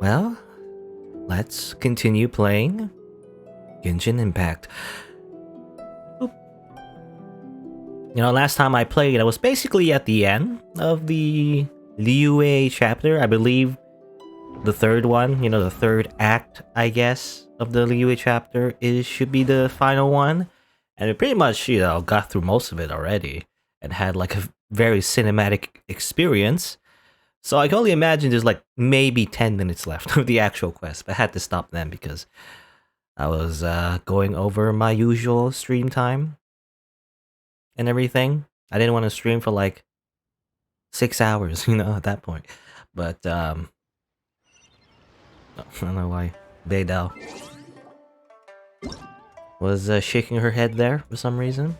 Well, let's continue playing Genshin Impact. Oop. You know, last time I played, I was basically at the end of the Liyue chapter. I believe the third one, you know, the third act, I guess, of the Liyue chapter should be the final one. And it pretty much, you know, got through most of it already and had like a very cinematic experience. So I can only imagine there's like maybe 10 minutes left of the actual quest, but I had to stop then because I was going over my usual stream time and everything. I didn't want to stream for like 6 hours, you know, at that point. But I don't know why Beidao was shaking her head there for some reason.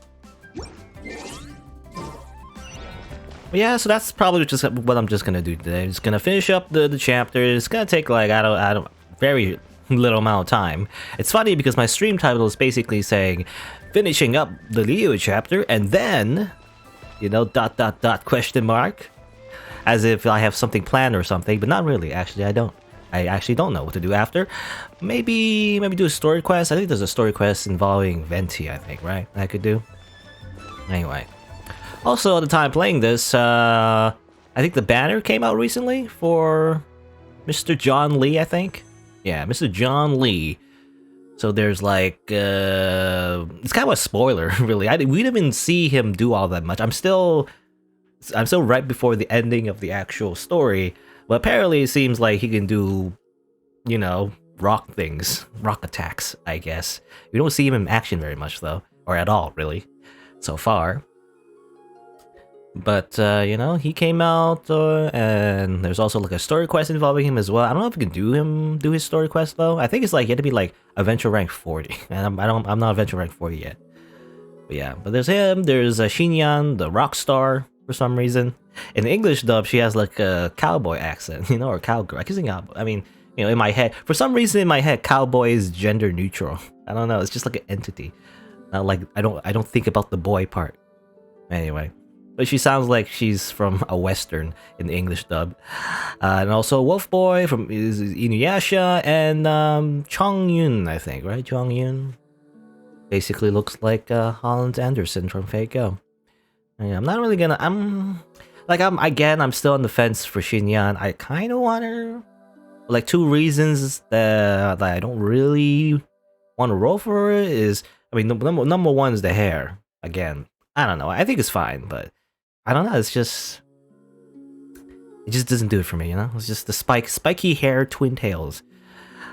But yeah, so that's probably just what I'm just gonna do today. I'm just gonna finish up the chapter. It's gonna take like I don't very little amount of time. It's funny because my stream title is basically saying finishing up the Liyue chapter and then, you know, ... question mark, as if I have something planned or something, but not really. Actually, I don't. I actually don't know what to do after. Maybe do a story quest. I think there's a story quest involving Venti, I think, right? I could do. Anyway. Also, at the time playing this, I think the banner came out recently for Mr. John Lee, I think. Yeah, Mr. John Lee. So there's like, it's kind of a spoiler, really. We didn't even see him do all that much. I'm still right before the ending of the actual story. But apparently it seems like he can do, you know, rock things, rock attacks, I guess. We don't see him in action very much though, or at all, really, so far. But, you know, he came out, and there's also like a story quest involving him as well. I don't know if we can do his story quest though. I think it's like you have to be like adventure rank 40, and I'm not adventure rank 40 yet. But yeah, but there's him. There's Xinyan, the rock star, for some reason. In the English dub, she has like a cowboy accent, you know, or cowgirl. I can say cowboy. I mean, you know, in my head, for some reason in my head, cowboy is gender neutral. I don't know. It's just like an entity. Not like I don't think about the boy part. Anyway. But she sounds like she's from a western in the English dub. And also Wolf Boy from Inuyasha and Chongyun, I think, right? Chongyun basically looks like Holland Anderson from Fate Go. Yeah, I'm not really gonna. I'm still on the fence for Xinyan. I kind of want her. Like, two reasons that I don't really want to roll for her is, I mean, number one is the hair. Again, I don't know. I think it's fine, but I don't know, it just doesn't do it for me, you know? It's just the spiky hair, twin tails.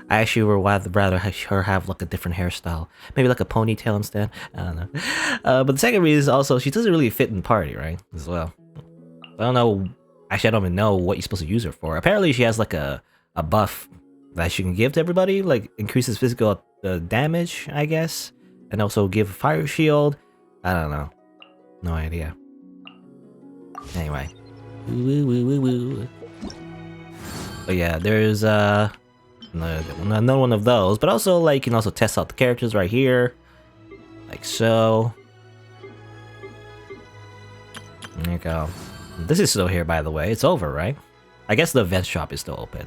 I actually would rather her have like a different hairstyle. Maybe like a ponytail instead. I don't know. But the second reason is also, she doesn't really fit in the party, right? As well. I don't know. Actually, I don't even know what you're supposed to use her for. Apparently, she has like a buff that she can give to everybody. Like, increases physical damage, I guess. And also give a fire shield. I don't know. No idea. Anyway. But yeah, there's another one of those. But also, like, you can also test out the characters right here. Like so. There you go. This is still here, by the way. It's over, right? I guess the event shop is still open.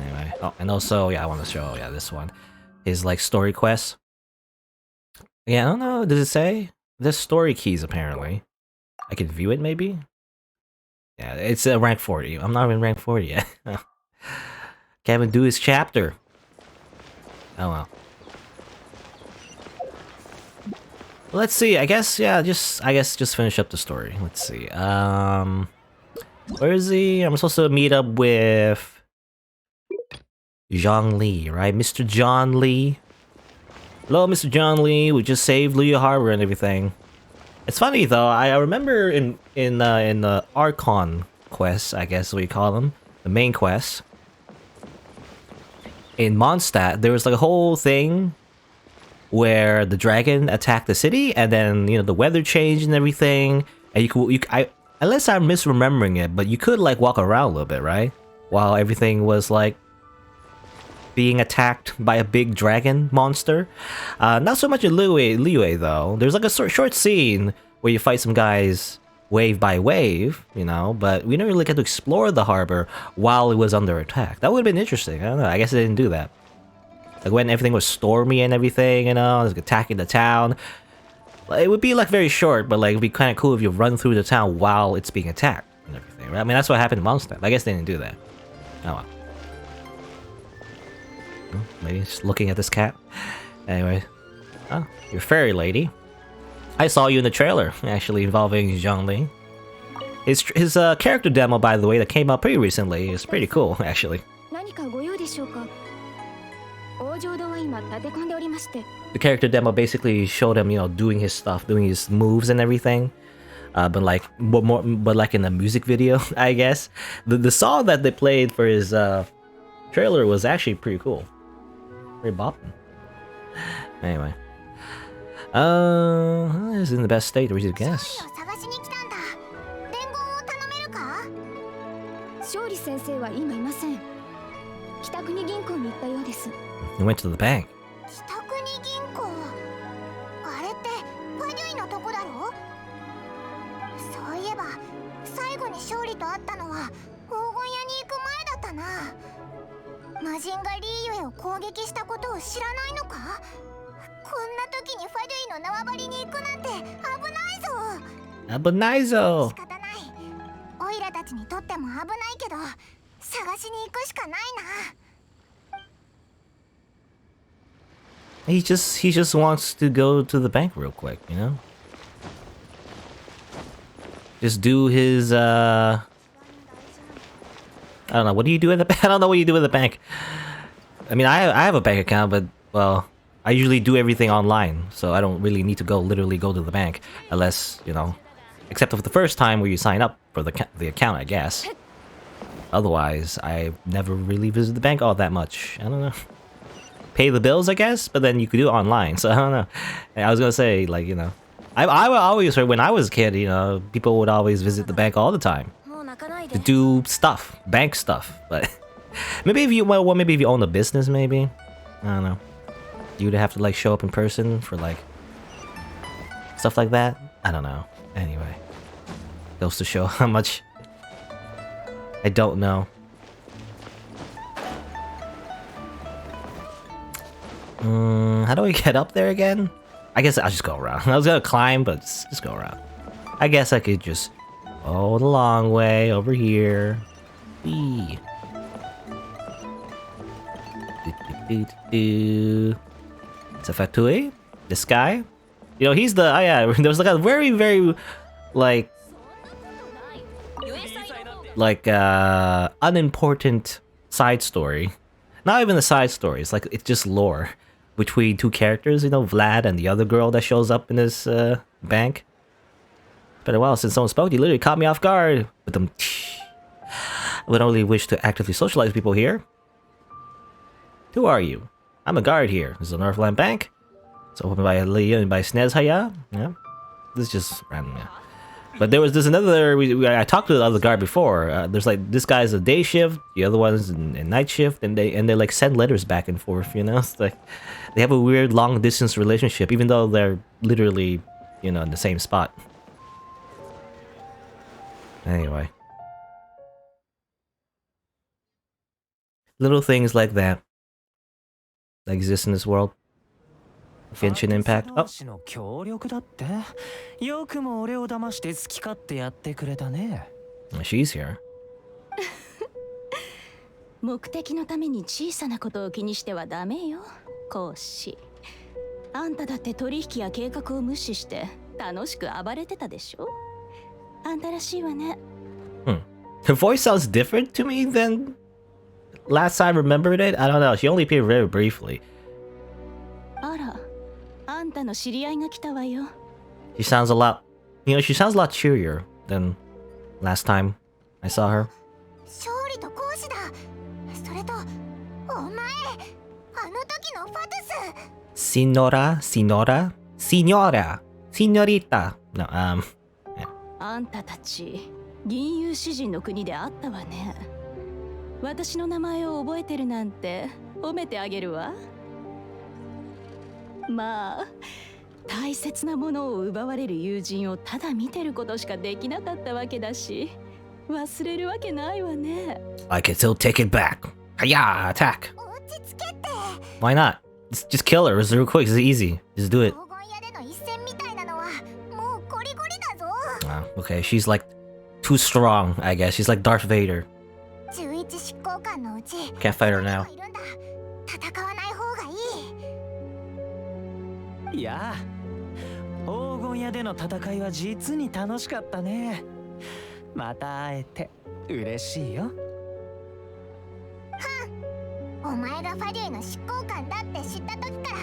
Anyway. Oh, and also, yeah, I want to show, yeah, this one. His, like, story quest. Yeah, I don't know. Does it say? There's story keys, apparently. I can view it, maybe? Yeah, it's rank 40. I'm not even rank 40 yet. Can't even do his chapter. Oh well. Let's see. I guess, yeah, just finish up the story. Let's see. Where is he? I'm supposed to meet up with Zhang Li, right? Mr. John Lee. Hello, Mr. John Lee. We just saved Liyue Harbor and everything. It's funny though. I remember in the Archon quests, I guess we call them, the main quests. In Mondstadt, there was like a whole thing where the dragon attacked the city, and then, you know, the weather changed and everything, and unless I'm misremembering it, but you could like walk around a little bit, right? While everything was like being attacked by a big dragon monster. Not so much in Liyue though. There's like a short scene where you fight some guys wave by wave, you know, but we didn't really get to explore the harbor while it was under attack. That would have been interesting. I don't know. I guess they didn't do that. Like when everything was stormy and everything, you know, like attacking the town. It would be like very short, but like it'd be kind of cool if you run through the town while it's being attacked and everything, right? I mean, that's what happened in Mondstadt. I guess they didn't do that. Oh well. Maybe just looking at this cat. Anyway. Oh, you're fairy lady. I saw you in the trailer, actually, involving Zhongli. His character demo, by the way, that came out pretty recently is pretty cool, actually. The character demo basically showed him, you know, doing his stuff, doing his moves and everything. But like in a music video, I guess. The song that they played for his trailer was actually pretty cool. Pretty bopping. Anyway. Is in the best state to receive guess. He went to the bank. Abonaizo! He just wants to go to the bank real quick, you know? Just do his I don't know, what do you do at the bank? I don't know what you do at the bank. I mean, I have a bank account, but well, I usually do everything online, so I don't really need to literally go to the bank unless, you know, except for the first time where you sign up for the account, I guess. Otherwise, I never really visit the bank all that much. I don't know. Pay the bills, I guess, but then you could do it online, so I don't know. I was gonna say, like, you know, I always heard when I was a kid, you know, people would always visit the bank all the time to do stuff, bank stuff. But maybe if you maybe if you own a business, maybe, I don't know, you'd have to like show up in person for like stuff like that. I don't know. Anyway, goes to show how much I don't know. How do I get up there again? I guess I'll just go around. I was gonna climb, but just go around. I guess I could just go the long way over here. Eee. It's a Fatui? This guy? You know, he's the... Oh yeah, there was like a very, very... Like, unimportant side story. Not even a side story, it's like, it's just lore between two characters, you know, Vlad and the other girl that shows up in this bank. It's been a while since someone spoke. You literally caught me off guard with them. I would only wish to actively socialize people here. Who are you? I'm a guard here. This is the Northland Bank. It's opened by Liyue and by Snezhaya. Yeah. This is just random, yeah. But there's another... I talked to the other guard before. There's like... This guy's a day shift, the other one's in night shift, and they like send letters back and forth, you know? It's like... They have a weird long-distance relationship, even though they're literally, you know, in the same spot. Anyway. Little things like that exist in this world. Genshin Impact. Oh. She's here. 目的のために小さなことを気にしてはダメよ、講師。あんただって取引や計画を無視して楽しく暴れてたでしょ。あんたらしいわね。Her voice sounds different to me than last time I remembered it. I don't know. She only appeared very briefly. あら、あんたの知り合いが来たわよ。She sounds a lot, you know, she sounds a lot cheerier than last time I saw her. 勝利と講師だ。それと、お前、あの時のファトス。Signora, Signorita. No, yeah. あんたたち、銀融詩人の国であったわね。私の名前を覚えてるなんて褒めてあげるわ。まあ、大切なものを奪われる友人をただ見てることしかできなかったわけだし、忘れるわけないわね。I can still take it back. Hiya! Attack! 落ち着けって。 Why not? Just kill her. It's real quick. It's easy. Just do it. 黄金屋での一戦みたいなのはもうゴリゴリだぞ。 Okay, she's like too strong, I guess. She's like Darth Vader. 11執行官のうち Can't fight her now. いるんだ。戦わない方がいい。いやあ、黄金屋での戦いは実に楽しかったね。また会えて嬉しいよ。お前がファリューの執行官だって知った時から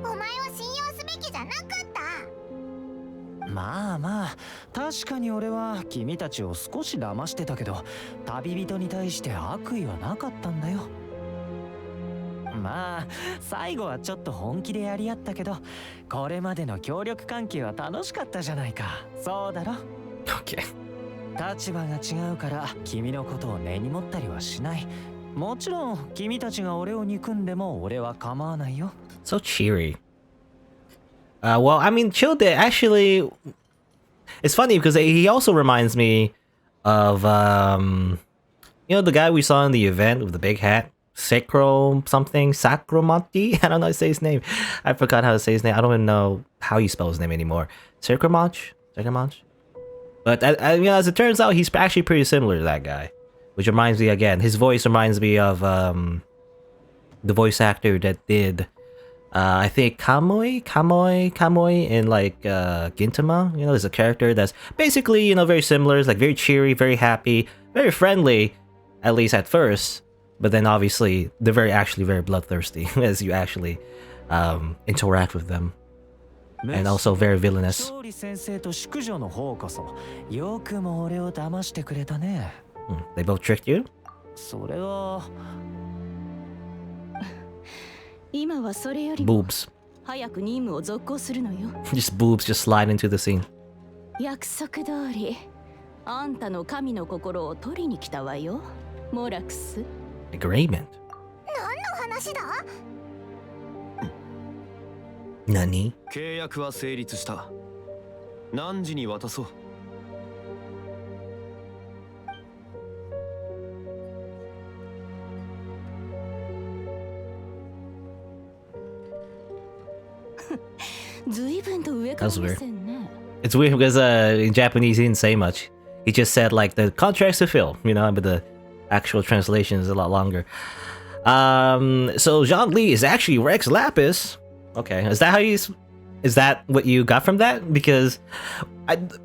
お前を信用すべきじゃなかった。まあまあ、確かに俺は君たちを少し騙してたけど、旅人に対して悪意はなかったんだよ。まあ最後はちょっと本気でやり合ったけど、これまでの協力関係は楽しかったじゃないか。そうだろ。 Okay. 立場が違うから君のことを根に持ったりはしない。もちろん君たちが俺を憎んでも俺は構わないよ。 So cheery. Well, I mean, Childe actually... It's funny because he also reminds me of, you know, the guy we saw in the event with the big hat? Sacro something? Sacromonte? I don't know how to say his name. I forgot how to say his name. I don't even know how you spell his name anymore. Sacromonte? Sacromonte? But, you know, as it turns out, he's actually pretty similar to that guy. Which reminds me, again, his voice reminds me of the voice actor that did, I think, Kamui in, like, Gintama. You know, there's a character that's basically, you know, very similar. It's, like, very cheery, very happy, very friendly, at least at first. But then, obviously, they're actually very bloodthirsty as you actually interact with them. And also very villainous. 勝利先生と淑女の方こそよくも俺を騙してくれたね。 They both tricked you? それは今はそれよりも Boobs. 早く任務を続行するのよ。 Just boobs just slide into the scene. 約束通り、あんたの神の心を取りに来たわよ、モラクス。 Agreement. 何の話だ。 Nani? 契約は成立した。何時に渡そう。随分と上から目線ね。 It's weird because in Japanese he didn't say much. He just said like the contracts to fill, you know, but the actual translation is a lot longer. So Zhongli is actually Rex Lapis. Okay, is that what you got from that? Because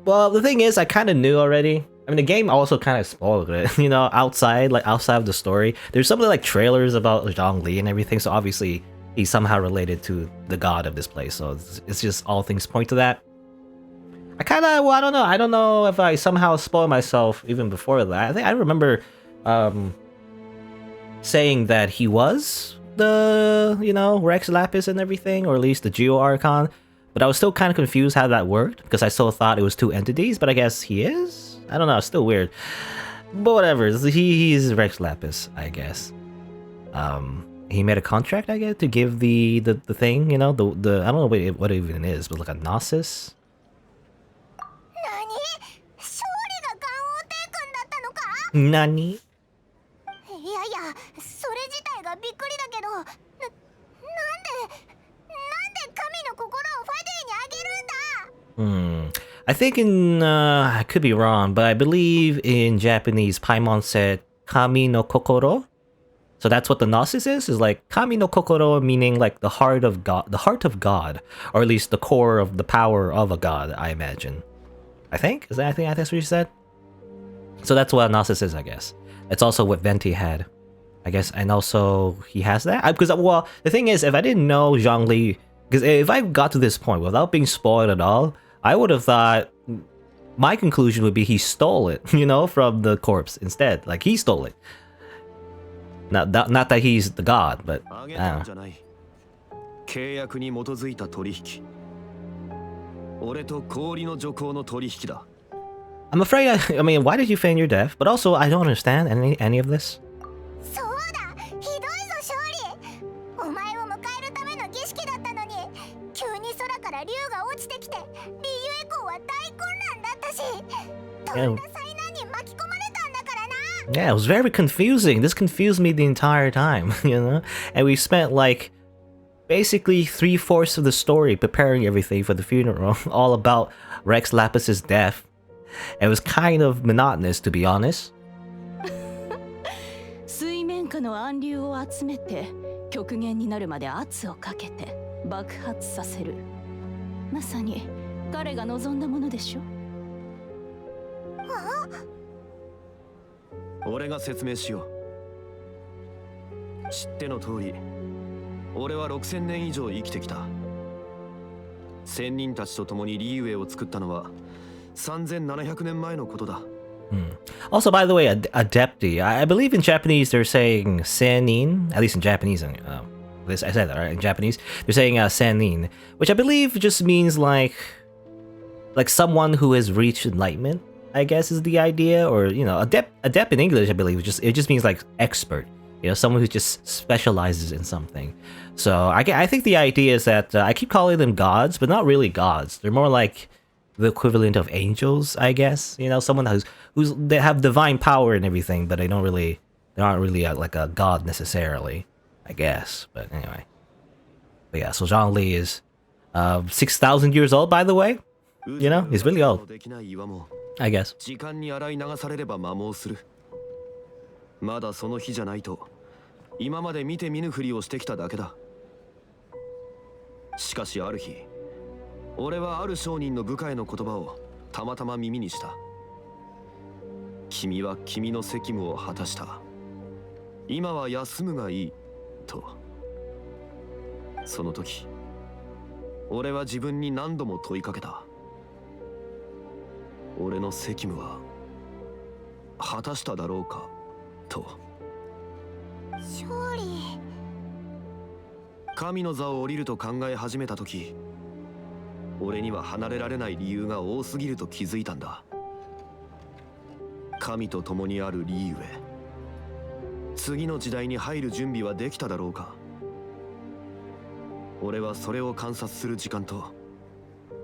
well, the thing is, I kind of knew already. I mean, the game also kind of spoiled it, you know, outside of the story. There's some of the like trailers about Zhongli and everything, so obviously he's somehow related to the god of this place. So it's just all things point to that. I don't know. I don't know if I somehow spoiled myself even before that. I think I remember saying that he was the, you know, Rex Lapis and everything, or at least the Geo Archon. But I was still kind of confused how that worked, because I still thought it was two entities, but I guess he is? I don't know, it's still weird. But whatever, he's Rex Lapis, I guess. He made a contract, I guess, to give the thing, you know, the I don't know what it even is, but like a Gnosis? 何？勝利がガンオーテイ君だったのか？ Nani? いやいや、それ自体がびっくりだけど、なんで神の心をファディにあげるんだ？ I think I could be wrong, but I believe in Japanese, Paimon said Kami no Kokoro. So that's what the Gnosis is like Kami no Kokoro, meaning like the heart of God, or at least the core of the power of a god, I imagine. I think that's what you said. So that's what Gnosis is, I guess. It's also what Venti had, I guess, and also he has that. Because well, the thing is, if I didn't know Zhongli, because if I got to this point without being spoiled at all, I would have thought my conclusion would be he stole it, you know, from the corpse instead. Like he stole it. Not that he's the god, but I don't know. 契約に基づいた取引。俺と氷の女皇の取引だ。 I'm afraid, I mean, why did you feign your death? But also, I don't understand any of this. そうだ、ひどいぞ勝利。お前を迎えるための儀式だったのに、急に空から竜が落んな災難に巻き込まれたんだからな。 Yeah, it was very confusing. This confused me the entire time, you know? And we spent like basically 3/4 of the story preparing everything for the funeral, all about Rex Lapis's death. It was kind of monotonous, to be honest. 水面下の暗流を集めて極限になるまで圧をかけて爆発させる。まさに彼が望んだものでしょ。俺が説明しよう。知っての通り、俺は6000年以上生きてきた。仙人たちと共にリーウェイを作ったのは3700年前のことだ。Also, by the way, adepti. I believe in Japanese they're saying senin, at least in Japanese. I said that right in Japanese. They're saying senin, which I believe just means like someone who has reached enlightenment, I guess is the idea. Or you know, adept in English, I believe it just means like expert. You know, someone who just specializes in something. So I think the idea is that I keep calling them gods, but not really gods. They're more like the equivalent of angels, I guess. You know, someone they have divine power and everything, but they aren't really like a god necessarily, I guess. But anyway, but yeah. So Zhongli is 6,000 years old, by the way. You know, he's really old, I guess. 時間に洗い流されれば摩耗する。まだその日じゃないと今まで見て見ぬふりをしてきただけだ。しかしある日、俺はある商人の部下への言葉をたまたま耳にした。君は君の責務を果たした。今は休むがいいと。その時、俺は自分に何度も問いかけた。俺の責務は果たしただろうかと。勝利。神の座を降りると考え始めた時、俺には離れられない理由が多すぎると気づいたんだ。神と共にあるリーウェ。次の時代に入る準備はできただろうか。俺はそれを観察する時間と、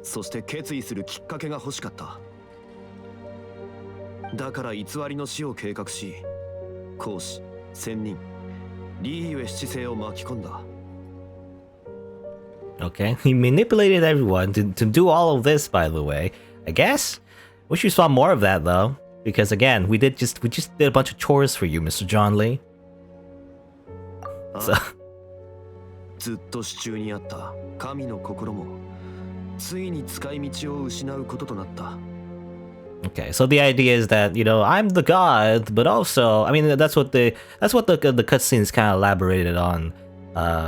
そして決意するきっかけが欲しかった。だから偽りの死を計画し、孔子、仙人、リーウェ七世を巻き込んだ。Okay, he manipulated everyone to do all of this, by the way. I guess. Wish we saw more of that though, because again, we just did a bunch of chores for you, Mr. John Lee. So. ずっと手中にあった神の心もついに使い道を失うこととなった。 Okay, so the idea is that, you know, I'm the god, but also, I mean, that's what the cutscenes kind of elaborated on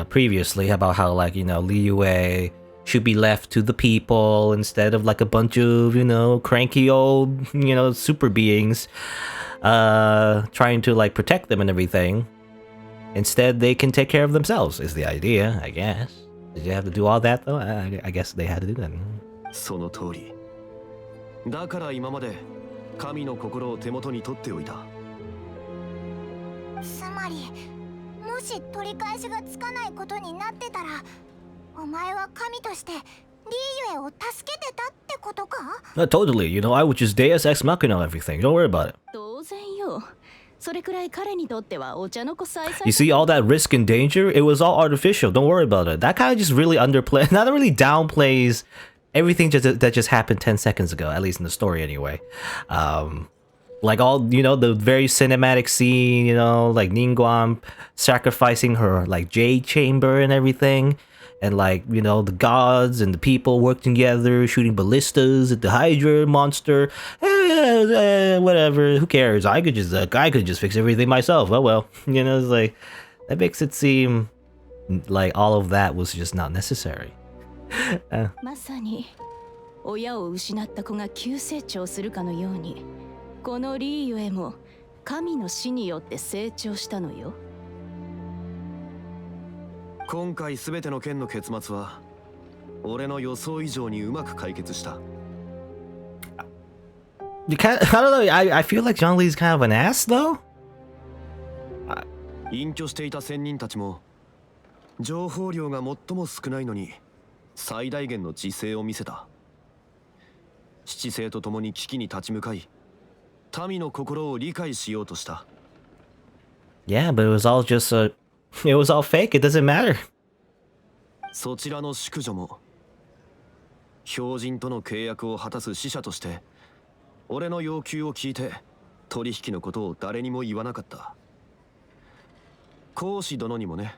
previously, about how, like, you know, Liyue should be left to the people instead of like a bunch of, you know, cranky old, you know, super beings trying to like protect them and everything. Instead, they can take care of themselves, is the idea, I guess. Did you have to do all that though? I guess they had to do that. その通り。だから今まで神の心を手元に取っておいた。つまり、もし取り返しがつかないことになってたら、お前は神としてリーユエを助けてたってことか？ Totally, you know, I would just Deus Ex Machina everything. Don't worry about it. 当然よ。それくらい彼にとってはお茶の子さえさえ。 You see all that risk and danger? It was all artificial. Don't worry about it. That kind of just really underplays, not really downplays everything that just happened 10 seconds ago, at least in the story anyway. Like all, you know, the very cinematic scene, you know, like Ningguang sacrificing her like jade chamber and everything. And like, you know, the gods and the people working together, shooting ballistas at the Hydra monster. Whatever, who cares? I could just fix everything myself. Oh well, you know, it's like that makes it seem like all of that was just not necessary. まさに親を失った子が急成長するかのように、このリーユエも神の死によって成長したのよ。今回すべての件の結末は俺の予想以上にうまく解決した。I don't know. I feel like John Lee's kind of an ass though. 隠居していた仙人たちも情報量が最も少ないのに最大限の自制を見せた。七星と共に危機に立ち向かい民の心を理解しようとした。 Yeah, but it was all just it was all fake. It doesn't matter. そちらの淑女も標人との契約を果たす使者として俺の要求を聞いて取引のことを誰にも言わなかった。孔子殿にもね。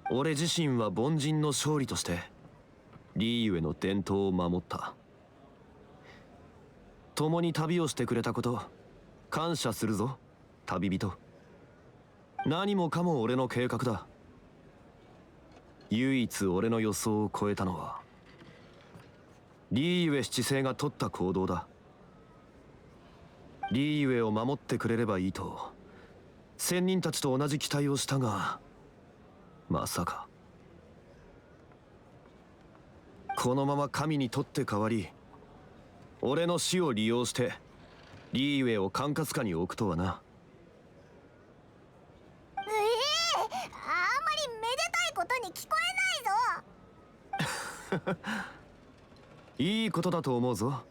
俺自身は凡人の勝利としてリーユへの伝統を守った。共に旅をしてくれたこと感謝するぞ旅人。何もかも俺の計画だ。唯一俺の予想を超えたのはリーユエ七世が取った行動だ。リーユエを守ってくれればいいと仙人たちと同じ期待をしたが、まさかこのまま神に取って代わり俺の死を利用してリーユエを管轄下に置くとはな。あんまりめでたいことに聞こえないぞ。いいことだと思うぞ。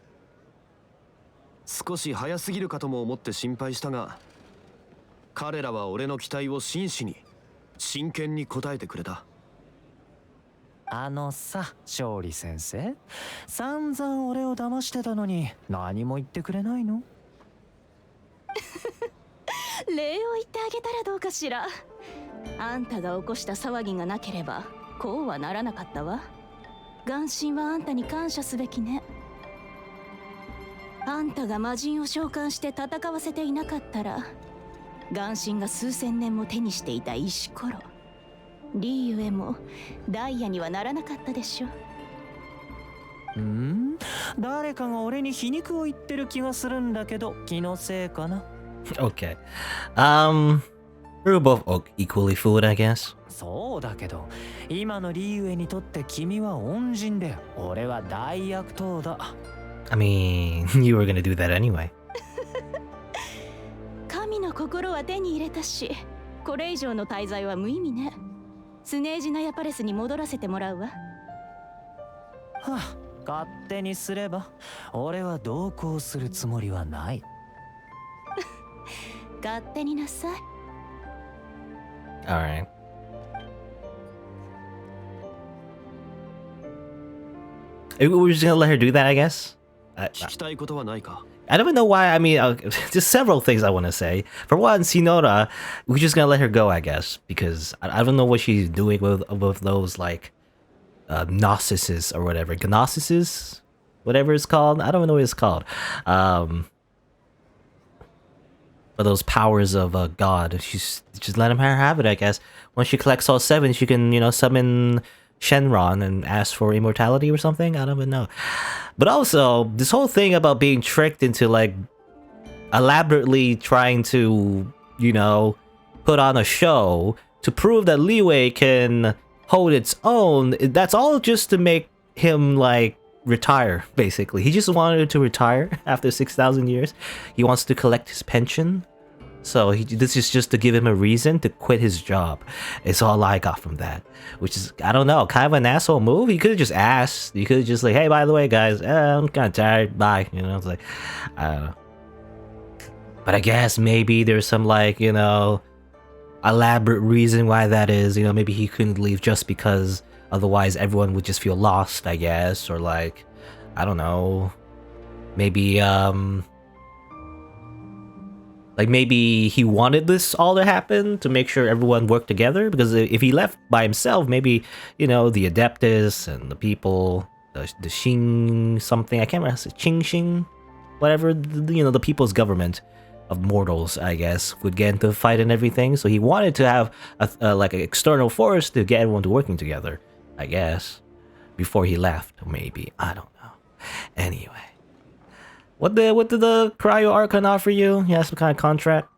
少し早すぎるかとも思って心配したが、彼らは俺の期待を真摯に真剣に応えてくれた。あのさ、勝利先生、散々俺を騙してたのに何も言ってくれないの？礼を言ってあげたらどうかしら。あんたが起こした騒ぎがなければこうはならなかったわ。眼神はあんたに感謝すべきね。あんたが魔人を召喚して戦わせていなかったら眼神が数千年も手にしていた石ころリーユエもダイヤにはならなかったでしょ。誰かが俺に皮肉を言ってる気がするんだけど、気のせいかな。Okay. We're both equally fooled, I guess. そうだけど、今のリーユエにとって君は恩人で、俺は大悪党だ。I mean, you were gonna do that anyway. 神の心は手に入れたし、これ以上の滞在は無意味ね。スネージナヤパレスに戻らせてもらうわ。はあ、勝手にすれば、俺は同行するつもりはない。勝手になさい。Alright. We're just gonna let her do that, I guess. 聞きたいことはないか？ I don't even know why. I mean, just several things I want to say. For one, Sinora, we're just gonna let her go, I guess, because I don't know what she's doing with those like Gnostices or whatever, Gnostices, whatever it's called. I don't even know what it's called. But those powers of God, she's just let him have it, I guess. Once she collects all 7, she can, you know, summon Shenron and ask for immortality or something. I don't even know. But also, this whole thing about being tricked into like elaborately trying to, you know, put on a show to prove that Liyue can hold its own, that's all just to make him like retire, basically. He just wanted to retire after 6,000 years. He wants to collect his pension. So this is just to give him a reason to quit his job. It's all I got from that. Which is, I don't know, kind of an asshole move. He could have just asked. You could have just like, hey, by the way, guys, I'm kind of tired. Bye. You know, it's like, I don't know. But I guess maybe there's some like, you know, elaborate reason why that is. You know, maybe he couldn't leave just because otherwise everyone would just feel lost, I guess. Or like, I don't know. Maybe, like maybe he wanted this all to happen to make sure everyone worked together, because if he left by himself, maybe, you know, the Adeptus and the people, the Xing something, I can't remember, Qing Xing, whatever, you know, the people's government of mortals, I guess, would get into a fight and everything. So he wanted to have like an external force to get everyone to working together, I guess, before he left, maybe. I don't know. Anyway. What did the Cryo Archon offer you? He has some kind of contract?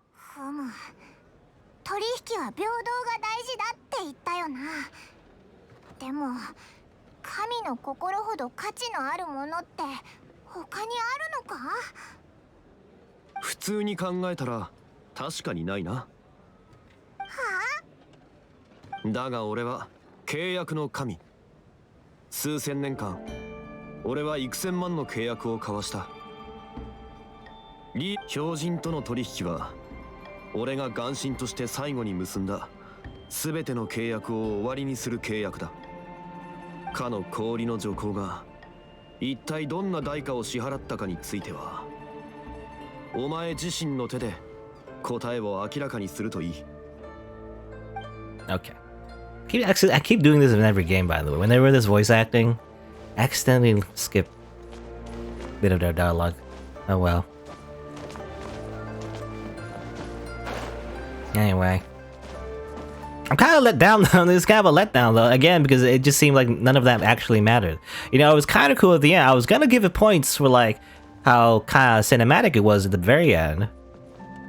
取引は平等が大事だって言ったよな。でも神の心ほど価値のあるものって他にあるのか？普通に考えたら確かにないな。だが俺は契約の神。数千年間俺は幾千万の契約を交わした。標人との取引は俺が元神として最後に結んだ全ての契約を終わりにする契約だ。かの氷の女皇が一体どんな代価を支払ったかについてはお前自身の手で答えを明らかにするといい。 Okay. I keep doing this in every game, by the way. Whenever there's voice acting, I accidentally skip a bit of their dialogue. Oh well. Anyway. I'm kind of let down though. This is kind of a letdown though, again, because it just seemed like none of that actually mattered. You know, it was kind of cool at the end. I was gonna give it points for like how kind of cinematic it was at the very end.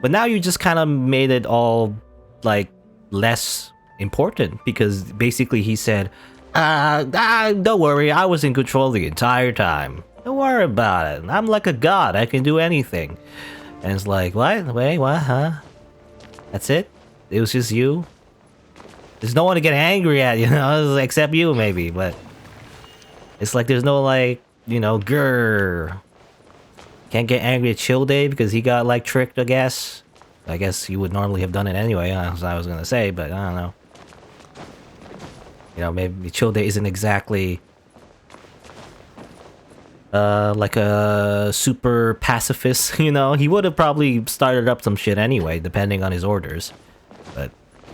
But now you just kind of made it all like less important because basically he said, don't worry, I was in control the entire time. Don't worry about it. I'm like a god. I can do anything. And it's like, what? Wait, what? Huh? That's it? It was just you? There's no one to get angry at, you know, except you maybe, but it's like there's no like, you know, grrr. Can't get angry at Chill Day because he got like tricked, I guess. I guess you would normally have done it anyway, as I was gonna say, but I don't know. You know, maybe Chill Day isn't exactly like a super pacifist, you know? He would have probably started up some shit anyway, depending on his orders. But,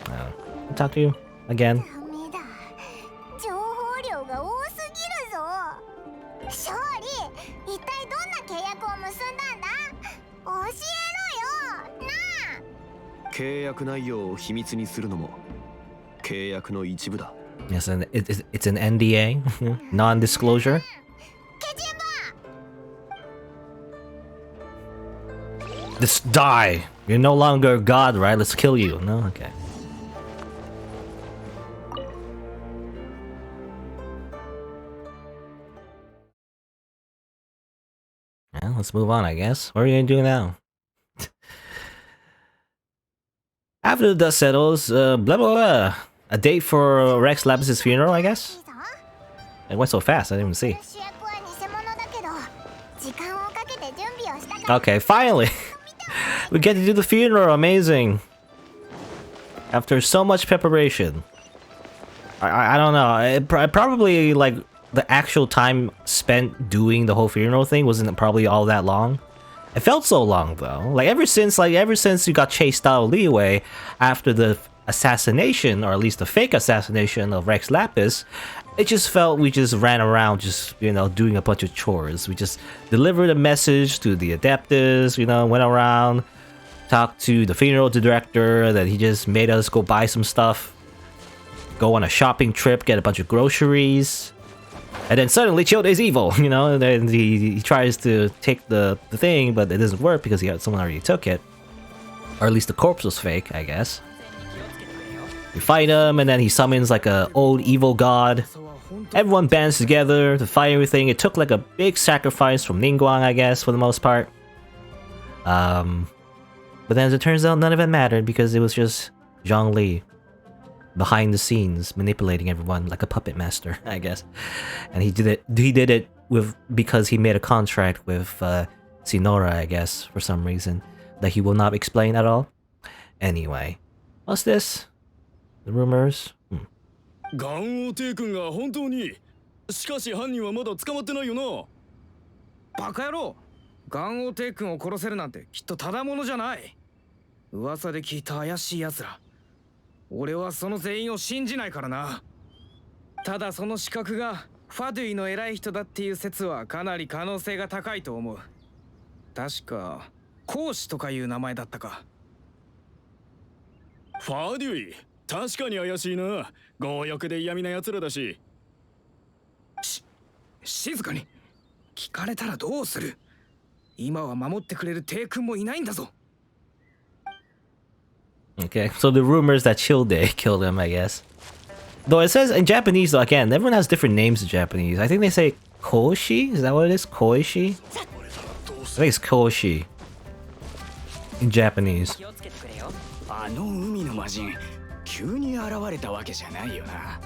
I don't know. I'll talk to you again. ダメだ。情報量が多すぎるぞ。勝利、一体どんな契約を結んだんだ？教えろよ。なあ。契約内容を秘密にするのも契約の一部だ。 Yes, and it's an NDA, non-disclosure. ケチンバ。 Just die. You're no longer a god, right? Let's kill you. No, okay. Well, let's move on, I guess. What are you gonna do now? After the dust settles, blah blah blah. A date for Rex Lapis' funeral, I guess? いいぞ。 It went so fast, I didn't even see. 主役は偽物だけど、時間をかけて準備をしたから。 Okay, finally! We get to do the funeral, amazing! After so much preparation. I don't know, it probably like the actual time spent doing the whole funeral thing wasn't probably all that long. It felt so long though. Like ever since you got chased out of Liyue after the assassination, or at least the fake assassination of Rex Lapis, it just felt we just ran around just, you know, doing a bunch of chores. We just delivered a message to the Adeptus, you know, went around, talked to the funeral director, that he just made us go buy some stuff, go on a shopping trip, get a bunch of groceries, and then suddenly Childe's evil, you know, and then he tries to take the thing, but it doesn't work because someone already took it. Or at least the corpse was fake, I guess. We fight him, and then he summons like a old evil god. Everyone bands together to fight everything. It took like a big sacrifice from Ningguang, I guess, for the most part. But then as it turns out, none of it mattered because it was just Zhongli behind the scenes manipulating everyone like a puppet master, I guess. And he did it because he made a contract with Sinora, I guess, for some reason that he will not explain at all. Anyway, what's this? The rumors? ガンオテイ君が本当にしかし犯人はまだ捕まってないよな。バカ野郎、ガンオテイ君を殺せるなんてきっとただものじゃない。噂で聞いた怪しい奴ら。俺はその全員を信じないからな。ただその資格がファドゥイの偉い人だっていう説はかなり可能性が高いと思う。確か講師とかいう名前だったか。ファデュイ、確かに怪しいな。強欲で嫌味な奴らだし。静かに。聞かれたらどうする？今は守ってくれる帝君もいないんだぞ。 Okay, so the rumors that Childe killed him, I guess. Though it says in Japanese, though, again, everyone has different names in Japanese. I think they say Koshi? Is that what it is? Koishi? I think it's Koshi in Japanese. あの海の魔人、急に現れたわけじゃないよな。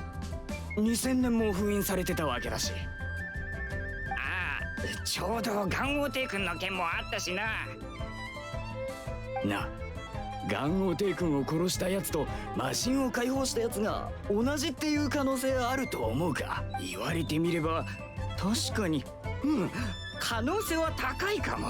2000年も封印されてたわけだし。ああ、ちょうどガンオテイ君の件もあったしな。な、ガンオテイ君を殺したやつとマシンを解放したやつが同じっていう可能性あると思うか。言われてみれば確かに、可能性は高いかも。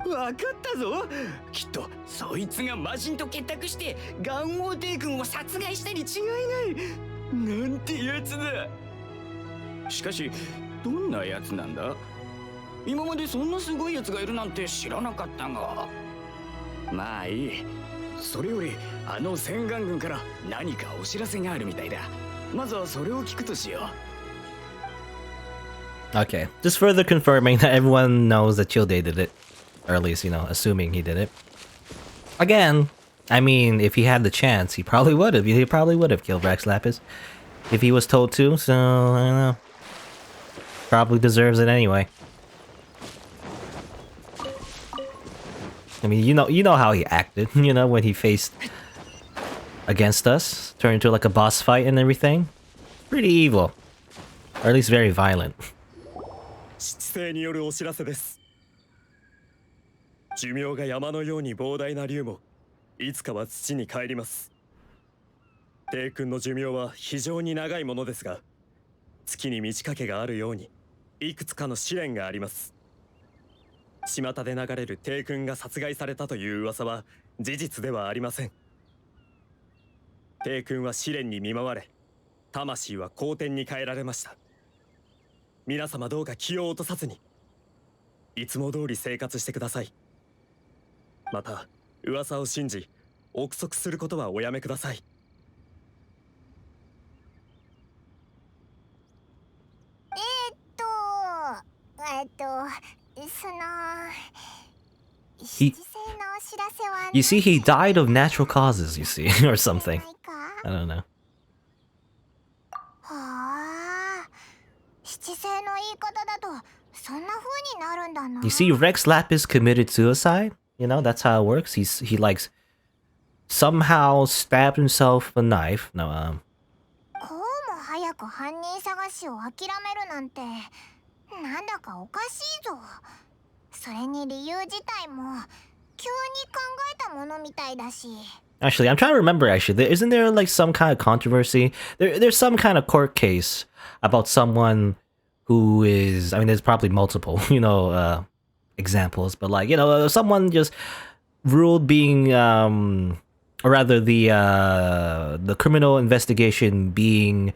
わかったぞ。きっとそいつがマシンと結託してガンオテイ君を殺害したに違いない。なんてやつだ。しかしどんなやつなんだ。今までそんなすごいやつがいるなんて知らなかったが。まあいい。それよりあの洗顔軍から何かお知らせがあるみたいだ。まずはそれを聞くとしよう。 Okay, just further confirming that everyone knows that Childe did it. Or at least, you know, assuming he did it. Again, I mean, if he had the chance, he probably would have. He probably would have killed Rex Lapis. If he was told to, so, I don't know. Probably deserves it anyway. I mean, you know how he acted, you know, when he faced against us. Turned into like a boss fight and everything. Pretty evil. Or at least very violent. 寿命が山のように膨大な竜もいつかは土に帰ります。帝君の寿命は非常に長いものですが、月に満ち欠けがあるようにいくつかの試練があります。巷で流れる帝君が殺害されたという噂は事実ではありません。帝君は試練に見舞われ、魂は好天に変えられました。皆様どうか気を落とさずに、いつも通り生活してください。また噂を信じ憶測することはおやめください。You see, he died of natural causes, you see, or something. I don't know. You see, Rex Lapis committed suicide? You know, that's how it works. He like somehow stabbed himself with a knife. No, こうも早く犯人探しを諦めるなんてなんだかおかしいぞ。それに理由自体も急に考えたものみたいだし。Actually, I'm trying to remember. Actually, isn't there like some kind of controversy? There's some kind of court case about someone who is. I mean, there's probably multiple, you know, examples, but like, you know, someone just ruled being, or rather, the criminal investigation being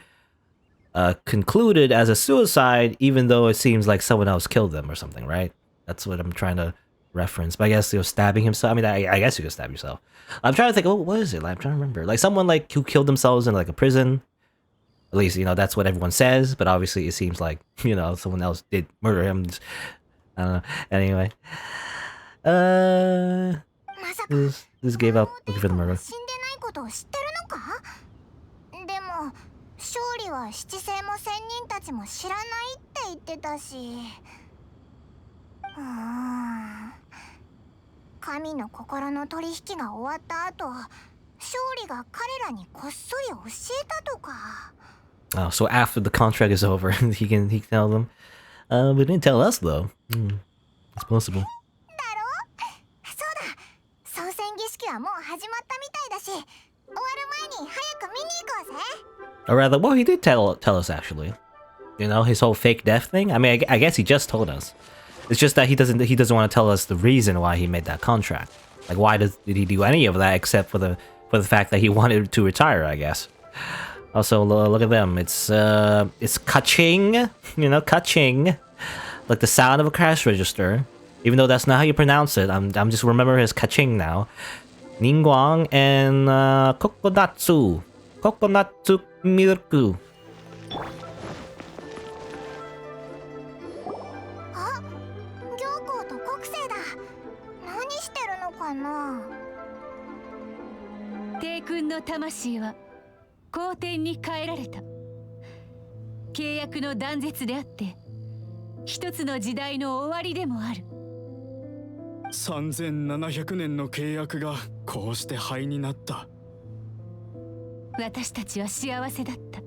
concluded as a suicide, even though it seems like someone else killed them or something, right? That's what I'm trying to reference. But I guess, you know, stabbing himself. I mean, I guess you could stab yourself. I'm trying to think. Oh, what is it? Like, I'm trying to remember. Like someone like who killed themselves in like a prison. At least, you know, that's what everyone says. But obviously, it seems like, you know, someone else did murder him. I don't know. Anyway, this gave up looking for the murder. でも勝利は七星も仙人たちも知らないって言ってたし。神の心の取引が終わった後、勝利が彼らにこっそり教えたとか。Oh, so after the contract is over, he can tell them. But he didn't tell us though. It's possible. だろ？そうだ。総選儀式はもう始まったみたいだし、終わる前に早く見に行こうぜ。Or rather, well, he did tell us actually. You know, his whole fake death thing. I mean, I guess he just told us. It's just that he doesn't want to tell us the reason why he made that contract. Like, why did he do any of that except for the fact that he wanted to retire? I guess. Also, look at them. It's ka-ching, you know, ka-ching, like the sound of a cash register. Even though that's not how you pronounce it, I'm just remembering it as ka-ching now. Ningguang and coconutsu milk. 帝君の魂は好天に変えられた。契約の断絶であって一つの時代の終わりでもある。3700年の契約がこうして灰になった。私たちは幸せだった。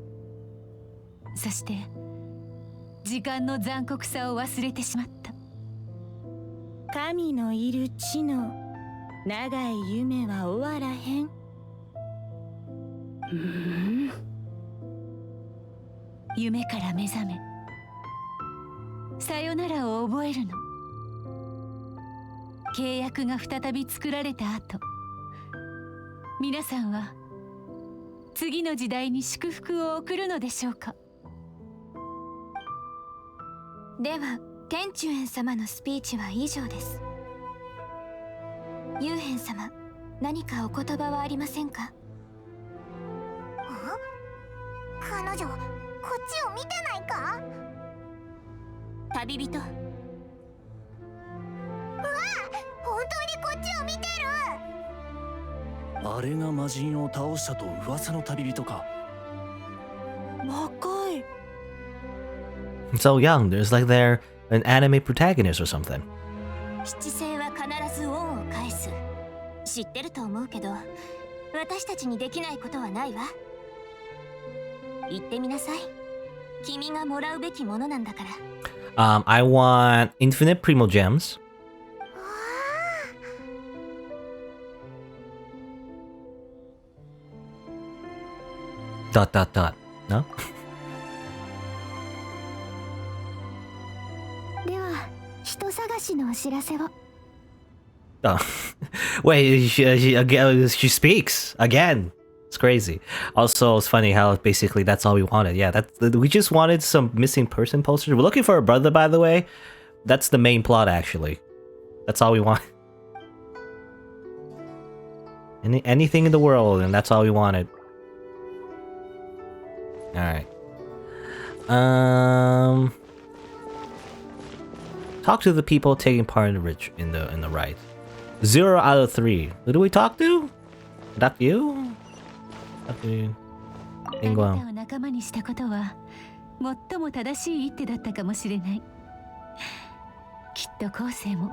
そして時間の残酷さを忘れてしまった。神のいる地の長い夢は終わらへん。夢から目覚め、さよならを覚えるの。契約が再び作られた後、皆さんは次の時代に祝福を送るのでしょうか。では天中園様のスピーチは以上です。幽変様、何かお言葉はありませんか？彼女、こっちを見てないか？旅人。うわ、本当にこっちを見てる。あれが魔人を倒したと噂の旅人か。若い。So young, there's like they're an anime protagonist or something. 七星は必ず恩を返す。知ってると思うけど、私たちにできないことはないわ。言ってみなさい。君がもらうべきものなんだから。I want infinite primo gems. Dot dot dot. No? では、人探しのお知らせを。Oh. Wait, she speaks again. It's crazy. Also, it's funny how basically that's all we wanted. Yeah, we just wanted some missing person posters. We're looking for a brother, by the way. That's the main plot, actually. That's all we want. Anything in the world, and that's all we wanted. All right. Talk to the people taking part in the rite. 0 out of 3. Who do we talk to? Talk to you? Talk to you. あなたを仲間にしたことは最も正しい一手だったかもしれない。きっと後世も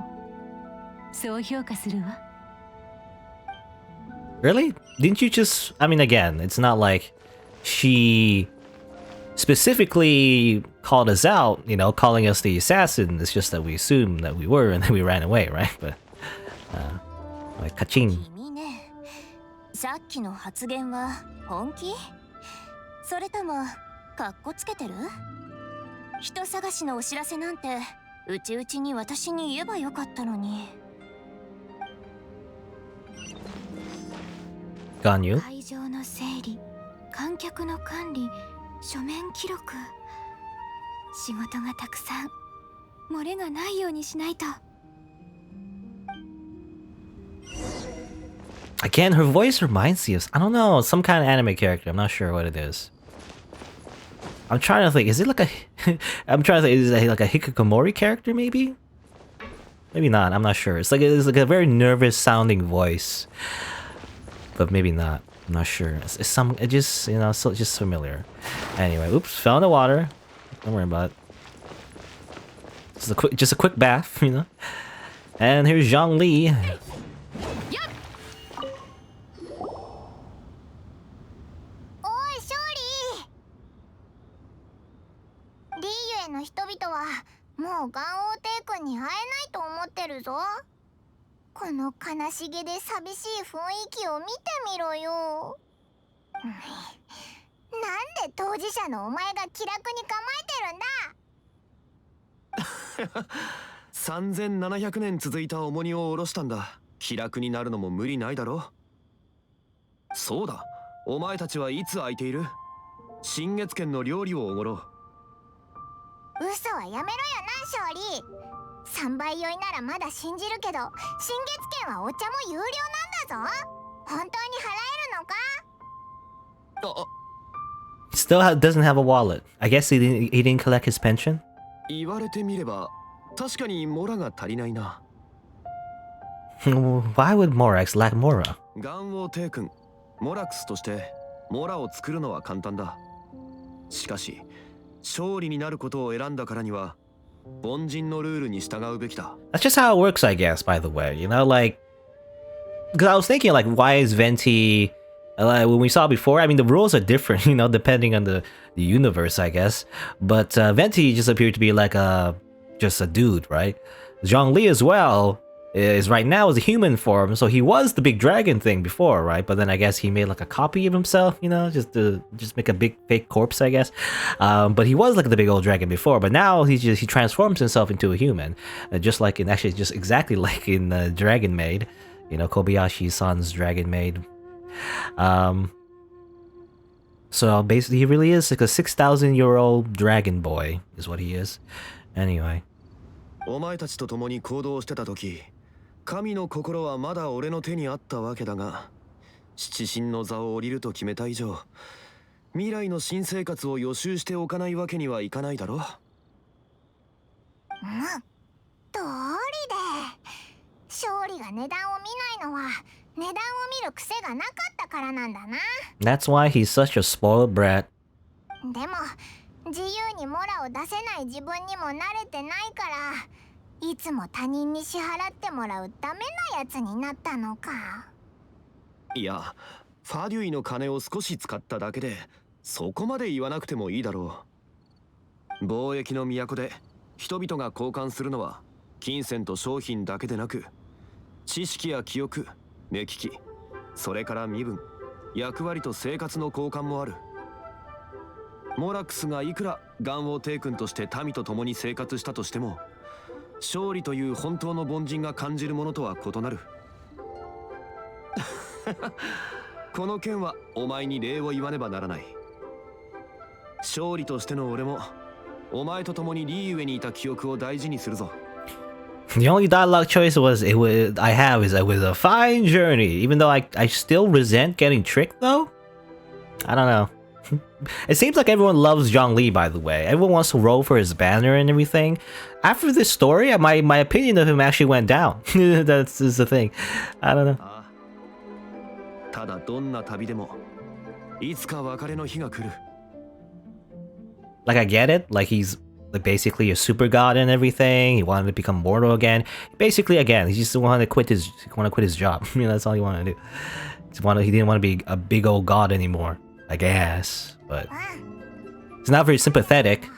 そう評価するわ。Really? Didn't you just... I mean, again, it's not like she specifically called us out, you know, calling us the assassin. It's just that we assumed that we were and then we ran away, right? But, like, kaching. 君ね、さっきの発言は本気？それともカッコつけてる？人探しのお知らせなんてうちうちに私に言えばよかったのに。Ganyu? 会場の整理、観客の管理、書面記録。仕事がたくさん。漏れがないようにしないと。Again, her voice reminds me of... I don't know, some kind of anime character. I'm not sure what it is. I'm trying to think. Is it like a... I'm trying to think. Is it like a Hikikomori character, maybe? Maybe not. I'm not sure. It's like a very nervous sounding voice. But maybe not. I'm not sure. It's some... It just, you know, so just familiar. Anyway, oops. Fell in the water. Don't worry about it. Just a quick bath, you know? And here's Zhongli. の人々はもうガンオーテイ君に会えないと思ってるぞ。この悲しげで寂しい雰囲気を見てみろよ。なんで当事者のお前が気楽に構えてるんだ。3700年続いた重荷を下ろしたんだ。気楽になるのも無理ないだろ。そうだ、お前たちはいつ空いている？新月軒の料理をおごろう。嘘はやめろよな、勝利。3倍酔いならまだ信じるけど、新月券はお茶も有料なんだぞ。本当に払えるのか？ Still doesn't have a wallet. I guess he didn't collect his pension? 言われてみれば確かにモラが足りないな。Why would Morax lack Mora? ガンオーテイ君、モラクスとしてモラを作るのは簡単だ。しかし勝利になることを選んだからには凡人のルールに従うべきだ。 That's just how it works, I guess, by the way. You know, like... Because I was thinking, like, why is Venti... Like, when we saw before, I mean, the rules are different, you know, depending on the universe, I guess. But Venti just appeared to be like just a dude, right? Zhongli as well is right now is a human form. So he was the big dragon thing before, right? But then I guess he made like a copy of himself, you know, just to make a big fake corpse, I guess. But he was like the big old dragon before, but now he transforms himself into a human, just like in actually just exactly like in Dragon Maid, you know, Kobayashi-san's Dragon Maid. So basically, he really is like a 6,000-year-old dragon boy, is what he is. Anyway. お前たちと共に行動してた時、神の心はまだ俺の手にあったわけだが、七神の座を降りると決めた以上、未来の新生活を予習しておかないわけにはいかないだろう。通りで、勝利が値段を見ないのは値段を見る癖がなかったからなんだな。That's why he's such a spoiled brat. でも自由にモラを出せない自分にも慣れてないから、いつも他人に支払ってもらうダメなやつになったのか。いや、ファデュイの金を少し使っただけで、そこまで言わなくてもいいだろう。貿易の都で人々が交換するのは金銭と商品だけでなく、知識や記憶、目利き、それから身分、役割と生活の交換もある。モラックスがいくら元王帝君として民と共に生活したとしても、勝利という本当の凡人が感じるものとは異なる。この件はお前に礼を言わねばならない。勝利としての俺もお前と共にリーウェにいた記憶を大事にするぞ。The only dialogue choice I have is it was a fine journey, even though I still resent getting tricked though. I don't know. It seems like everyone loves Zhongli, by the way. Everyone wants to roll for his banner and everything. After this story, my opinion of him actually went down. That's the thing. I don't know. ただどんな旅でもいつか別れの日が来る。Like I get it. Like he's like basically a super god and everything. He wanted to become mortal again. Basically, again, he just wanted to quit his job. You know, that's all he wanted to do. He didn't want to be a big old god anymore, I guess. But it's not very sympathetic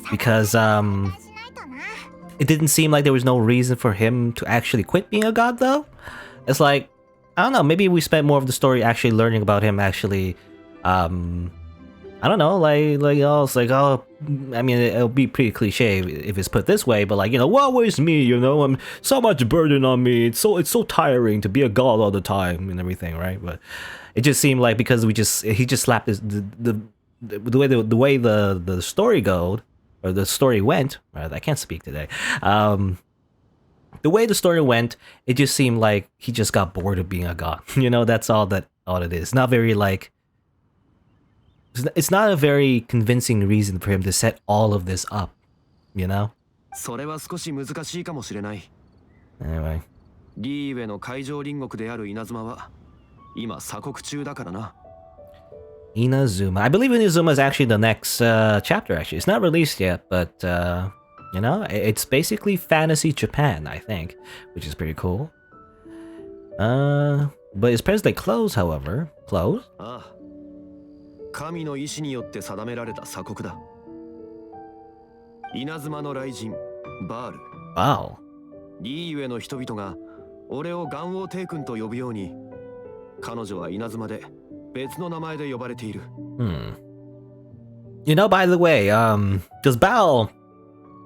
because it didn't seem like there was no reason for him to actually quit being a god, though. It's like, I don't know, maybe we spent more of the story actually learning about him actually, I don't know, it's like, oh, I mean, it'll be pretty cliche if it's put this way, but like, you know, woe is me, you know, I'm so much burden on me, it's so tiring to be a god all the time and everything, right? But it just seemed like because he just slapped the way the story goes, or the story went, I can't speak today, the way the story went, it just seemed like he just got bored of being a god. You know, that's all it is. Not very like, it's not a very convincing reason for him to set all of this up, you know? それは少し難しいかもしれない。Anyway. リーウェの海上隣国である稲妻は今鎖国中だからな。Inazuma. I believe Inazuma is actually the next chapter, actually. It's not released yet, but, you know, it's basically fantasy Japan, I think, which is pretty cool. But it's presently closed, however. Closed? ああ。神の意志によって定められた鎖国だ。稲妻の雷神、バール。Wow. リーウェの人々が俺を元王帝君と呼ぶように、彼女は稲妻で別の名前で呼ばれている。You know, by the way, because Baal,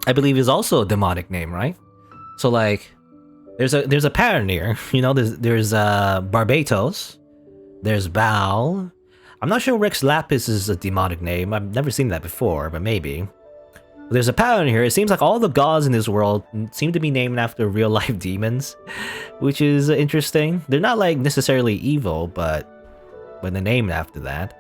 I believe, is also a demonic name, right? So like, there's a pattern here. You know, there's Barbatos, there's Baal. I'm not sure Rex Lapis is a demonic name. I've never seen that before, but maybe. There's a pattern here. It seems like all the gods in this world seem to be named after real-life demons, which is interesting. They're not like necessarily evil, but they're named after that.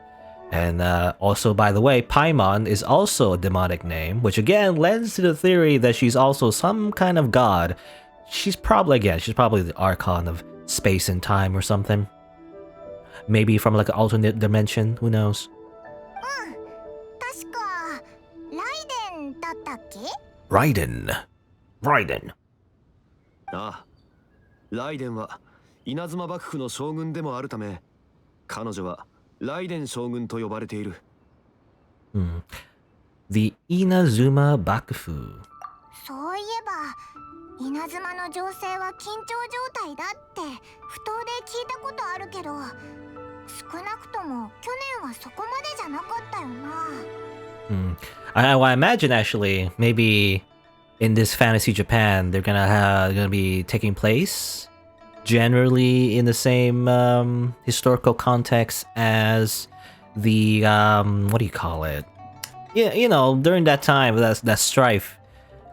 And also, by the way, Paimon is also a demonic name, which again lends to the theory that she's also some kind of god. She's probably the Archon of space and time or something. Maybe from like an alternate dimension, who knows? 確かライデンだったっけ？ライデン。ああ、ライデンは稲妻幕府の将軍でもあるため、彼女はライデン将軍と呼ばれている。The Inazuma Bakufu. そういえば稲妻の情勢は緊張状態だって不当で聞いたことあるけど、少なくとも去年はそこまでじゃなかったよな。I imagine actually maybe in this fantasy Japan they're gonna be taking place generally in the same historical context as the what do you call it? Yeah, you know, during that time, that strife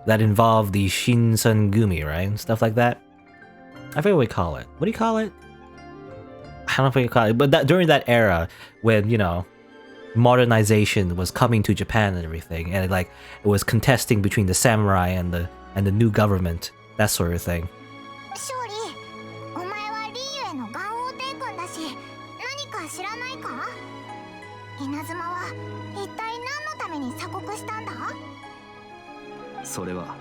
that involved the Shinsengumi, right? And stuff like that. I forget what we call it. What do you call it? I don't know what you call it, but during that era when, you know, modernization was coming to Japan and everything, and it was contesting between the samurai and the new government, that sort of thing. 勝利、お前はリーユへの元王帝君だし、何か知らないか？稲妻は一体何のために鎖国したんだ？それは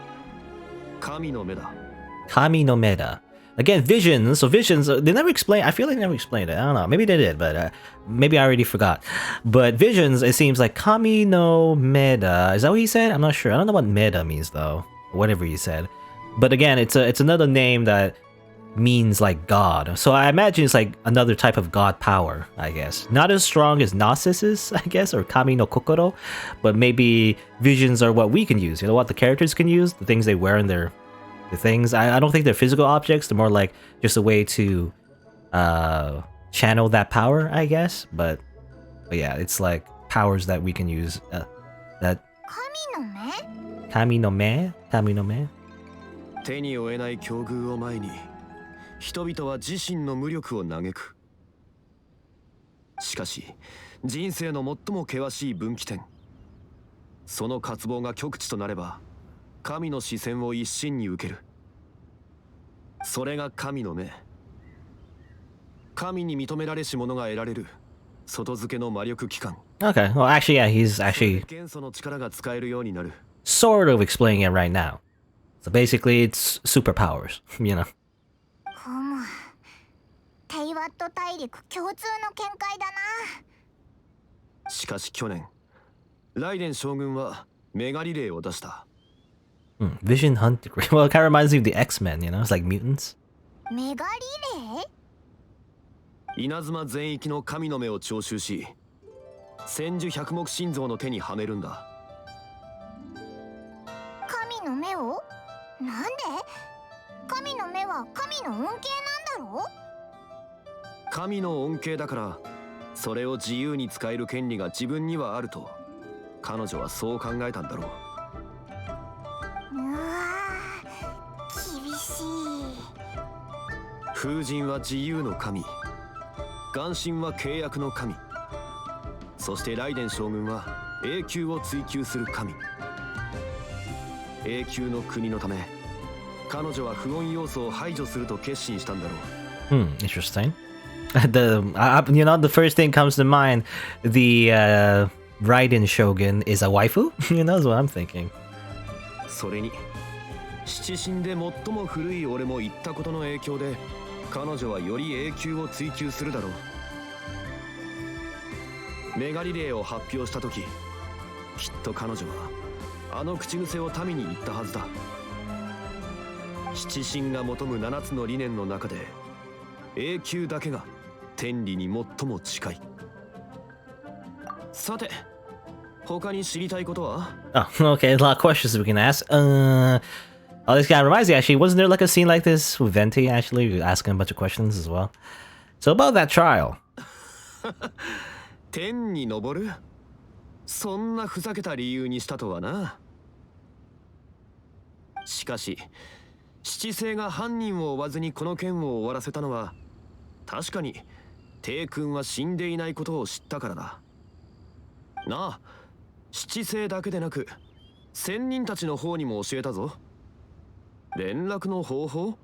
神の目だ。Kami no Meda. Again, visions. So visions, they never explain. I feel like they never explained it. I don't know. Maybe they did, but maybe I already forgot. But visions, it seems like Kami no Meda. Is that what he said? I'm not sure. I don't know what Meda means though. Whatever he said. But again, it's another name that means like God. So I imagine it's like another type of God power, I guess. Not as strong as Gnosis is, I guess, or Kami no Kokoro, but maybe visions are what we can use. You know what the characters can use? The things they wear in the things. I don't think they're physical objects. They're more like just a way to channel that power, I guess. But yeah, it's like powers that we can use. That Kami no me? 手に負えない境遇を前に人々は自身の無力を嘆く。しかし人生の最も険しい分岐点、その渇望が極致となれば神の視線を一身に受ける。それが神の目。神に認められし者が得られる外付けの魔力機関。 Okay, well actually yeah, he's actually 元素の力が使えるようになる。 sort of explaining it right now. So basically it's superpowers, you know. テイワット大陸共通の見解だな。しかし去年、ライデン将軍はメガリレーを出した。Vision Hunt degree. Well, it kind of reminds me of the X-Men, you know? It's like mutants. メガリレー？稲妻全域の神の目を徴収し、千手百目心臓の手にはめるんだ。神の目を？なんで？神の目は神の恩恵なんだろう？神の恩恵だから、それを自由に使える権利が自分にはあると、彼女はそう考えたんだろう。厳しい。風神は自由の神、元神は契約の神、そしてライデン将軍は永久を追求する神。永久の国のため、彼女は不穏要素を排除すると決心したんだろう。Interesting. You know, the first thing comes to mind, the Raiden Shogun is a waifu? You know, that's what I'm thinking. それに七神で最も古い俺も言ったことの影響で彼女はより永久を追求するだろう。メガリレーを発表した時、きっと彼女はあの口癖を民に言ったはずだ。七神が求む7つの理念の中で永久だけが天理に最も近い。さて、他に知りたいことは？ Oh, okay, a lot of questions we can ask. Oh, this guy reminds me, actually, wasn't there like a scene like this with Venti, actually, asking a bunch of questions as well? So about that trial. 天に昇る？そんなふざけた理由にしたとはな。しかし、七星が犯人を追わずにこの件を終わらせたのは、確かに帝君は死んでいないことを知ったからだ。なあ、七星だけでなく、仙人たちの方にも教えたぞ。連絡の方法？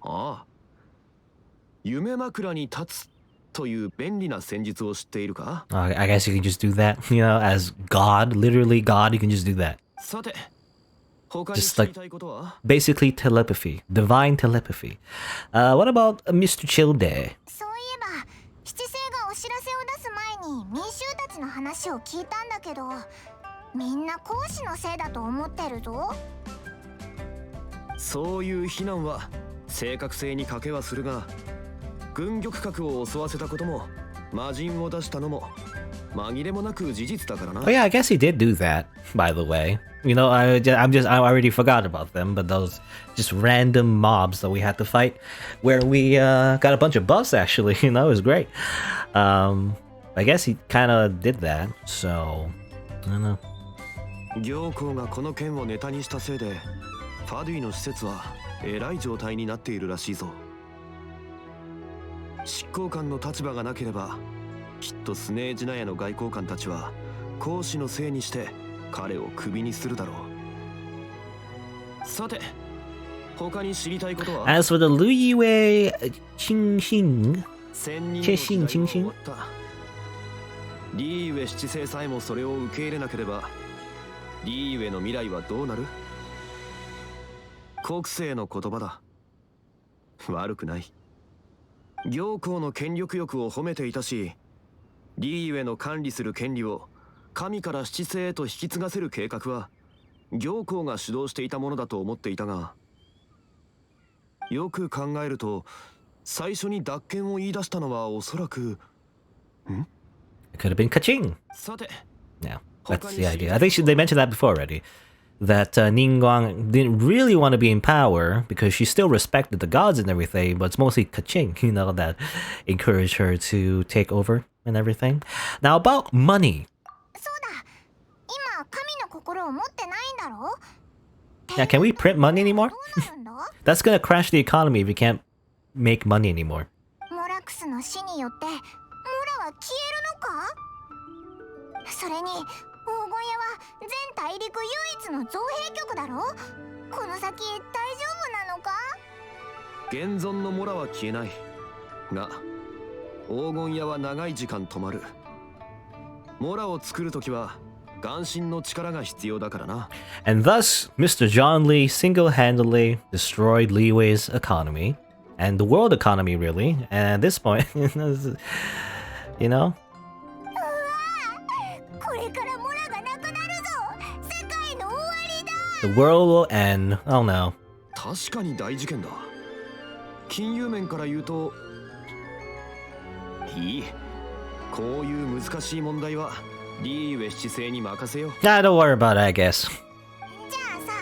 ああ、夢枕に立つという便利な戦術を知っているか？ I guess you can just do that, you know, as God, literally God, you can just do that. さて、他に知りたいことは？ Basically telepathy, divine telepathy. What about Mr. Childe? そういえば、七星がお知らせを出す前に民衆たちの話を聞いたんだけど、みんな講師のせいだと思ってるぞ。そういう非難は正確性に欠けはするが、軍玉閣を襲わせたことも魔人を出したのも紛れもなく事実だからな。Oh yeah, I guess he did do that, by the way. You know, I already forgot about them, but those just random mobs that we had to fight, where we got a bunch of buffs actually, you know, it was great. I guess he kind of did that, so I don't know. 行幸がこの件をネタにしたせいで、ファデュイの施設はえらい状態になっているらしいぞ。執行官の立場がなければ、きっとスネージナヤの外交官たちは公使のせいにして彼をクビにするだろう。さて、他に知りたいことは？ As for the Liyue Qingxing, リーウェ七世さえもそれを受け入れなければ、リーウェの未来はどうなる？国政の言葉だ。悪くない。行幸の権力欲を褒めていたし、リーウェの管理する権利を神から七世へと引き継がせる計画は行幸が主導していたものだと思っていたが、よく考えると最初に奪権を言い出したのはおそらく it could have been Kaching. さて、 Yeah, that's the idea. I think they mentioned that before already. That Ningguang didn't really want to be in power because she still respected the gods and everything, but it's mostly Kaching, you know, that encouraged her to take over and everything. Now about money. そうだ。今神の心を持ってないんだろ？ Yeah, can we print money anymore? どうなるんだ？ That's gonna crash the economy if we can't make money anymore. モラクスの死によってモラは消えるのか？それに黄金屋は全大陸唯一の造幣局だろ？この先大丈夫なのか？現存のモラは消えないが、黄金屋は長い時間止まる。モラを作るときは眼神の力が必要だからな。 And thus, Mr. John Lee single-handedly destroyed Liyue's economy and the world economy, really. And at this point, you know. これからモラがなくなるぞ。世界の終わりだ。 The world will end. Oh no. 確かに大事件だ。金融面から言うといい。こういう難しい問題はリーウェ七世に任せよう。Nah, don't worry about it, I guess. じゃあさ、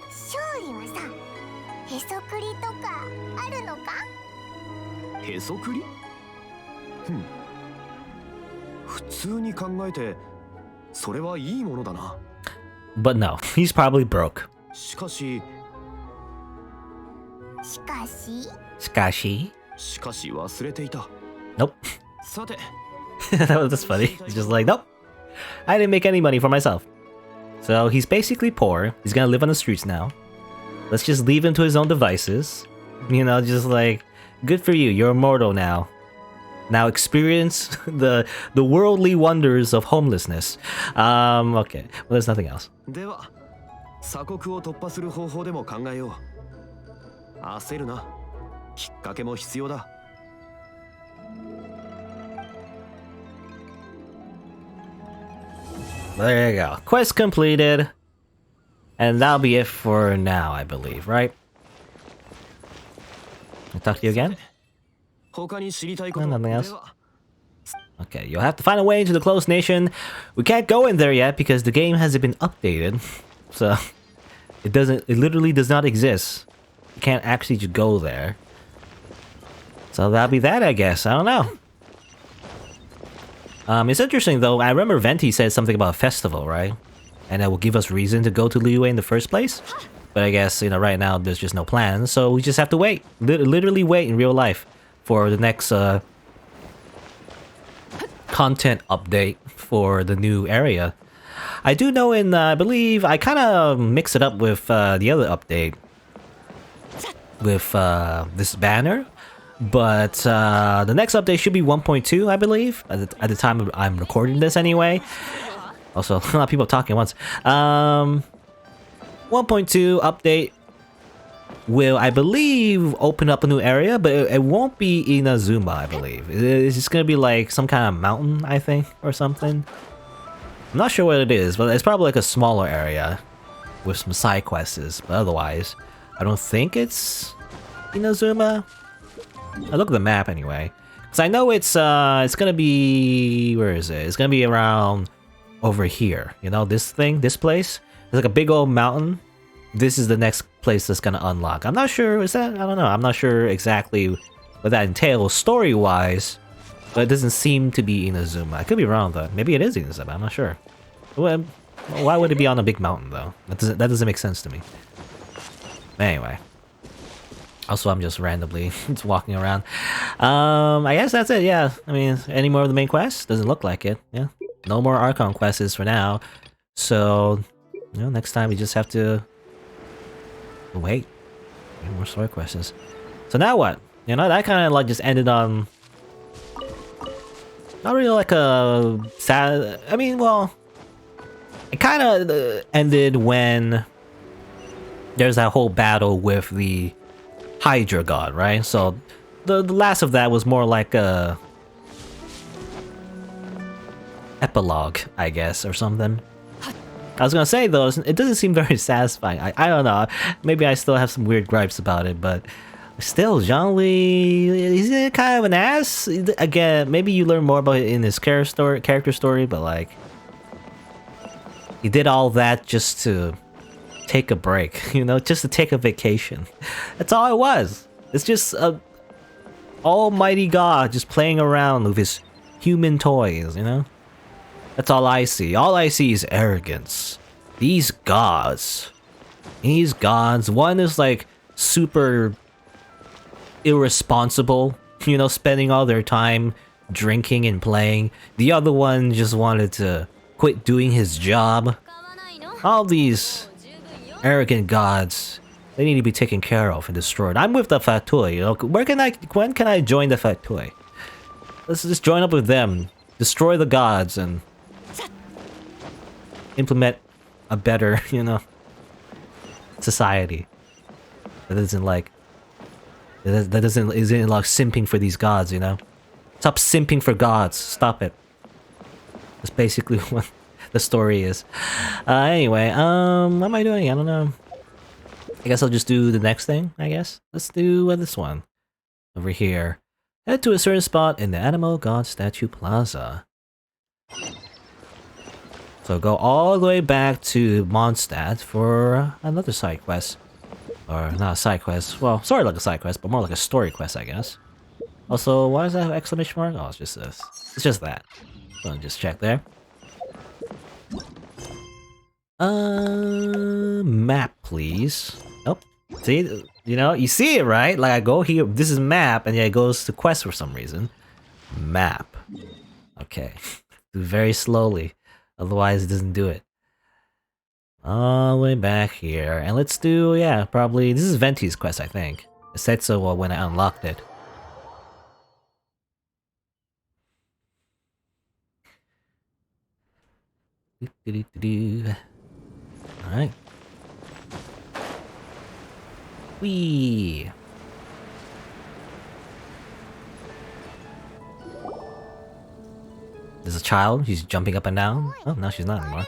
勝利はさ、へそくりとかあるのか？へそくり？普通に考えてそれはいいものだな。 But no, he's probably broke. しかし Skashi? しかし忘れていた。 Nope. さて、 That's funny. He's just like, nope. I didn't make any money for myself. So he's basically poor. He's gonna live on the streets now. Let's just leave him to his own devices. You know, just like, good for you. You're immortal now. Now experience the worldly wonders of homelessness. Okay. Well, there's nothing else. では鎖国を突破する方法でも考えよう。焦るな。きっかけも必要だ。 There you go. Quest completed. And that'll be it for now, I believe, right? I'll talk to you again? 他に知りたいこと No, nothing else. では Okay, you'll have to find a way into the closed nation. We can't go in there yet because the game hasn't been updated. So it literally does not exist. You can't actually just go there. So that'll be that, I guess. I don't know. It's interesting though. I remember Venti said something about a festival, right? And that will give us reason to go to Liyue in the first place. But I guess, you know, right now there's just no plans, so we just have to wait. Literally wait in real life for the next content update for the new area. I do know in, I believe, I kind of mix it up with the other update. With this banner. But the next update should be 1.2, I believe, at the time I'm recording this anyway. Also, a lot of people talking at once. 1.2 update will, I believe, open up a new area, but it won't be Inazuma, I believe. It's just gonna be like some kind of mountain, I think, or something. I'm not sure what it is, but it's probably like a smaller area with some side quests, but otherwise, I don't think it's Inazuma. I look at the map anyway. Cause I know it's gonna be, where is it? It's gonna be around over here. You know, this place? There's like a big old mountain. This is the next place that's gonna unlock. I'm not sure, is that? I don't know. I'm not sure exactly what that entails story-wise, but it doesn't seem to be Inazuma. I could be wrong though. Maybe it is Inazuma, I'm not sure. Well, why would it be on a big mountain though? That doesn't make sense to me. Anyway. Also, I'm just randomly just walking around. I guess that's it, yeah. I mean, any more of the main quests? Doesn't look like it, yeah. No more Archon quests for now. So, you know, next time we just have to wait. Any more story quests. So now what? You know, that kind of like just ended on not really like a sad. I mean, well, it kind of ended when there's that whole battle with the Hydra god, right? So the last of that was more like a epilogue, I guess, or something. I was gonna say though, it doesn't seem very satisfying. I don't know. Maybe I still have some weird gripes about it, but still, Zhongli, he's kind of an ass. Again, maybe you learn more about it in his character story, but like, he did all that just to take a break, you know, just to take a vacation. That's all it was. It's just a almighty god just playing around with his human toys, you know? That's all I see. All I see is arrogance. These gods, one is like super irresponsible, you know, spending all their time drinking and playing. The other one just wanted to quit doing his job. All these arrogant gods, they need to be taken care of and destroyed. I'm with the Fatui, you know. When can I join the Fatui? Let's just join up with them, destroy the gods, and implement a better, you know, society that isn't like isn't like simping for these gods, you know. Stop simping for gods. Stop it. That's basically what the story is. Anyway, what am I doing? I don't know. I guess I'll just do the next thing, I guess. Let's do this one. Over here. Head to a certain spot in the Animal God Statue Plaza. So go all the way back to Mondstadt for another side quest. Or not a side quest. Well, sort of like a side quest, but more like a story quest, I guess. Also, why does that have exclamation mark? Oh, it's just this. It's just that. So just check there. Map, please. Nope. See, you know, you see it, right? Like I go here, this is map, and yeah, it goes to quest for some reason. Map. Okay. Do very slowly, otherwise it doesn't do it. All the way back here, and let's do, yeah, probably, this is Venti's quest, I think. It said so when I unlocked it. Alright. Whee! There's a child, she's jumping up and down. Oh, no, she's not anymore.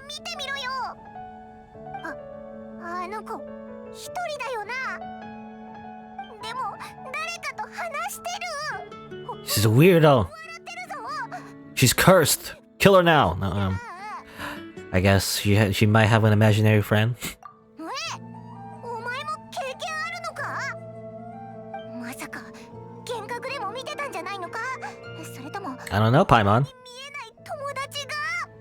She's a weirdo. She's cursed. Kill her now. No, I guess she might have an imaginary friend. I don't know, Paimon.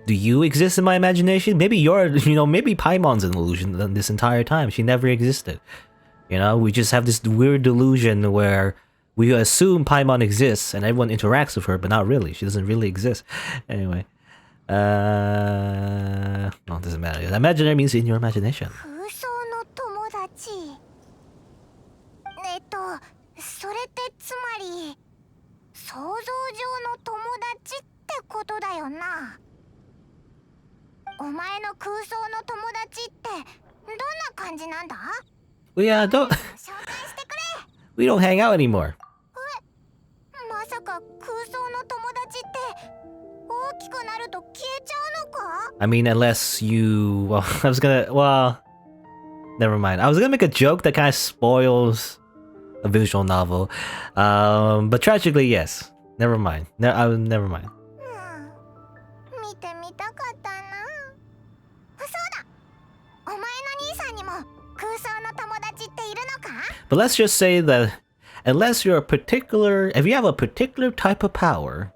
Do you exist in my imagination? Maybe you're, you know, maybe Paimon's an illusion this entire time. She never existed. You know, we just have this weird delusion where we assume Paimon exists and everyone interacts with her, but not really. She doesn't really exist. Anyway. No, it doesn't matter. Imaginary means in your imagination. We don't hang out anymore. I mean, unless you... Well, I was gonna... Well... Never mind. I was gonna make a joke that kind of spoils a visual novel, but tragically, yes. Never mind. Never mind. 見てみたかったな。そうだ。お前の兄さんにも空想の友達っているのか？ But let's just say that unless you're if you have a particular type of power,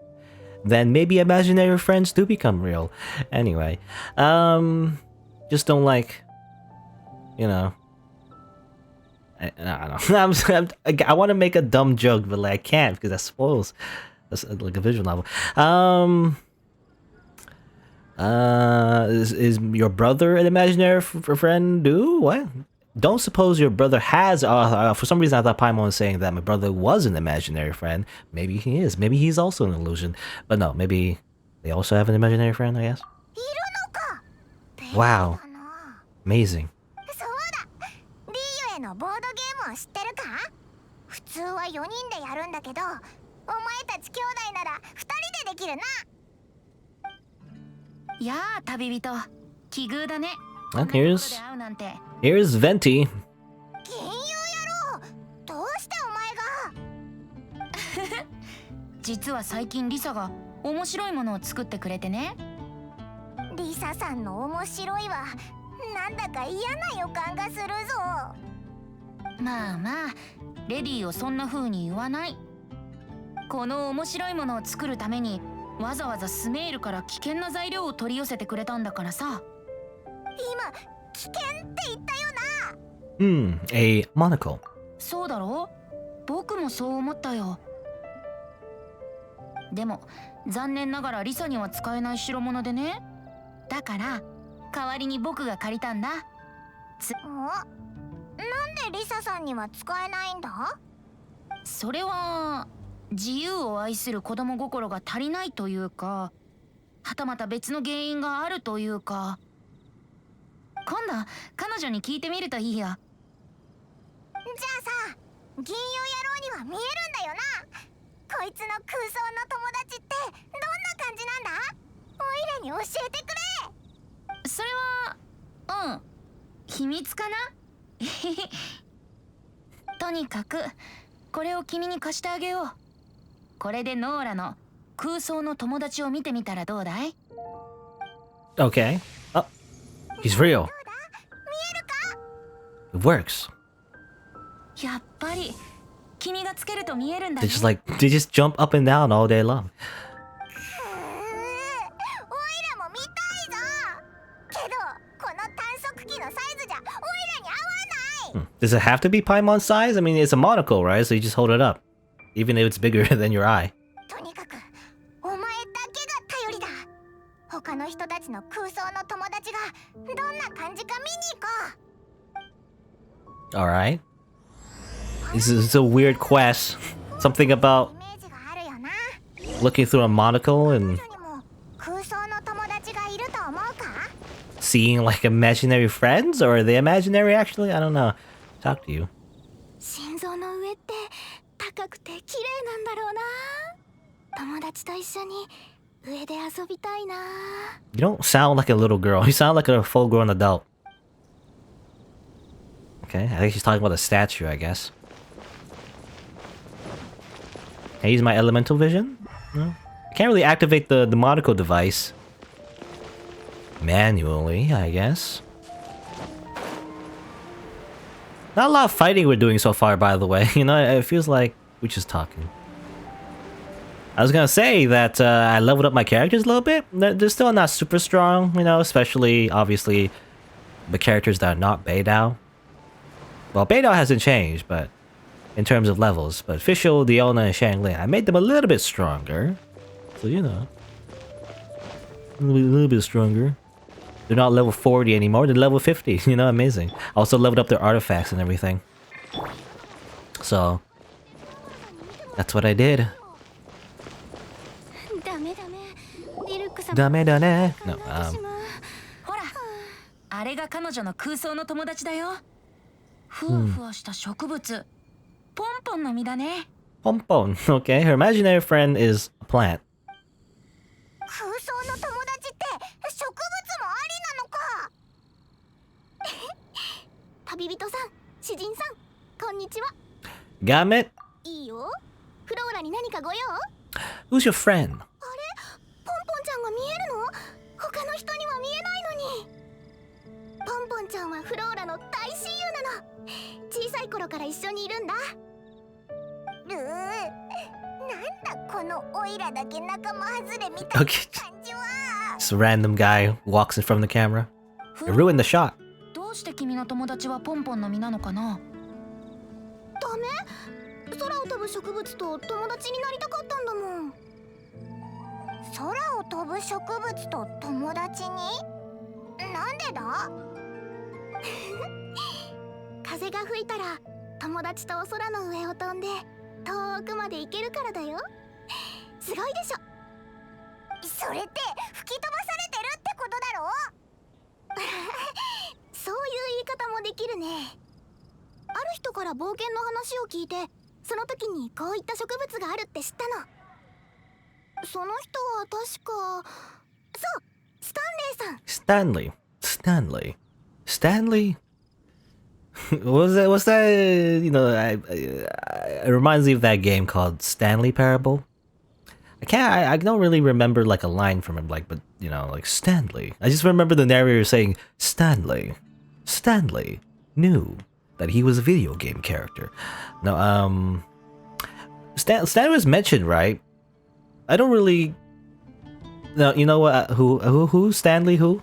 then maybe imaginary friends do become real. Anyway, just don't like, you know. I don't know. I want to make a dumb joke, but like I can't because that spoils like a visual novel. Is your brother an imaginary friend? Do what? Don't suppose your brother has. For some reason, I thought Paimon was saying that my brother was an imaginary friend. Maybe he is. Maybe he's also an illusion. But no, maybe they also have an imaginary friend. I guess. Wow, amazing. リーユへのボードゲームを知ってるか？普通は4人でやるんだけど、お前たち兄弟なら2人でできるな。やあ、旅人。奇遇だね。Here's Venti. 銀融野郎、どうしてお前が？実は最近リサが面白いものを作ってくれてね。リサさんの面白いはなんだか嫌な予感がするぞ。まあまあ、レディーをそんな風に言わない。この面白いものを作るためにわざわざスメールから危険な材料を取り寄せてくれたんだからさ。今危険って言ったよな。A monocle. そうだろう？僕もそう思ったよ。でも残念ながらリサには使えない代物でね。だから代わりに僕が借りたんだ。なんでリサさんには使えないんだ？それは自由を愛する子供心が足りないというか、はたまた別の原因があるというか。今度彼女に聞いてみるといいよ。じゃあさ、銀融野郎には見えるんだよな。こいつの空想の友達ってどんな感じなんだ？オイラに教えてくれ。それは秘密かな。とにかくこれを君に貸してあげよう。これでノーラの空想の友達を見てみたらどうだい？ Okay. Oh, he's real. It works. やっぱり君がつけると見えるんだ They ね。they just jump up and down all day long. オイラも見たいぞ。けどこの探測機のサイズじゃオイラに合わない。Does it have to be Paimon size? I mean, it's a monocle, right? So you just hold it up, even if it's bigger than your eye. とにかくお前だけが頼りだ。他の人たちの空想の友達がどんな感じか見に行こう。All right. This is a weird quest. Something about looking through a monocle and seeing like imaginary friends, or are they imaginary actually? I don't know. Talk to you. 心臓の上って高くて綺麗なんだろうな。友達と一緒に上で遊びたいな。You don't sound like a little girl. You sound like a full-grown adult. Okay, I think she's talking about a statue, I guess. Can I use my elemental vision? No. I can't really activate the monocle device manually, I guess. Not a lot of fighting we're doing so far, by the way. You know, it feels like we're just talking. I was gonna say that I leveled up my characters a little bit. They're still not super strong, you know, especially, obviously, the characters that are not Beidao. Well, Beidao hasn't changed, but in terms of levels. But Fischl, Diona, and Xiangling, I made them a little bit stronger. So, you know. A little bit stronger. They're not level 40 anymore, they're level 50. You know, amazing. I also leveled up their artifacts and everything. So, that's what I did. Dame dane. No, ほら、あれが彼女の空想の友達だよ。ふわふわした植物。ポンポンの実だね。Pompon. Okay, her imaginary friend is a plant. 空想の友達って植物もありなのか。んにちは。 Got it? いいよ。フローラに何かご用？ Who's your friend? ポンポンちゃんが見えるの？他の人には見えないのに。ポンポンちゃんはフローラの大親友なの。小さい頃から一緒にいるんだ。なんだこのオイラだけ仲間外れみたいな感じは。Just a random guy walks in front of the camera. It ruined the shot. どうして君の友達はポンポンの実なのかな？ダメ？空を飛ぶ植物と友達になりたかったんだもん。空を飛ぶ植物と友達に？なんでだ？風が吹いたら友達と空の上を飛んで遠くまで行けるからだよ。すごいでしょ。それって吹き飛ばされてるってことだろ？そういう言い方もできるね。ある人から冒険の話を聞いて、その時にこういった植物があるって知ったの。その人は確か、そう、スタンレーさん。Stanley. What's that? You know, it reminds me of that game called Stanley Parable. I don't really remember like a line from it, like, but you know, like Stanley. I just remember the narrator saying Stanley knew that he was a video game character. No, Stan was mentioned, right? I don't really. No, you know what? Who? Stanley? Who?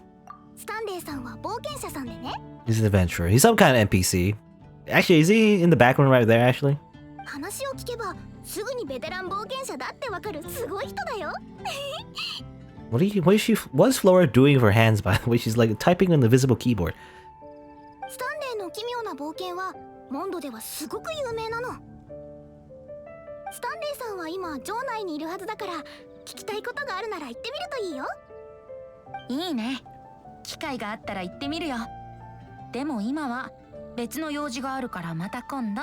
スタンレーさんは冒険者さんでね。 He's an adventurer. He's some kind of NPC. Actually, is he in the background right there? Actually. 話を聞けばすぐにベテラン冒険者だってわかるすごい人だよ。What is Flora doing with her hands, by the way? She's like typing on the visible keyboard. スタンレーの奇妙な冒険はモンドではすごく有名なの。スタンレーさんは今城内にいるはずだから、聞きたいことがあるなら言ってみるといいよ。いいね。機会があったら行ってみるよ。でも今は別の用事があるからまた今度。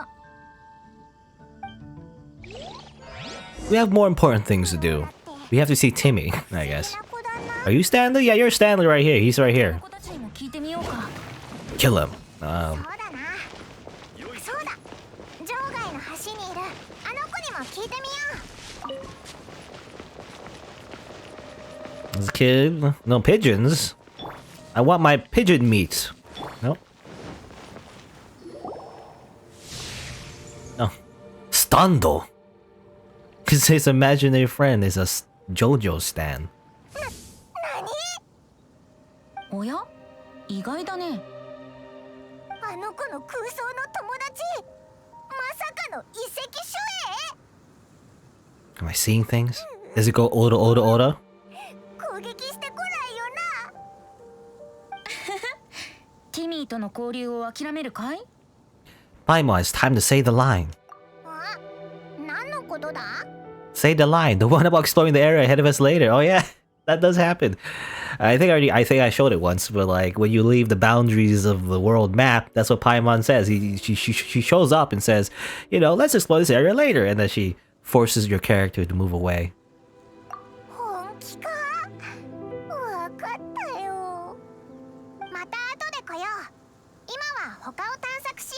We have more important things to do. We have to see Timmy, I guess. Are you Stanley? Yeah, you're Stanley right here. He's right here. 子たちにも聞いてみようか。Kill him. そうだな。そうだ。城外の橋にいるあの子にも聞いてみよう。 This kid. No pigeons. I want my pigeon meat. No. No. Stando. Because his imaginary friend is a JoJo stan. おや？意外だね。あの子の空想の友達、まさかの遺跡守衛？ Am I seeing things? Does it go oda? 攻撃してこないよな。ティミーとの交流を諦めるかい？ Paimon, it's time to say the line. あ、何のことだ？ Say the line. The one about exploring the area ahead of us later. Oh yeah, that does happen. I think I showed it once, but like when you leave the boundaries of the world map, that's what Paimon says. She shows up and says, you know, let's explore this area later, and then she forces your character to move away. 本気か？わかったよ。また後で来よう。今は他を探索しよ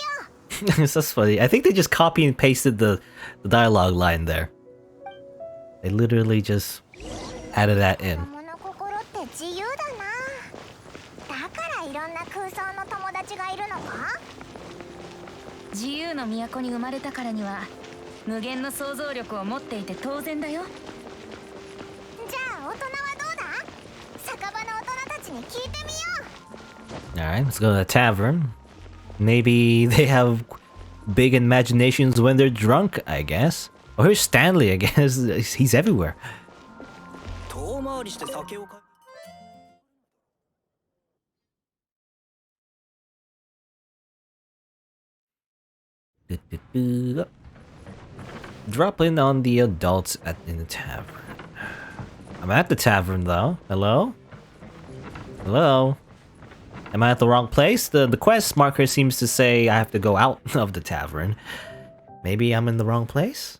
う。It's just funny. I think they just copy and pasted the dialogue line there. They literally just added that in. 子供の心って自由だな。だからいろんな空想の友達がいるのか？自由の都に生まれたからには無限の想像力を持っていて当然だよ。じゃあ大人はどうだ？酒場の大人たちに聞いてみよう。 Alright, let's go to the tavern. Maybe they have big imaginations when they're drunk, I guess. Oh, here's Stanley, I guess. He's everywhere. 遠回りして酒を買い Drop in on the adults in the tavern. I'm at the tavern though. Hello? Hello? Am I at the wrong place? The quest marker seems to say I have to go out of the tavern. Maybe I'm in the wrong place?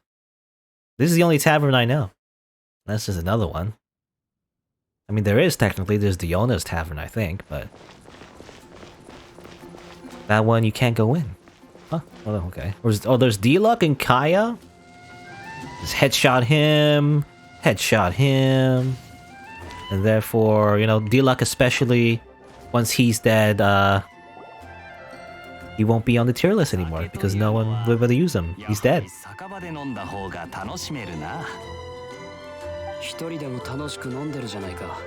This is the only tavern I know. That's just another one. I mean, there's Diona's tavern, I think, but that one you can't go in. Huh? Oh, okay. There's D-Luck and Kaya? Just headshot him, and therefore, you know, D-Luck especially, once he's dead, he won't be on the tier list anymore because no one will be able to use him. He's dead. 一人でも楽しく飲んでるじゃないか。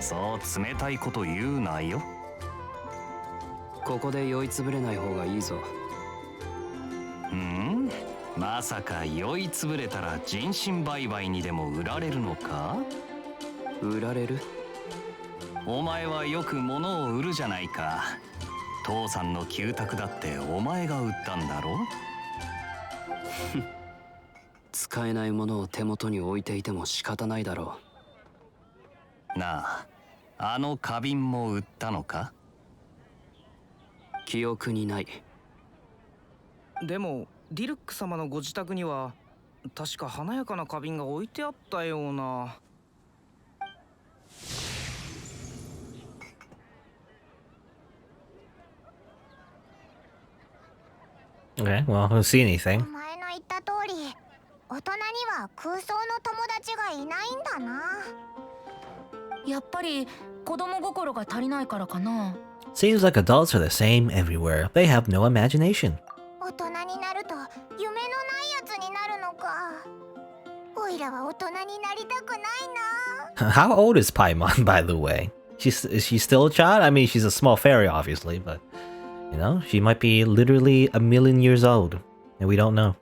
そう冷たいこと言うなよ。ここで酔いつぶれない方がいいぞ。まさか酔いつぶれたら人身売買にでも売られるのか？売られる？お前はよく物を売るじゃないか。父さんの旧宅だってお前が売ったんだろ？使えないものを手元に置いていても仕方ないだろう。なあ、あの花瓶も売ったのか？記憶にない。でもディルック様のご自宅には確か華やかな花瓶が置いてあったような。Okay, well, I don't see anything. お前の言った通り、大人には空想の友達がいないんだな。やっぱり子供心が足りないからかな。Seems like adults are the same everywhere. They have no imagination. 大人になると夢のないやつになるのか。おいらは大人になりたくないな。How old is Paimon, by the way? Is she still a child? I mean, she's a small fairy, obviously, but you know, she might be literally a million years old, and we don't know.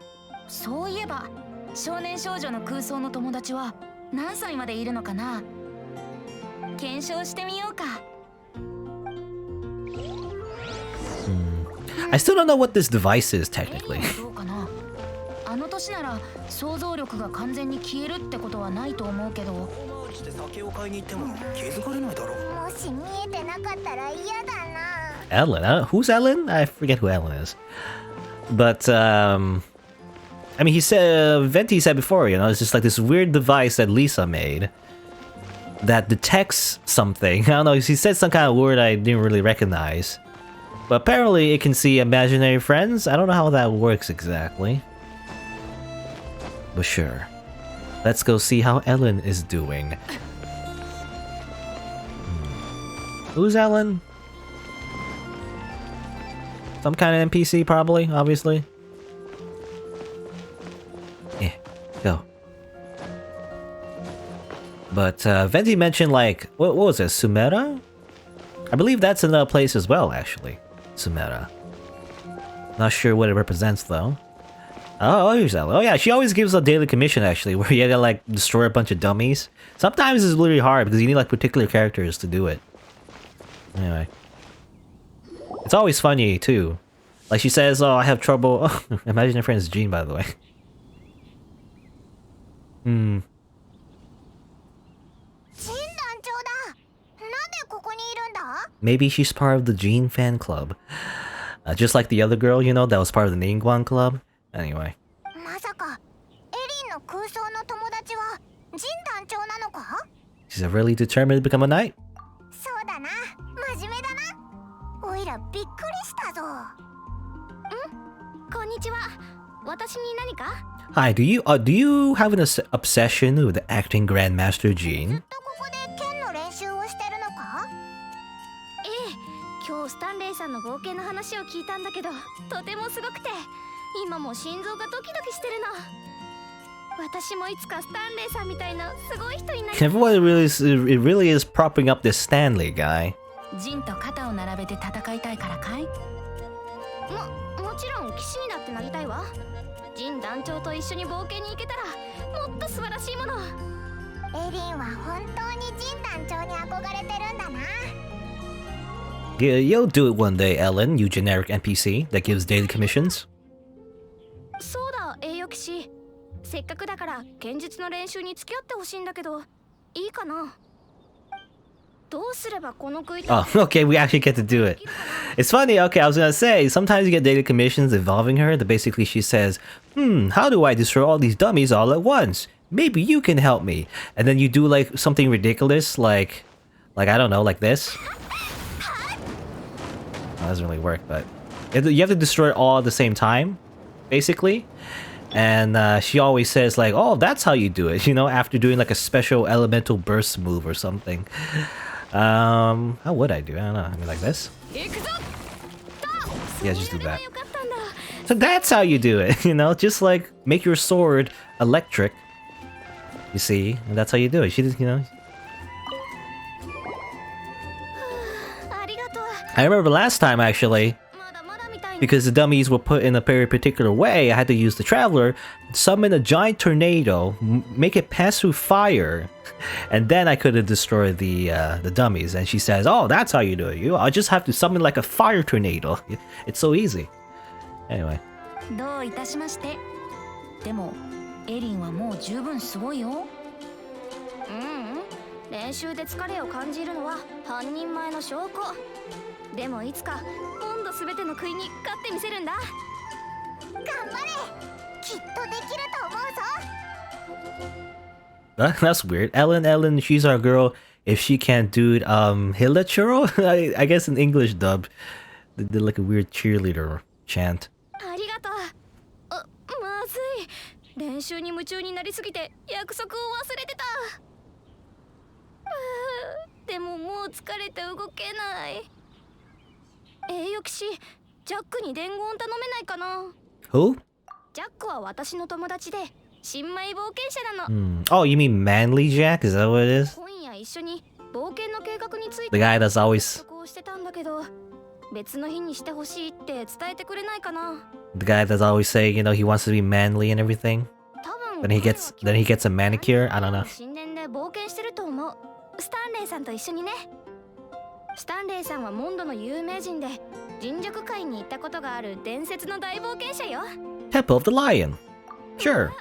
そういえば、少年少女の空想の友達は何歳までいるのかな？検証してみようか。I still don't know what this device is technically. どうかな？あの年なら想像力が完全に消えるってことはないと思うけど。もし見えてなかったら嫌だな。Ellen? Who's Ellen? I forget who Ellen is. But I mean, he said Venti said before, you know, it's just like this weird device that Lisa made that detects something. I don't know. He said some kind of word I didn't really recognize. But apparently it can see imaginary friends. I don't know how that works exactly. But sure. Let's go see how Ellen is doing. Who's Ellen? Some kind of NPC probably, obviously. Yeah, go. But Venti mentioned like, what was it, Sumera? I believe that's another place as well, actually. Sumera. Not sure what it represents though. Oh, here's Ellen. Oh yeah, she always gives a daily commission actually, where you gotta like destroy a bunch of dummies. Sometimes it's really hard because you need like particular characters to do it. Anyway. It's always funny too. Like she says, oh, I have trouble. Oh, imagine your friend's Jean, by the way. Maybe she's part of the Jean fan club. Just like the other girl, you know, that was part of the Ningguang club. Anyway. She's really determined to become a knight? Hi, do you have an obsession with the acting Grandmaster Jean? 今日スタンレイさんの冒険の話を聞いたんだけど、とてもすごくて、今も心臓がドキドキしてるの。私もいつかスタンレイさんみたいなすごい人になりたい。Everyone really is propping up this Stanley guy. ジンと肩を並べて戦いたいからかい？もちろん騎士になってなりたいわ。ジン団長と一緒に冒険に行けたらもっと素晴らしいもの。エリンは本当にジン団長に憧れてるんだな。Yeah, you'll do it one day, Ellen, you generic NPC that gives daily commissions. そうだ、栄誉騎士。せっかくだから剣術の練習に付き合ってほしいんだけど、いいかな？どうすればこの食いたい？ Oh, okay, we actually get to do it. It's funny, okay, I was gonna say, sometimes you get daily commissions involving her that basically she says, how do I destroy all these dummies all at once? Maybe you can help me. And then you do like something ridiculous, like I don't know, like this. That doesn't really work, but you have to destroy it all at the same time, basically. And she always says like, "Oh, that's how you do it," you know, after doing like a special elemental burst move or something. How would I do? I don't know. I mean, like this. Yeah, just do that. So that's how you do it, you know, just like make your sword electric. You see, and that's how you do it. She just, you know. I remember last time actually, because the dummies were put in a very particular way, I had to use the Traveler, summon a giant tornado, make it pass through fire, and then I could have destroyed the dummies. And she says, "Oh, that's how you do it. I just have to summon like a fire tornado. It's so easy." Anyway. どういたしまして。でもエリンはもう十分すごいよ。練習で疲れを感じるのは半人前の証拠。でもいつか今度すべての杭に勝ってみせるんだ。頑張れ。きっとできると思うぞ。That's weird. Ellen, she's our girl. If she can't do it, Hilachuro? I guess in English dub, they did like a weird cheerleader chant. ありがとう。まずい。練習に夢中になりすぎて約束を忘れてた。でももう疲れて動けない。栄誉騎士、ジャックに伝言頼めないかな。 Who? ジャックは私の友達で新米冒険者なの。Oh, you mean Manly Jack? Is that what it is? 今夜一緒に冒険の計画につい The て guy that's always してたんだけど、別の日にしてほしいって伝えてくれないかな。the guy that's always saying, you know, he wants to be manly and everything. 多分 Then he gets a manicure. I don't know. 神殿で冒険してると思う。スタンレーさんと一緒にね。スタンレーさんはモンドの有名人で人辱界に行ったことがある伝説の大冒険者よ。 Temple of the Lion. Sure.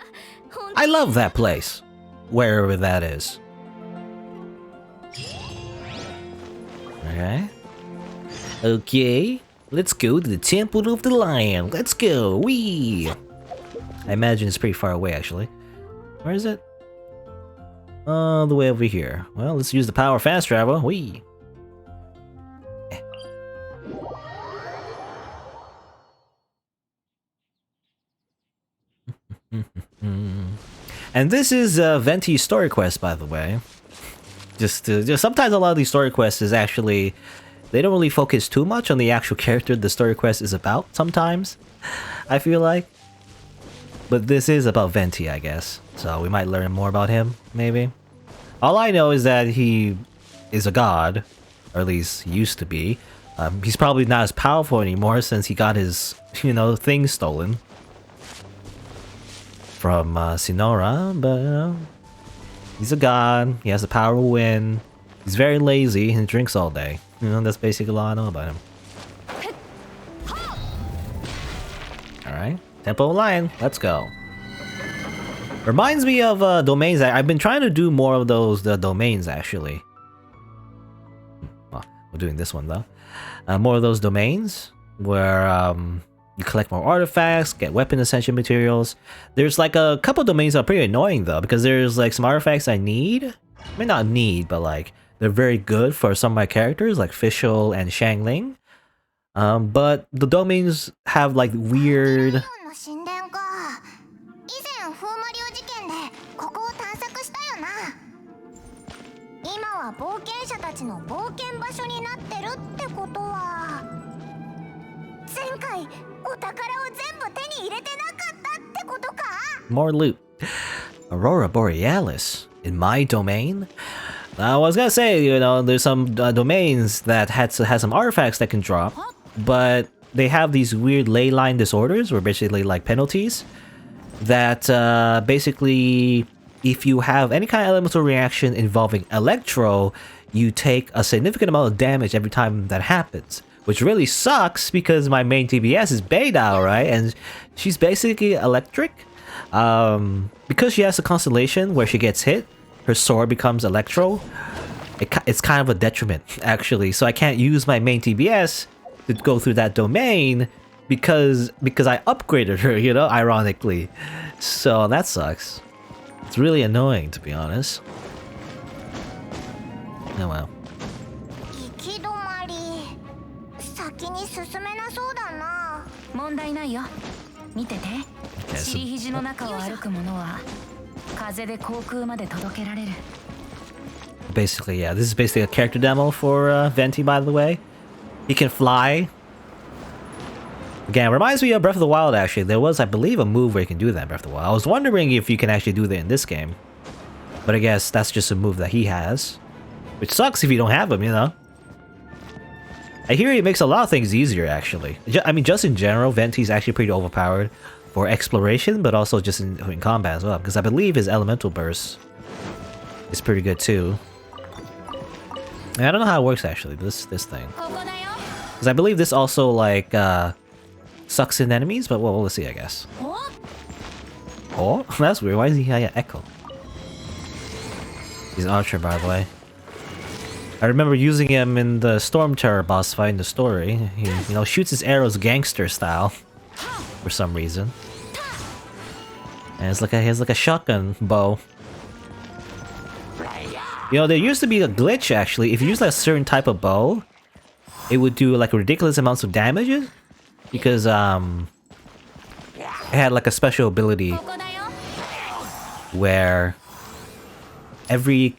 I love that place. Wherever that is. Okay. Okay. Let's go to the Temple of the Lion. Let's go. Wee. I imagine it's pretty far away, actually. Where is it? All the way over here. Well, let's use the power of fast travel. Wee. And this is Venti's story quest, by the way. Just sometimes a lot of these story quests is actually, they don't really focus too much on the actual character the story quest is about. Sometimes, I feel like. But this is about Venti, I guess. So we might learn more about him, maybe. All I know is that he is a god, or at least he used to be. He's probably not as powerful anymore since he got his, you know, thing stolen from Sinora, but you know, he's a god. He has the power to win. He's very lazy and drinks all day. You know, that's basically all I know about him. Alright, Temple of Lion, let's go. Reminds me of domains. I've been trying to do more of those domains, actually. Well, we're doing this one, though. More of those domains where you collect more artifacts, get weapon ascension materials. There's like a couple domains that are pretty annoying, though, because there's like some artifacts I need. I mean, not need, but like they're very good for some of my characters, like Fiddle and Xiangling. But the domains have like weird... 冒険者たちの冒険場所になってるってことは前回お宝を全部手に入れてなかったってことか More loot. Aurora Borealis in my domain? I was gonna say, you know, there's some domains that has some artifacts that can drop, but they have these weird ley line disorders, or basically like penalties, that basically... if you have any kind of elemental reaction involving Electro, you take a significant amount of damage every time that happens. Which really sucks because my main TBS is Beidao, right? And she's basically electric. Because she has a constellation where she gets hit, her sword becomes Electro. It's kind of a detriment, actually. So I can't use my main TBS to go through that domain because I upgraded her, you know, ironically. So that sucks. It's really annoying, to be honest. Oh well. 行き止まり先に進進めなそうだな。問題ないよ。見てて。 Okay, 尻肘の中を歩く者は風で航空まで届けられる。 basically, yeah, this is basically a character demo for Venti, by the way. He can fly. Again, reminds me of Breath of the Wild, actually. There was, I believe, a move where you can do that in Breath of the Wild. I was wondering if you can actually do that in this game. But I guess that's just a move that he has. Which sucks if you don't have him, you know? I hear it makes a lot of things easier, actually. I mean, just in general, Venti's actually pretty overpowered for exploration, but also just in combat as well. Because I believe his elemental burst is pretty good, too. And I don't know how it works, actually, this thing. Because I believe this also, like, sucks in enemies, but well, we'll see, I guess. Oh, that's weird. Why does he have an echo? He's an archer, by the way. I remember using him in the Storm Terror boss fight in the story. He, you know, shoots his arrows gangster style for some reason. And it's like he has like a shotgun bow. You know, there used to be a glitch actually. If you use like a certain type of bow, it would do like ridiculous amounts of damage because it had like a special ability where every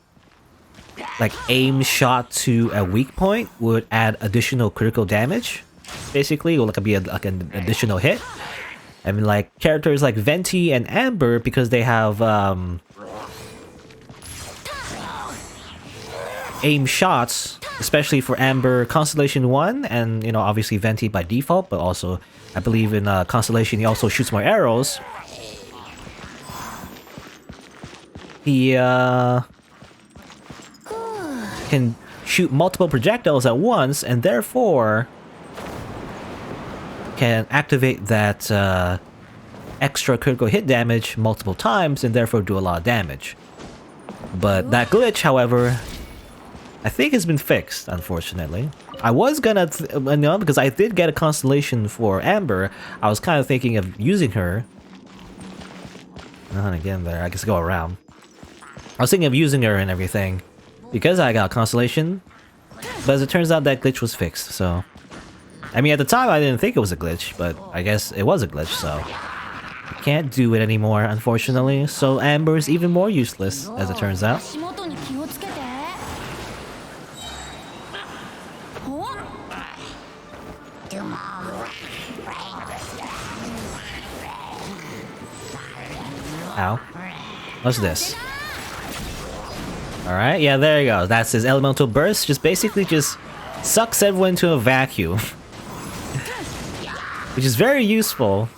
like aim shot to a weak point would add additional critical damage, basically, or like be like an additional hit. I mean, like characters like Venti and Amber, because they have aim shots, especially for Amber Constellation 1, and you know, obviously Venti by default, but also I believe in Constellation he also shoots more arrows. He can shoot multiple projectiles at once, and therefore can activate that extra critical hit damage multiple times, and therefore do a lot of damage. But that glitch, however, I think has been fixed, unfortunately. I was gonna, you know, because I did get a constellation for Amber, I was kind of thinking of using her. And again, there, I guess go around. I was thinking of using her and everything, because I got a constellation, but as it turns out that glitch was fixed, so... I mean, at the time I didn't think it was a glitch, but I guess it was a glitch, so... I can't do it anymore, unfortunately, so Amber is even more useless, as it turns out. Ow. What's this? Alright, yeah, there you go. That's his elemental burst. Just basically just sucks everyone into a vacuum. Which is very useful.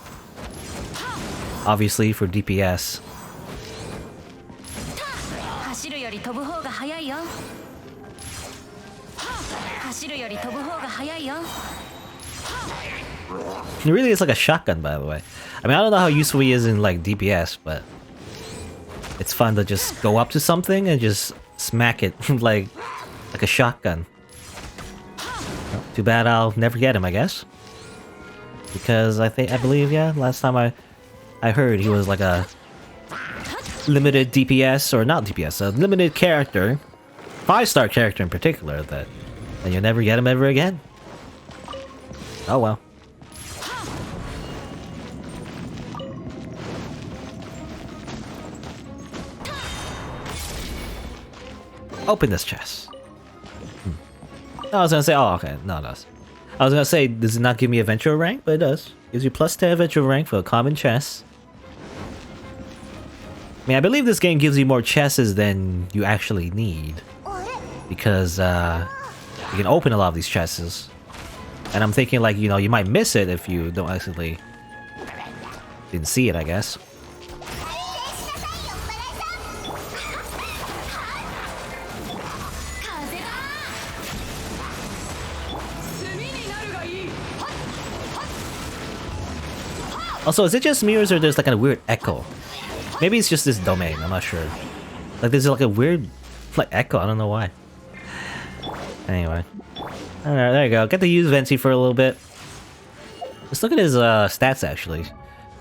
Obviously for DPS. It really is like a shotgun, by the way. I mean, I don't know how useful he is in like DPS, but it's fun to just go up to something and just smack it like a shotgun. Well, too bad I'll never get him, I guess. Because I believe, yeah, last time I heard he was like a limited DPS, or not DPS, a limited character, 5-star character in particular, that you'll never get him ever again. Oh well. Open this chest. I was gonna say, oh, okay, no, it does. I was gonna say, does it not give me adventure rank? But it does. Gives you plus 10 adventure rank for a common chest. I mean, I believe this game gives you more chests than you actually need. Because, you can open a lot of these chests. And I'm thinking, like, you know, you might miss it if you don't actually... didn't see it, I guess. Also, is it just me or is there just like a weird echo? Maybe it's just this domain, I'm not sure. Like there's like a weird like echo, I don't know why. Anyway. Alright, there you go. Get to use Venti for a little bit. Let's look at his stats actually.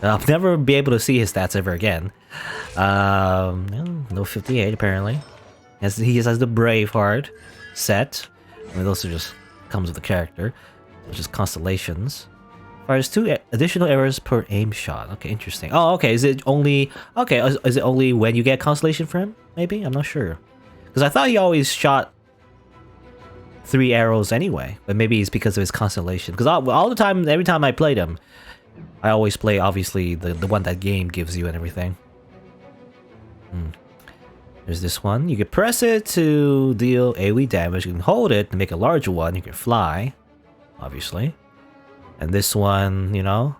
I'll never be able to see his stats ever again. No 58 apparently. He has the Braveheart set. I mean, those are just comes with the character. which is constellations. Fires 2 additional arrows per aim shot. Okay, interesting. Oh, okay. Is it only is it only when you get constellation for him? Maybe, I'm not sure. Because I thought he always shot 3 arrows anyway, but maybe it's because of his constellation. Because all the time, every time I played him, I always play obviously the one that game gives you and everything. There's this one. You can press it to deal AoE damage. You can hold it to make a larger one. You can fly, obviously. And this one, you know,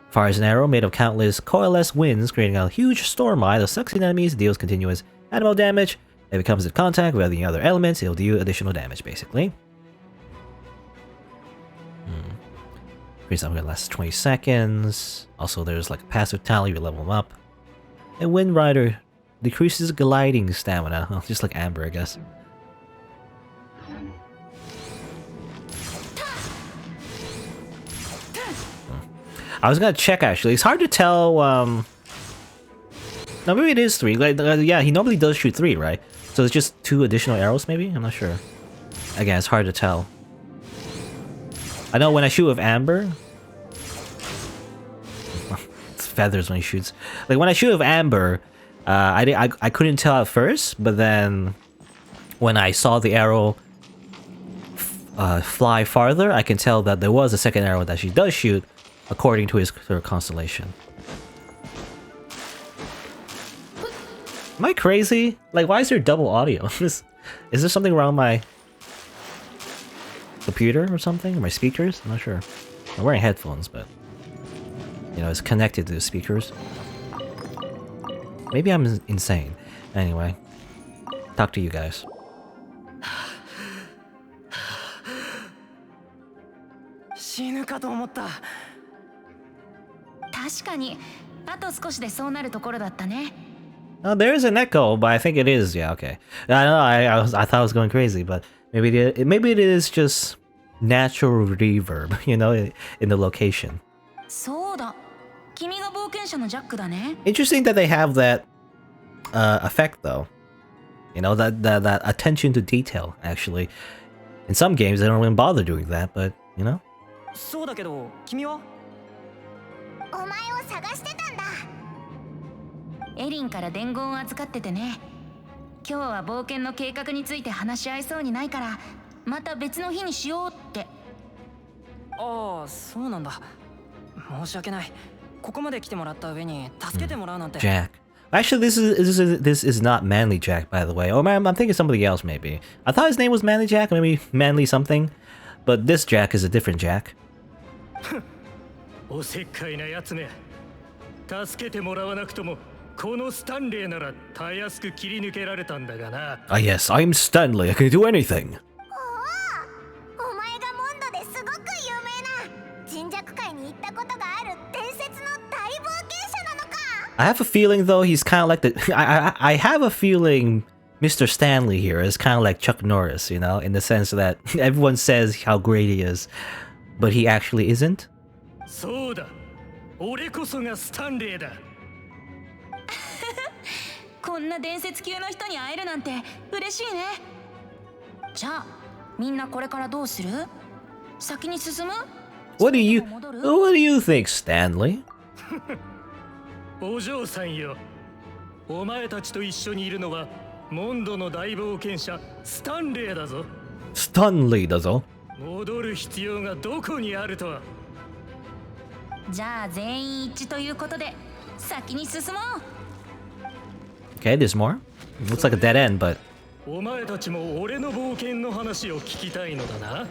fires an arrow made of countless coalesced winds, creating a huge storm eye that sucks in enemies, deals continuous animal damage. If it comes in contact with any other elements, it'll deal additional damage, basically. Increase up lasts 20 seconds. Also, there's like a passive talent, you level them up. And Wind Rider decreases gliding stamina. Oh, just like Amber, I guess. I was gonna check actually. It's hard to tell. No, maybe it is 3. Like, yeah, he normally does shoot 3, right? So it's just 2 additional arrows, maybe. I'm not sure. Again, it's hard to tell. I know when I shoot with Amber, it's feathers when he shoots. Like when I shoot with Amber, I couldn't tell at first, but then when I saw the arrow fly farther, I can tell that there was a second arrow that she does shoot, according to her constellation. Am I crazy? Like, why is there double audio? Is there something wrong with my computer or something? Or my speakers? I'm not sure. I'm wearing headphones, but you know, it's connected to the speakers. Maybe I'm insane. Anyway, talk to you guys. 死ぬかと思った。確かにあと少しでそうなるところだったね。There is an echo, but I think it is. Yeah, okay. I know. I thought I was going crazy, but maybe it is just natural reverb, you know, in the location. そうだ。君が冒険者のジャックだね。 Interesting that they have that effect, though. You know, that attention to detail. Actually, in some games they don't even bother doing that, but you know. そうだけど、君は？お前を探してたんだ。エリンから伝言を預かっててね。今日は冒険の計画について話し合いそうにないから、また別の日にしようって。ああ、そうなんだ。申し訳ない。ここまで来てもらった上に助けてもらうなんて。Jack. Actually, this is not Manly Jack, by the way. Oh man, I'm thinking somebody else maybe. I thought his name was Manly Jack, maybe Manly something. But this Jack is a different Jack. おせっかいなやつめ。助けてもらわなくともこのスタンレーならたやすく切り抜けられたんだがな。Ah yes, I'm Stanley. I can do anything. お前がモンドですごく有名な人弱界に行ったことがある伝説の大冒険者なのか。 I have a feeling though he's kind of like the I have a feeling Mr. Stanley here is kind of like Chuck Norris, you know, in the sense that everyone says how great he is, but he actually isn't. そうだ。俺こそがスタンレーだ。こんな伝説級の人に会えるなんて嬉しいね。じゃあみんなこれからどうする？先に進む？ What do you think, Stanley? お嬢さんよ。お前たちと一緒にいるのはモンドの大冒険者スタンレーだぞ。 Stanley だぞ。戻る必要がどこにあるとは。じゃあ全員一致ということで先に進もう。 Okay, there's more. It looks like a dead end, but お前たちも俺の冒険の話を聞きたいのだな。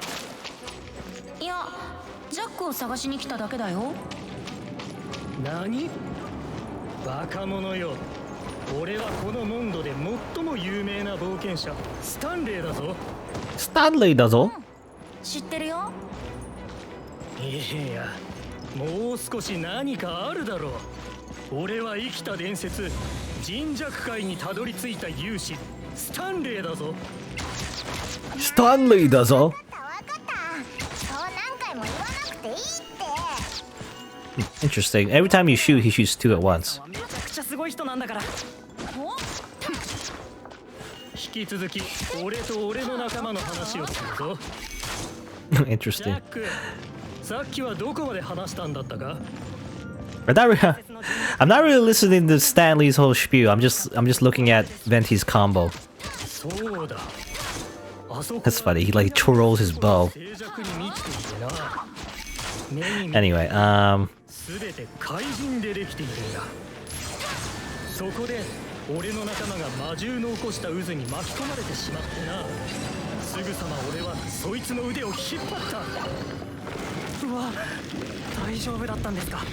いや、ジャックを探しに来ただけだよ。何？バカ者よ。俺はこのモンドで最も有名な冒険者スタンレーだぞ。 Stanley だぞ。知ってるよ。いや、もう少し何かあるだろう。俺は生きた伝説人弱界にたどり着いた勇士スタンレーだぞ。 Stanley だぞ。わかったそう何回も言わなくていいって。 Interesting. Every time you shoot, he shoots 2 at once. めちゃくちゃすごい人なんだから。引き続き俺と俺の仲間の話をするぞ。Interesting. さっきはどこまで話したんだったか？ I'm not really listening to Stanley's whole spiel. I'm just looking at Venti's combo. そうだ。 That's funny. He like twirls his bow. Anyway, 全て怪人でできているんだ。そこで俺の仲間が魔獣の起こした渦に巻き込まれてしまってな。すぐさま俺はそいつの腕を引っ張った。うわ、大丈夫だったんですか？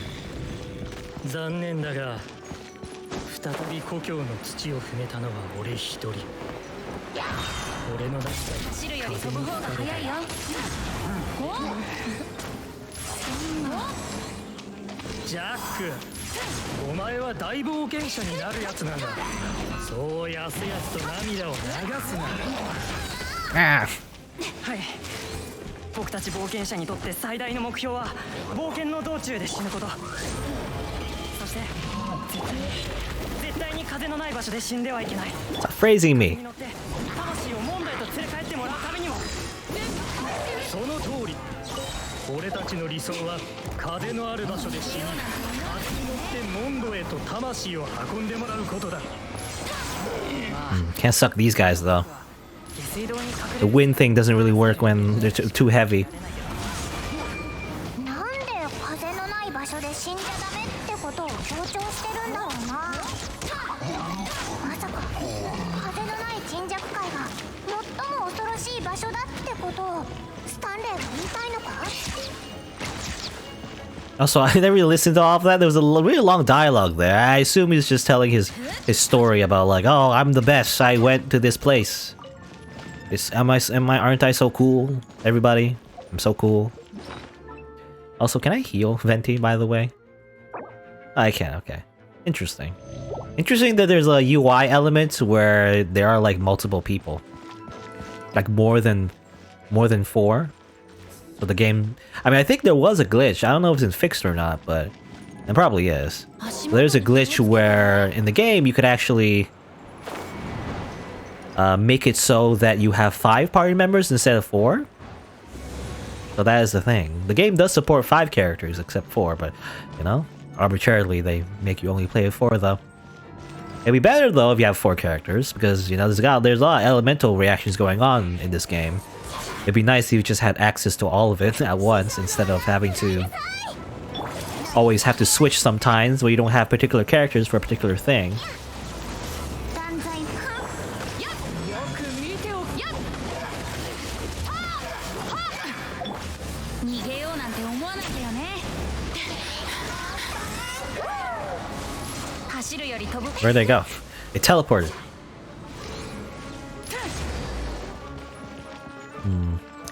残念だが再び故郷の土を踏めたのは俺一人。俺の中で走るより飛ぶ方が早いよ。ジャック、お前は大冒険者になるやつなんだ。そうやすやすと涙を流すな。ah. はい。僕たち冒険者にとって最大の目標は冒険の道中で死ぬこと。そして絶対に風のない場所で死んではいけない。Stop phrasing me. 魂をモンドへと連れ帰ってもらうためにも。その通り。俺たちの理想は風のある場所で死に、風に乗ってモンドへと魂を運んでもらうことだ。Can't suck these guys though. The wind thing doesn't really work when they're too heavy. なんで風のない場所で死んじゃダメってことを強調してるんだろうな。まさか風のない沈寂界が最も恐ろしい場所だってことをスタンレーが言いたいのか？ Also, I never really listened to all of that. There was a really long dialogue there. I assume he's just telling his story about like, oh, I'm the best. I went to this place. Aren't I so cool? Everybody, I'm so cool. Also, can I heal Venti, by the way? I can, okay. Interesting. Interesting that there's a UI element where there are like multiple people. Like more than 4. So the game... I mean, I think there was a glitch. I don't know if it's fixed or not, but it probably is. So there's a glitch where in the game you could actually make it so that you have 5 party members instead of 4. So that is the thing. The game does support 5 characters except 4, but you know, arbitrarily they make you only play with 4 though. It'd be better though if you have 4 characters because you know there's a lot of elemental reactions going on in this game. It'd be nice if you just had access to all of it at once instead of having to always have to switch sometimes where you don't have particular characters for a particular thing. Where'd they go? They teleported.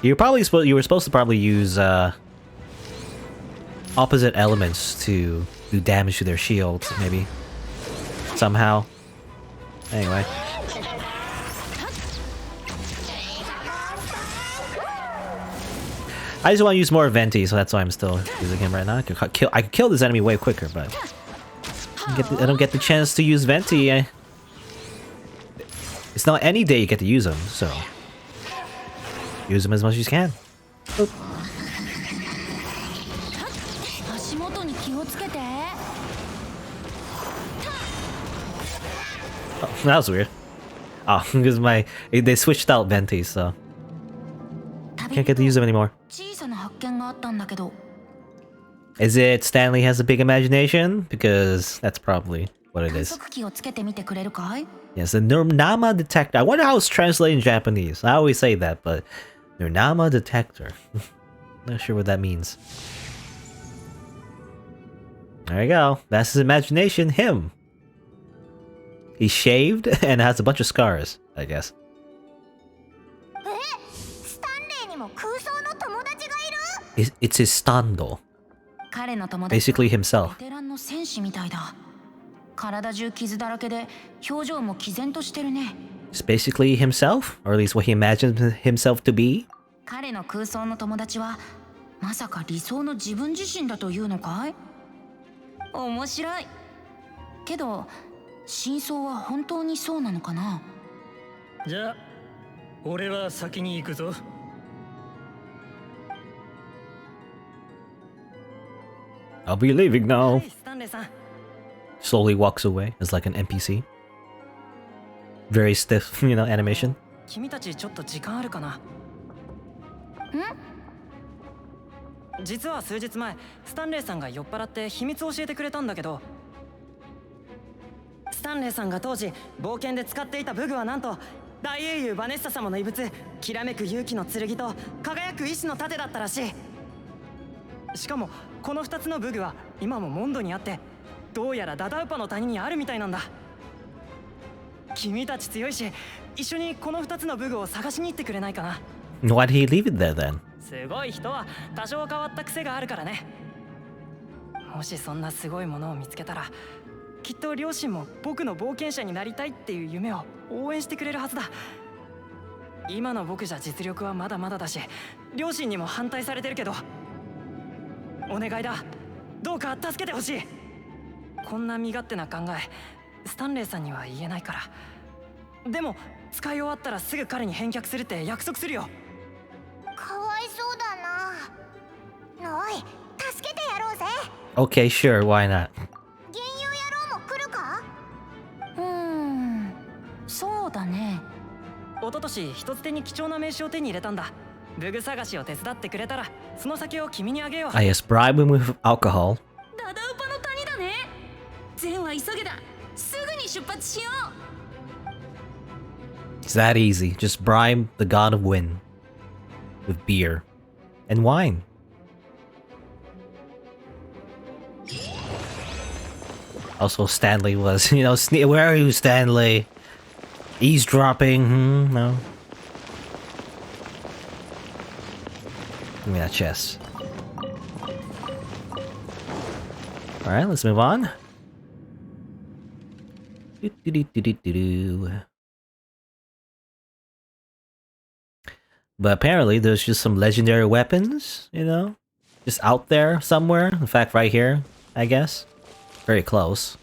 You were supposed to probably use opposite elements to do damage to their shields, maybe. Somehow. Anyway. I just want to use more Venti, so that's why I'm still using him right now. I could kill this enemy way quicker, but I don't get the chance to use Venti. It's not any day you get to use him, so use him as much as you can. Oop. Oh, that was weird. Oh, because they switched out Venti, so can't get to use them anymore. Is it Stanley has a big imagination? Because that's probably what it is. Yes, the Nurnama detector. I wonder how it's translated in Japanese. I always say that, but Nurnama detector. Not sure what that means. There you go. That's his imagination. Him. He's shaved and has a bunch of scars, I guess. It's his stando. Basically himself. It's basically himself, or at least what he imagined himself to be. I'll be leaving now. スタンレーさん Slowly walks away as like an NPC. Very stiff, you know, animation. 君たちちょっと時間あるかな。実は数日前スタンレーさんが酔っ払って秘密を教えてくれたんだけど、スタンレーさんが当時冒険で使っていた武具はなんと大英雄バネッサ様の遺物、きらめく勇気の剣と輝く意志の盾だったらしい。しかもこの2つの武具は今もモンドにあって、どうやらダダウパの谷にあるみたいなんだ。君たち強いし、一緒にこの2つの武具を探しに行ってくれないかな。 Why'd he leave it there then? すごい人は多少変わった癖があるからね。もしそんなすごいものを見つけたら、きっと両親も僕の冒険者になりたいっていう夢を応援してくれるはずだ。今の僕じゃ実力はまだまだだし、両親にも反対されてるけど、お願いだ、どうか助けてほしい。こんな身勝手な考えスタンレーさんには言えないから。でも使い終わったらすぐ彼に返却するって約束するよ。かわいそうだな。おい、助けてやろうぜ。 Okay, sure, why not? 幻遊野郎も来るか？そうだね。一昨年人づてに貴重な名刺を手に入れたんだ。武具探しを手伝ってくれたらその先を君にあげよう。 I guess bribe him with alcohol. ダダウパの谷だね。善は急げだ。すぐに出発しよう。 It's that easy. Just bribe the god of wind with beer and wine. Also, Stanley was, you know, where are you, Stanley? Eavesdropping? No. Give me that chest. Alright, let's move on. But apparently there's just some legendary weapons, you know? Just out there somewhere. In fact, right here, I guess. Very close.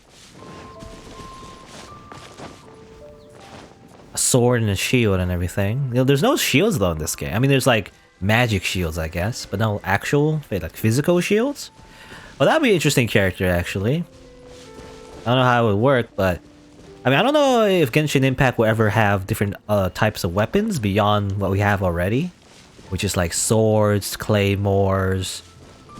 A sword and a shield and everything. You know, there's no shields though in this game. I mean, there's like magic shields, I guess, but no actual, like physical shields. Well, that'd be an interesting character, actually. I don't know how it would work, but I mean, I don't know if Genshin Impact will ever have different types of weapons beyond what we have already, which is like swords, claymores,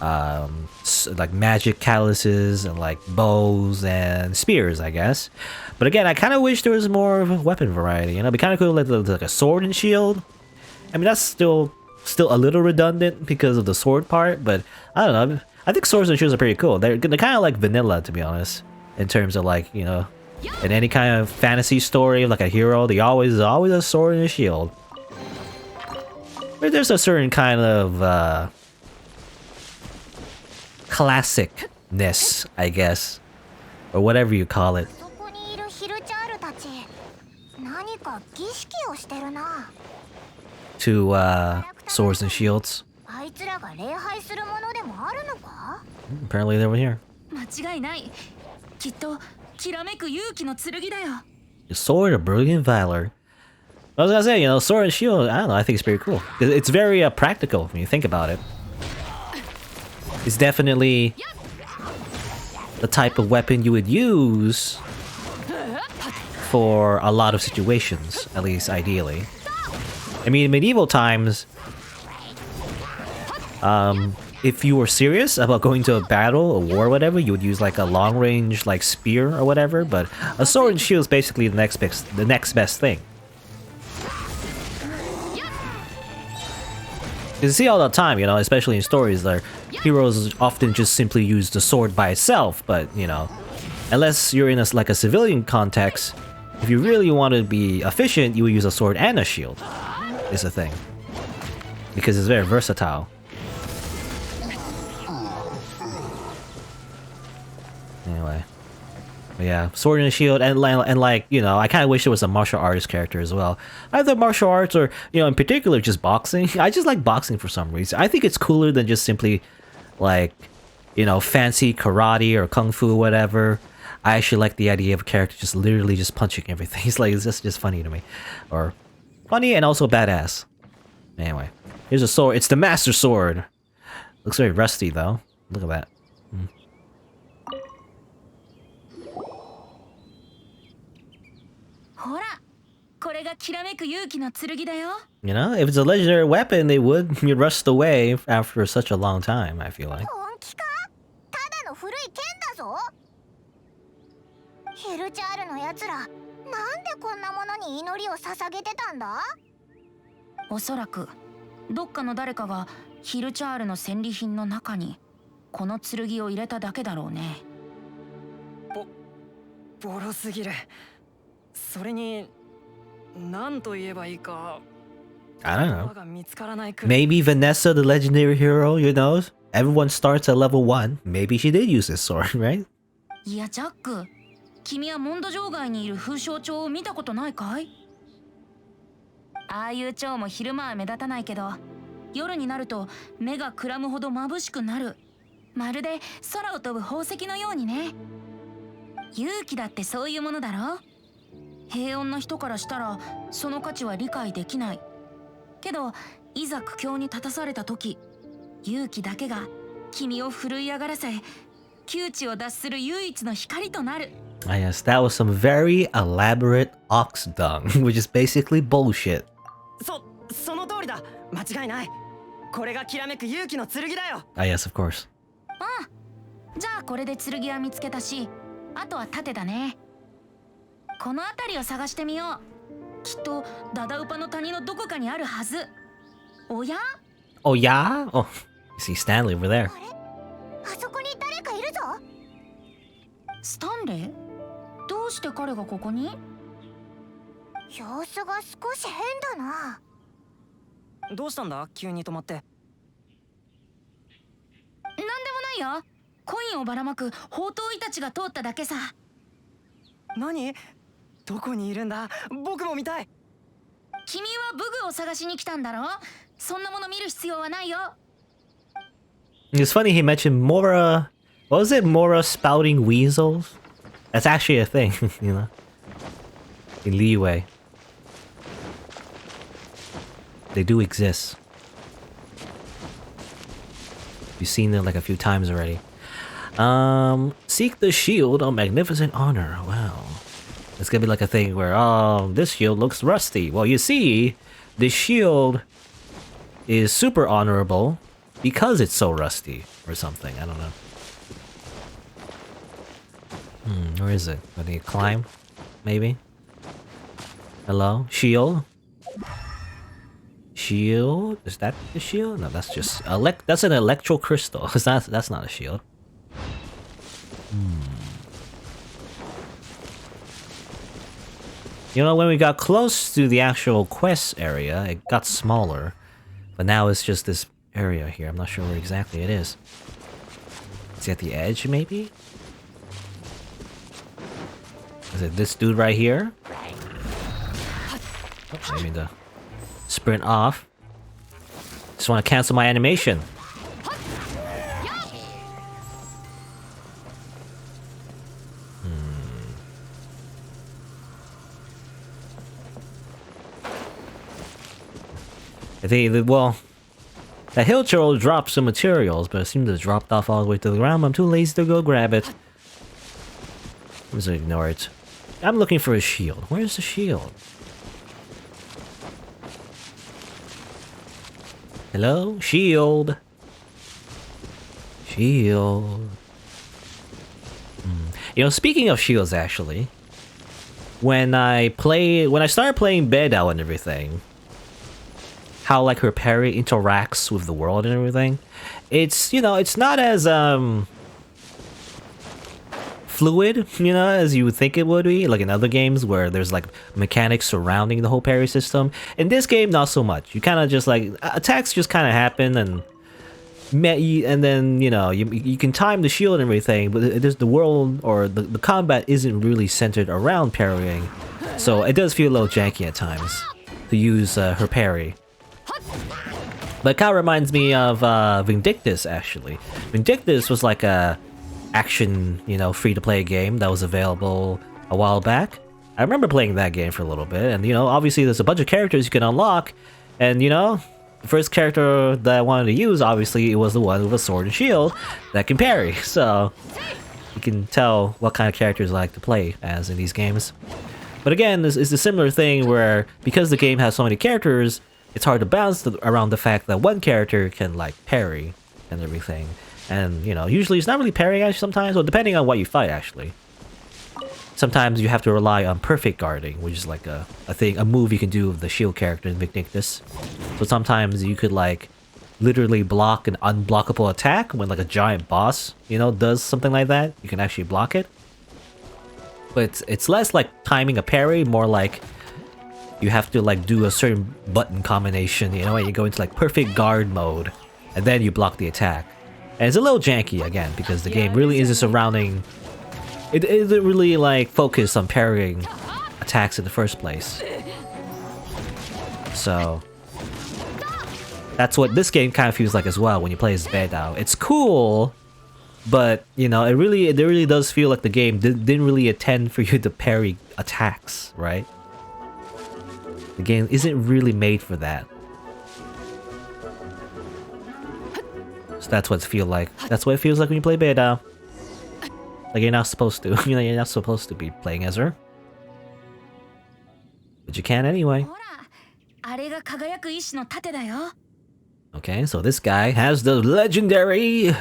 like magic calices, and like bows and spears, I guess. But again, I kind of wish there was more of a weapon variety. You know, it'd be kind of cool like a sword and shield. I mean, that's still a little redundant because of the sword part, but I don't know. I think swords and shields are pretty cool. They're kind of like vanilla, to be honest, in terms of like, you know, in any kind of fantasy story, like a hero, there's always a sword and a shield. But there's a certain kind of classicness, I guess, or whatever you call it. そこにいるヒルチャールたち、何か儀式をしてるな。 To swords and shields. あいつらが礼拝するものでもあるのか？ Apparently they were here. 間違いない。きっときらめく勇気の剣だよ。 The sword of brilliant valor. I was gonna say, you know, sword and shield, I don't know, I think it's pretty cool. It's very practical when you think about it. It's definitely the type of weapon you would use for a lot of situations, at least ideally. I mean, in medieval times, if you were serious about going to a battle, a war, or whatever, you would use like a long-range like spear or whatever. But a sword and shield is basically the next best thing. You see all the time, you know, especially in stories, there heroes often just simply use the sword by itself. But you know, unless you're in like a civilian context, if you really want to be efficient, you would use a sword and a shield. Is the thing, because it's very versatile. Anyway, but yeah, sword and shield, and like, you know, I kind of wish there was a martial artist character as well. Either martial arts or, you know, in particular just boxing. I just like boxing for some reason. I think it's cooler than just simply like, you know, fancy karate or kung fu or whatever. I actually like the idea of a character just literally just punching everything. It's just funny to me, or funny and also badass. Anyway, here's a sword. It's the Master Sword. Looks very rusty though. Look at that. ほら、これがきらめく勇気の剣だよ。You know, if it's a legendary weapon, they would rust away after such a long time, I feel like. 本気か？ただの古い剣だぞ。ヒルチャールのやつら、なんでこんなものに祈りを捧げてたんだ？おそらくどっかの誰かがヒルチャールの戦利品の中にこの剣を入れただけだろうね。ボロすぎる。それに何と言えばいいか。I don't know. が見つからないくらい。 Maybe Vanessa, the legendary hero, you know? Everyone starts at level 1. Maybe she did use this sword, right? いやジャック、君はモンド城外にいる風象蝶を見たことないかい？ああいう蝶も昼間は目立たないけど、夜になると目がくらむほど眩しくなる。まるで空を飛ぶ宝石のようにね。勇気だってそういうものだろ。平穏な人からしたらその価値は理解できない。けどいざ苦境に立たされた時、勇気だけが君を奮い上がらせ、窮地を脱する唯一の光となる。Ah, yes, that was some very elaborate ox dung, which is basically bullshit. その通りだ。間違いない。これがきらめく勇気の剣だよ。Ah, yes, of course. じゃあこれで剣は見つけたし、あとは盾だね。この辺りを探してみよう。きっとダダウパの谷のどこかにあるはず。おや？ Oh, yeah? Oh, you see Stanley over there. あそこに誰かいるぞ。スタンレー？どうして彼がここに？様子が少し変だな。どうしたんだ？急に止まって。なんでもないよ。コインをばらまく宝刀医たちが通っただけさ。何？どこにいるんだ？僕も見たい。君は武具を探しに来たんだろ？そんなもの見る必要はないよ。It's funny he mentioned Mora. What was it? Mora spouting weasels? That's actually a thing, you know? In Liyue. They do exist. You've seen it like a few times already. Seek the shield of magnificent honor. Wow. It's gonna be like a thing where, oh, this shield looks rusty. Well, you see, this shield is super honorable because it's so rusty or something. I don't know. Where is it? Do I need to climb? Maybe? Hello? Shield? Shield? Is that the shield? No, that's just that's an electro crystal. That's not a shield. You know, when we got close to the actual quest area, it got smaller. But now it's just this area here. I'm not sure where exactly it is. Is it at the edge, maybe? Is it this dude right here? Oh, I mean to sprint off. Just want to cancel my animation. I think, well, the hill troll dropped some materials, but it seems to have dropped off all the way to the ground. I'm too lazy to go grab it. I'm just gonna ignore it. I'm looking for a shield. Where's the shield? Hello? Shield. Shield. You know, speaking of shields, actually, when I started playing Bedell and everything, how like her parry interacts with the world and everything, it's, you know, it's not as fluid, you know, as you would think it would be, like in other games where there's like mechanics surrounding the whole parry system. In this game, not so much. You kind of just like attacks just kind of happen, and then, you know, you can time the shield and everything, but the world or the combat isn't really centered around parrying, so it does feel a little janky at times to use her parry. But it kind of reminds me of Vindictus, actually. Vindictus was like a action, you know, free-to-play game that was available a while back. I remember playing that game for a little bit, and, you know, obviously there's a bunch of characters you can unlock, and, you know, the first character that I wanted to use, obviously, it was the one with a sword and shield that can parry. So you can tell what kind of characters I like to play as in these games. But again, this is a similar thing where because the game has so many characters, it's hard to balance around the fact that one character can like parry and everything. And you know, usually it's not really parrying actually sometimes, or depending on what you fight actually. Sometimes you have to rely on perfect guarding, which is like a move you can do with the shield character in Vindictus. So sometimes you could like literally block an unblockable attack when like a giant boss, you know, does something like that. You can actually block it. But it's less like timing a parry, more like you have to like do a certain button combination, you know, and you go into like perfect guard mode, and then you block the attack. And it's a little janky again because the game really isn't surrounding. It isn't really like focused on parrying attacks in the first place. So that's what this game kind of feels like as well when you play as Beidou. It's cool, but you know, it really does feel like the game didn't really intend for you to parry attacks, right? The game isn't really made for that. So that's what it feels like. That's what it feels like when you play Beidou. Like you're not supposed to. You know, you're not supposed to be playing as her. But you can anyway. Okay, so this guy has the legendary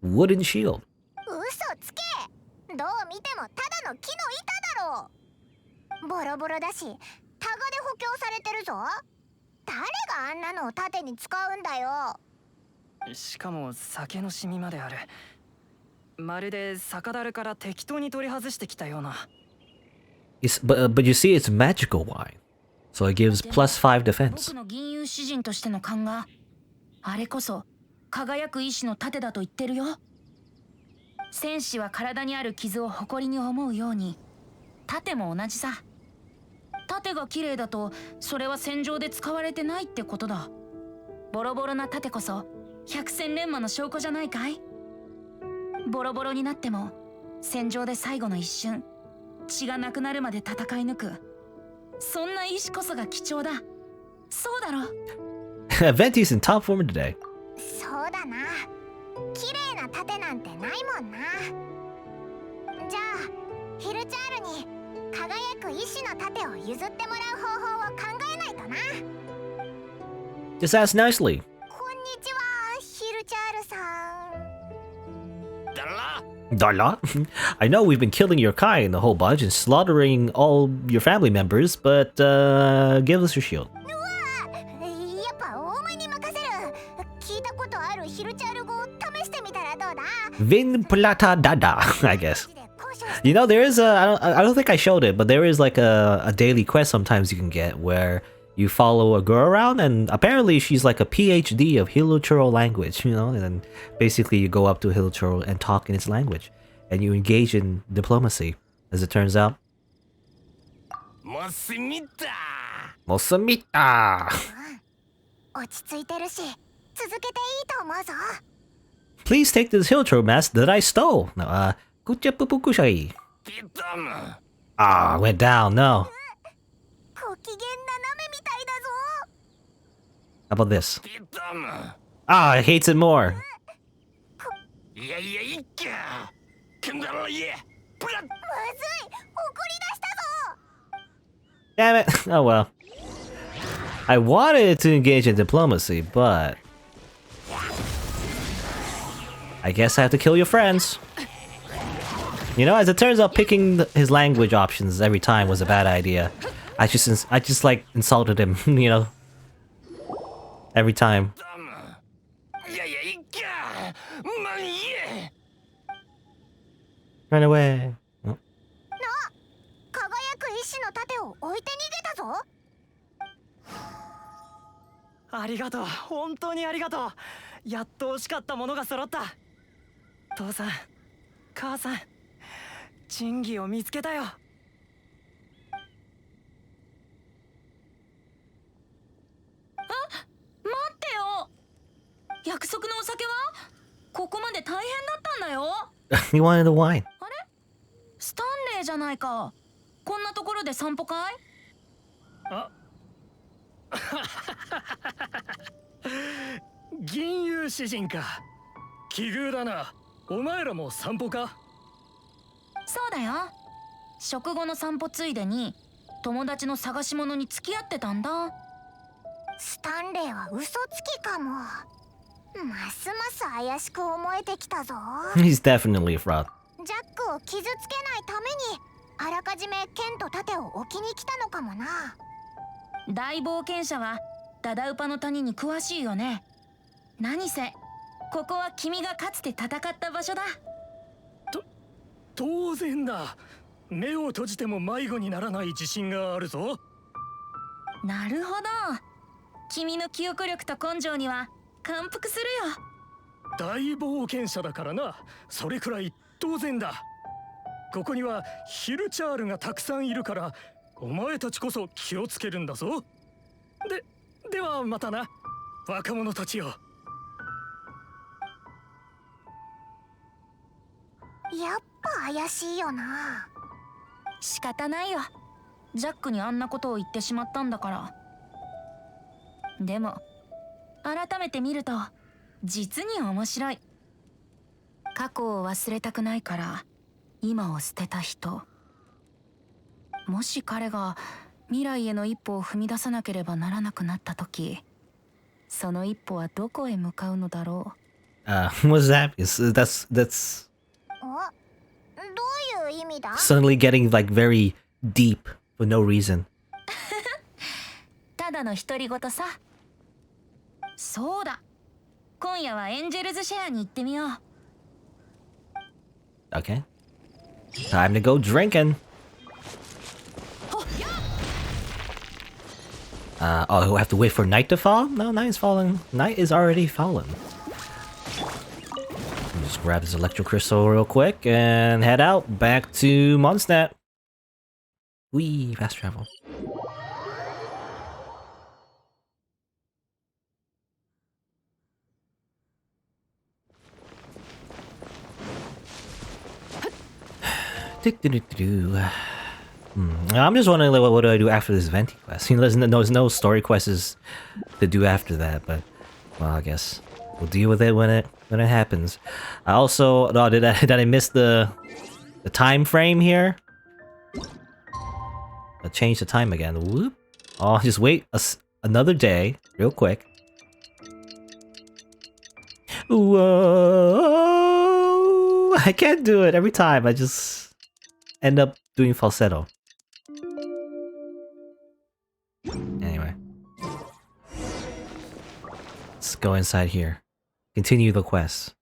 wooden shield. 嘘つけ。どう見てもただの木の板だろう。ボロボロだし、タガで補強されてるぞ。誰があんなのを盾に使うんだよ。しかも酒のシミまである。まるで酒樽から適当に取り外してきたような。But you see, it's magical wine, so it gives +5 defense. 僕の銀融詩人としての勘が、あれこそ輝く意志の盾だと言ってるよ。戦士は体にある傷を誇りに思うように、盾も同じさ。盾が綺麗だと、それは戦場で使われてないってことだ。ボロボロな盾こそ百戦錬磨の証拠じゃないかい。ボロボロになっても戦場で最後の一瞬、血がなくなるまで戦い抜く。そんな意志こそが貴重だ。そうだろ。Venti's in top form today. そうだな。綺麗な盾なんてないもんな。じゃあ、ヒルチャールに輝く意志の盾を譲ってもらう方法を考えないとな。Just ask nicely. こんにちは、ヒルチャールさん。Dala? I know we've been killing your kind a whole bunch and slaughtering all your family members, but give us your shield. やっぱ多めに任せる。聞いたことあるヒルチャール語を試してみたらどうだ？ Vin plata dada, I guess. You know, there is I don't think I showed it, but there is like a daily quest sometimes you can get where you follow a girl around, and apparently she's like a PhD of Hilichurl language, you know, and then basically you go up to Hilichurl and talk in its language, and you engage in diplomacy, as it turns out. Mosimita! 落ち着いてるし、続けていいと思うぞ。 Please take this Hilichurl mask that I stole. No, kuchapupukushai. Ah, went down, no. ご機嫌斜めみたいだぞ。 How about this? Ah, it hates it more. まずい、怒り出したぞ。 Damn it. Oh well. I wanted to engage in diplomacy, but I guess I have to kill your friends. You know, as it turns out, picking his language options every time was a bad idea. I just like insulted him, you know, every time. Run away. Oh. 輝く意志の盾を置いて逃げたぞ。ありがとう、本当にありがとう。やっと欲しかったものが揃った。父さん、母さん、珍義を見つけたよ。待ってよ。約束のお酒はここまで大変だったんだよ。He wanted the wine. あれ？スタンレーじゃないか。こんなところで散歩かい？銀融詩人か。奇遇だな。お前らも散歩か？そうだよ。食後の散歩ついでに友達の探し物に付き合ってたんだ。スタンレーは嘘つきかも。ますます怪しく思えてきたぞ。He's definitely a fraud. ジャックを傷つけないためにあらかじめ剣と盾を置きに来たのかもな。大冒険者はダダウパの谷に詳しいよね。何せここは君がかつて戦った場所だ。当然だ。目を閉じても迷子にならない自信があるぞ。なるほど。君の記憶力と根性には感服するよ。大冒険者だからな。それくらい当然だ。ここにはヒルチャールがたくさんいるから、お前たちこそ気をつけるんだぞ。ではまたな、若者たちよ。やっぱ怪しいよな。仕方ないよ。ジャックにあんなことを言ってしまったんだから。でも改めて見ると実に面白い。過去を忘れたくないから今を捨てた人。もし彼が未来への一歩を踏み出さなければならなくなった時、その一歩はどこへ向かうのだろう。What's that? That's どういう意味だ？ suddenly getting like very deep for no reason. ただの独り言さ。そうだ。今夜はエンジェルズシェアに行ってみよう。Okay. Time to go drinking. Oh, we have to wait for night to fall? No, night is falling. Night is already fallen. Just grab this electro crystal real quick and head out back to Mondstadt. Whee, fast travel. I'm just wondering, like, what do I do after this venti quest? You know, there's no story quests to do after that, but well, I guess we'll deal with it when it happens. I also did I miss the time frame here? I'll change the time again. Whoop! Oh, just wait another day, real quick. Whoa! I can't do it every time. I just end up doing falsetto. Anyway. Let's go inside here. Continue the quest.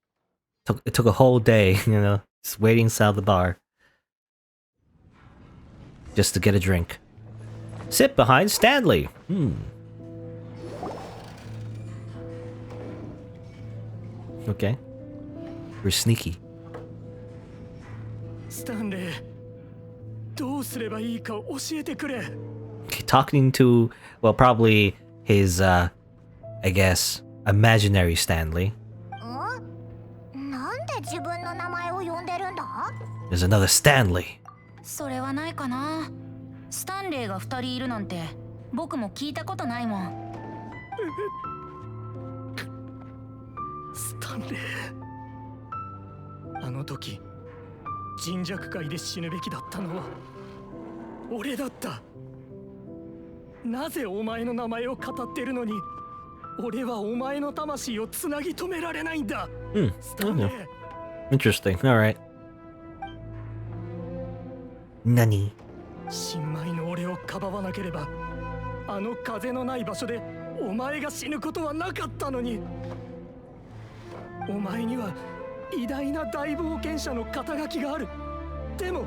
It took a whole day, you know, just waiting inside the bar. Just to get a drink. Sit behind Stanley. Okay. We're sneaky. Stanley, どうすればいいか教えてくれ。 Talking to, well, probably his, I guess, imaginary Stanley. なんで自分の名前を呼んでるんだ？ There's another Stanley. それはないかな。スタンレーが2人いるなんて僕も聞いたことないもん。スタンレー、あの時人弱界で死ぬべきだったのは俺だった。なぜお前の名前を語ってるのに俺はお前の魂をつなぎ止められないんだ。スタンレー。 Interesting. Alright. Nani? 新米の俺をかばわなければあの風のない場所でお前が死ぬことはなかったのに。お前には偉大な大冒険者の肩書きがある。でも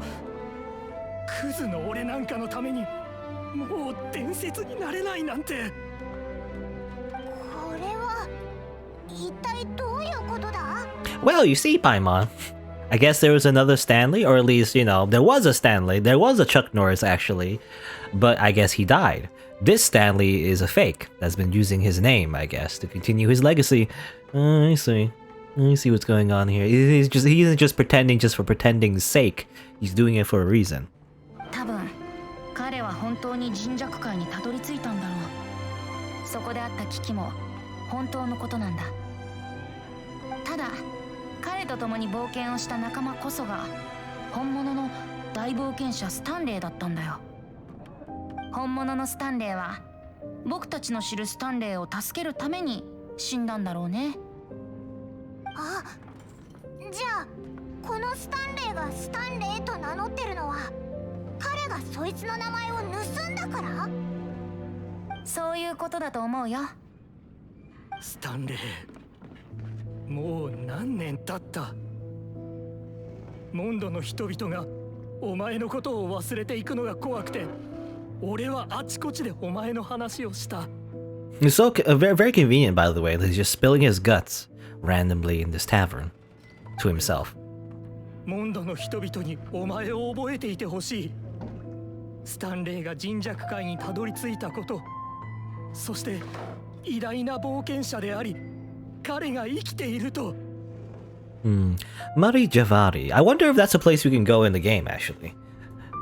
クズの俺なんかのためにもう伝説になれないなんて。これは一体どういうことだ？ Well, you see, Paimon. I guess there was another Stanley, or at least, you know, there was a Stanley. There was a Chuck Norris, actually. But I guess he died. This Stanley is a fake that's been using his name, I guess, to continue his legacy. I see. I see what's going on here. He isn't just pretending just for pretending's sake. He's doing it for a reason. 多分彼は本当に人弱界にたどり着いたんだろう。そこであった危機も本当のことなんだ。ただ彼と共に冒険をした仲間こそが本物の大冒険者スタンレーだったんだよ。本物のスタンレーは僕たちの知るスタンレーを助けるために死んだんだろうね。あ、じゃあこのスタンレーがスタンレーと名乗ってるのは彼がそいつの名前を盗んだから？そういうことだと思うよ。スタンレー、もう何年経った。モンドの人々がお前のことを忘れていくのが怖くて、俺はあちこちでお前の話をした。 It's so very, very convenient, by the way, that he's just spilling his guts randomly in this tavern to himself. モンドの人々にお前を覚えていてほしい。スタンレーが人弱界にたどり着いたこと、そして偉大な冒険者であり、彼が生きていると。Mari Javari. I wonder if that's a place we can go in the game, actually.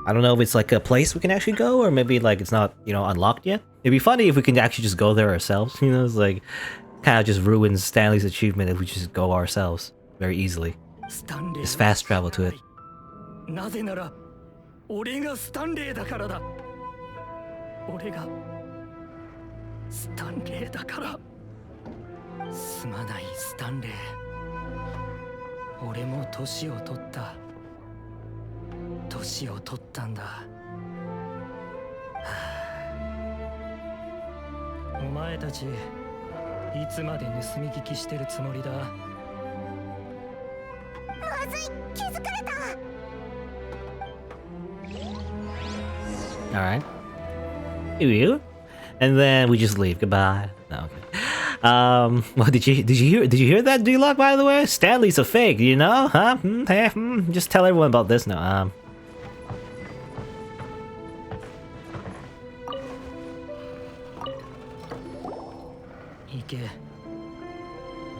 I don't know if it's like a place we can actually go, or maybe like it's not, you know, unlocked yet. It'd be funny if we can actually just go there ourselves, you know, it's like kind of just ruins Stanley's achievement if we just go ourselves very easily. Just fast travel to it. なぜなら俺がスタンレーだからだ。俺がスタンレーだから。すまないスタンレー。俺も年を取った。年を取ったんだ。はあ、お前たちいつまで盗み聞きしてるつもりだ。まずい、気づかれた。Alright. You? And then we just leave. Goodbye. No, okay. Well, did you hear that, D-Lock, by the way? Stanley's a fake, you know? Huh? Just tell everyone about this now. 行け。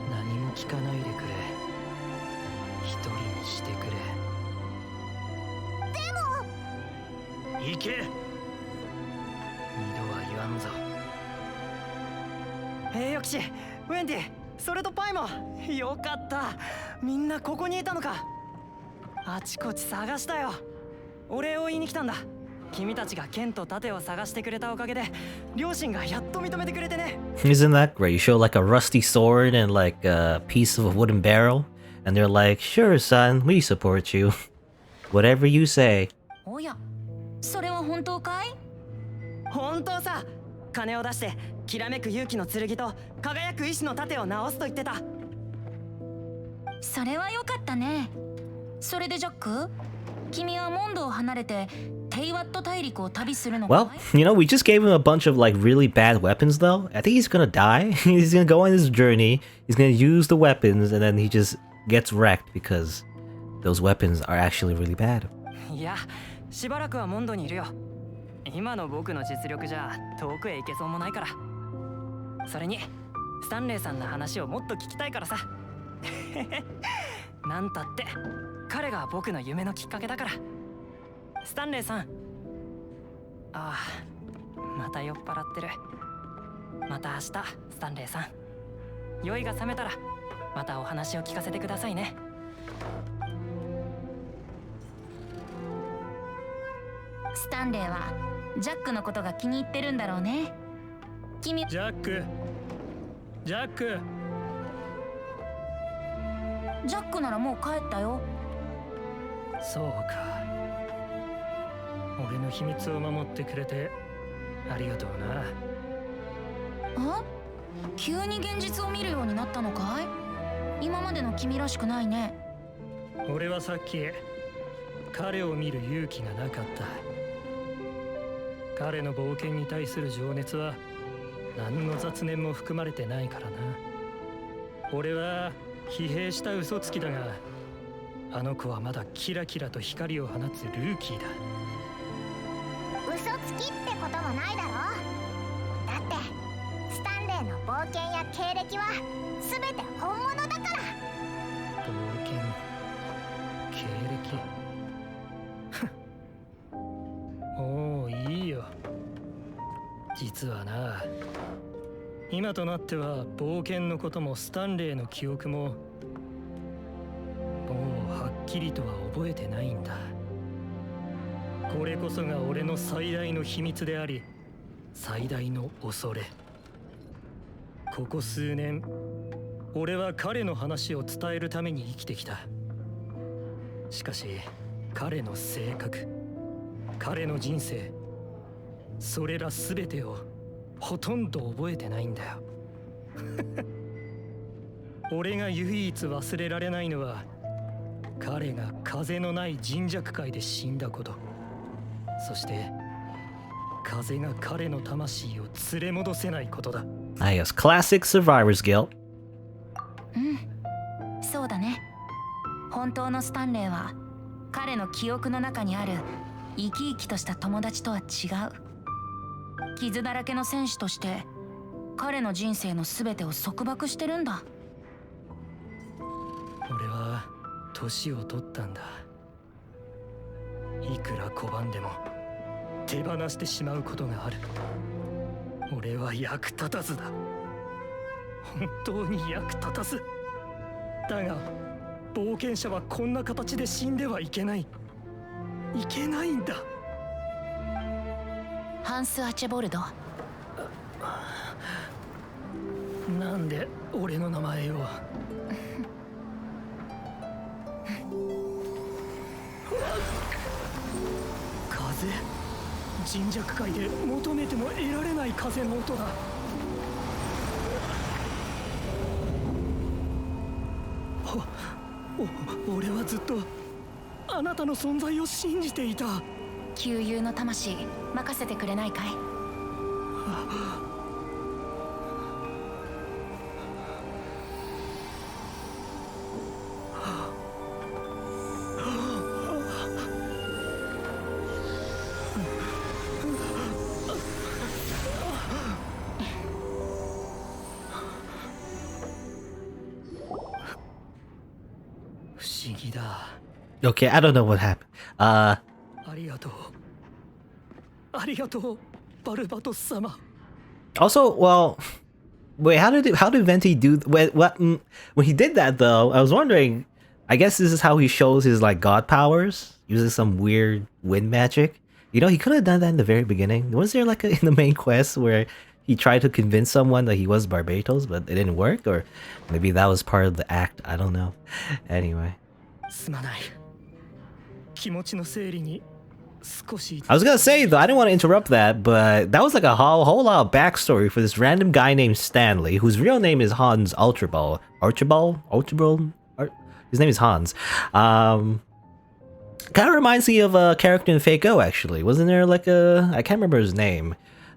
何も聞かないでくれ。一人にしてくれ。でも行け。二度は言わんぞ。よきし、ウェンディ、それとパイもよかった。みんなここにいたのか。あちこち探したよ。お礼を言いに来たんだ。君たちが剣と盾を探してくれたおかげで両親がやっと認めてくれてね。Isn't that great? You show like a rusty sword and like a piece of a wooden barrel, and they're like, "Sure, son, we support you. Whatever you say." おや、それは本当かい？本当さ。金を出してきらめく勇気の剣と輝く意志の盾を直すと言ってた。それはよかったね。それでジャック、君はモンドを離れてテイワット大陸を旅するのかい？ Well, you know, we just gave him a bunch of like really bad weapons though. I think he's gonna die. He's gonna go on his journey, he's gonna use the weapons, and then he just gets wrecked because those weapons are actually really bad. いや、しばらくはモンドにいるよ。今の僕の実力じゃ遠くへ行けそうもないから。それにスタンレーさんの話をもっと聞きたいからさ。なんたって彼が僕の夢のきっかけだから。スタンレーさん。ああ、また酔っ払ってる。また明日、スタンレーさん。酔いが覚めたらまたお話を聞かせてくださいね。スタンレーはジャックのことが気に入ってるんだろうね。君、ジャック、ジャック。ジャックならもう帰ったよ。そうか。俺の秘密を守ってくれてありがとうな。あ？急に現実を見るようになったのかい？今までの君らしくないね。俺はさっき彼を見る勇気がなかった。彼の冒険に対する情熱は何の雑念も含まれてないからな。俺は疲弊した嘘つきだが、あの子はまだキラキラと光を放つルーキーだ。嘘つきってこともないだろ。だってスタンレーの冒険や経歴は全て本物だから。冒険、経歴。もういいよ。実はな、今となっては冒険のこともスタンレーの記憶ももうはっきりとは覚えてないんだ。これこそが俺の最大の秘密であり最大の恐れ。ここ数年俺は彼の話を伝えるために生きてきた。しかし彼の性格、彼の人生、それら全てをほとんど覚えてないんだよ。俺が唯一忘れられないのは彼が風のない人弱界で死んだこと、そして風が彼の魂を連れ戻せないことだ。I guess classic survivor's guilt. そうだね。本当のスタンレーは彼の記憶の中にある生き生きとした友達とは違う。傷だらけの戦士として彼の人生の全てを束縛してるんだ。俺は年を取ったんだ。いくら拒んでも手放してしまうことがある。俺は役立たずだ。本当に役立たず。だが冒険者はこんな形で死んではいけない。いけないんだ。ハンス・アチェボルド。なんで俺の名前を。風、人弱界で求めても得られない風の音だ。俺はずっとあなたの存在を信じていた。旧友の魂任せてくれないかい。不思議だ。Okay, I don't know what happened. ありがとう。ありがとう、バルバトス様。 Also, well, wait, how did Venti do when he did that though? I was wondering. I guess this is how he shows his like god powers, using some weird wind magic. You know, he could have done that in the very beginning. Was there like in the main quest where he tried to convince someone that he was Barbatos, but it didn't work, or maybe that was part of the act. I don't know. Anyway. すまない。気持ちの整理に少し。 I was gonna say though, I didn't want to interrupt that, but that was like a whole lot of backstory for this random guy named Stanley, whose real name is Hans Ultraball. His name is Hans. Kind of reminds me of a character in Fake O actually. Wasn't there like I can't remember his name,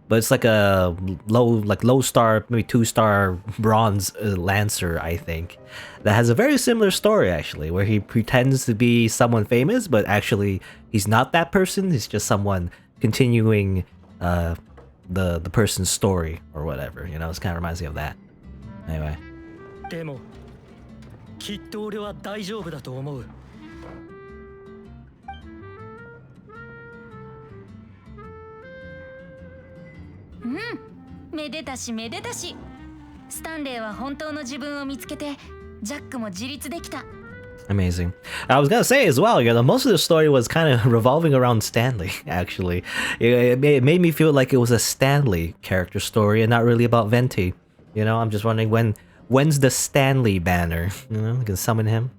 but it's like a low star, maybe 2-star bronze lancer, I think, that has a very similar story actually, where he pretends to be someone famous, but actually he's not that person. He's just someone continuing the person's story or whatever. You know, it kind of reminds me of that. Anyway. でもきっと俺は大丈夫だと思う。めでたしめでたし。スタンレーは本当の自分を見つけて、ジャックも自立できた。 Amazing. I was gonna say as well, you know, most of the story was kind of revolving around Stanley, actually. It made me feel like it was a Stanley character story and not really about Venti. You know, I'm just wondering when's the Stanley banner? You know, we can summon him.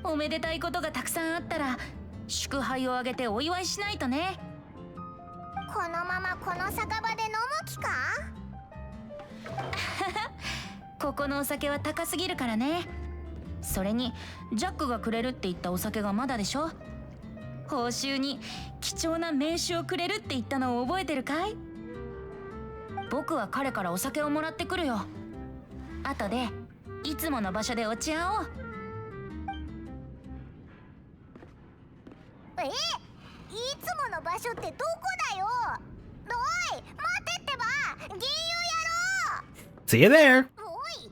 おめでたいことがたくさんあったら、祝杯をあげてお祝いしないとね。このままこの酒場で飲む気か？ここのお酒は高すぎるからね。それにジャックがくれるって言ったお酒がまだでしょ。報酬に貴重な名刺をくれるって言ったのを覚えてるかい？僕は彼からお酒をもらってくるよ。後でいつもの場所で落ち合おう。いつもの場所ってどこだよ。おい、待ってってば、銀融 See you there. おい。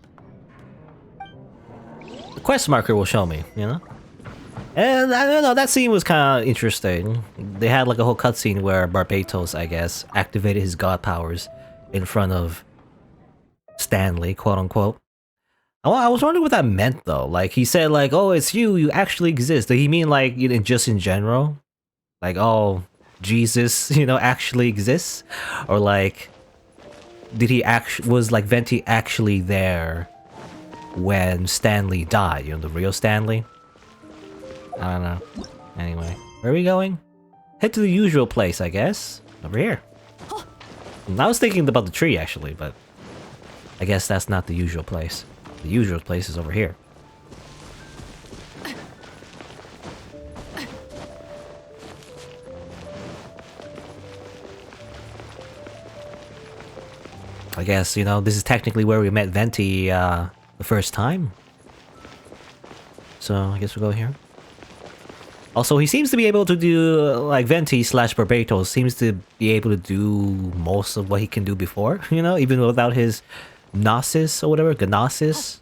The quest marker will show me, you know? And I don't know, that scene was kind of interesting. They had like a whole cutscene where Barbatos, I guess, activated his god powers in front of Stanley, quote unquote. I was wondering what that meant though. Like he said, like, "Oh, it's you. You actually exist." Did he mean like just in general? Like, oh, Jesus, actually exists, or like, did he was like Venti actually there when Stanley died? The real Stanley. I don't know. Anyway, where are we going? Head to the usual place, I guess. Over here. I was thinking about the tree actually, but I guess that's not the usual place. The usual place is over here. I guess, this is technically where we met Venti the first time. So, I guess we'll go here. Also, he seems to be able to do, like, Venti / Barbatos seems to be able to do most of what he can do before, even without his Gnosis or whatever, Gnosis.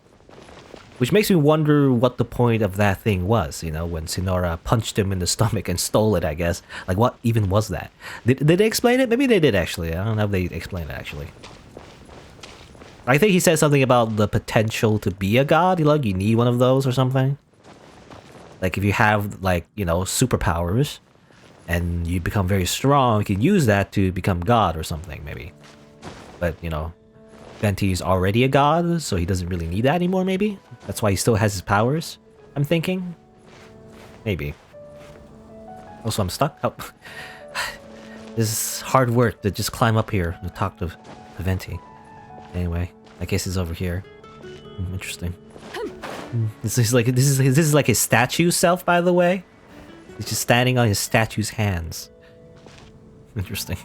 Which makes me wonder what the point of that thing was, when Sinora punched him in the stomach and stole it, I guess. Like, what even was that? Did they explain it? Maybe they did, actually. I don't know if they explained it, actually. I think he said something about the potential to be a god. Like, you need one of those or something. Like, if you have, like, superpowers and you become very strong, you can use that to become god or something, maybe. But, Venti's already a god, so he doesn't really need that anymore, maybe? That's why he still has his powers, I'm thinking? Maybe. Also, I'm stuck. Oh. This is hard work to just climb up here and talk to Venti. Anyway, I guess it's over here. Interesting. This is like his statue self, by the way. He's just standing on his statue's hands. Interesting.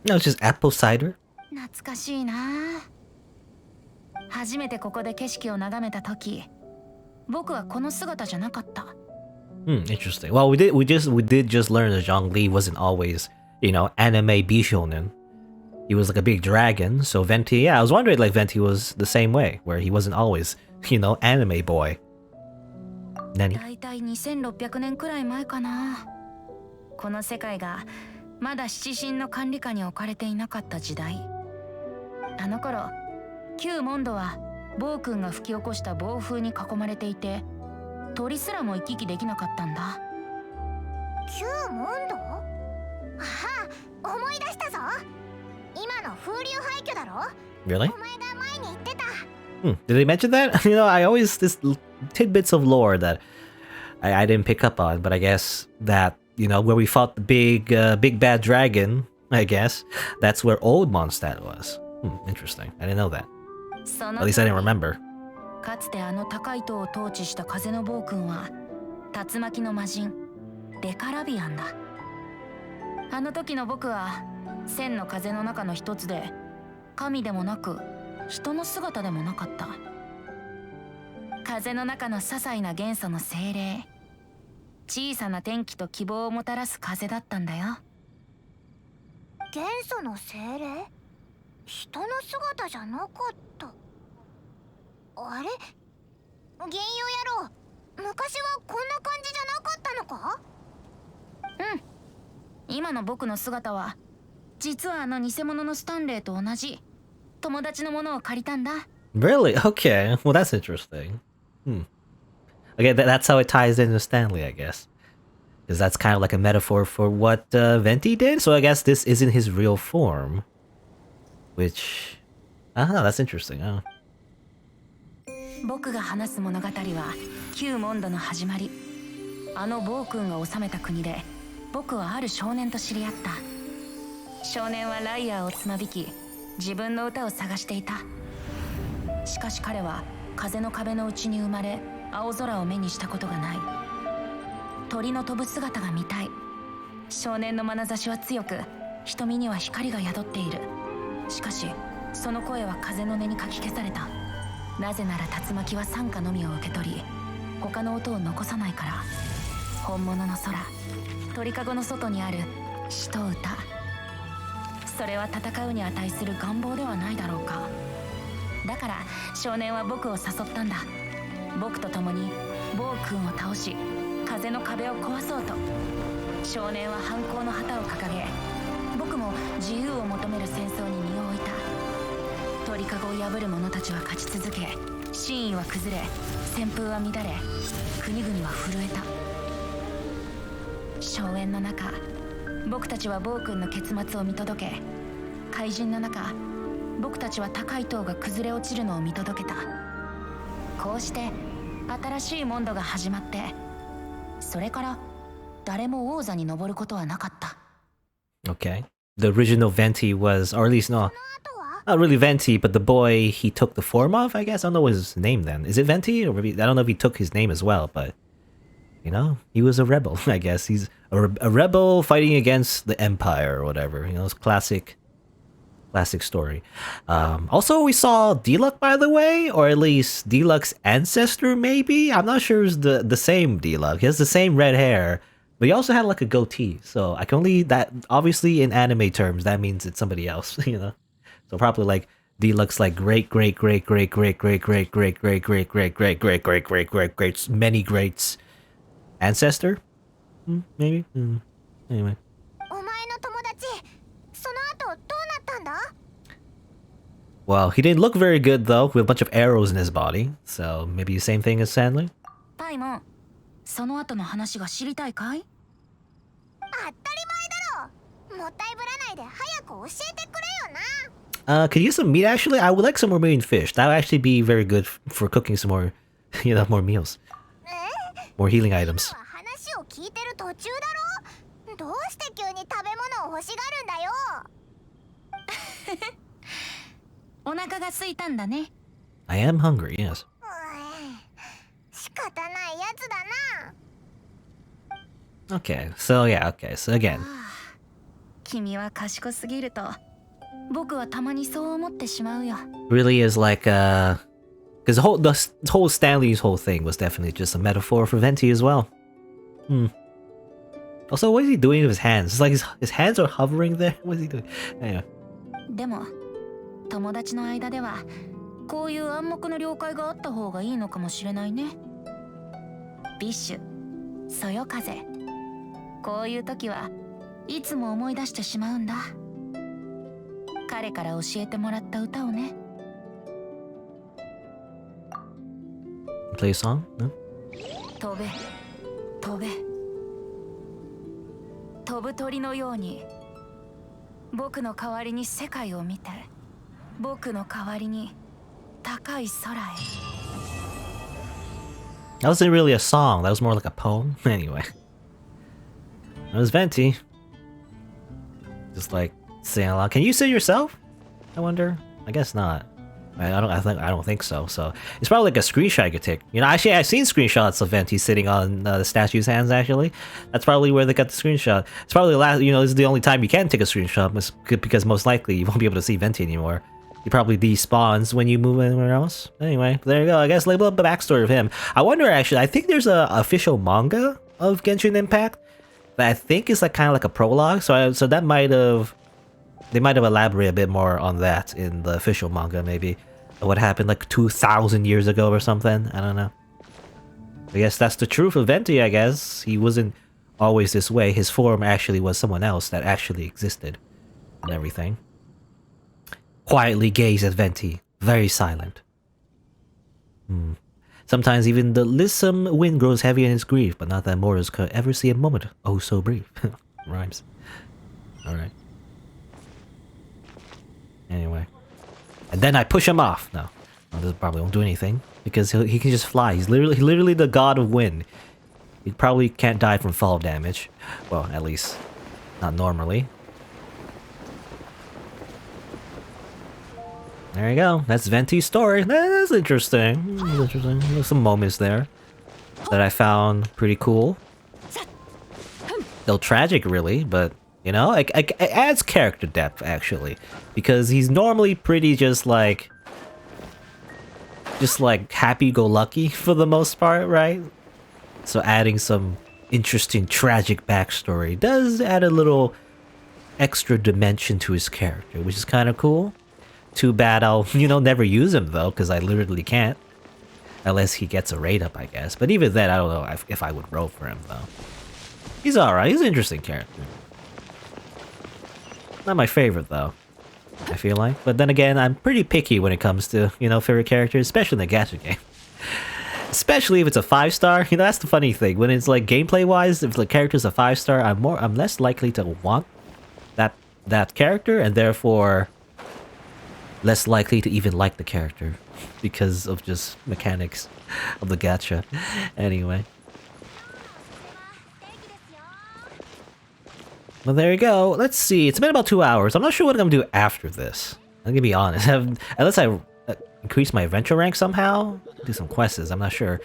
No, it's just apple cider. 懐かしいな。初めてここで景色を眺めた時、僕はこの姿じゃなかった。Interesting. Well, we did just learn that Zhongli wasn't always, anime Bishonen. He was like a big dragon, so Venti, yeah, I was wondering like Venti was the same way, where he wasn't always, anime boy. Nani? だいたい2600年くらい前かな。この世界がまだ七神の管理下に置かれていなかった時代。あの頃、旧モンドは暴君が吹き起こした暴風に囲まれていて、鳥すらも行き来できなかったんだ。旧モンド？ああ、思い出したぞ。今の風流廃墟だろ？ Really? お前が前に言ってた。Did they mention that? I always this tidbits of lore that I didn't pick up on, but I guess that where we fought the big bad dragon, I guess that's where old Mondstadt was. Interesting. I didn't know that. At least I didn't remember. かつてあの高い塔を統治した風の暴君は竜巻の魔人デカラビアンだ。あの時の僕は千の風の中の一つで神でもなく人の姿でもなかった。風の中の些細な元素の精霊、小さな天気と希望をもたらす風だったんだよ。元素の精霊？人の姿じゃなかった。あれ？幻遊野郎、昔はこんな感じじゃなかったのか？今の僕の姿は実はあの偽物のスタンレーと同じ友達のものを借りたんだ。Really? Okay. Well, that's interesting. Okay, that's how it ties into Stanley, I guess. Because that's kind of like a metaphor for what Venti did. So I guess this isn't his real form. Which, I don't know, that's interesting. Oh. 僕が話す物語は旧モンドの始まり。あの暴君が治めた国で僕はある少年と知り合った。少年はライアーをつまびき自分の歌を探していた。しかし彼は風の壁の内に生まれ青空を目にしたことがない。鳥の飛ぶ姿が見たい。少年の眼差しは強く瞳には光が宿っている。しかしその声は風の音にかき消された。なぜなら竜巻は傘下のみを受け取り他の音を残さないから。本物の空、鳥かごの外にある詩と歌、それは戦うに値する願望ではないだろうか。だから少年は僕を誘ったんだ。僕と共に暴君を倒し風の壁を壊そうと。少年は反抗の旗を掲げ、僕も自由を求める戦争に身を置いた。鳥かごを破る者たちは勝ち続け、真意は崩れ、旋風は乱れ、国々は震えた。荘園の中、僕たちは暴君の結末を見届け、怪人の中、僕たちは高い塔が崩れ落ちるのを見届けた。こうして新しいモンドが始まって、それから誰も王座に登ることはなかった。 Okay. The original Venti was, or at least no, not really Venti, but the boy he took the form of, I guess. I don't know what his name then. Is it Venti? Or maybe, I don't know if he took his name as well, but you know, he was a rebel, I guess. He's a rebel fighting against the Empire or whatever. You know, it's classic story. Also, we saw Diluc, by the way, or at least Diluc's ancestor, maybe? I'm not sure it's the same Diluc. He has the same red hair, but he also had like a goatee. So I can only, that obviously in anime terms, that means it's somebody else, you know? So probably like Diluc's like great many greats ancestor? Maybe? Anyway. Well, he didn't look very good though, with a bunch of arrows in his body. So maybe the same thing as Stanley? タイモン、その後の話が知りたいかい？当たり前だろ。もったいぶらないで早く教えてくれよな。Could you use some meat actually? I would like some more marine fish. That would actually be very good for cooking some more, you know, more meals. More healing items. 話を聞いてる途中だろ。どうして急に食べ物を欲しがるんだよ。お腹が空いたんだね。I am hungry, yes. 仕方ないやつだな。 Okay, so yeah, okay, so again. 君は賢すぎると僕はたまにそう思ってしまうよ。 Really is like because the whole Stanley's whole thing was definitely just a metaphor for Venti as well. Also, what is he doing with his hands? It's like his hands are hovering there. What is he doing? Anyway. でも友達の間ではこういう暗黙の了解があった方がいいのかもしれないね。ビッシュ、そよ風、こういう時はいつも思い出してしまうんだ。彼から教えてもらった歌をね。Play a song? No? 飛べ、飛べ、飛ぶ鳥のように僕の代わりに世界を見て、僕の代わりに高い空へ。 That wasn't really a song, that was more like a poem. Anyway. That was Venti. Just like saying a lot. Can you say yourself? I wonder. I guess not. I don't think so. So it's probably like a screenshot I could take. You know, actually I've seen screenshots of Venti sitting on the statue's hands. Actually, that's probably where they got the screenshot. It's probably the last. You know, this is the only time you can take a screenshot because most likely you won't be able to see Venti anymore. He probably despawns when you move anywhere else. Anyway, there you go. I guess label up the backstory of him. I wonder actually. I think there's a official manga of Genshin Impact that I think is like kind of like a prologue. So that might have. They might have elaborated a bit more on that in the official manga, maybe. What happened like 2,000 years ago or something? I don't know. I guess that's the truth of Venti, I guess. He wasn't always this way. His form actually was someone else that actually existed. And everything. Quietly gaze at Venti. Very silent. Sometimes even the lissom wind grows heavy in his grief, but not that mortals could ever see a moment oh so brief. Rhymes. Alright. Anyway. And then I push him off. No. This probably won't do anything. Because he can just fly. He's literally the god of wind. He probably can't die from fall damage. Well, at least not normally. There you go. That's Venti's story. That's interesting. Interesting. There's some moments there that I found pretty cool. Still tragic, really, but you know, it adds character depth, actually. Because he's normally pretty just like... just like happy-go-lucky for the most part, right? So adding some interesting tragic backstory does add a little extra dimension to his character, which is kind of cool. Too bad I'll, never use him though, because I literally can't. Unless he gets a raid up, I guess. But even then, I don't know if I would roll for him though. He's alright, he's an interesting character. Not my favorite though, I feel like. But then again, I'm pretty picky when it comes to, favorite characters, especially in the gacha game. Especially if it's a 5-star, that's the funny thing. When it's like gameplay-wise, if the character's a 5-star, I'm less likely to want that character, and therefore less likely to even like the character because of just mechanics of the gacha. Anyway. Well, there you go. Let's see. It's been about 2 hours. I'm not sure what I'm gonna do after this. I'm gonna be honest. Unless I increase my adventure rank somehow, do some quests. I'm not sure.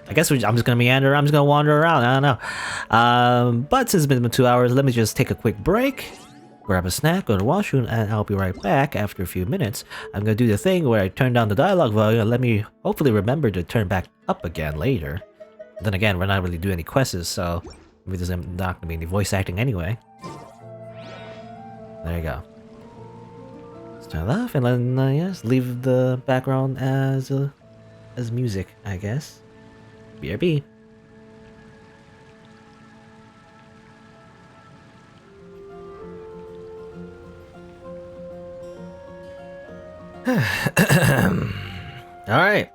I guess I'm just gonna meander. I'm just gonna wander around. I don't know. But since it's been 2 hours, let me just take a quick break, grab a snack, go to the washroom, and I'll be right back after a few minutes. I'm gonna do the thing where I turn down the dialogue volume and let me hopefully remember to turn back up again later. But then again, we're not really doing any quests, so maybe there's not gonna be any voice acting anyway. There you go. Let's turn it off and then yes, leave the background as music, I guess. BRB. Alright.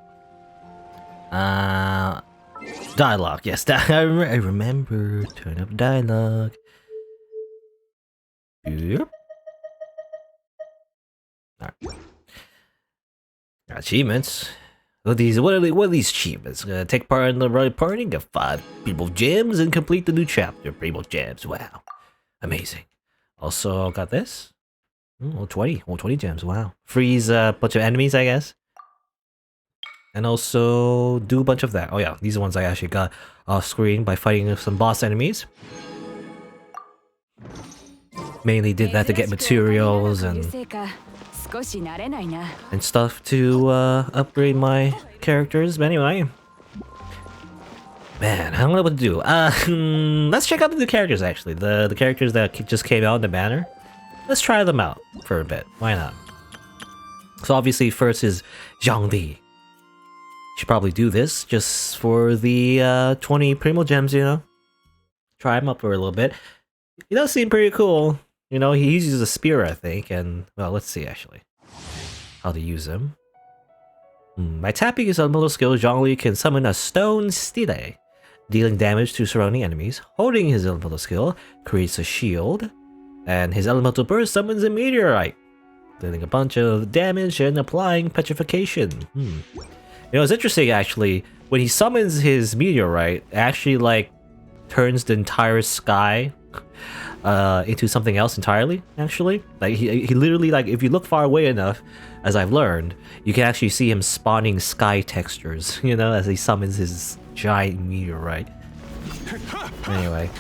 Dialogue. Yes, I remember. Turn up dialogue. Yep. Alright. Achievements. What are these achievements? Take part in the right party, get 5 people gems, and complete the new chapter. People gems. Wow. Amazing. Also got this. 20 gems, wow. Freeze a bunch of enemies, I guess. And also do a bunch of that. Oh yeah, these are ones I actually got off screen by fighting some boss enemies. Mainly did that to get materials and stuff to upgrade my characters. But anyway. Man, I don't know what to do. Let's check out the new characters actually. The characters that just came out in the banner. Let's try them out for a bit. Why not? So obviously first is Zhangli. Should probably do this just for the 20 Primo Gems, Try him up for a little bit. He does seem pretty cool. He uses a spear, I think, and well, let's see actually how to use him. By tapping his elemental skill, Zhangli can summon a stone stele, dealing damage to surrounding enemies. Holding his elemental skill creates a shield. And his elemental burst summons a meteorite, dealing a bunch of damage and applying petrification. It's interesting actually, when he summons his meteorite, it actually like turns the entire sky into something else entirely, actually. Like he literally, like if you look far away enough, as I've learned, you can actually see him spawning sky textures, as he summons his giant meteorite. Anyway.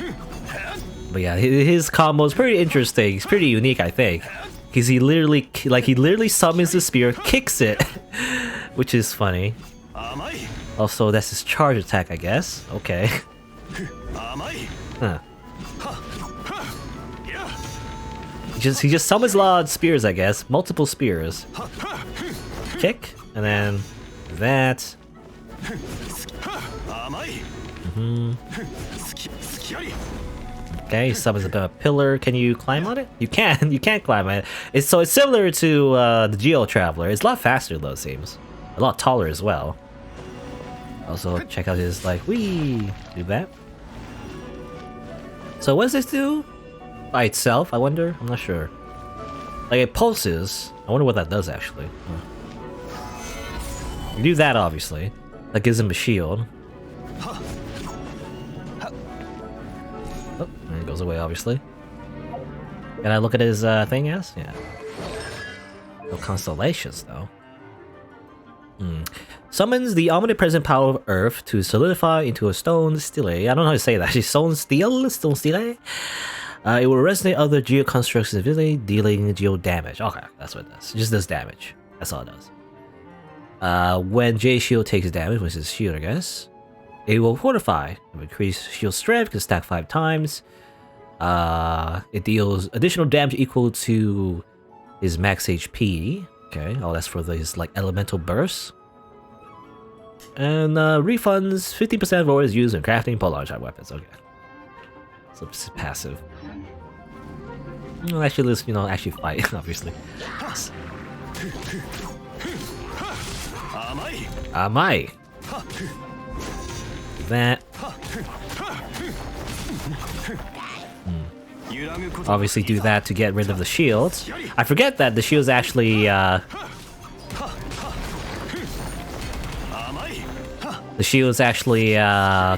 But yeah, his combo is pretty interesting. It's pretty unique, I think, because he literally summons the spear, kicks it, which is funny. Also, that's his charge attack, I guess. Okay. Huh. He just summons a lot of spears, I guess. Multiple spears. Kick, and then that. Okay, summons a pillar. Can you climb on it? You can. You can't climb on it. It's similar to the Geo Traveler. It's a lot faster though, it seems. A lot taller as well. Also, check out his whee! Do that. So what does this do? By itself, I wonder? I'm not sure. Like it pulses. I wonder what that does actually. You do that obviously. That gives him a shield. Oh, and it goes away, obviously. Can I look at his thing, yes? Yeah. No constellations, though. Summons the omnipresent power of Earth to solidify into a stone stele. I don't know how to say that. Stone stele? Stone stele? It will resonate other geo constructs in the village, dealing geo damage. Okay, that's what it does. It just does damage. That's all it does. When J shield takes damage, which is shield, I guess, it will fortify. Increase shield strength, can stack 5 times. It deals additional damage equal to his max HP. Okay, oh, that's for his like elemental burst. And refunds 50% of orders used in crafting polar type weapons. Okay, so this is passive. Well, actually, let's actually fight. Obviously. Amai. That. Obviously do that to get rid of the shields. I forget that the shields actually the shields actually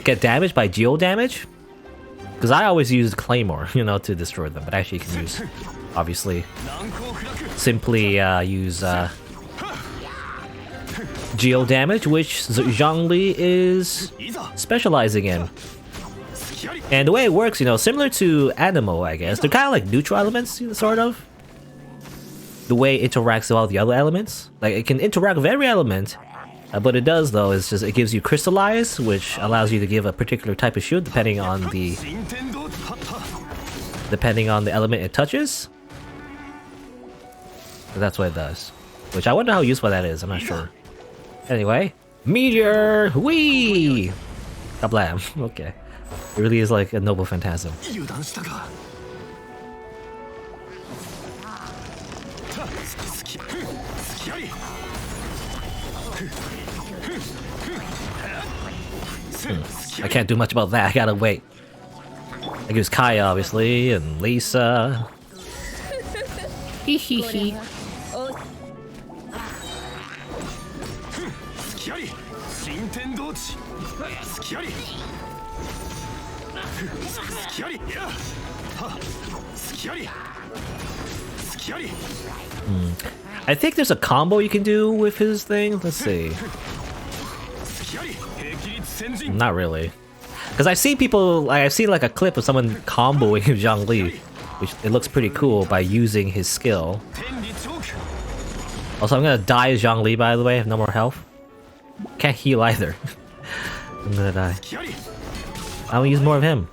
get damaged by geo damage. Because I always use Claymore, to destroy them, but actually you can use, obviously, simply use geo damage, which Zhongli is specializing in. And the way it works, similar to Anemo, I guess, they're kind of like neutral elements, sort of. The way it interacts with all the other elements. Like, it can interact with every element, but what it does, though, is just it gives you Crystallize, which allows you to give a particular type of shield depending on the element it touches. So that's what it does. Which I wonder how useful that is, I'm not sure. Anyway, Meteor! Whee! Kablam. Okay. It really is like a noble phantasm. I can't do much about that, I gotta wait. I use Kaya, obviously, and Lisa. Hehehe. I think there's a combo you can do with his thing. Let's see. Not really. Because I've seen people, I've seen like a clip of someone comboing Zhongli, which it looks pretty cool by using his skill. Also, I'm gonna die as Zhongli, by the way, I have no more health. Can't heal either. I'm gonna die. I'll use more of him.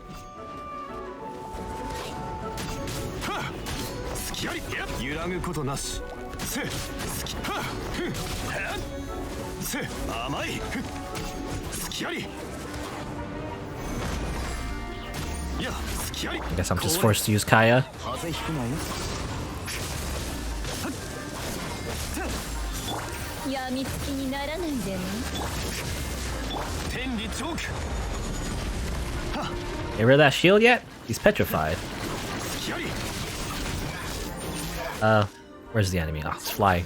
I guess I'm just forced to use Kaya. Get rid of that shield yet? He's petrified. Where's the enemy? Oh, it's flying.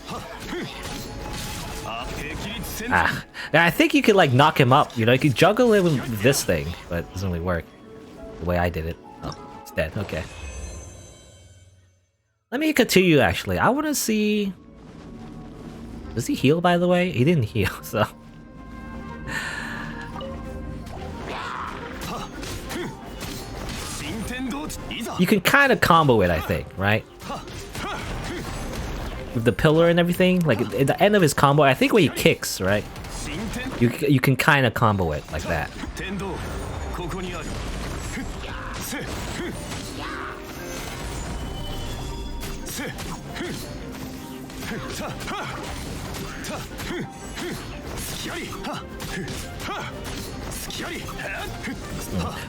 Ah, I think you could like knock him up. You could juggle it with this thing, but it doesn't really work the way I did it. Oh, it's dead. Okay. Let me continue. Actually, I want to see. Does he heal? By the way, he didn't heal, so. You can kind of combo it, I think, right? With the pillar and everything, like at the end of his combo, I think when he kicks, right? You can kind of combo it like that.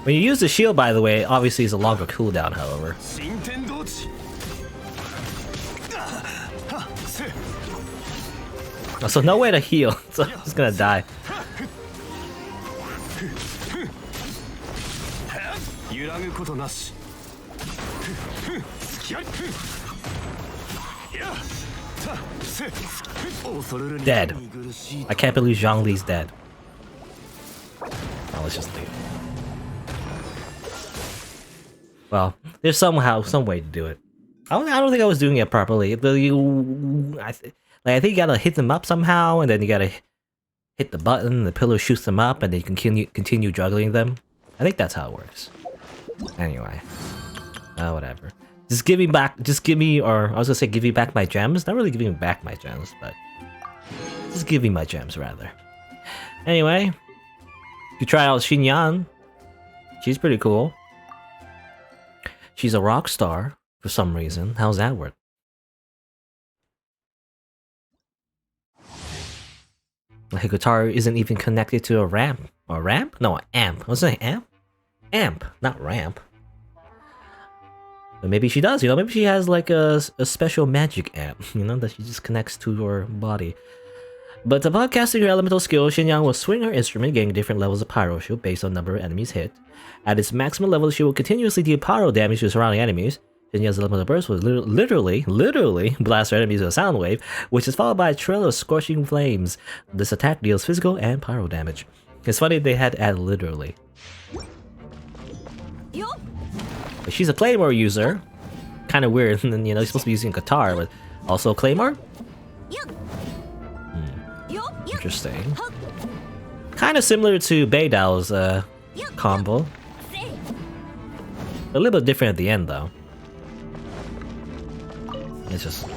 When you use the shield, by the way, obviously it's a longer cooldown, however. So no way to heal, so I'm just gonna die. Dead. I can't believe Zhongli's dead. Oh, let's just leave. Well, there's some way to do it. I don't think I was doing it properly. I think you gotta hit them up somehow, and then you gotta hit the button, the pillar shoots them up, and then you can continue juggling them. I think that's how it works. Anyway. Whatever. Just give me back, or I was gonna say give me back my gems. Not really giving back my gems, but Just give me my gems, rather. Anyway, you try out Xinyan. She's pretty cool. She's a rock star for some reason. How's that work? Like, a guitar isn't even connected to a ramp. A ramp? No, an amp. What's it? Amp? Amp, not ramp. But maybe she does, you know? Maybe she has like a special magic amp, you know, that she just connects to her body. But upon casting her elemental skill, Xinyan will swing her instrument, getting different levels of pyro shield based on number of enemies hit. At its maximum level, she will continuously deal pyro damage to surrounding enemies. Xinyan's elemental burst will literally blast her enemies with a sound wave, which is followed by a trail of scorching flames. This attack deals physical and pyro damage. It's funny they had to add literally. But she's a claymore user. Kind of weird, and you know, she's supposed to be using a guitar, but also claymore? Interesting. Kind of similar to Beidou's combo. A little bit different at the end, though. Let's just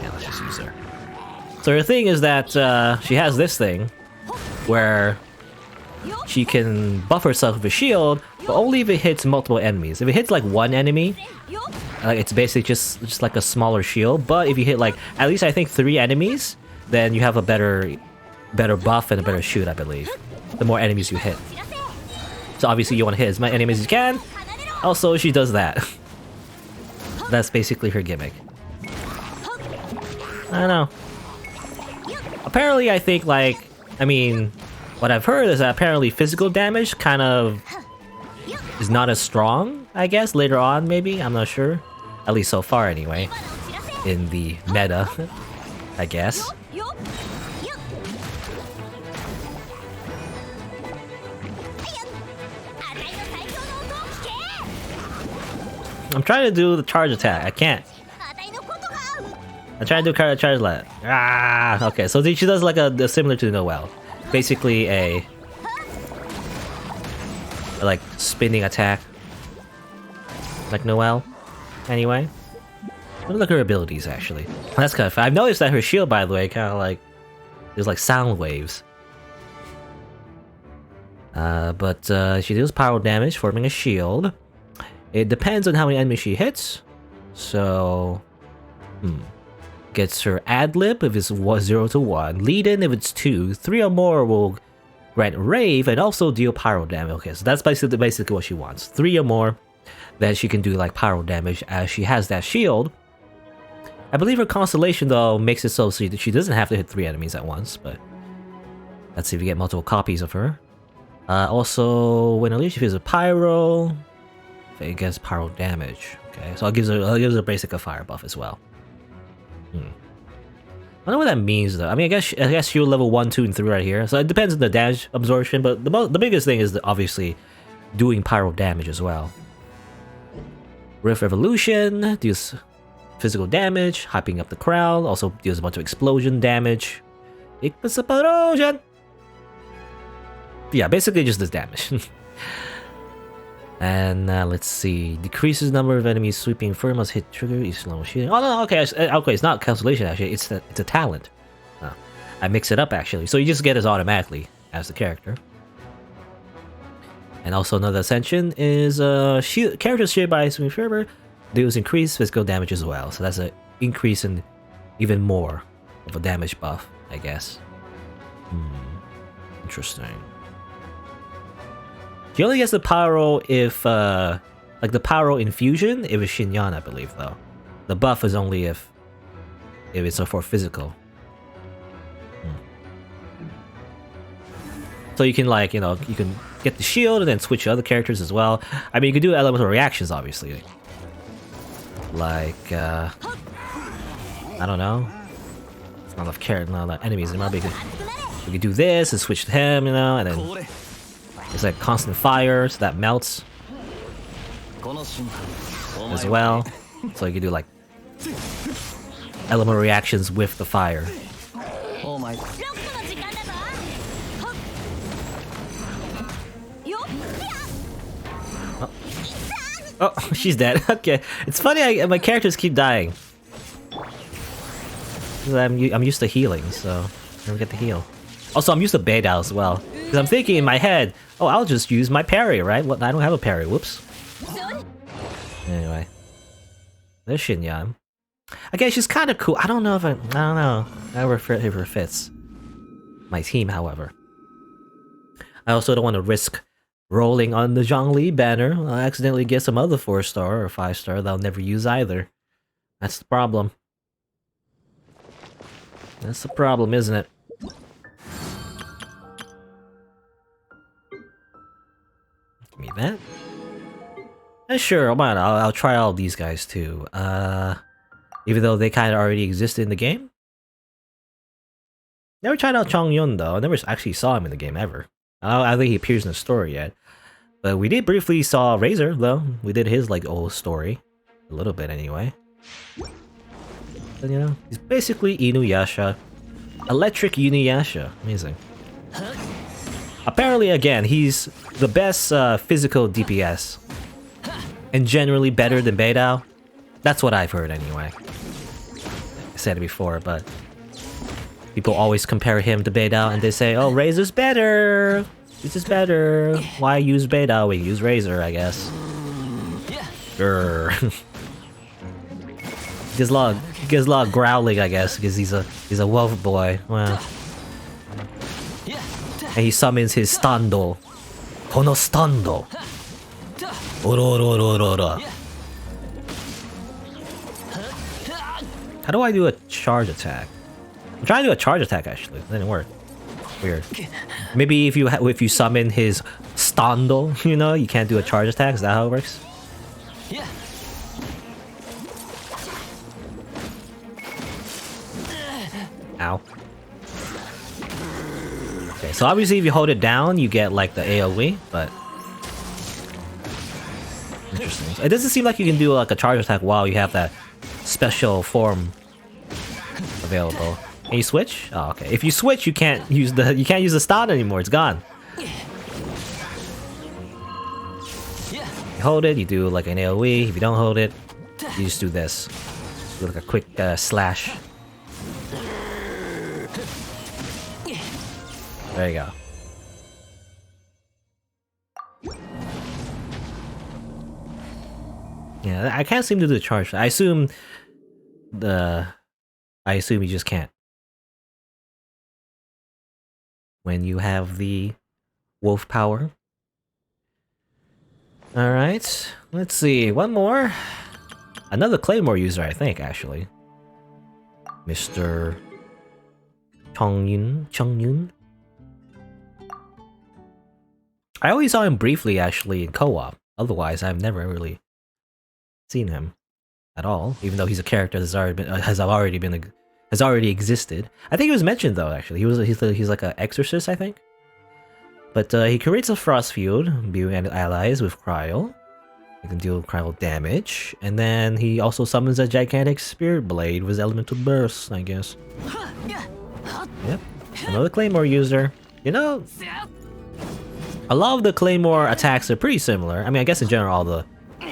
use her. So her thing is that she has this thing where she can buff herself with a shield, but only if it hits multiple enemies. If it hits like one enemy, like it's basically just like a smaller shield. But if you hit like at least I think 3 enemies, then you have a better buff and a better shoot, I believe. The more enemies you hit. So obviously you want to hit as many enemies as you can. Also, she does that. That's basically her gimmick. I don't know. Apparently, I think like, I mean, what I've heard is that apparently physical damage kind of is not as strong, I guess, later on maybe, I'm not sure. At least so far anyway, in the meta, I guess. I'm trying to do the charge attack, I can't. I'm trying to do charge attack. Ah, okay, so she does like a similar to Noelle. Basically a like spinning attack. Like Noelle. Anyway. Look at her abilities actually. That's kind of fun. I've noticed that her shield, by the way, kind of like there's like sound waves. But she deals pyro damage, forming a shield. It depends on how many enemies she hits. So, gets her ad-lib if it's 0 to 1, lead-in if it's 2, 3 or more will grant rave and also deal pyro damage. Okay, so that's basically what she wants. 3 or more, then she can do like pyro damage as she has that shield. I believe her constellation though makes it so she doesn't have to hit 3 enemies at once, but let's see if we get multiple copies of her. Also, when Alicia feels a pyro, it gets pyro damage. Okay, so it gives her basic a fire buff as well. I don't know what that means though. I mean, I guess shield level 1, 2, and 3 right here. So it depends on the damage absorption, but the biggest thing is obviously doing pyro damage as well. Rift Revolution deals physical damage, hyping up the crowd. Also deals a bunch of explosion damage. Explosion. Yeah, basically just this damage. And let's see, decreases number of enemies sweeping first must hit trigger each level shooting. Oh no, okay, it's not constellation actually. It's a talent. I mix it up actually, so you just get this automatically as the character. And also another ascension is characters shielded by swimming fervor deals increased physical damage as well. So that's an increase in even more of a damage buff, I guess. Interesting. She only gets the pyro if, like the pyro infusion, if it's Xinyan, I believe, though. The buff is only if it's for physical. So you can, like, you know, you can get the shield and then switch to other characters as well. I mean, you can do elemental reactions, obviously. Like, I don't know. It's not enough enemies. You can do this and switch to him, you know, and then it's like constant fire, so that melts as well. So you can do like elemental reactions with the fire. Oh my. Oh, she's dead. Okay, it's funny. My characters keep dying. I'm used to healing, so I don't get to heal. Also, I'm used to Beidao as well. Because I'm thinking in my head, oh, I'll just use my parry, right? What? I don't have a parry. Whoops. Anyway. There's Xinyan. I guess she's kind of cool. I don't know if I don't know. If it fits my team, however. I also don't want to risk rolling on the Zhongli banner. I'll accidentally get some other 4-star or 5-star that I'll never use either. That's the problem. That's the problem, isn't it? Give me that. Sure, I'll try all these guys too. Even though they kind of already exist in the game. Never tried out Chongyun though. I never actually saw him in the game ever. I don't think he appears in the story yet. But we did briefly saw Razor though. We did his like old story. A little bit anyway. But you know, he's basically Inuyasha. Electric Inuyasha. Amazing. Apparently again, he's the best physical DPS. And generally better than Beidao. That's what I've heard anyway. I said it before, but people always compare him to Beidao and they say, oh, Razor's better! This is better. Why use Beidao? We use Razor, I guess. Grrr. He gets a lot of growling, I guess, because he's a wolf boy. Well. And he summons his stando. Kono stando. How do I do a charge attack? I'm trying to do a charge attack actually. It didn't work. Weird. Maybe if you summon his stando, you know, you can't do a charge attack. Is that how it works? Ow. Okay, so obviously if you hold it down, you get like the AoE, but interesting. It doesn't seem like you can do like a charge attack while you have that special form available. Can you switch? Oh, okay. If you switch, you can't use the stun anymore. It's gone. You hold it, you do like an AoE. If you don't hold it, you just do this. Do like a quick slash. There you go. Yeah, I can't seem to do the charge. I assume you just can't. When you have the wolf power. Alright, let's see. One more. Another Claymore user, I think, actually. Mr. Chongyun. I only saw him briefly, actually, in co-op. Otherwise, I've never really seen him at all, even though he's a character that's has already existed. I think he was mentioned though. Actually, he's like an exorcist, I think. But he creates a frost field, imbuing allies with cryo. He can deal cryo damage, and then he also summons a gigantic spirit blade with elemental burst, I guess. Yep, another Claymore user. You know, a lot of the Claymore attacks are pretty similar. I mean, I guess in general all the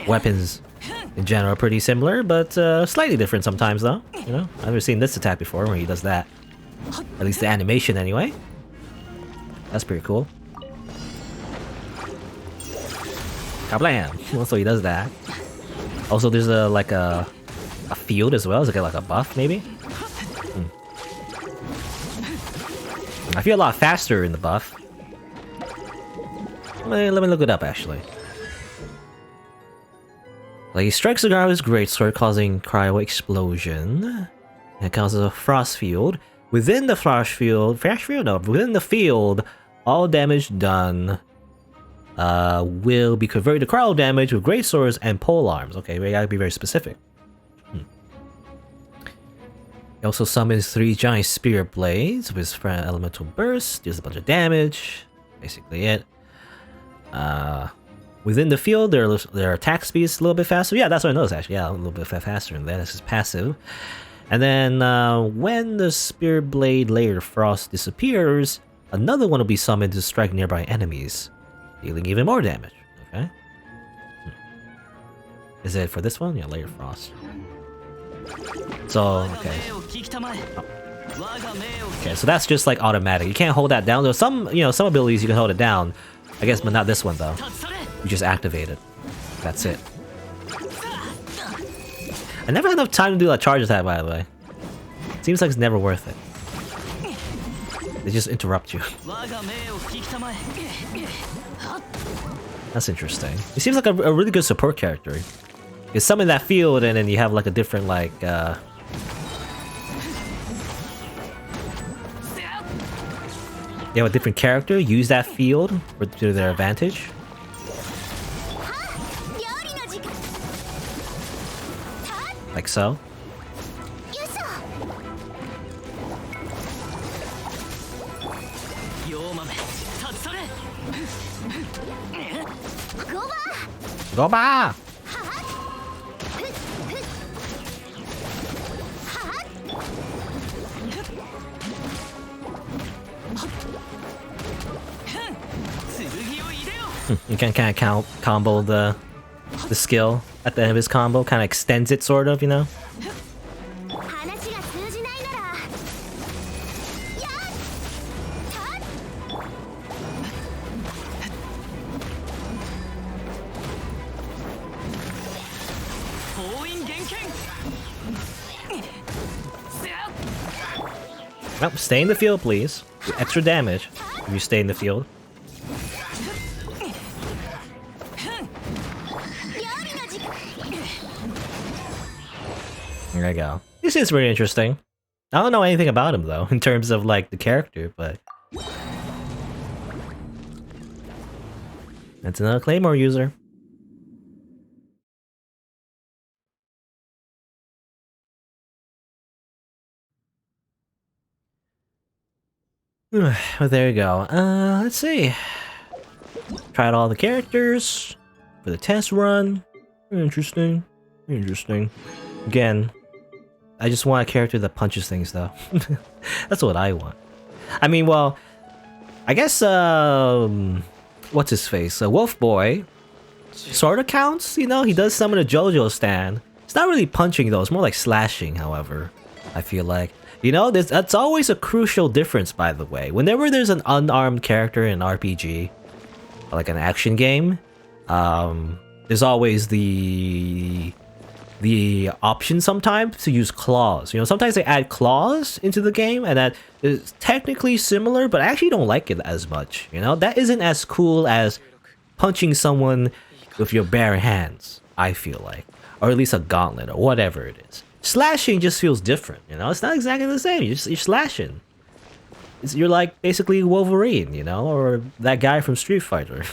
weapons in general are pretty similar, but slightly different sometimes though. You know, I've never seen this attack before where he does that. At least the animation anyway. That's pretty cool. Kablam! So he does that. Also there's a field as well. Is it like a buff maybe? I feel a lot faster in the buff. Let me look it up actually. Like he strikes the ground with his greatsword, causing cryo explosion. It causes a frost field. Within the within the field, all damage done will be converted to cryo damage with greatswords and pole arms. Okay, we gotta be very specific. He also summons 3 giant spirit blades with elemental burst, deals a bunch of damage. Basically it. Within the field, their attack speed is a little bit faster. Yeah, that's what I noticed actually. Yeah, a little bit faster than that. This is passive. And then when the Spirit Blade Layer Frost disappears, another one will be summoned to strike nearby enemies, dealing even more damage. Okay. Is it for this one? Yeah, Layer Frost. So, okay. Oh. Okay, so that's just like automatic. You can't hold that down. There's some, some abilities you can hold it down. I guess, but not this one though. You just activate it. That's it. I never had enough time to do that charge attack, by the way. Seems like it's never worth it. They just interrupt you. That's interesting. He seems like a really good support character. You summon that field and then you have like a different like you have a different character, use that field to their advantage. Like so. Go ba! You can kind of combo the skill at the end of his combo, kind of extends it sort of, Oh, stay in the field, please. Do extra damage if you stay in the field. There you go. This is really interesting. I don't know anything about him though, in terms of like the character, but that's another Claymore user. Well, there you go. Let's see. Tried all the characters for the test run. Interesting. Interesting. Again, I just want a character that punches things, though. That's what I want. I mean, well, I guess, what's his face? Wolf Boy sort of counts, He does some of the JoJo stand. It's not really punching, though. It's more like slashing, however, I feel like. That's always a crucial difference, by the way. Whenever there's an unarmed character in an RPG, like an action game, there's always the option sometimes to use claws. Sometimes they add claws into the game, and that is technically similar, but I actually don't like it as much. That isn't as cool as punching someone with your bare hands, I feel like. Or at least a gauntlet, or whatever it is. Slashing just feels different, It's not exactly the same. You're slashing. You're like basically Wolverine, or that guy from Street Fighter.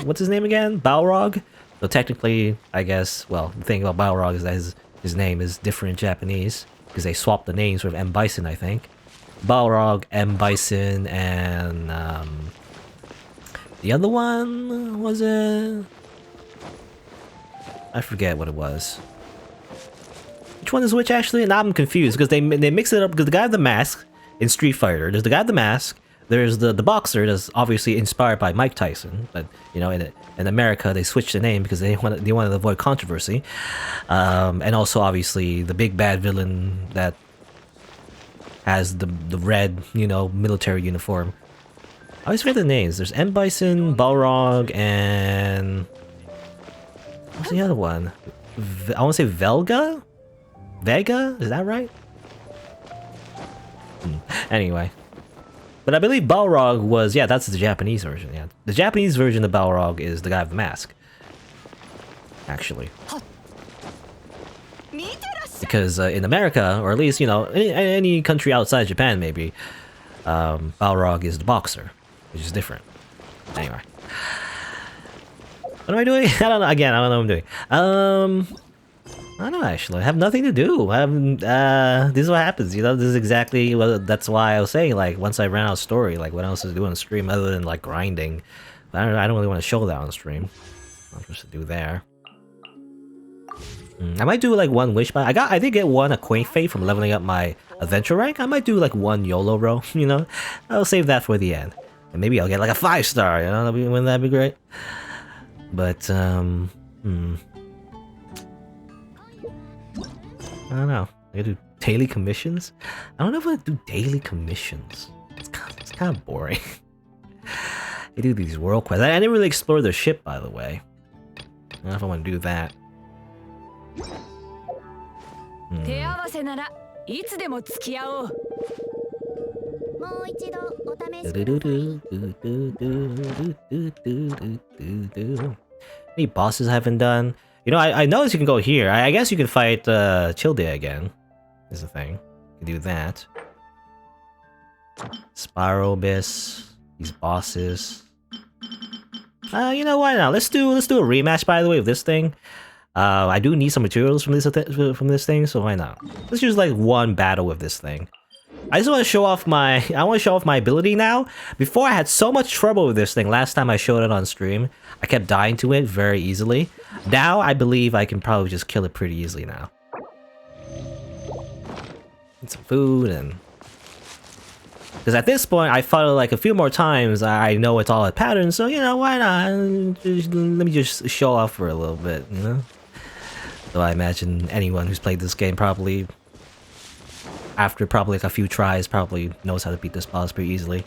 What's his name again? Balrog? So technically, I guess, well, the thing about Balrog is that his name is different in Japanese, because they swapped the names with M. Bison, I think. Balrog, M. Bison, and the other one was it? I forget what it was. Which one is which, actually? Now I'm confused, because they mix it up, because the guy with the mask in Street Fighter, there's the guy with the mask, there's the boxer that's obviously inspired by Mike Tyson, but, in America, they switched the name because they wanted to avoid controversy. And also, obviously, the big bad villain that has the red, military uniform. I always forget the names. There's M. Bison, Balrog, and... what's the other one? I want to say Vega? Vega? Is that right? Anyway. But I believe Balrog was... yeah, that's the Japanese version, yeah. The Japanese version of Balrog is the guy with the mask. Actually. Because in America, or at least, any country outside Japan, maybe, Balrog is the boxer, which is different. Anyway. What am I doing? I don't know. Again, I don't know what I'm doing. I don't know, actually. I have nothing to do. This is what happens, This is exactly that's why I was saying, like, once I ran out of story, like, what else is doing on stream other than, like, grinding? I don't really want to show that on stream. I'm supposed to do there. I might do, like, one wish, but I did get one Acquaint Fate from leveling up my adventure rank. I might do, like, one YOLO roll, I'll save that for the end. And maybe I'll get, like, a 5-star, wouldn't that be great? But, I don't know. I gotta do Daily commissions? I don't know if I do daily commissions. It's kind of boring. They do these world quests. I didn't really explore the ship, by the way. I don't know if I want to do that. Any bosses I haven't done? You know, I noticed you can go here. I guess you can fight Childe again. Is the thing. You can do that. Spiral Abyss. These bosses. You know, why not? Let's do a rematch, by the way, of this thing. I do need some materials from this thing, so why not? Let's use like one battle with this thing. I just want to show off my ability now. Before I had so much trouble with this thing last time I showed it on stream. I kept dying to it very easily. Now I believe I can probably just kill it pretty easily now. Get some food and... Because at this point, I fought it like a few more times. I know it's all a pattern, so you know, why not? Let me just show off for a little bit, you know? So I imagine anyone who's played this game probably, after probably like a few tries, probably knows how to beat this boss pretty easily.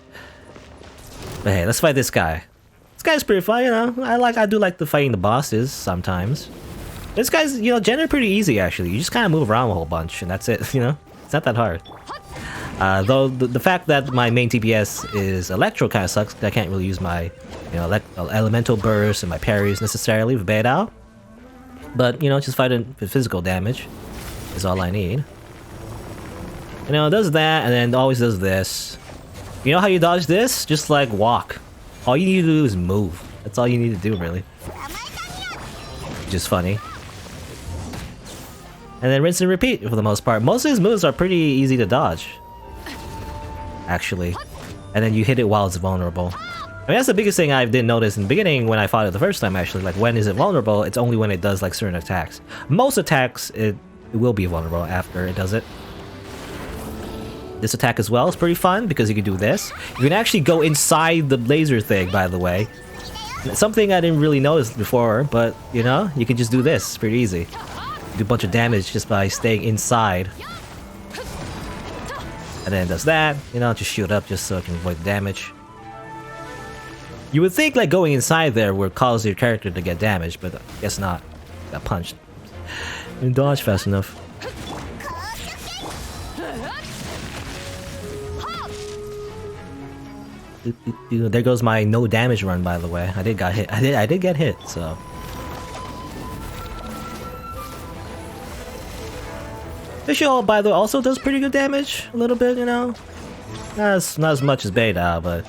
But hey, let's fight this guy. This guy's pretty fun, you know? I do like the fighting the bosses sometimes. This guy's, you know, generally pretty easy actually. You just kind of move around a whole bunch and that's it, you know? It's not that hard. Though the fact that my main DPS is Electro kind of sucks. I can't really use my, you know, elemental bursts and my parries necessarily with Beidao. But you know, just fighting for physical damage is all I need. You know, it does that and then always does this. You know how you dodge this? Just like walk. All you need to do is move. That's all you need to do, really. Which is funny. And then rinse and repeat for the most part. Most of his moves are pretty easy to dodge, actually. And then you hit it while it's vulnerable. I mean, that's the biggest thing I didn't notice in the beginning when I fought it the first time, actually. Like, when is it vulnerable? It's only when it does, like, certain attacks. Most attacks, it will be vulnerable after it does it. This attack as well is pretty fun, because you can do this. You can actually go inside the laser thing, by the way. It's something I didn't really notice before, but, you know, you can just do this. It's pretty easy. Do a bunch of damage just by staying inside. And then it does that, you know, just shoot up just so it can avoid the damage. You would think like going inside there would cause your character to get damaged, but I guess not. Got punched. Didn't dodge fast enough. There goes my no damage run, by the way. I did get hit, so. Fiddle, by the way, also does pretty good damage, a little bit, you know? Not as much as Beidao, but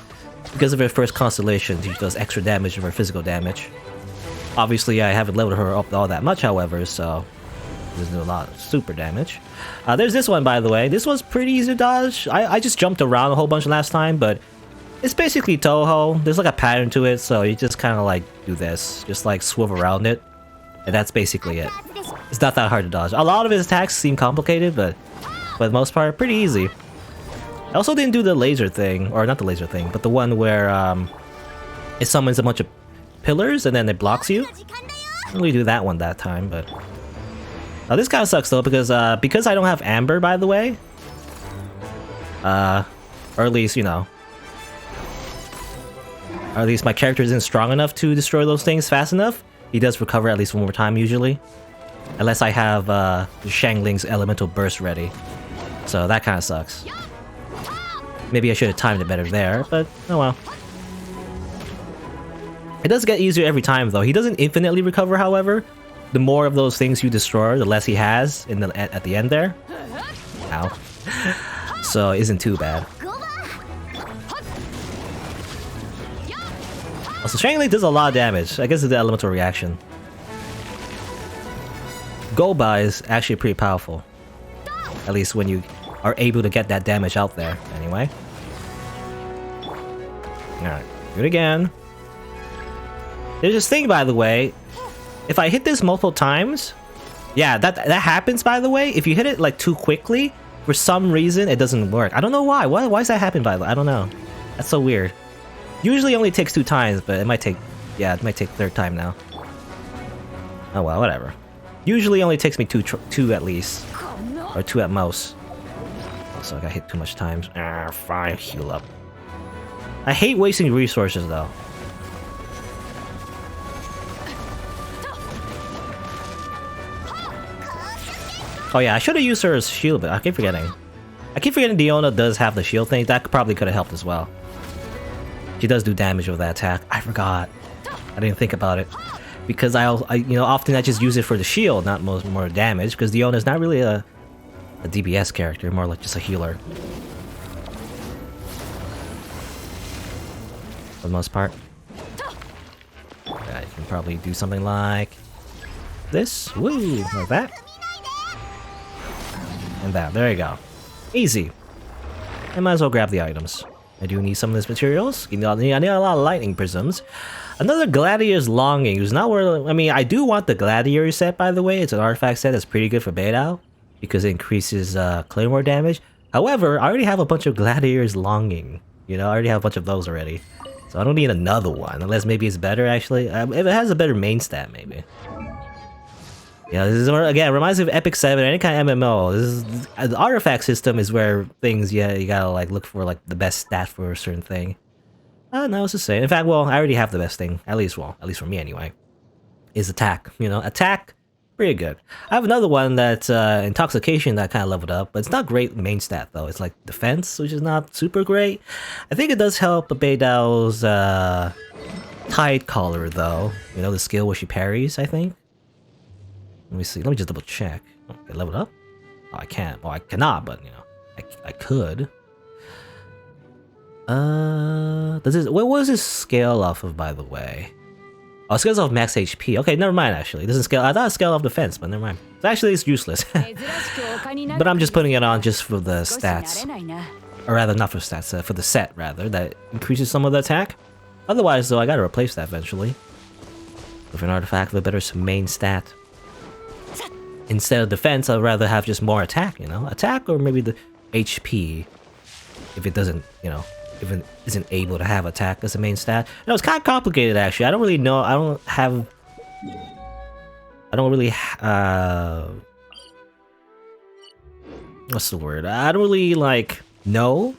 because of her first constellation, she does extra damage of her physical damage. Obviously, I haven't leveled her up all that much, however, so she doesn't do a lot of super damage. There's this one, by the way. This one's pretty easy to dodge. I just jumped around a whole bunch last time, but it's basically Toho. There's like a pattern to it, so you just kind of like do this. Just like swivel around it, and that's basically it. It's not that hard to dodge. A lot of his attacks seem complicated, but for the most part, pretty easy. I also didn't do the laser thing, or not the laser thing, but the one where it summons a bunch of pillars and then it blocks you. I didn't really do that one that time, but this kind of sucks though because I don't have Amber, by the way, or at least, you know, or at least my character isn't strong enough to destroy those things fast enough. He does recover at least one more time usually. Unless I have Shangling's elemental burst ready. So that kind of sucks. Maybe I should have timed it better there, but oh well. It does get easier every time though. He doesn't infinitely recover, however. The more of those things you destroy, the less he has in at the end there. Ow. So it isn't too bad. Also, Shangling does a lot of damage. I guess it's the elemental reaction. Goba is actually pretty powerful. At least when you are able to get that damage out there, anyway. Alright, do it again. There's this thing, by the way. If I hit this multiple times... Yeah, that happens, by the way. If you hit it, like, too quickly, for some reason, it doesn't work. I don't know why. Why does that happen, by the way? I don't know. That's so weird. Usually only takes 2 times, but it might take... Yeah, it might take 3rd time now. Oh well, whatever. Usually only takes me two at least. Or 2 at most. So I got hit too much times. Ah, fine, heal up. I hate wasting resources though. Oh yeah, I should have used her as shield, but I keep forgetting. I keep forgetting Diona does have the shield thing. That probably could have helped as well. She does do damage with that attack. I forgot. I didn't think about it. Because I often I just use it for the shield, not more damage, because Diona's not really a DPS character, more like just a healer. For the most part. Yeah, you can probably do something like this. Woo! Like that. And that. There you go. Easy. I might as well grab the items. I do need some of these materials. I need a lot of lightning prisms. Another Gladiator's Longing, who's not where... I mean, I do want the Gladiator set, by the way. It's an artifact set that's pretty good for Beidou, because it increases claymore damage. However, I already have a bunch of Gladiator's Longing. You know, I already have a bunch of those already. So I don't need another one, unless maybe it's better, actually. If it has a better main stat, maybe. Yeah, this is, again, reminds me of Epic 7 or any kind of MMO. This is, the artifact system is where things, yeah, you gotta like look for like the best stat for a certain thing. No, it's the same. In fact, well, I already have the best thing. At least for me anyway. Is attack. You know, attack, pretty good. I have another one that's intoxication that kind of leveled up, but it's not great main stat though. It's like defense, which is not super great. I think it does help Beidou's Tide Collar though. You know, the skill where she parries, I think. Let me see. Let me just double check. Oh, get leveled up? Oh, I can't. Well, I cannot, but you know, I could. What was this scale off of, by the way? Oh, it scales off max HP. Okay, never mind. Actually, it doesn't scale. I thought it scaled off defense, but never mind. So actually, it's useless. But I'm just putting it on just for the stats, or rather, not for stats, for the set rather that increases some of the attack. Otherwise, though, I gotta replace that eventually with an artifact with a better main stat. Instead of defense, I'd rather have just more attack, you know? Attack or maybe the HP, if it doesn't, you know, if it isn't able to have attack as a main stat. No, it's kind of complicated, actually. I don't really know. I don't really, what's the word? I don't really, like, know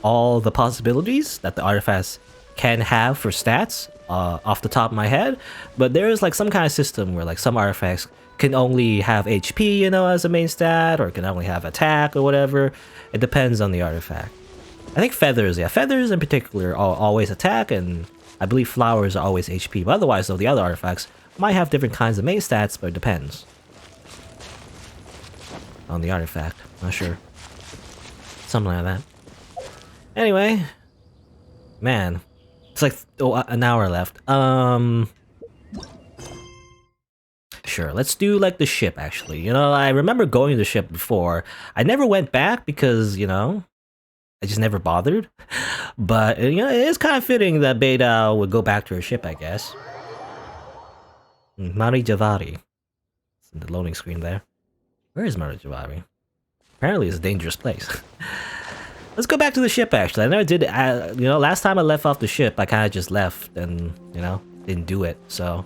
all the possibilities that the artifacts can have for stats off the top of my head. But there is, like, some kind of system where, like, some artifacts can only have HP, you know, as a main stat, or can only have attack or whatever. It depends on the artifact. I think feathers, yeah, feathers in particular are always attack, and I believe flowers are always HP. But otherwise, though, the other artifacts might have different kinds of main stats, but it depends on the artifact. Not sure. Something like that. Anyway, man, it's like an hour left. Sure, let's do like the ship actually. You know, I remember going to the ship before. I never went back because, you know, I just never bothered. But, you know, it is kind of fitting that Beidou would go back to her ship, I guess. Mari Javari. It's in the loading screen there. Where is Mari Javari? Apparently it's a dangerous place. Let's go back to the ship actually. I never did, you know, last time I left off the ship, I kind of just left and, you know, didn't do it. So,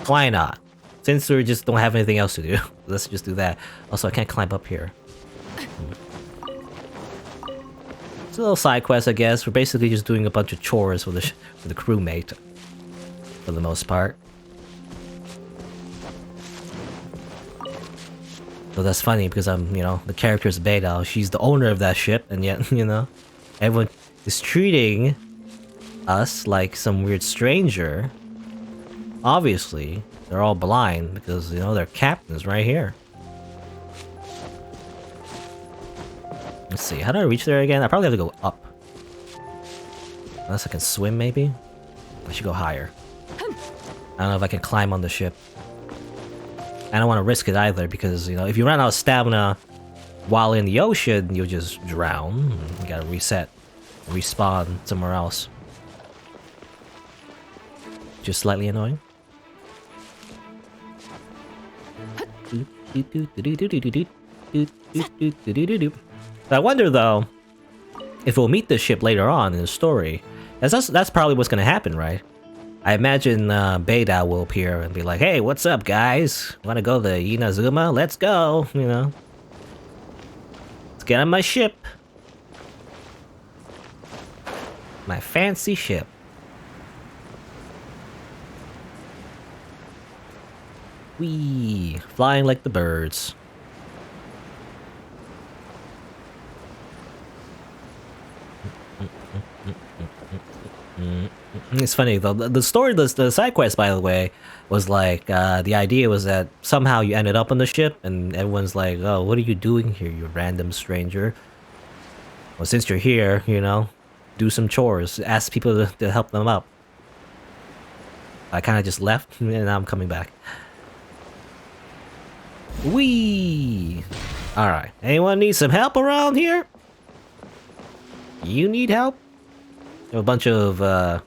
why not? Since we just don't have anything else to do, let's just do that. Also, I can't climb up here. It's a little side quest, I guess. We're basically just doing a bunch of chores for the crewmate, for the most part. So that's funny because I'm, you know, the character is Beidou. She's the owner of that ship, and yet, you know, everyone is treating us like some weird stranger. Obviously. They're all blind because, you know, their captain's right here. Let's see, how do I reach there again? I probably have to go up. Unless I can swim, maybe? I should go higher. I don't know if I can climb on the ship. I don't want to risk it either because, you know, if you run out of stamina while in the ocean, you'll just drown. You gotta reset, respawn somewhere else. Just slightly annoying. I wonder though if we'll meet this ship later on in the story. That's probably what's gonna happen, right? I imagine Beidou will appear and be like, "Hey, what's up, guys? Want to go to Inazuma? Let's go!" You know. get on my ship. My fancy ship. Whee! Flying like the birds. It's funny though. The story, the side quest, by the way, was like the idea was that somehow you ended up on the ship, and everyone's like, "Oh, what are you doing here, you random stranger?" Well, since you're here, you know, do some chores. Ask people to help them out. I kind of just left, and now I'm coming back. Whee! All right. Anyone need some help around here? You need help? A bunch of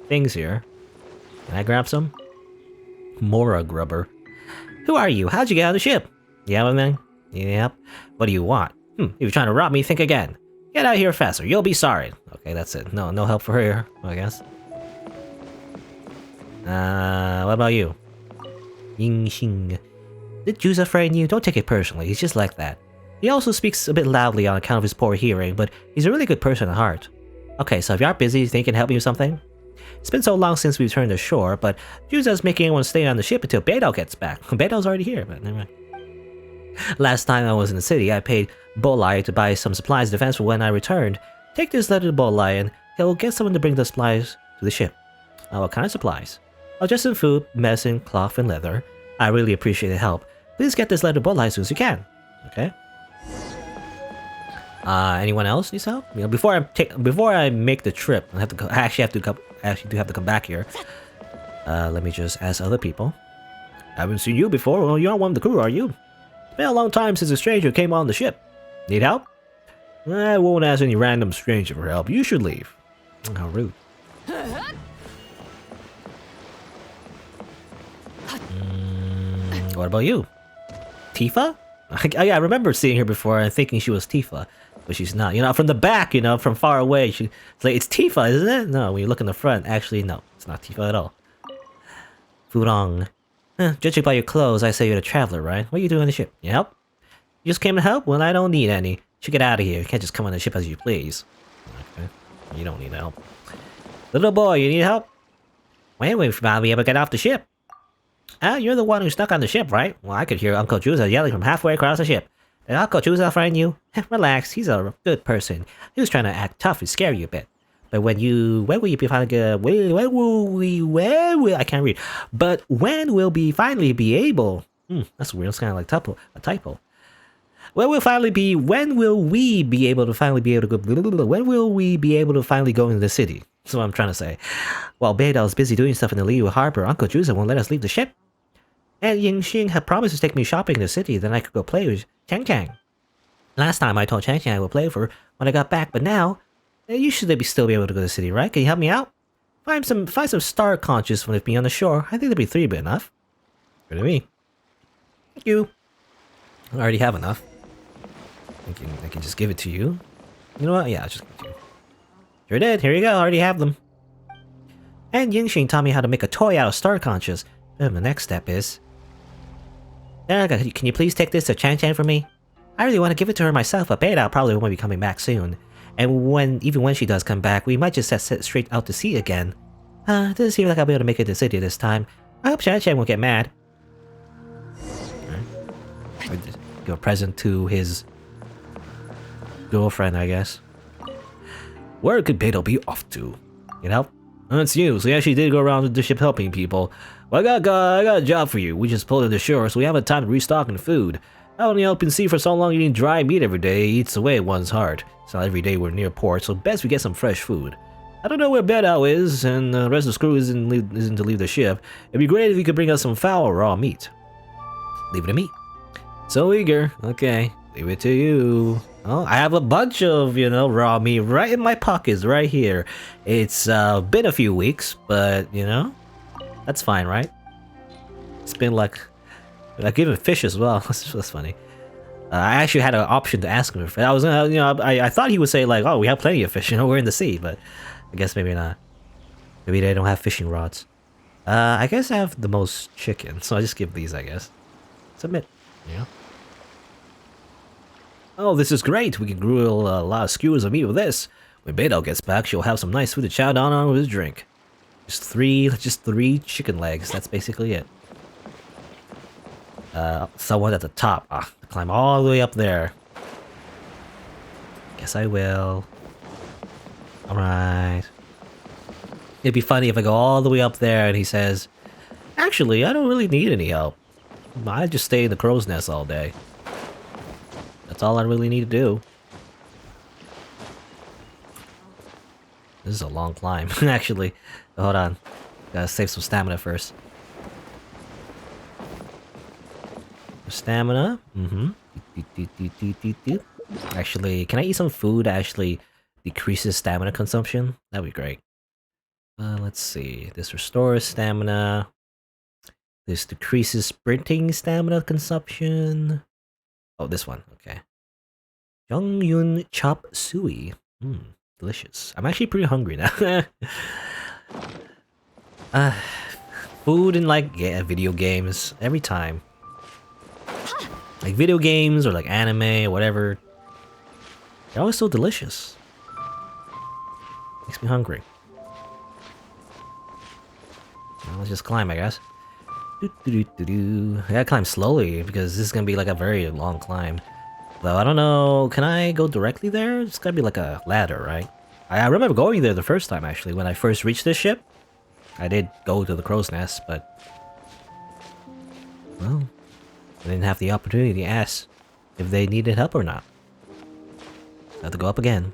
things here. Can I grab some? Mora grubber. Who are you? How'd you get on the ship? You have anything? Yep. What do you want? If you're trying to rob me, think again. Get out of here faster. You'll be sorry. Okay, that's it. No help for her, I guess. What about you? Genshin. Did Juza frighten you? Don't take it personally. He's just like that. He also speaks a bit loudly on account of his poor hearing, but he's a really good person at heart. Okay, so if you aren't busy, you think he can help you with something? It's been so long since we returned to shore, but Juza's making everyone stay on the ship until Fiddle gets back. Fiddle's already here, but never mind. Last time I was in the city, I paid Bolai to buy some supplies in defense for when I returned. Take this letter to Bolai and he'll get someone to bring the supplies to the ship. What kind of supplies? Oh, just some food, medicine, cloth, and leather. I really appreciate the help. Please get this letter to Bolai as soon as you can. Okay. Anyone else needs help? You know, before I make the trip, I actually do have to come back here. Let me just ask other people. I haven't seen you before. Well, you aren't one of the crew, are you? It's been a long time since a stranger came on the ship. Need help? I won't ask any random stranger for help. You should leave. How rude. What about you? Tifa? I remember seeing her before and thinking she was Tifa, but she's not. You know, from the back, you know, from far away, it's like, it's Tifa, isn't it? No, when you look in the front, actually, no, it's not Tifa at all. Furong. Judging by your clothes, I say you're a traveler, right? What are you doing on the ship? You help? You just came to help? Well, I don't need any. You should get out of here. You can't just come on the ship as you please. Okay. You don't need help. Little boy, you need help? When will we finally ever get off the ship? You're the one who's stuck on the ship, right? Well, I could hear Uncle Juza yelling from halfway across the ship. Did Uncle Juza frighten you? Relax, he's a good person. He was trying to act tough and scare you a bit. But when will you be finally I can't read. But when will we finally be able? That's weird. It's kind of like a typo. When will we be able to finally go into the city? That's what I'm trying to say. While Beidou's busy doing stuff in the Liyue harbor, Uncle Juza won't let us leave the ship. And Yingxing had promised to take me shopping in the city, then I could go play with Chang Chang. Last time I told Chang Chang I would play with her when I got back, but now, you should still be able to go to the city, right? Can you help me out? Find some star conches with me on the shore. I think there'll be 3 be enough. Good to me. Thank you. I already have enough. I can just give it to you. You know what? Yeah, I'll just give it to you. Sure did. Here you go. I already have them. And Yingxing taught me how to make a toy out of star conches. The next step is... Can you please take this to Chan Chan for me? I really want to give it to her myself, but Beidou probably won't be coming back soon. And even when she does come back, we might just set straight out to sea again. Doesn't seem like I'll be able to make it to the city this time. I hope Chan Chan won't get mad. Right. Give a present to his girlfriend, I guess. Where could Beidou be off to? You know? It's you, so you actually did go around the ship helping people. Well, I got a job for you. We just pulled in the shore, so we haven't time to restock on food. Out in the open sea for so long eating dry meat every day eats away at one's heart. It's not every day we're near port, so best we get some fresh food. I don't know where Beidou is, and the rest of the crew isn't to leave the ship. It'd be great if you could bring us some foul raw meat. Leave it to me. So eager. Okay, leave it to you. Oh, I have a bunch of, raw meat right in my pockets right here. It's been a few weeks, but, that's fine, right? It's been like I gave him fish as well. That's funny. I actually had an option to ask him. I was, I thought he would say like, "Oh, we have plenty of fish. We're in the sea," but I guess maybe not. Maybe they don't have fishing rods. I guess I have the most chicken, so I just give these. I guess. Submit. Oh, this is great. We can grill a lot of skewers of meat with this. When Fiddle gets back, she'll have some nice food to chow down on with his drink. Just three chicken legs. That's basically it. Someone at the top. Climb all the way up there. Guess I will. Alright. It'd be funny if I go all the way up there and he says, actually, I don't really need any help. I just stay in the crow's nest all day. That's all I really need to do. This is a long climb, actually. Hold on. Gotta save some stamina first. Stamina. Actually, can I eat some food that actually decreases stamina consumption? That'd be great. Let's see. This restores stamina. This decreases sprinting stamina consumption. Oh, this one. Okay. Yongyun Chop Suey. Delicious. I'm actually pretty hungry now. Food in like video games every time. Like video games or like anime or whatever. They're always so delicious. Makes me hungry. Well, let's just climb, I guess. I gotta climb slowly because this is gonna be like a very long climb. Though I don't know, can I go directly there? It's gotta be like a ladder, right? I remember going there the first time actually, when I first reached this ship. I did go to the crow's nest, but... well, I didn't have the opportunity to ask if they needed help or not. I have to go up again.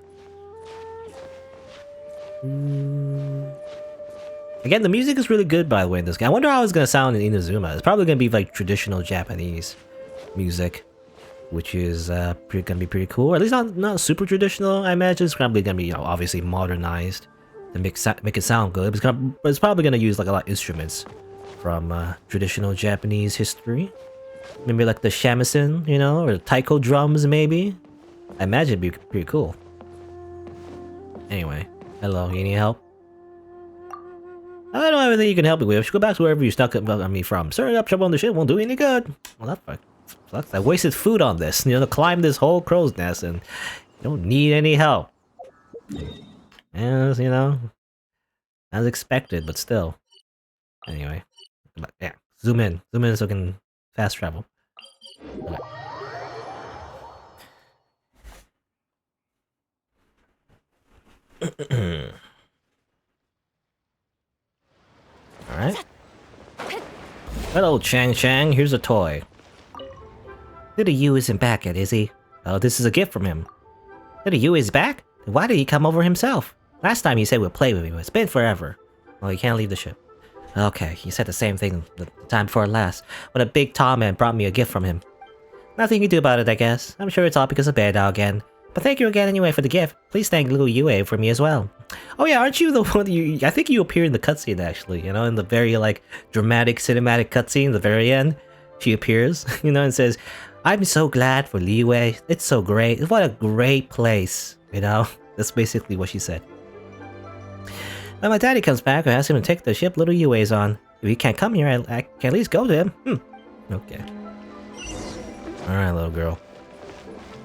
Again, the music is really good, by the way, in this game. I wonder how it's gonna sound in Inazuma. It's probably gonna be like traditional Japanese music, which is gonna be pretty cool. Or at least not super traditional. I imagine it's probably gonna be, you know, obviously modernized to make it sound good. But it's probably gonna use like a lot of instruments from traditional Japanese history. Maybe like the shamisen, you know, or the taiko drums, maybe. I imagine it'd be pretty cool. Anyway, hello, you need help? I don't know everything you can help me with. Go back to wherever you stuck me from. Stirring up trouble on the ship won't do any good. Well, that sucks. I wasted food on this, you know, to climb this whole crow's nest, and you don't need any help. As you know, as expected, but still. Anyway, yeah, zoom in so I can fast travel. Okay. Alright. Hello, Chang. Here's a toy. Little Yu isn't back yet, is he? Oh, this is a gift from him. Little Yu is back? Why did he come over himself? Last time he said he'd play with me, but it's been forever. Well, he can't leave the ship. Okay, he said the same thing the time before last, when a big tall man brought me a gift from him. Nothing you can do about it, I guess. I'm sure it's all because of Bear Dog again. But thank you again anyway for the gift. Please thank little Liyue for me as well. Oh yeah, aren't you the one I think you appear in the cutscene actually, you know, in the very like dramatic cinematic cutscene, the very end. She appears, you know, and says, I'm so glad for Liyue. It's so great. What a great place, you know? That's basically what she said. When my daddy comes back, I ask him to take the ship little Yue's on. If he can't come here, I can at least go to him. Okay. Alright, little girl.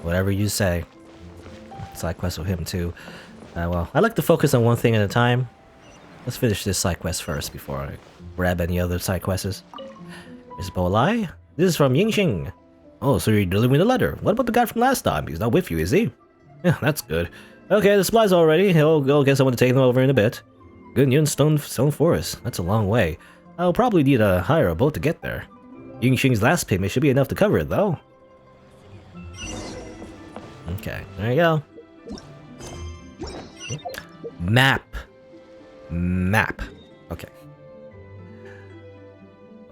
Whatever you say. Side quest with him too. Well, I like to focus on one thing at a time. Let's finish this side quest first before I grab any other side quests. Miss Bolai? This is from Yingxing. Oh, so you're delivering the letter. What about the guy from last time? He's not with you, is he? Yeah, that's good. Okay, the supplies are ready. He'll go get someone to take them over in a bit. Gunyan Stone Forest. That's a long way. I'll probably need to hire a boat to get there. Yingxing's last payment should be enough to cover it, though. Okay, there you go. Map. Okay.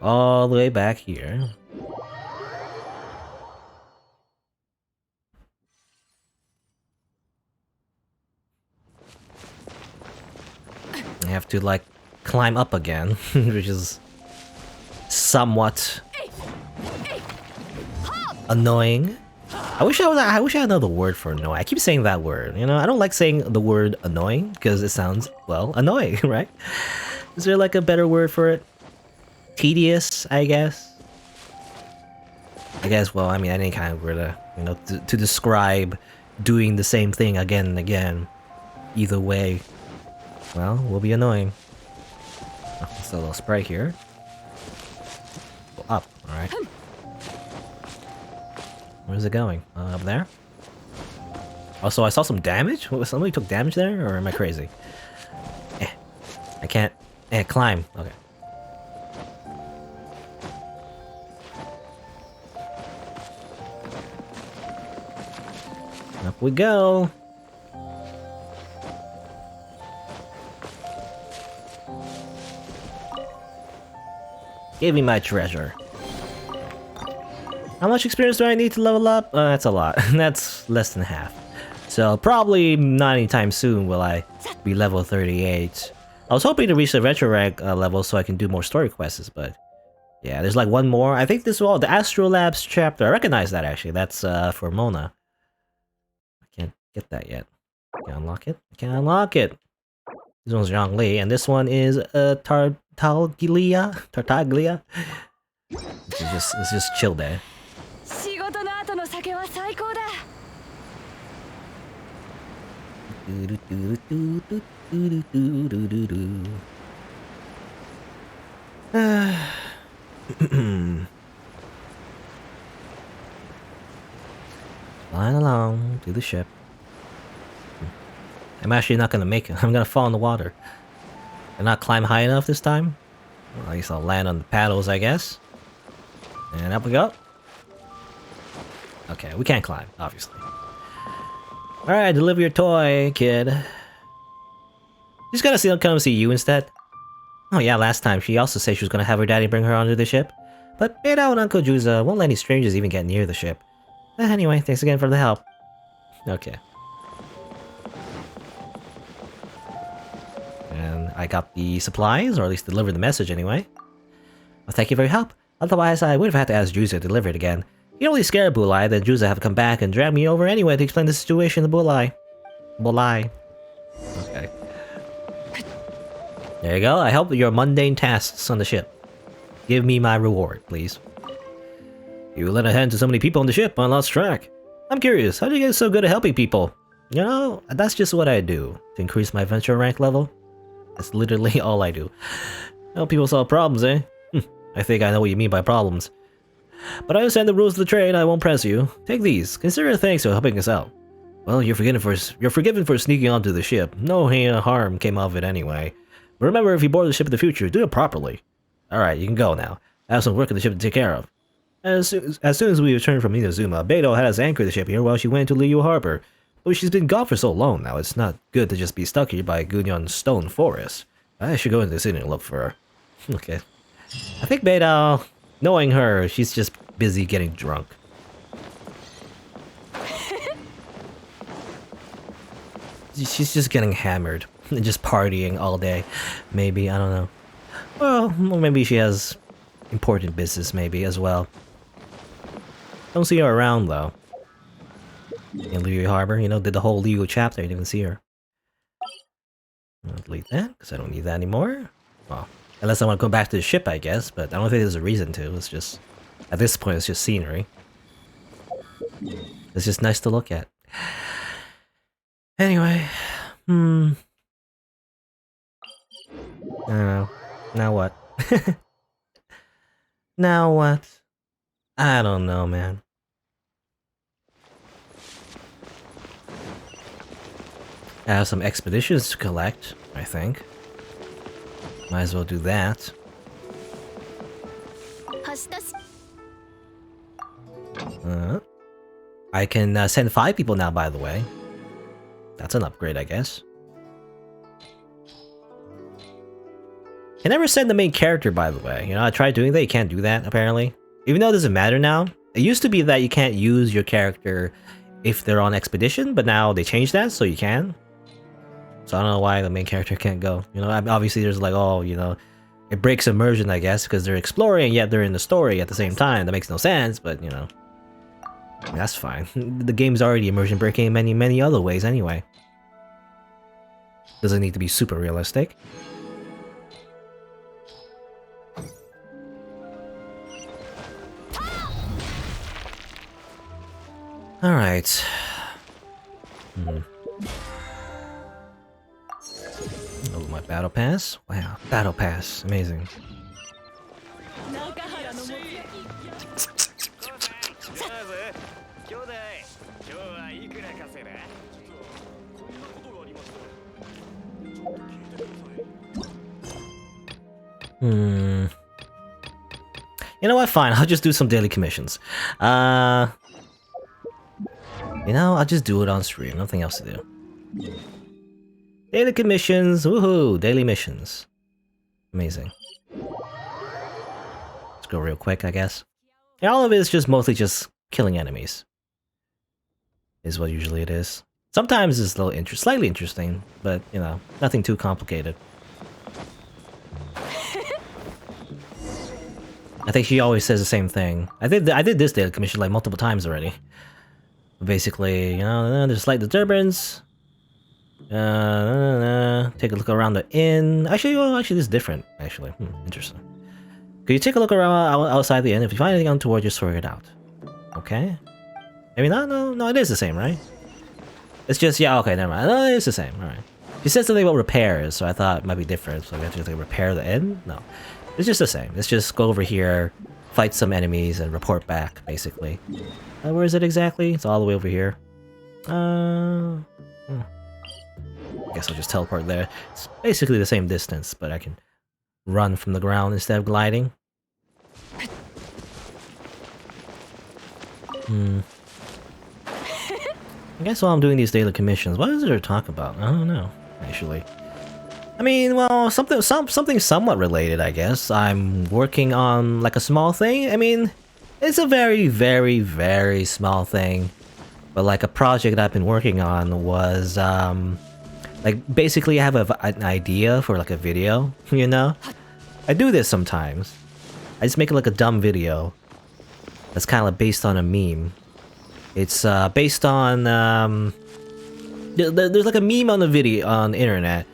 All the way back here. I have to like climb up again, which is somewhat annoying. I wish I had another word for annoying. I keep saying that word, you know. I don't like saying the word annoying because it sounds, well, annoying, right? Is there like a better word for it? Tedious, I guess. Well, I mean, any kind of word you know, to describe doing the same thing again and again. Either way, well, will be annoying. Oh, there's a little spray here. Go up, alright. Where's it going? Up there? Also, I saw some damage? Somebody took damage there? Or am I crazy? I can't... climb. Okay. Up we go! Give me my treasure. How much experience do I need to level up? That's a lot. That's less than half. So probably not anytime soon will I be level 38. I was hoping to reach the retro rank level so I can do more story quests, but yeah, there's like one more. I think this is the Astrolabs chapter. I recognize that actually. That's for Mona. I can't get that yet. Can I unlock it? I can't unlock it. This one's Zhongli, and this one is Tartaglia. Tartaglia. It's just chill there. Flying along to the ship. I'm actually not gonna make it. I'm gonna fall in the water. And not climb high enough this time. Well, at least I'll land on the paddles, I guess. And up we go. Okay, we can't climb, obviously. Alright, deliver your toy, kid. Just gotta come see you instead. Oh yeah, last time she also said she was gonna have her daddy bring her onto the ship. But Beidou and Uncle Juza won't let any strangers even get near the ship. Anyway, thanks again for the help. Okay. And I got the supplies, or at least delivered the message anyway. Well, thank you for your help. Otherwise, I would have had to ask Juza to deliver it again. You only scared Bulai, then Juza have come back and drag me over anyway to explain the situation to Bulai. Bulai. Okay. There you go. I help with your mundane tasks on the ship. Give me my reward, please. You lent a hand to so many people on the ship, I lost track. I'm curious, how do you get so good at helping people? You know, that's just what I do, to increase my venture rank level. That's literally all I do. Help people solve problems, eh? I think I know what you mean by problems. But I understand the rules of the trade, I won't press you. Take these, consider it thanks for helping us out. Well, you're forgiven for sneaking onto the ship. No harm came of it anyway. But remember, if you board the ship in the future, do it properly. Alright, you can go now. I have some work on the ship to take care of. As soon as we return from Inazuma, Beidou had us anchor the ship here while she went to Liyue Harbor. But she's been gone for so long now, it's not good to just be stuck here by Gunyon's stone forest. I should go into the city and look for her. Okay. I think Beidou, knowing her, she's just busy getting drunk. She's just getting hammered. And just partying all day. Maybe, I don't know. Well, maybe she has important business maybe as well. Don't see her around though. In Liyue Harbor, you know, did the whole Liyue chapter, you didn't even see her. I'll delete that, because I don't need that anymore. Well, unless I want to go back to the ship, I guess, but I don't think there's a reason to. It's just, at this point, it's just scenery. It's just nice to look at. Anyway, I don't know. Now what? Now what? I don't know, man. I have some expeditions to collect, I think. Might as well do that. I can send 5 people now, by the way. That's an upgrade, I guess. Can never send the main character, by the way. You know, I tried doing that, you can't do that, apparently. Even though it doesn't matter now. It used to be that you can't use your character if they're on expedition, but now they changed that, so you can. So I don't know why the main character can't go. You know, obviously there's like, oh, you know, it breaks immersion, I guess, because they're exploring, yet they're in the story at the same time. That makes no sense, but, you know. That's fine. The game's already immersion breaking in many, many other ways anyway. Doesn't need to be super realistic. Alright. Oh, my battle pass? Wow, battle pass. Amazing. You know what? Fine, I'll just do some daily commissions. You know, I'll just do it on stream. Nothing else to do. Daily commissions. Woohoo! Daily missions. Amazing. Let's go real quick, I guess. Yeah, all of it is just mostly just killing enemies. Is what usually it is. Sometimes it's a little slightly interesting, but you know, nothing too complicated. I think she always says the same thing. I did this daily commission like multiple times already. Basically, you know, there's slight disturbance. Take a look around the inn. Actually, well, actually, this is different. Actually, interesting. Could you take a look around outside the inn? If you find anything untoward, just sort it out. Okay. Maybe not. No, it is the same, right? It's just okay. Never mind. No, it's the same. All right. She said something about repairs, so I thought it might be different. So we have to just, like, repair the inn. No. It's just the same. Let's just go over here, fight some enemies, and report back, basically. Where is it exactly? It's all the way over here. I guess I'll just teleport there. It's basically the same distance, but I can run from the ground instead of gliding. I guess while I'm doing these daily commissions, what is there to talk about? I don't know, actually. I mean, well, something somewhat related, I guess. I'm working on like a small thing. I mean, it's a very, very, very small thing. But like a project I've been working on was, like basically I have an idea for like a video, you know? I do this sometimes. I just make like a dumb video that's kind of like based on a meme. It's based on, there's like a meme on the video, on the internet,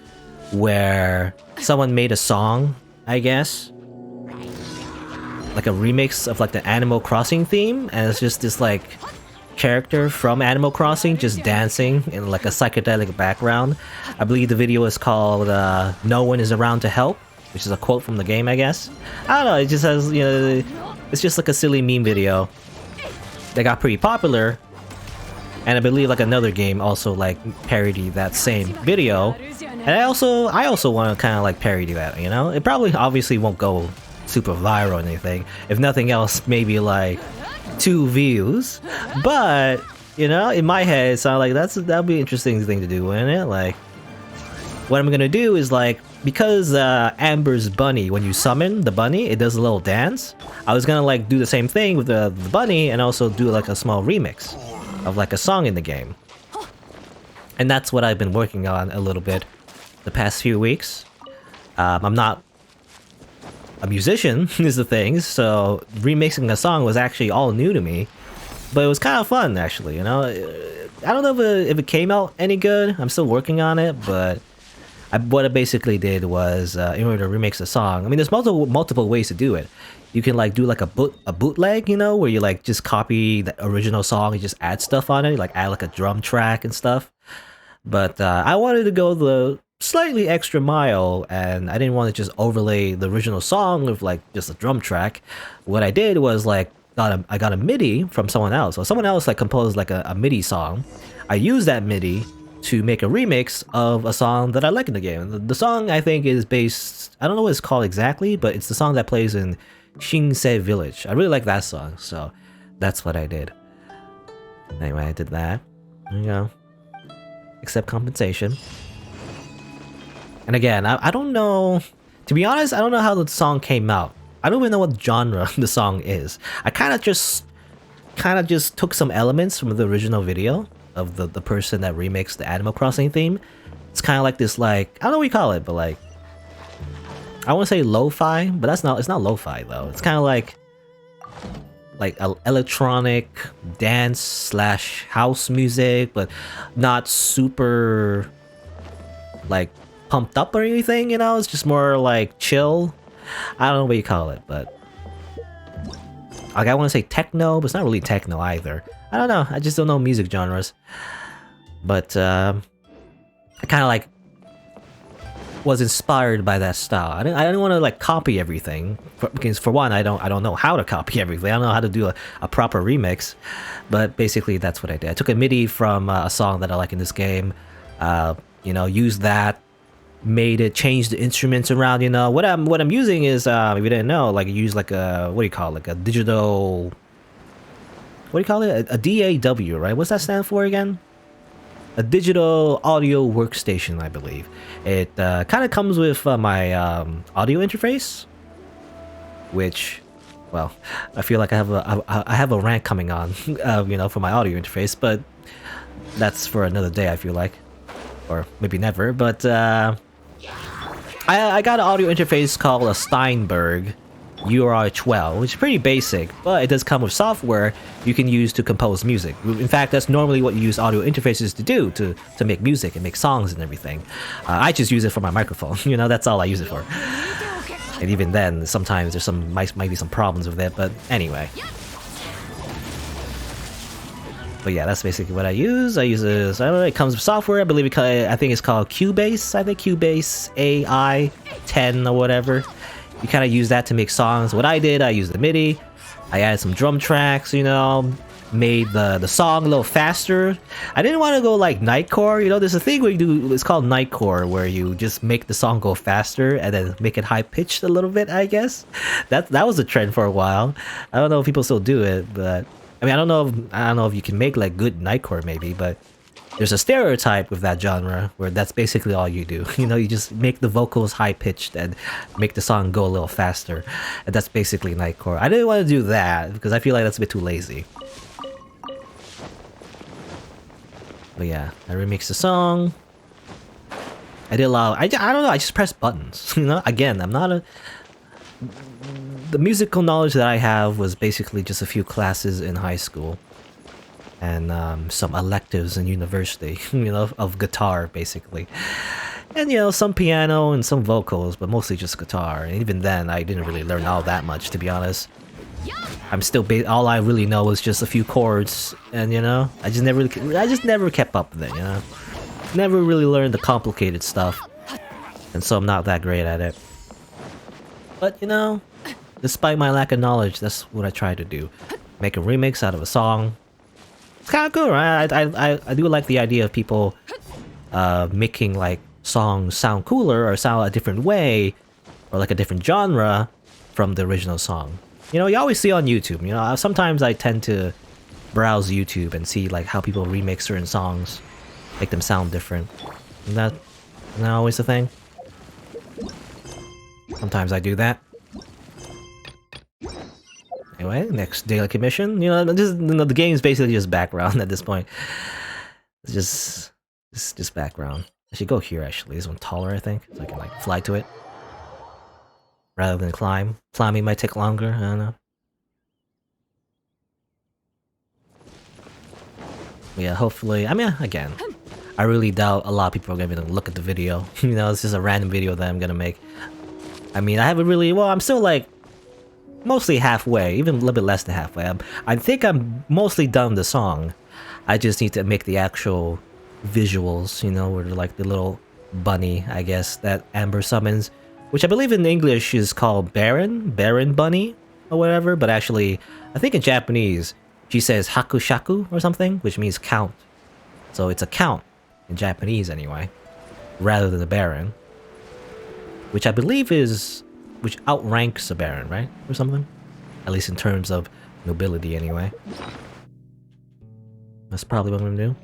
where someone made a song, I guess, like a remix of like the Animal Crossing theme, and it's just this like character from Animal Crossing just dancing in like a psychedelic background. I believe the video is called "No One Is Around to Help," which is a quote from the game, I guess. I don't know, it just has, you know, it's just like a silly meme video that got pretty popular, and I believe like another game also like parodied that same video. And I also want to kind of like parody that, you know? It probably obviously won't go super viral or anything. If nothing else, maybe like 2 views. But, you know, in my head, it sounds like that'd be an interesting thing to do, wouldn't it? Like, what I'm gonna do is like, because Amber's bunny, when you summon the bunny, it does a little dance. I was gonna like do the same thing with the bunny and also do like a small remix of like a song in the game. And that's what I've been working on a little bit the past few weeks. I'm not a musician, is the thing, so remixing a song was actually all new to me. But it was kind of fun, actually, you know? I don't know if it came out any good. I'm still working on it, but what I basically did was, in order to remix a song, I mean, there's multiple ways to do it. You can like do like a bootleg, you know, where you like just copy the original song and just add stuff on it, like add like a drum track and stuff. But I wanted to go the slightly extra mile, and I didn't want to just overlay the original song with like just a drum track. What I did was like I got a MIDI from someone else. So someone else like composed like a MIDI song. I used that MIDI to make a remix of a song that I like in the game. The song I think is based, I don't know what it's called exactly, but it's the song that plays in Shinsei Village. I really like that song, so that's what I did. Anyway, I did that. There you go. Accept compensation. And again, I don't know, to be honest, I don't know how the song came out. I don't even know what genre the song is. I kind of just took some elements from the original video of the person that remixed the Animal Crossing theme. It's kind of like this, like, I don't know what you call it, but like, I want to say lo-fi, but it's not lo-fi though. It's kind of like electronic dance / house music, but not super like pumped up or anything, you know? It's just more like chill. I don't know what you call it, but like I want to say techno, but it's not really techno either. I don't know. I just don't know music genres. But I kind of like was inspired by that style. I didn't want to like copy everything because for one, I don't know how to copy everything. I don't know how to do a proper remix. But basically, that's what I did. I took a MIDI from a song that I like in this game. You know, used that, made it, changed the instruments around. You know, what I'm using is if you didn't know, like use like a what do you call it? Like a digital. What do you call it? A DAW, right? What's that stand for again? A digital audio workstation, I believe. It kind of comes with my audio interface, which, well, I feel like I have a rant coming on, you know, for my audio interface, but that's for another day. I feel like, or maybe never. But I got an audio interface called a Steinberg UR12, which is pretty basic, but it does come with software you can use to compose music. In fact, that's normally what you use audio interfaces to do, to make music and make songs and everything. I just use it for my microphone. You know, that's all I use it for. And even then, sometimes there's might be some problems with it, but anyway. But yeah, that's basically what I use. I use this. I don't know. It comes with software. I believe I think it's called Cubase. I think Cubase AI 10 or whatever. You kind of use that to make songs. What I did, I used the MIDI. I added some drum tracks. You know, made the song a little faster. I didn't want to go like nightcore. You know, there's a thing where you do. It's called nightcore, where you just make the song go faster and then make it high pitched a little bit. I guess that was a trend for a while. I don't know if people still do it, but. I mean, I don't know if you can make like good nightcore maybe, but there's a stereotype with that genre where that's basically all you do. You know, you just make the vocals high pitched and make the song go a little faster, and that's basically nightcore. I didn't want to do that because I feel like that's a bit too lazy. But yeah, I remixed the song. I did a lot. I don't know. I just pressed buttons. You know, again, I'm not a. The musical knowledge that I have was basically just a few classes in high school and some electives in university, you know, of guitar basically. And you know, some piano and some vocals, but mostly just guitar. And even then, I didn't really learn all that much, to be honest. I'm still all I really know is just a few chords, and you know, I just never kept up with it, you know. Never really learned the complicated stuff, and so I'm not that great at it. But you know, despite my lack of knowledge, that's what I try to do. Make a remix out of a song. It's kind of cool, right? I do like the idea of people making like songs sound cooler or sound a different way, or like a different genre from the original song. You know, you always see on YouTube. You know, sometimes I tend to browse YouTube and see like how people remix certain songs, make them sound different. Isn't that always the thing? Sometimes I do that. Anyway, next daily commission. You know, the game is basically just background at this point. It's just background. I should go here actually. This one taller, I think, so I can like fly to it rather than climb. Climbing might take longer. I don't know. But yeah, hopefully. I mean, again, I really doubt a lot of people are gonna look at the video. You know, it's just a random video that I'm gonna make. I mean, I haven't really. Well, I'm still like. Mostly halfway, even a little bit less than halfway. I think I'm mostly done the song. I just need to make the actual visuals, you know, where like the little bunny, I guess, that Amber summons, which I believe in English is called Baron Bunny, or whatever, but actually, I think in Japanese, she says Hakushaku or something, which means count. So it's a count, in Japanese anyway, rather than a Baron, which I believe is... which outranks a Baron, right? Or something? At least in terms of nobility, anyway. That's probably what I'm gonna do.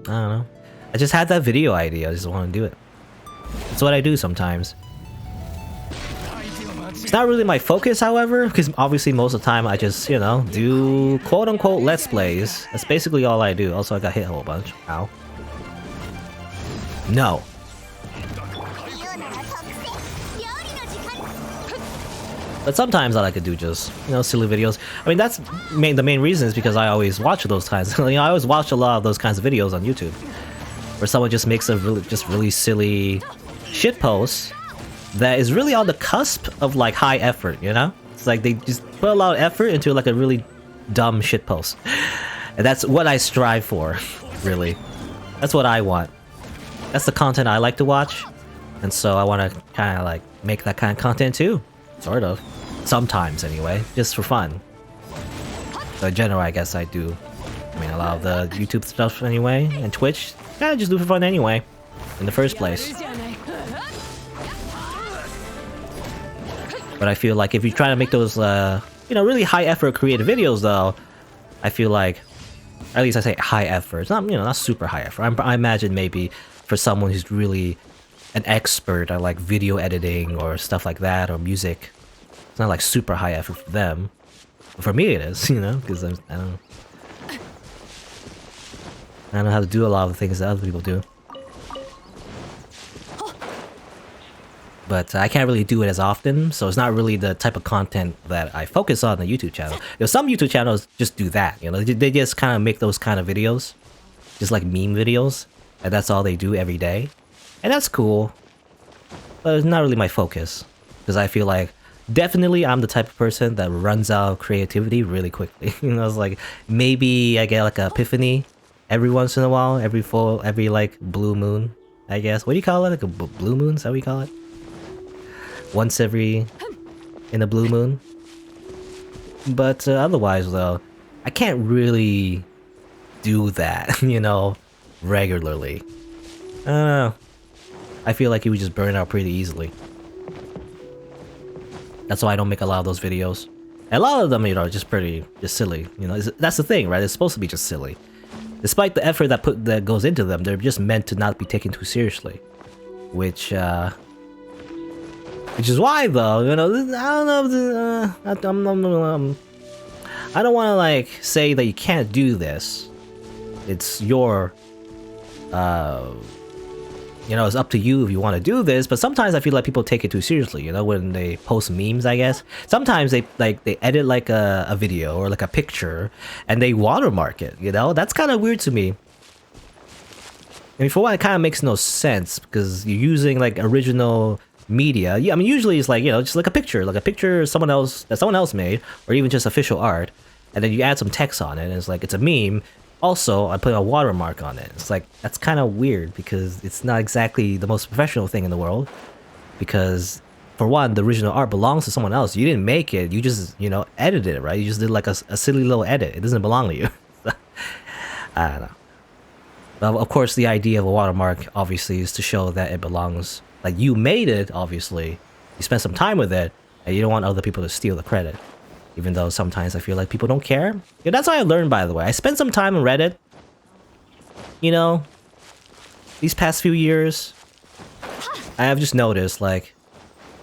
I don't know. I just had that video idea, I just want to do it. That's what I do sometimes. It's not really my focus, however, because obviously most of the time I just, you know, do quote-unquote Let's Plays. That's basically all I do. Also, I got hit a whole bunch. Ow. No. But sometimes I like to do just, you know, silly videos. I mean, that's the main reason is because I always watch those kinds. You know, I always watch a lot of those kinds of videos on YouTube, where someone just makes a really silly shit post that is really on the cusp of like high effort. You know, It's like they just put a lot of effort into like a really dumb shit post. And that's what I strive for, really. That's what I want. That's the content I like to watch. And so I want to kind of like make that kind of content too. Sort of. Sometimes anyway, just for fun. So in general, I guess I do. I mean, a lot of the YouTube stuff anyway, and Twitch, kind of just do for fun anyway, in the first place. But I feel like if you try to make those, really high effort creative videos though, I feel like, at least I say high effort, it's not, not super high effort. I imagine maybe for someone who's really an expert at like video editing or stuff like that, or music, it's not like super high effort for them. But for me it is, because I don't know how to do a lot of the things that other people do. But I can't really do it as often, so it's not really the type of content that I focus on the YouTube channel. Some YouTube channels just do that, they just kind of make those kind of videos, just like meme videos, and that's all they do every day. And that's cool, but it's not really my focus, because I feel like definitely I'm the type of person that runs out of creativity really quickly. It's like maybe I get like an epiphany every once in a while, every like blue moon, I guess. What do you call it? Like a blue moon? Is that what you call it? Once every in a blue moon. But otherwise though, I can't really do that, regularly. I don't know. I feel like it would just burn out pretty easily. That's why I don't make a lot of those videos. And a lot of them, are just silly. That's the thing, right? It's supposed to be just silly. Despite the effort that goes into them, they're just meant to not be taken too seriously. Which is why, though, I don't know. I don't want to like say that you can't do this. It's your, it's up to you if you want to do this. But sometimes I feel like people take it too seriously. When they post memes, I guess. Sometimes they edit like a video or like a picture, and they watermark it. That's kind of weird to me. I mean, for one, it kind of makes no sense because you're using like original media. Yeah, I mean, usually it's like just like a picture someone else made, or even just official art, and then you add some text on it, and it's like it's a meme. Also, I put a watermark on it. It's like that's kind of weird because it's not exactly the most professional thing in the world. Because for one, the original art belongs to someone else. You didn't make it. You just edited it, right? You just did like a silly little edit. It doesn't belong to you. I don't know. But of course, the idea of a watermark obviously is to show that it belongs. Like you made it, obviously. You spent some time with it, and you don't want other people to steal the credit. Even though sometimes I feel like people don't care. Yeah, that's what I learned, by the way. I spent some time on Reddit. These past few years, I have just noticed, like,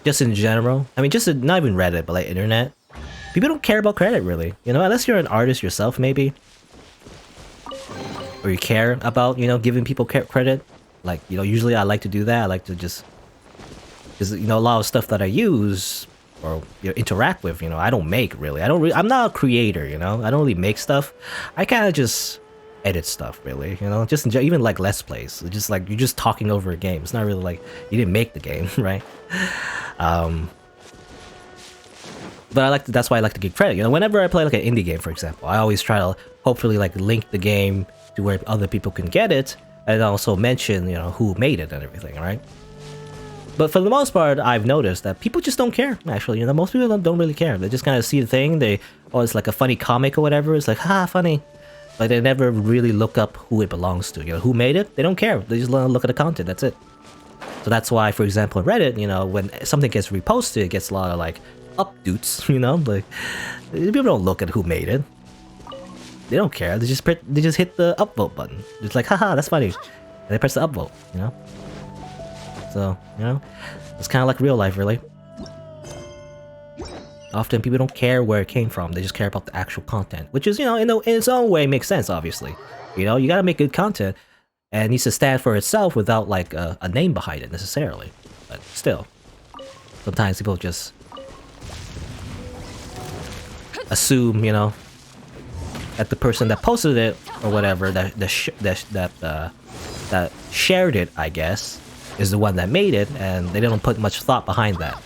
just in general. I mean, not even Reddit, but like internet. People don't care about credit, really. Unless you're an artist yourself, maybe. Or you care about, giving people credit. Like, usually I like to do that. I like to just... Because, a lot of stuff that I use... or interact with, I don't make really. I'm not a creator, I don't really make stuff. I kind of just edit stuff, really, just even like Let's Plays. It's just like you're just talking over a game. It's not really like you didn't make the game, right? But that's why I like to give credit. Whenever I play like an indie game, for example, I always try to hopefully like link the game to where other people can get it, and also mention who made it and everything, right? But for the most part, I've noticed that people just don't care, actually. Most people don't really care. They just kind of see the thing. It's like a funny comic or whatever. It's like, funny. But they never really look up who it belongs to. Who made it? They don't care. They just look at the content. That's it. So that's why, for example, Reddit, when something gets reposted, it gets a lot of, like, updates, like, people don't look at who made it. They don't care. They just hit the upvote button. It's like, haha, that's funny. And they press the upvote, So, it's kind of like real life, really. Often people don't care where it came from, they just care about the actual content. Which is, in its own way makes sense, obviously. You gotta make good content, and it needs to stand for itself without, like, a name behind it, necessarily. But still, sometimes people just assume, that the person that posted it, or whatever, that shared it, I guess, is the one that made it, and they don't put much thought behind that,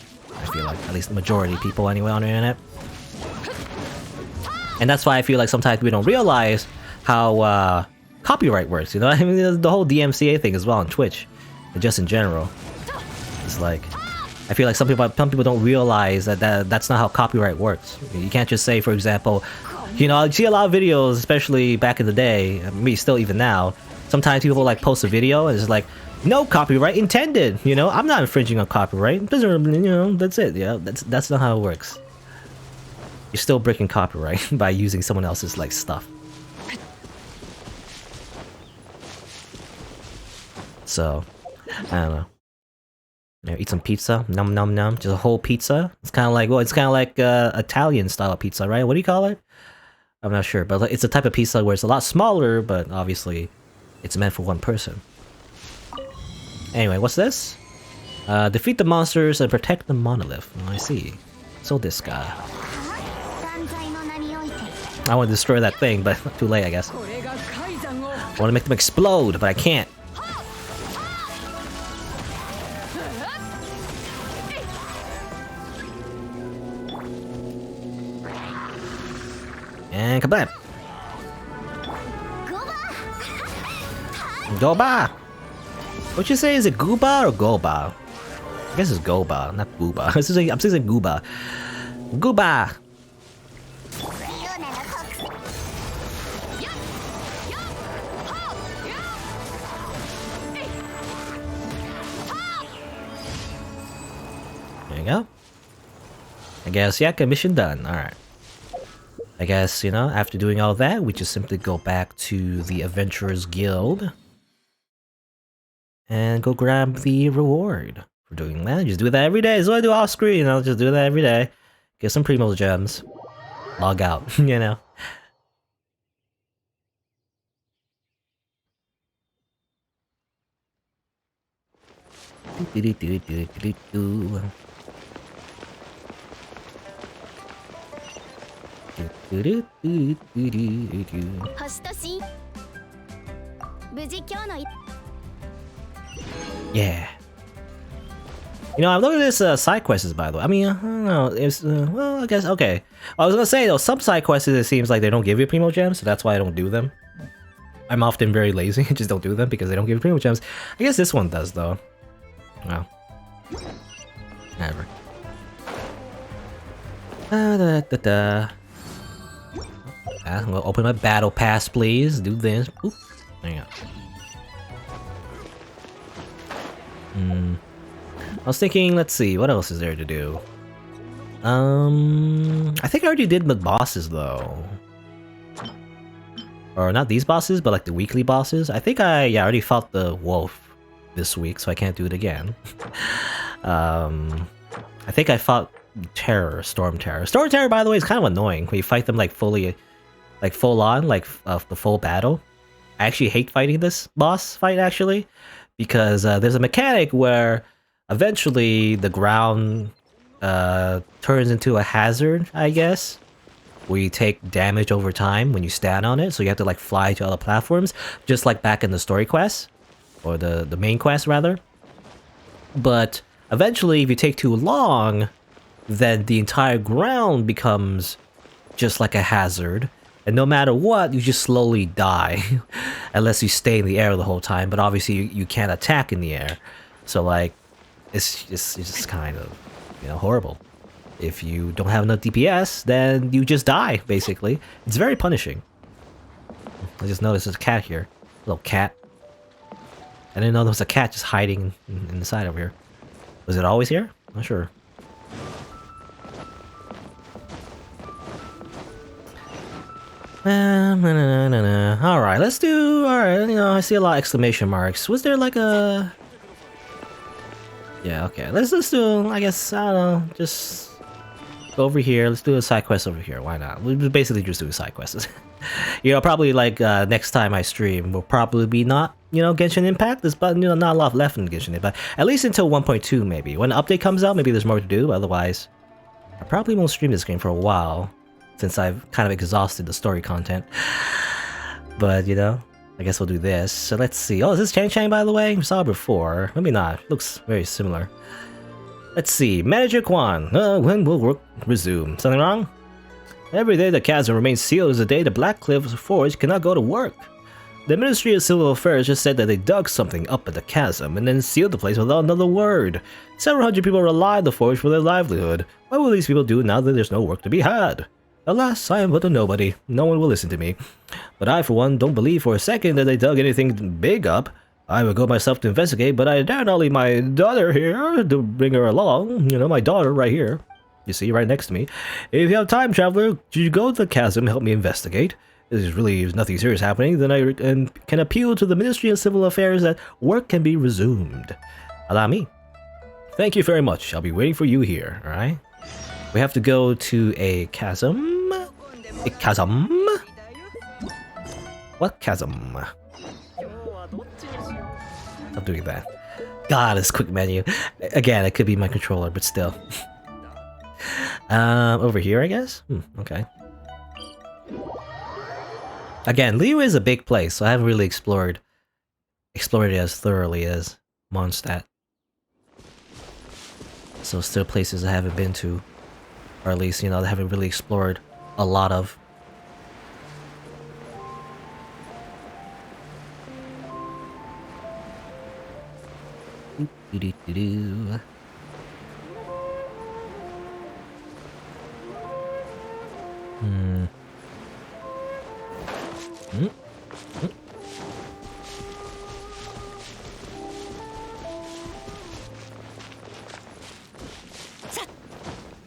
I feel like, at least the majority of people anyway on the internet. And that's why I feel like sometimes we don't realize how copyright works, you know? I mean, the whole DMCA thing as well on Twitch, and just in general. It's like, I feel like some people don't realize that's not how copyright works. You can't just say, for example, you know, I see a lot of videos, especially back in the day, maybe still even now, sometimes people like post a video and it's like, no copyright intended, you know? I'm not infringing on copyright. It doesn't, you know, that's it, yeah? That's not how it works. You're still breaking copyright by using someone else's like stuff. So, I don't know. Yeah, eat some pizza, num num num, just a whole pizza. It's kind of like, well, it's kind of like Italian style pizza, right? What do you call it? I'm not sure, but it's a type of pizza where it's a lot smaller, but obviously it's meant for one person. Anyway, what's this? Defeat the monsters and protect the monolith. Oh, I see. So this guy. I want to destroy that thing, but too late, I guess. I want to make them explode, but I can't. And kablam! Goba! What you say? Is it Gooba or Goba? I guess it's Goba, not Gooba. I'm saying Gooba. Gooba! There you go. I guess, yeah, mission done. Alright. I guess, you know, after doing all that, we just simply go back to the Adventurers Guild and go grab the reward for doing that. Just do that every day. That's what I do off screen, you know, just do that every day. Get some Primo gems. Log out, you know. Yeah. You know, I'm looking at this side quests, by the way. I mean, I don't know. It's well, I guess okay. I was gonna say though, some side quests it seems like they don't give you Primo gems, so that's why I don't do them. I'm often very lazy and just don't do them because they don't give you Primo gems. I guess this one does though. Well, never. I'm gonna open my battle pass, please. Do this. Oop. There you go. I was thinking, let's see, what else is there to do? I think I already did the bosses though. Or not these bosses, but like the weekly bosses. I think I already fought the wolf this week, so I can't do it again. I think I fought Terror, Storm Terror. Storm Terror, by the way, is kind of annoying when you fight them like fully, like full on, like the full battle. I actually hate fighting this boss fight actually, because there's a mechanic where eventually the ground turns into a hazard, I guess, where you take damage over time when you stand on it, so you have to like fly to other platforms, just like back in the story quest, or the main quest rather. But eventually, if you take too long, then the entire ground becomes just like a hazard, and no matter what, you just slowly die, unless you stay in the air the whole time. But obviously, you can't attack in the air, so like it's just kind of, you know, horrible. If you don't have enough DPS, then you just die, basically. It's very punishing. I just noticed there's a cat here. Little cat. I didn't know there was a cat just hiding in the side over here. Was it always here? Not sure. Alright, let's do... Alright, you know, I see a lot of exclamation marks. Was there like a... Yeah, okay. Let's do, I guess, I don't know, just go over here. Let's do a side quest over here. Why not? We'll basically just do side quests. You know, probably like next time I stream will probably be not, you know, Genshin Impact. There's, but you know, not a lot left in Genshin Impact. At least until 1.2 maybe. When the update comes out, maybe there's more to do. Otherwise, I probably won't stream this game for a while, since I've kind of exhausted the story content. But, you know, I guess we'll do this. So let's see. Oh, is this Chang Chang, by the way? We saw it before. Maybe not. Looks very similar. Let's see, Manager Kwan. When will work resume? Something wrong? Every day the chasm remains sealed is the day the Black Cliff Forge cannot go to work. The Ministry of Civil Affairs just said that they dug something up at the chasm and then sealed the place without another word. Several hundred people rely on the forge for their livelihood. What will these people do now that there's no work to be had? Alas, I am but a nobody. No one will listen to me. But I, for one, don't believe for a second that they dug anything big up. I would go myself to investigate, but I dare not leave my daughter here to bring her along. You know, my daughter right here. You see, right next to me. If you have time, traveler, should you go to the chasm and help me investigate? If nothing serious happening, then I can appeal to the Ministry of Civil Affairs that work can be resumed. Allow me. Thank you very much. I'll be waiting for you here, alright? We have to go to a chasm. A chasm? What chasm? Stop doing that. God, this quick menu. Again, it could be my controller, but still. Over here, I guess? Okay. Again, Liyue is a big place, so I haven't really explored it as thoroughly as Mondstadt. So still places I haven't been to, or at least, you know, I haven't really explored a lot of. Do-do-do-do.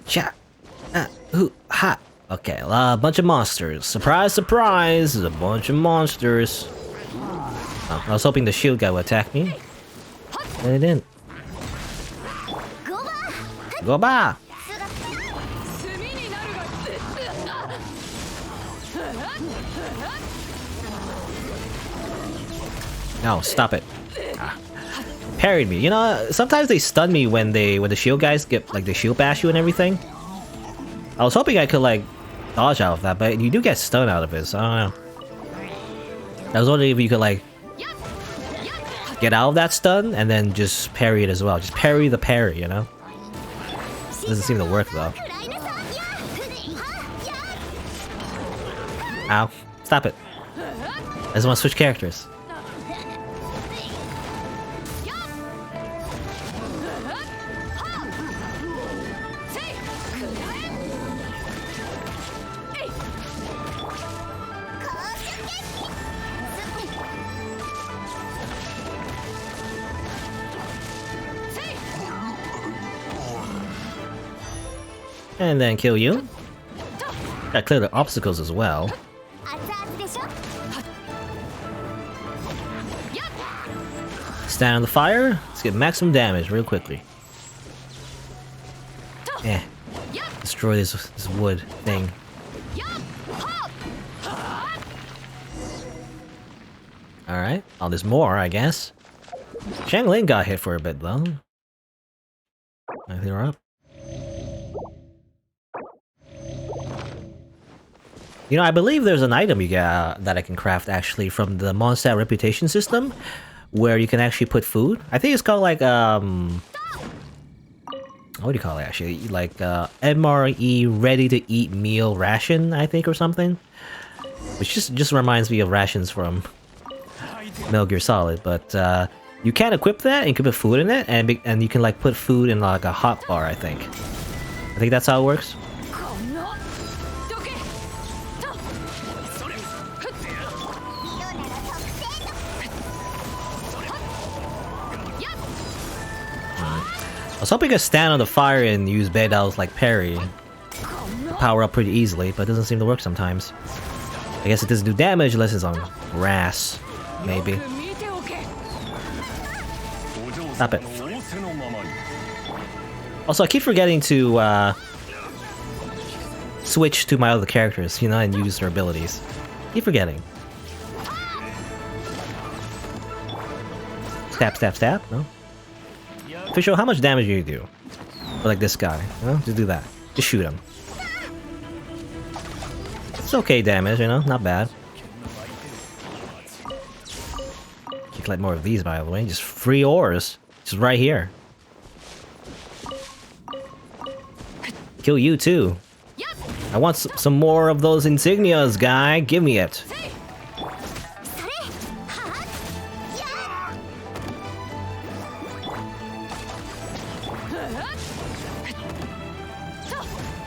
Cha. Ha. Okay, a bunch of monsters. Surprise, surprise! There's a bunch of monsters. Oh, I was hoping the shield guy would attack me. And it didn't. Go ba! No, stop it. Parried me. You know, sometimes they stun me when the shield guys get, like, the shield bash you and everything. I was hoping I could, like, dodge out of that, but you do get stunned out of it, so I don't know. I was wondering if you could, like, get out of that stun and then just parry it as well. Just parry the parry, you know? Doesn't seem to work, though. Ow. Stop it. I just want to switch characters. And then kill you. Gotta clear the obstacles as well. Stand on the fire. Let's get maximum damage real quickly. Destroy this wood thing. Alright. Oh, there's more, I guess. Xiangling got hit for a bit though. I clear her up. You know, I believe there's an item you get that I can craft actually from the Mondstadt reputation system, where you can actually put food. I think it's called like what do you call it actually? Like MRE ready to eat meal ration, I think, or something. Which just reminds me of rations from Metal Gear Solid. But you can equip that and you can put food in it, and you can like put food in like a hot bar. I think that's how it works. I was hoping I could stand on the fire and use Beidou's like parry. Power up pretty easily, but it doesn't seem to work sometimes. I guess it doesn't do damage unless it's on grass, maybe. Stop it. Also, I keep forgetting to switch to my other characters, you know, and use their abilities. Keep forgetting. Stab, stab, stab? No? Official, how much damage do you do? Or like this guy, you know? Just do that. Just shoot him. It's okay damage, you know? Not bad. You collect more of these, by the way. Just free ores. Just right here. Kill you too. I want some more of those insignias, guy. Give me it.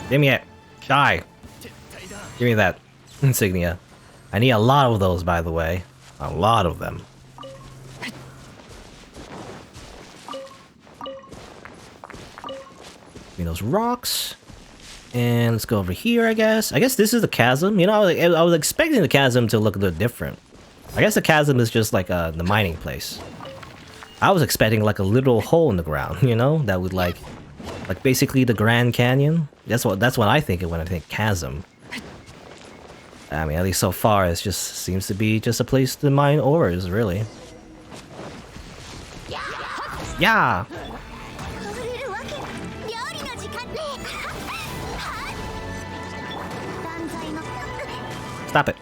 Give me it. Die. Give me that insignia. I need a lot of those, by the way. A lot of them. Give me those rocks. And let's go over here, I guess. I guess this is the chasm. You know, I was expecting the chasm to look a little different. I guess the chasm is just like the mining place. I was expecting like a little hole in the ground, you know, that would like basically the Grand Canyon. That's what I think of when I think chasm. I mean, at least so far, it just seems to be just a place to mine ores, really. Yeah. Stop it.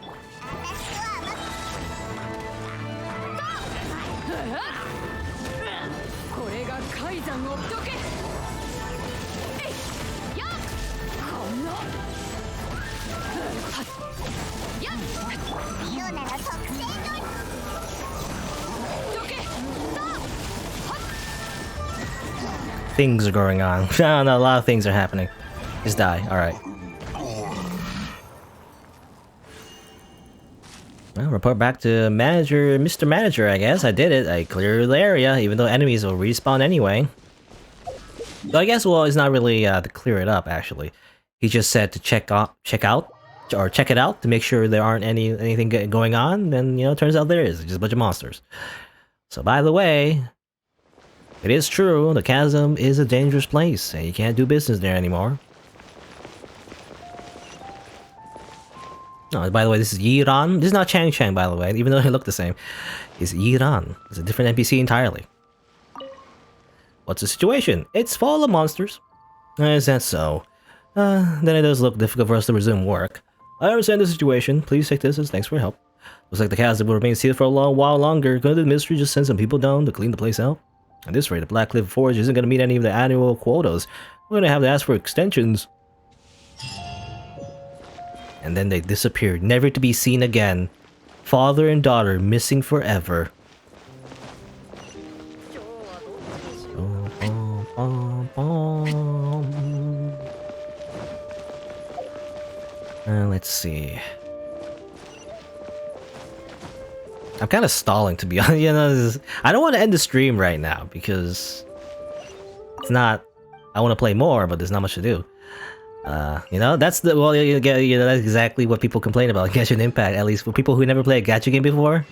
Things are going on. No, a lot of things are happening. Just die. Alright. Well, report back to manager, Mr. Manager, I guess. I did it. I cleared the area, even though enemies will respawn anyway. So I guess, well, it's not really to clear it up, actually. He just said to check it out to make sure there aren't anything going on. Then, you know, turns out there is. It's just a bunch of monsters. So, by the way, it is true, the chasm is a dangerous place, and you can't do business there anymore. Oh, by the way, this is Yiran. This is not Chang Chang, by the way, even though they look the same. It's Yiran. It's a different NPC entirely. What's the situation? It's full of monsters. Is that so? Then it does look difficult for us to resume work. I understand the situation. Please take this as thanks for your help. Looks like the chasm will remain sealed for a long while longer. Could the ministry just send some people down to clean the place out? At this rate, the Black Cliff Forge isn't going to meet any of the annual quotas. We're going to have to ask for extensions. And then they disappeared, never to be seen again. Father and daughter missing forever. Let's see. I'm kind of stalling, to be honest. You know, I don't want to end the stream right now because it's not. I want to play more, but there's not much to do. You know, that's the you know, that's exactly what people complain about Genshin Impact. At least for people who never played a gacha game before,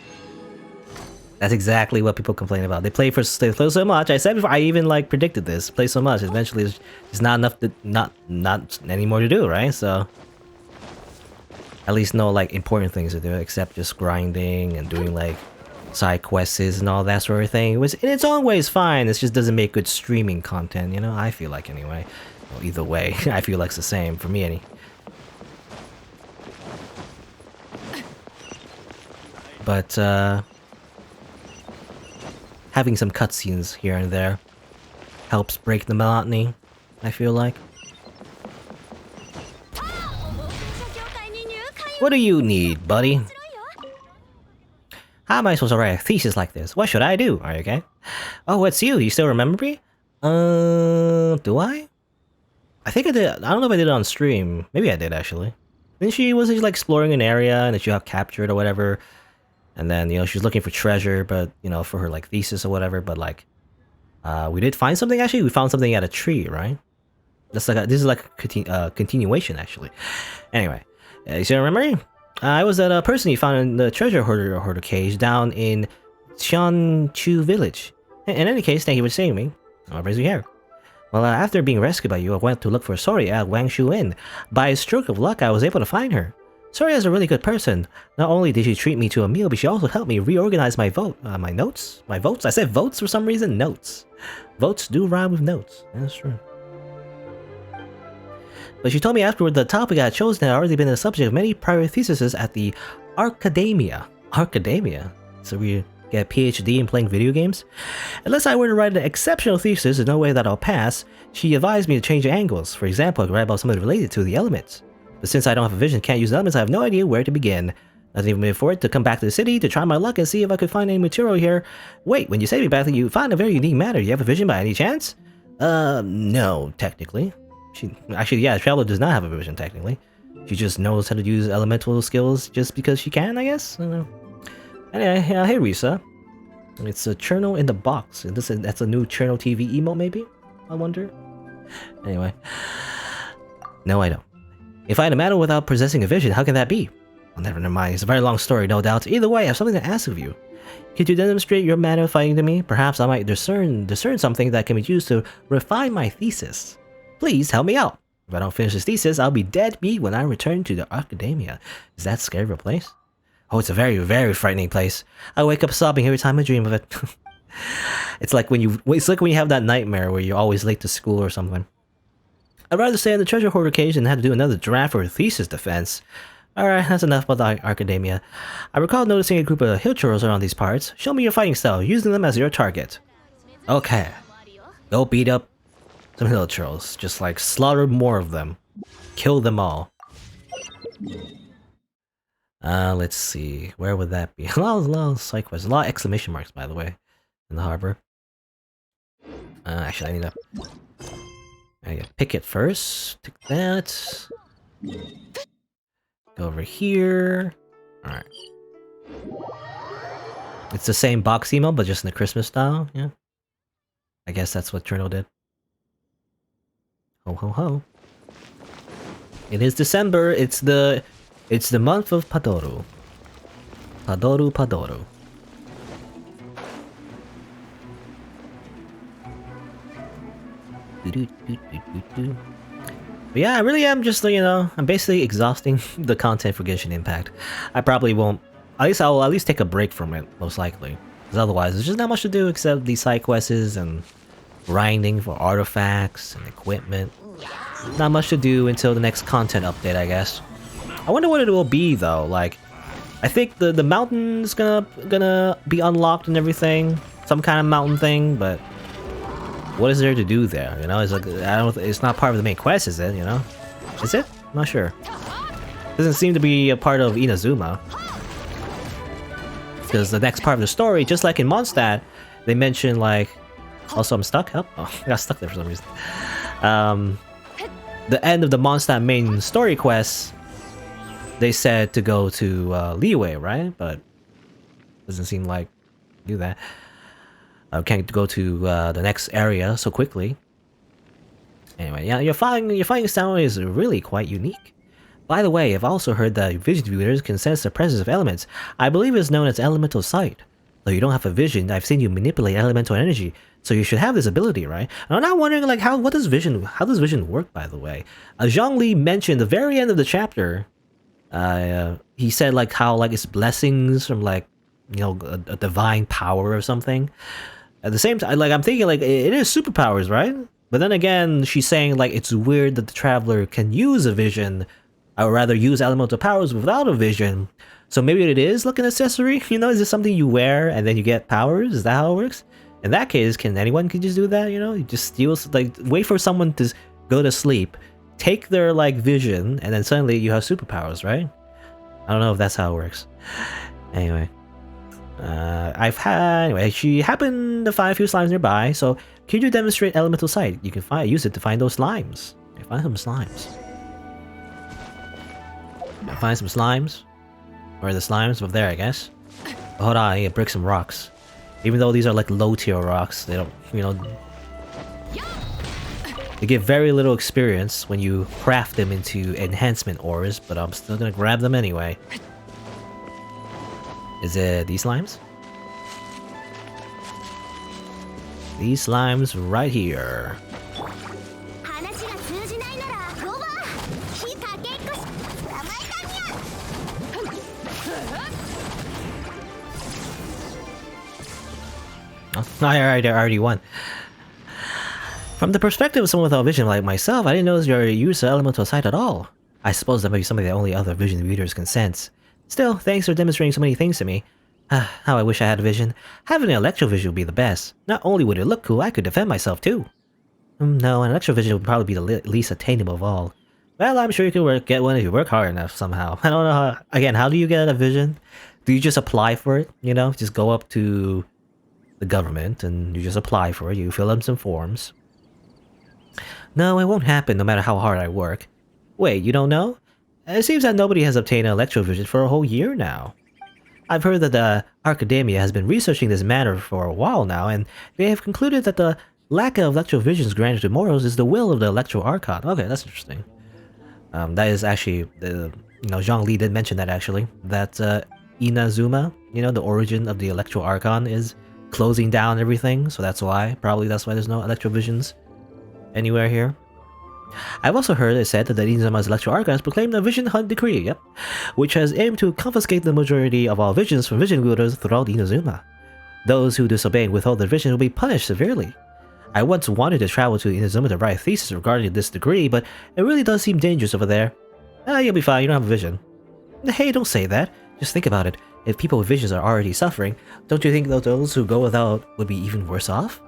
that's exactly what people complain about. They play so much. I said before, I even like predicted this. Play so much, eventually there's not enough to not any more to do, right? So. At least no like important things to do except just grinding and doing like side quests and all that sort of thing. It was in its own ways fine. It just doesn't make good streaming content, you know. I feel like anyway. Well, either way, I feel like it's the same for me. But having some cutscenes here and there helps break the monotony. I feel like. What do you need, buddy? How am I supposed to write a thesis like this? What should I do? Are you okay? Oh, it's you. You still remember me? Do I? I think I did. I don't know if I did it on stream. Maybe I did, actually. Then she was like exploring an area and that you got captured or whatever. And then, you know, she's looking for treasure, but, you know, for her like thesis or whatever. But like, we did find something, actually. We found something at a tree, right? That's like this is like a continuation, actually. Anyway. You still remember me? I was that person you found in the treasure hoarder cage down in Xianchu village. In any case, thank you for saving me. I'll praise you here. Well, after being rescued by you, I went to look for Sori at Wangshu Inn. By a stroke of luck, I was able to find her. Sori is a really good person. Not only did she treat me to a meal, but she also helped me reorganize my my notes? My votes? I said votes for some reason? Notes. Votes do rhyme with notes. That's true. But she told me afterward the topic I had chosen had already been the subject of many prior theses at the Arcademia. Arcademia? So we get a PhD in playing video games? Unless I were to write an exceptional thesis, there's no way that I'll pass. She advised me to change the angles. For example, I could write about something related to the elements. But since I don't have a vision, can't use elements, I have no idea where to begin. Nothing even before it to come back to the city to try my luck and see if I could find any material here. Wait, when you say me back, you find a very unique matter. You have a vision by any chance? No, technically. Traveler does not have a vision technically. She just knows how to use elemental skills just because she can, I guess? I don't know. Anyway, hey Risa. It's a churnel in the box. That's a new churnel TV emote maybe? I wonder. Anyway. No, I don't. If I had a matter without possessing a vision, how can that be? Well, never mind. It's a very long story, no doubt. Either way, I have something to ask of you. Could you demonstrate your manner of fighting to me? Perhaps I might discern something that can be used to refine my thesis. Please help me out. If I don't finish this thesis, I'll be dead beat when I return to the Academia. Is that scary of a place? Oh, it's a very, very frightening place. I wake up sobbing every time I dream of it. It's like when you have that nightmare where you're always late to school or something. I'd rather stay on the treasure hoarder cage than have to do another draft or thesis defense. Alright, that's enough about the Academia. I recall noticing a group of hill churls around these parts. Show me your fighting style, using them as your target. Okay. Go beat up some hill churls. Just like slaughter more of them. Kill them all. Let's see. Where would that be? A lot of side quests. A lot of exclamation marks, by the way, in the harbor. Actually, I need to pick it first. Take that. Go over here. Alright. It's the same box emo, but just in the Christmas style. Yeah. I guess that's what Journal did. Ho ho ho. It is December. It's the month of Padoru. Padoru. But yeah, I really am just, I'm basically exhausting the content for Genshin Impact. I probably won't, I'll at least take a break from it, most likely. Because otherwise, there's just not much to do except these side quests and grinding for artifacts and equipment. Not much to do until the next content update, I guess. I wonder what it will be, though. Like, I think the mountain's gonna be unlocked and everything. Some kind of mountain thing, but what is there to do there? It's like it's not part of the main quest, is it? Is it? I'm not sure. Doesn't seem to be a part of Inazuma. Because the next part of the story, just like in Mondstadt, they mention like. Also, I'm stuck. Oh, I got stuck there for some reason. The end of the Mondstadt main story quest, they said to go to Liyue, right? But doesn't seem like do that. Can't go to the next area so quickly. Anyway, yeah, your fighting style is really quite unique. By the way, I've also heard that vision viewers can sense the presence of elements. I believe it's known as elemental sight. Though you don't have a vision, I've seen you manipulate elemental energy, so you should have this ability, right? And I'm not wondering, like, how does vision work? By the way, Zhongli mentioned the very end of the chapter. He said like how like it's blessings from like a divine power or something. At the same time, like I'm thinking like it is superpowers, right? But then again, she's saying like it's weird that the traveler can use a vision, or rather use elemental powers without a vision. So maybe it is like an accessory, is this something you wear and then you get powers? Is that how it works? In that case, can anyone just do that, You just steal, like, wait for someone to go to sleep, take their, like, vision, and then suddenly you have superpowers, right? I don't know if that's how it works. Anyway. She happened to find a few slimes nearby, so can you demonstrate elemental sight? You can use it to find those slimes. Okay, find some slimes. Find some slimes. Where are the slimes? Over there, I guess. But hold on, I need to break some rocks. Even though these are like low tier rocks, they don't, they give very little experience when you craft them into enhancement ores, but I'm still gonna grab them anyway. Is it these slimes? These slimes right here. I already won. From the perspective of someone without vision like myself, I didn't notice your use of elemental sight at all. I suppose that may be something that only other vision readers can sense. Still, thanks for demonstrating so many things to me. How I wish I had a vision. Having an electrovision would be the best. Not only would it look cool, I could defend myself too. No, an electrovision would probably be the least attainable of all. Well, I'm sure you can get one if you work hard enough somehow. I don't know how... Again, how do you get a vision? Do you just apply for it? You know, just go up to the government and you just apply for it. You fill out some forms. No, it won't happen no matter how hard I work. Wait, you don't know? It seems that nobody has obtained an electrovision for a whole year now. I've heard that the Academia has been researching this matter for a while now, and they have concluded that the lack of electrovisions granted to mortals is the will of the Electro Archon. Okay, that's interesting. That is actually, Zhang Li did mention that actually, that Inazuma, the origin of the Electro Archon is closing down everything, so that's why there's no electrovisions anywhere here. I've also heard it said that the Inuzuma's Electro Archon has proclaimed a Vision Hunt Decree, which has aimed to confiscate the majority of all visions from vision wielders throughout Inazuma. Those who disobey and withhold their vision will be punished severely. I once wanted to travel to Inazuma to write a thesis regarding this decree, but it really does seem dangerous over there. You'll be fine, you don't have a vision. Hey, don't say that. Just think about it. If people with visions are already suffering, don't you think that those who go without would be even worse off?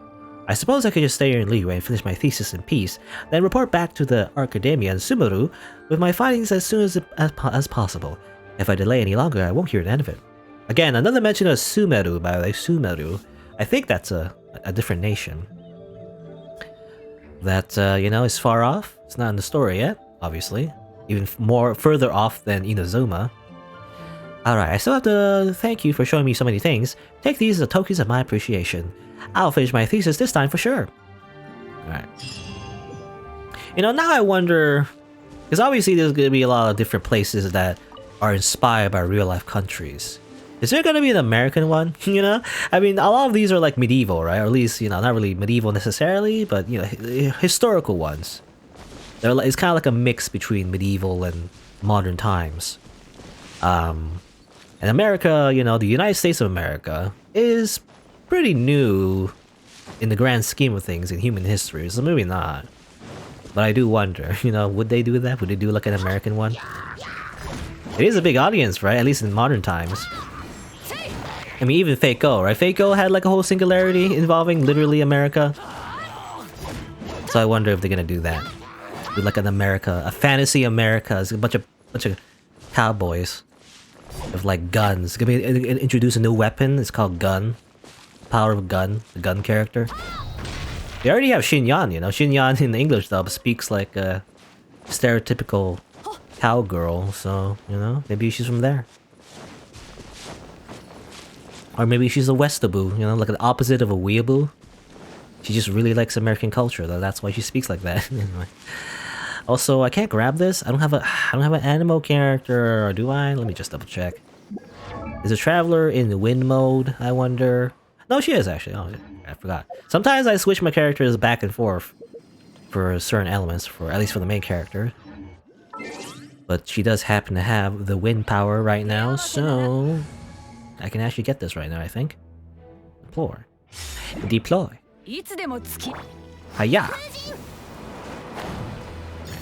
I suppose I could just stay here in Liyue and finish my thesis in peace, then report back to the Academia and Sumeru with my findings as soon as possible. If I delay any longer, I won't hear the end of it. Again, another mention of Sumeru, by the way, Sumeru. I think that's a different nation. That, is far off. It's not in the story yet, obviously. Even further off than Inazuma. Alright, I still have to thank you for showing me so many things. Take these as tokens of my appreciation. I'll finish my thesis this time for sure. Alright. Now I wonder... Because obviously there's going to be a lot of different places that are inspired by real-life countries. Is there going to be an American one? I mean, a lot of these are like medieval, right? Or at least, not really medieval necessarily, but, historical ones. It's kind of like a mix between medieval and modern times. And America, the United States of America is pretty new in the grand scheme of things in human history, so maybe not. But I do wonder, would they do that? Would they do like an American one? It is a big audience, right? At least in modern times. I mean, even Fate Go, right? Fate Go had like a whole singularity involving literally America. So I wonder if they're gonna do that. Do like an America, a fantasy America. It's a bunch of cowboys with like guns. Gonna be introduce a new weapon. It's called Gun. Power of Gun. The gun character. They already have Xinyan, Xinyan in the English dub speaks like a stereotypical cowgirl. So maybe she's from there. Or maybe she's a Westaboo, like the opposite of a weeaboo. She just really likes American culture, though. That's why she speaks like that. Also, I can't grab this. I don't have an animal character, or do I? Let me just double check. Is a traveler in the wind mode? I wonder. No, she is actually. Oh, I forgot. Sometimes I switch my characters back and forth for certain elements, at least for the main character. But she does happen to have the wind power right now, so I can actually get this right now, I think. Deploy. Hiya!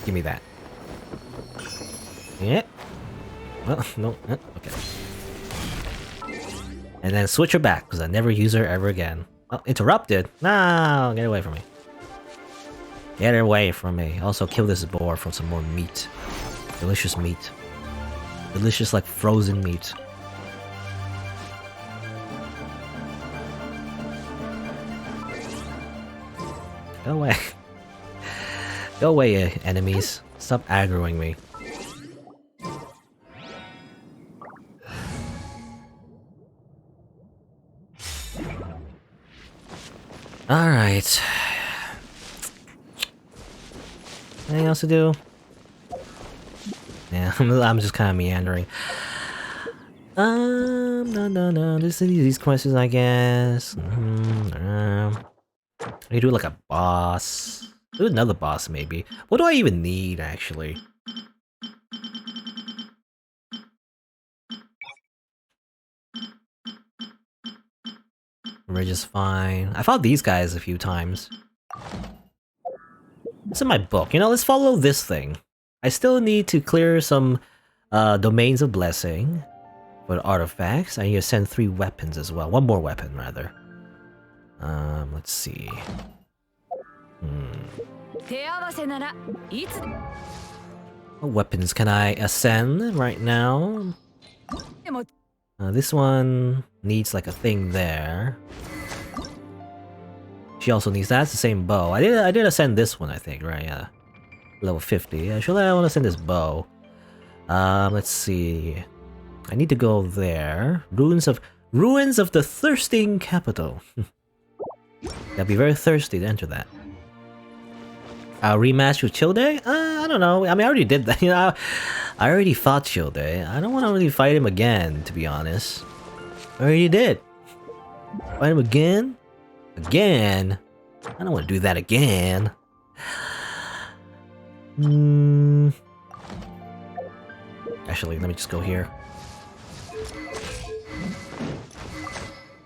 Give me that. Yeah. Well, no. Okay. And then switch her back, because I never use her ever again. Oh, interrupted? No, get away from me. Get away from me. Also, kill this boar for some more meat. Delicious meat. Delicious, like, frozen meat. Go away. Go away, enemies. Stop aggroing me. Alright. Anything else to do? Yeah, I'm just kind of meandering. No. Just these questions, I guess. I do like a boss. Do another boss, maybe. What do I even need, actually? We're just fine. I fought these guys a few times. It's in my book. Let's follow this thing. I still need to clear some domains of blessing For the artifacts, I need to send 3 weapons as well. 1 more weapon, rather. Let's see. What weapons can I ascend right now? This one needs like a thing there. She also needs that. It's the same bow. I did ascend this one, I think, right? Yeah. Level 50. Actually, I want to send this bow. Let's see. I need to go there. Ruins of the Thirsting Capital. Gotta be very thirsty to enter that. Rematch with Childe? I don't know. I mean, I already did that. You know, I already fought Childe. I don't want to really fight him again, to be honest. I already did. Fight him again? Again? I don't want to do that again. Actually, let me just go here.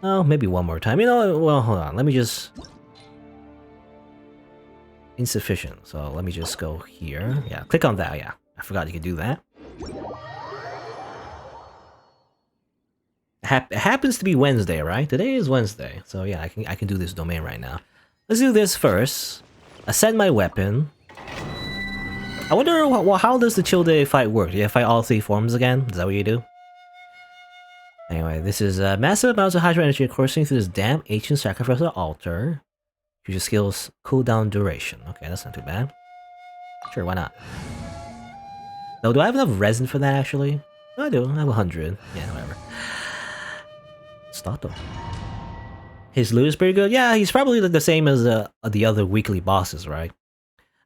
Oh, maybe one more time. You know, well, hold on. Let me just... Insufficient. So let me just go here. Yeah, click on that. Yeah, I forgot you can do that. It happens to be Wednesday, right? Today is Wednesday. So yeah, I can do this domain right now. Let's do this first. Ascend my weapon. I wonder how does the Childe fight work? Do you fight all 3 forms again? Is that what you do? Anyway, this is massive amounts of hydro energy coursing through this damp ancient sacrificial altar. Use your skills cooldown duration. Okay, that's not too bad. Sure, why not? Though, do I have enough resin for that actually? I do. I have 100. Yeah, whatever. Stato. His loot is pretty good. Yeah, he's probably like the same as the other weekly bosses, right?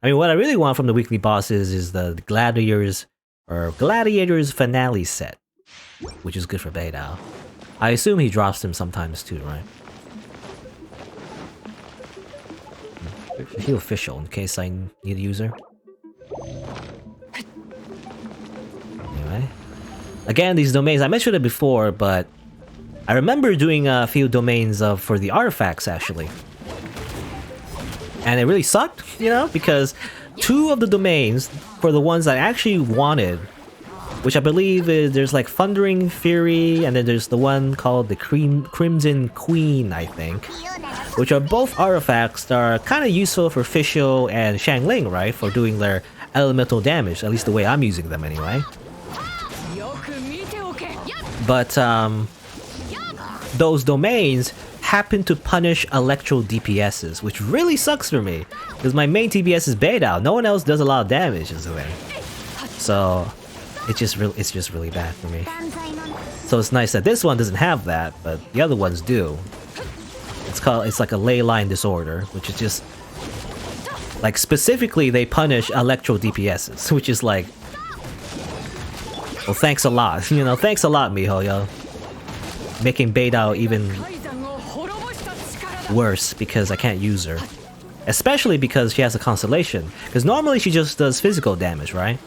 I mean, what I really want from the weekly bosses is the Gladiators Finale set, which is good for Beidou. I assume he drops them sometimes too, right? Heal official in case I need a user. Anyway, again, these domains I mentioned it before, but I remember doing a few domains for the artifacts actually. And it really sucked, you know, because 2 of the domains for the ones I actually wanted, which I believe is there's like Thundering Fury, and then there's the one called the Crimson Queen, I think, which are both artifacts that are kind of useful for Fischl and Xiangling, right, for doing their elemental damage, at least the way I'm using them anyway. But those domains happen to punish electro DPSs, which really sucks for me, because my main TPS is Beidou. No one else does a lot of damage as well. So it's just really bad for me. So it's nice that this one doesn't have that, but the other ones do. It's like a ley line disorder, which is just like specifically they punish electro DPSs, which is like, well, thanks a lot. You know, thanks a lot, miHoYo. Making Beidou even worse because I can't use her. Especially because she has a constellation. Because normally she just does physical damage, right?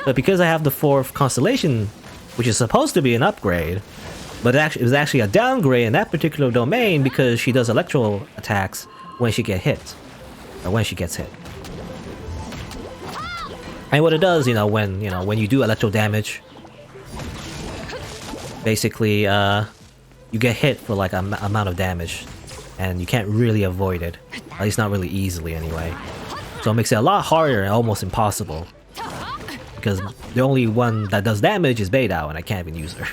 But because I have the 4th constellation, which is supposed to be an upgrade, but it was actually a downgrade in that particular domain because she does electro attacks when she gets hit. Or when she gets hit. And what it does, when you do electro damage, basically you get hit for like an amount of damage, and you can't really avoid it, at least not really easily anyway. So it makes it a lot harder and almost impossible, because the only one that does damage is Beidou, and I can't even use her.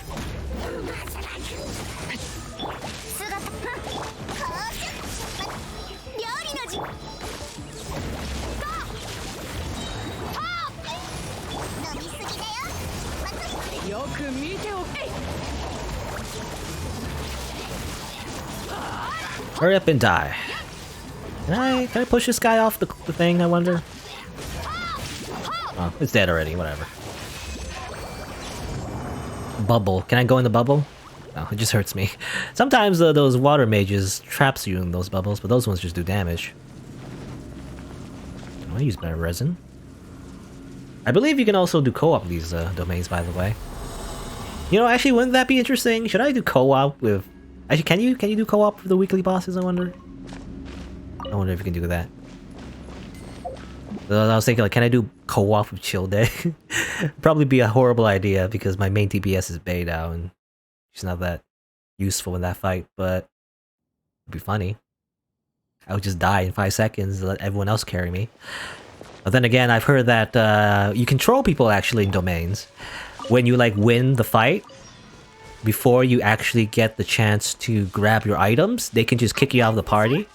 Hurry up and die. Can I push this guy off the thing, I wonder? Oh, it's dead already, whatever. Bubble. Can I go in the bubble? No, it just hurts me. Sometimes those water mages traps you in those bubbles, but those ones just do damage. I use my resin. I believe you can also do co-op these domains, by the way. Actually, wouldn't that be interesting? Should I do co-op with... Actually, can you do co-op for the weekly bosses, I wonder? I wonder if you can do that. I was thinking, like, can I do co-op with Childe? Probably be a horrible idea because my main TPS is Beidou, and She's not that useful in that fight, but it'd be funny. I would just die in 5 seconds and let everyone else carry me. But then again, I've heard that you control people actually in domains. When you like win the fight, before you actually get the chance to grab your items, they can just kick you out of the party,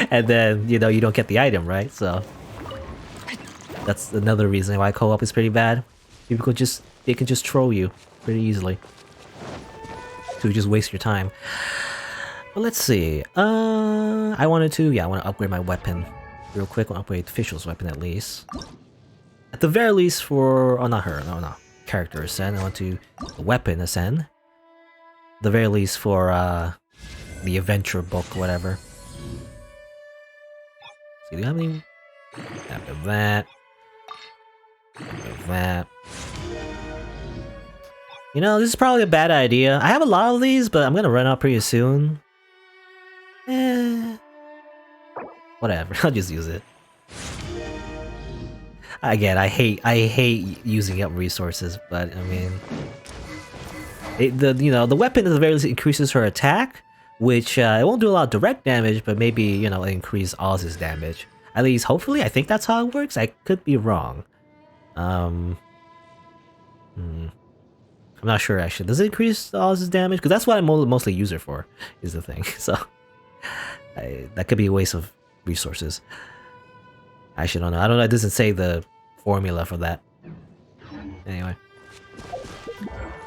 and then you know you don't get the item, right? So that's another reason why co-op is pretty bad. People can just troll you pretty easily, so you just waste your time. But let's see. I want to upgrade my weapon real quick. I'll upgrade Official's weapon at least. At the very least for not her, no, character ascend. I want to the weapon ascend. The very least for the adventure book, whatever. See, do you have any? After that. After that. You know, this is probably a bad idea. I have a lot of these, but I'm gonna run out pretty soon. Whatever, I'll just use it. Again, I hate using up resources, but I mean, the weapon at the very least increases her attack, which it won't do a lot of direct damage, but maybe increase Oz's damage. At least, hopefully, I think that's how it works. I could be wrong. I'm not sure actually. Does it increase Oz's damage? Because that's what I mostly use her for. Is the thing. So that could be a waste of resources. I actually don't know. I don't know. It doesn't say the formula for that. Anyway.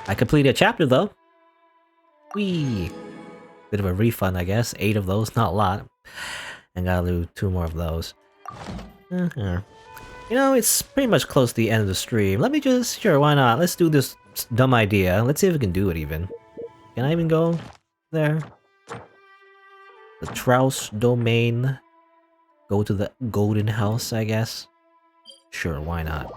I completed a chapter though. Whee! Bit of a refund, I guess. 8 of those, not a lot. And gotta do 2 more of those. You know, it's pretty much close to the end of the stream. Let me just, sure, why not? Let's do this dumb idea. Let's see if we can do it even. Can I even go there? The Trouse domain. Go to the Golden House, I guess. Sure, why not?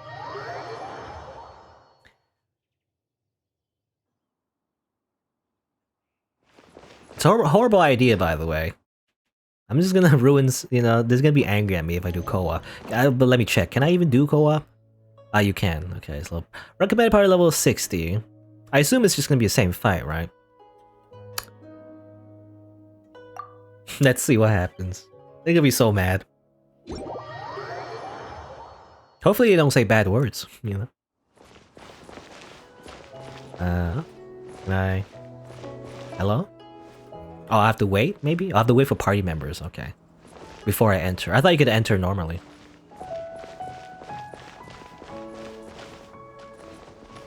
It's a horrible idea, by the way. I'm just gonna ruin, there's gonna be angry at me if I do co-op. But let me check. Can I even do co-op? Ah, you can. Okay, so recommended party level is 60. I assume it's just gonna be the same fight, right? Let's see what happens. They're gonna be so mad. Hopefully they don't say bad words, Hello? Oh, I have to wait, maybe? I'll have to wait for party members, okay. Before I enter. I thought you could enter normally.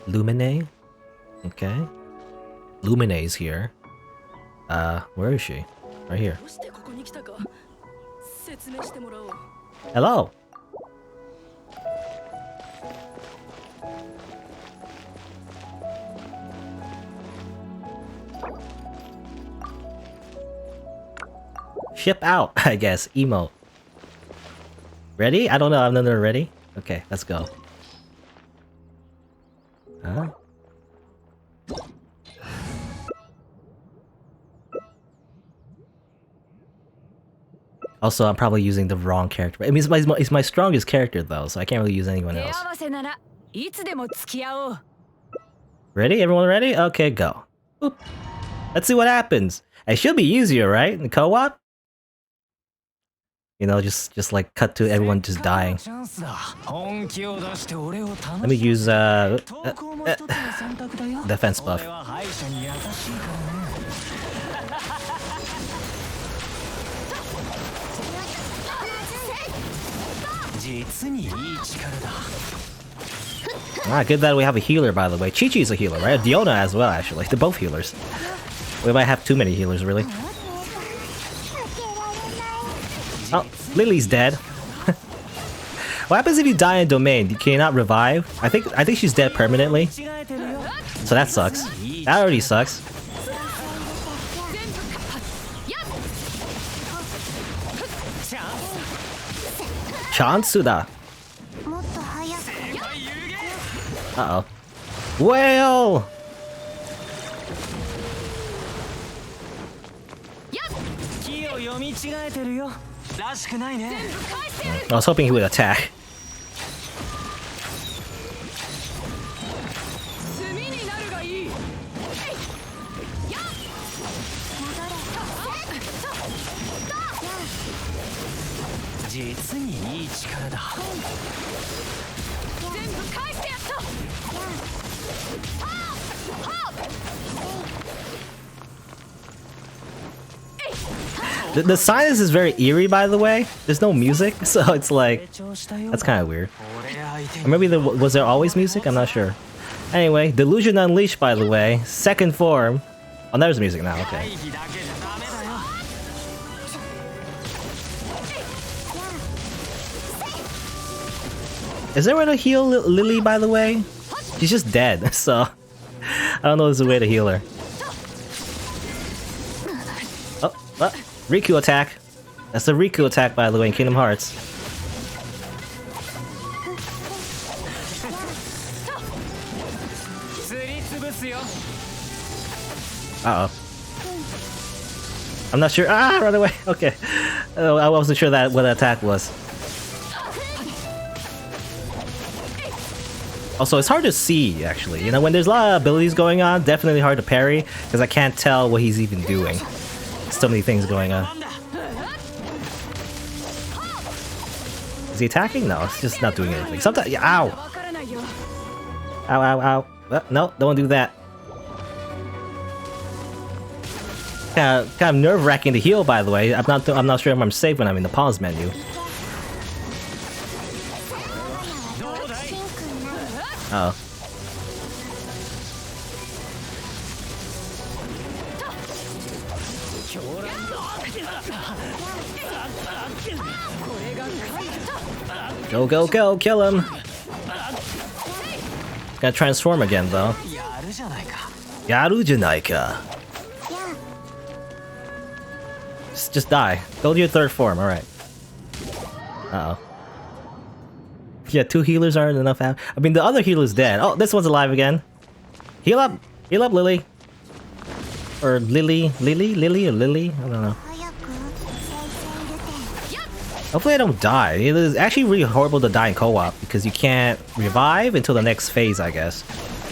Lumine? Okay. Lumine's here. Where is she? Right here. Hello! Ship out, I guess. Emote. Ready? I don't know. I'm not ready. Okay, let's go. Huh? Also, I'm probably using the wrong character. I mean, it's my strongest character though, so I can't really use anyone else. Ready? Everyone ready? Okay, go. Boop. Let's see what happens. It should be easier, right? In co-op? Just like cut to everyone just dying. Let me use defense buff. Good that we have a healer, by the way. Chi-Chi's a healer, right? Diona as well, actually. They're both healers. We might have too many healers, really. Oh, Lily's dead. What happens if you die in domain? Can you not revive? I think she's dead permanently. So that sucks. That already sucks. Chansuda. Uh-oh. Whale! I was hoping he would attack. The silence is very eerie, by the way. There's no music, so it's like that's kind of weird. Or maybe was there always music? I'm not sure. Anyway, Delusion Unleashed, by the way, second form. Oh, there's music now. Okay. Is there a way to heal Lily, by the way? She's just dead, so I don't know if there's a way to heal her. Oh, Riku attack. That's the Riku attack, by the way, in Kingdom Hearts. Uh-oh. I'm not sure. Ah, run away. Okay. Oh, I wasn't sure what that attack was. Also, it's hard to see, actually. You know, when there's a lot of abilities going on, definitely hard to parry, because I can't tell what he's even doing. So many things going on. Is he attacking? No, it's just not doing anything. Sometimes, yeah, ow! Ow, ow, ow. No, don't do that. Kind of nerve-wracking to heal, by the way. I'm not sure if I'm safe when I'm in the pause menu. Uh-oh. Go, go, go, kill him! Gotta transform again, though. Yaru janaika. Just die. Go to your third form, alright. Uh-oh. Yeah, 2 healers aren't enough. I mean, the other healer's dead. Oh, this one's alive again. Heal up! Heal up, Lily! Or Lily? Lily or Lily? I don't know. Hopefully I don't die. It is actually really horrible to die in co-op because you can't revive until the next phase, I guess.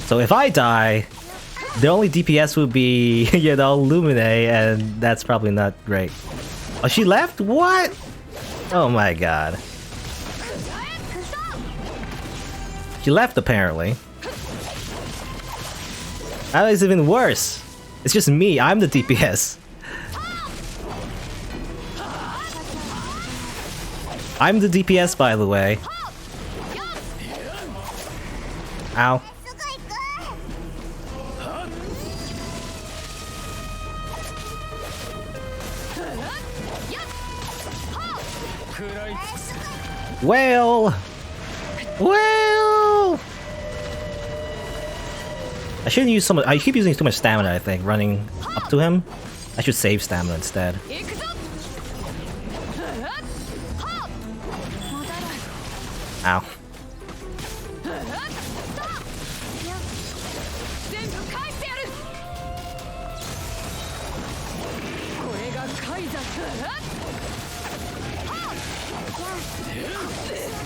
So if I die, the only DPS would be, you know, Lumine, and that's probably not great. Oh, she left? What? Oh my god. She left, apparently. That is even worse. It's just me. I'm the DPS. I'm the DPS, by the way. Ow. Well. I shouldn't use so much. I keep using too much stamina, I think, running up to him. I should save stamina instead. Ow.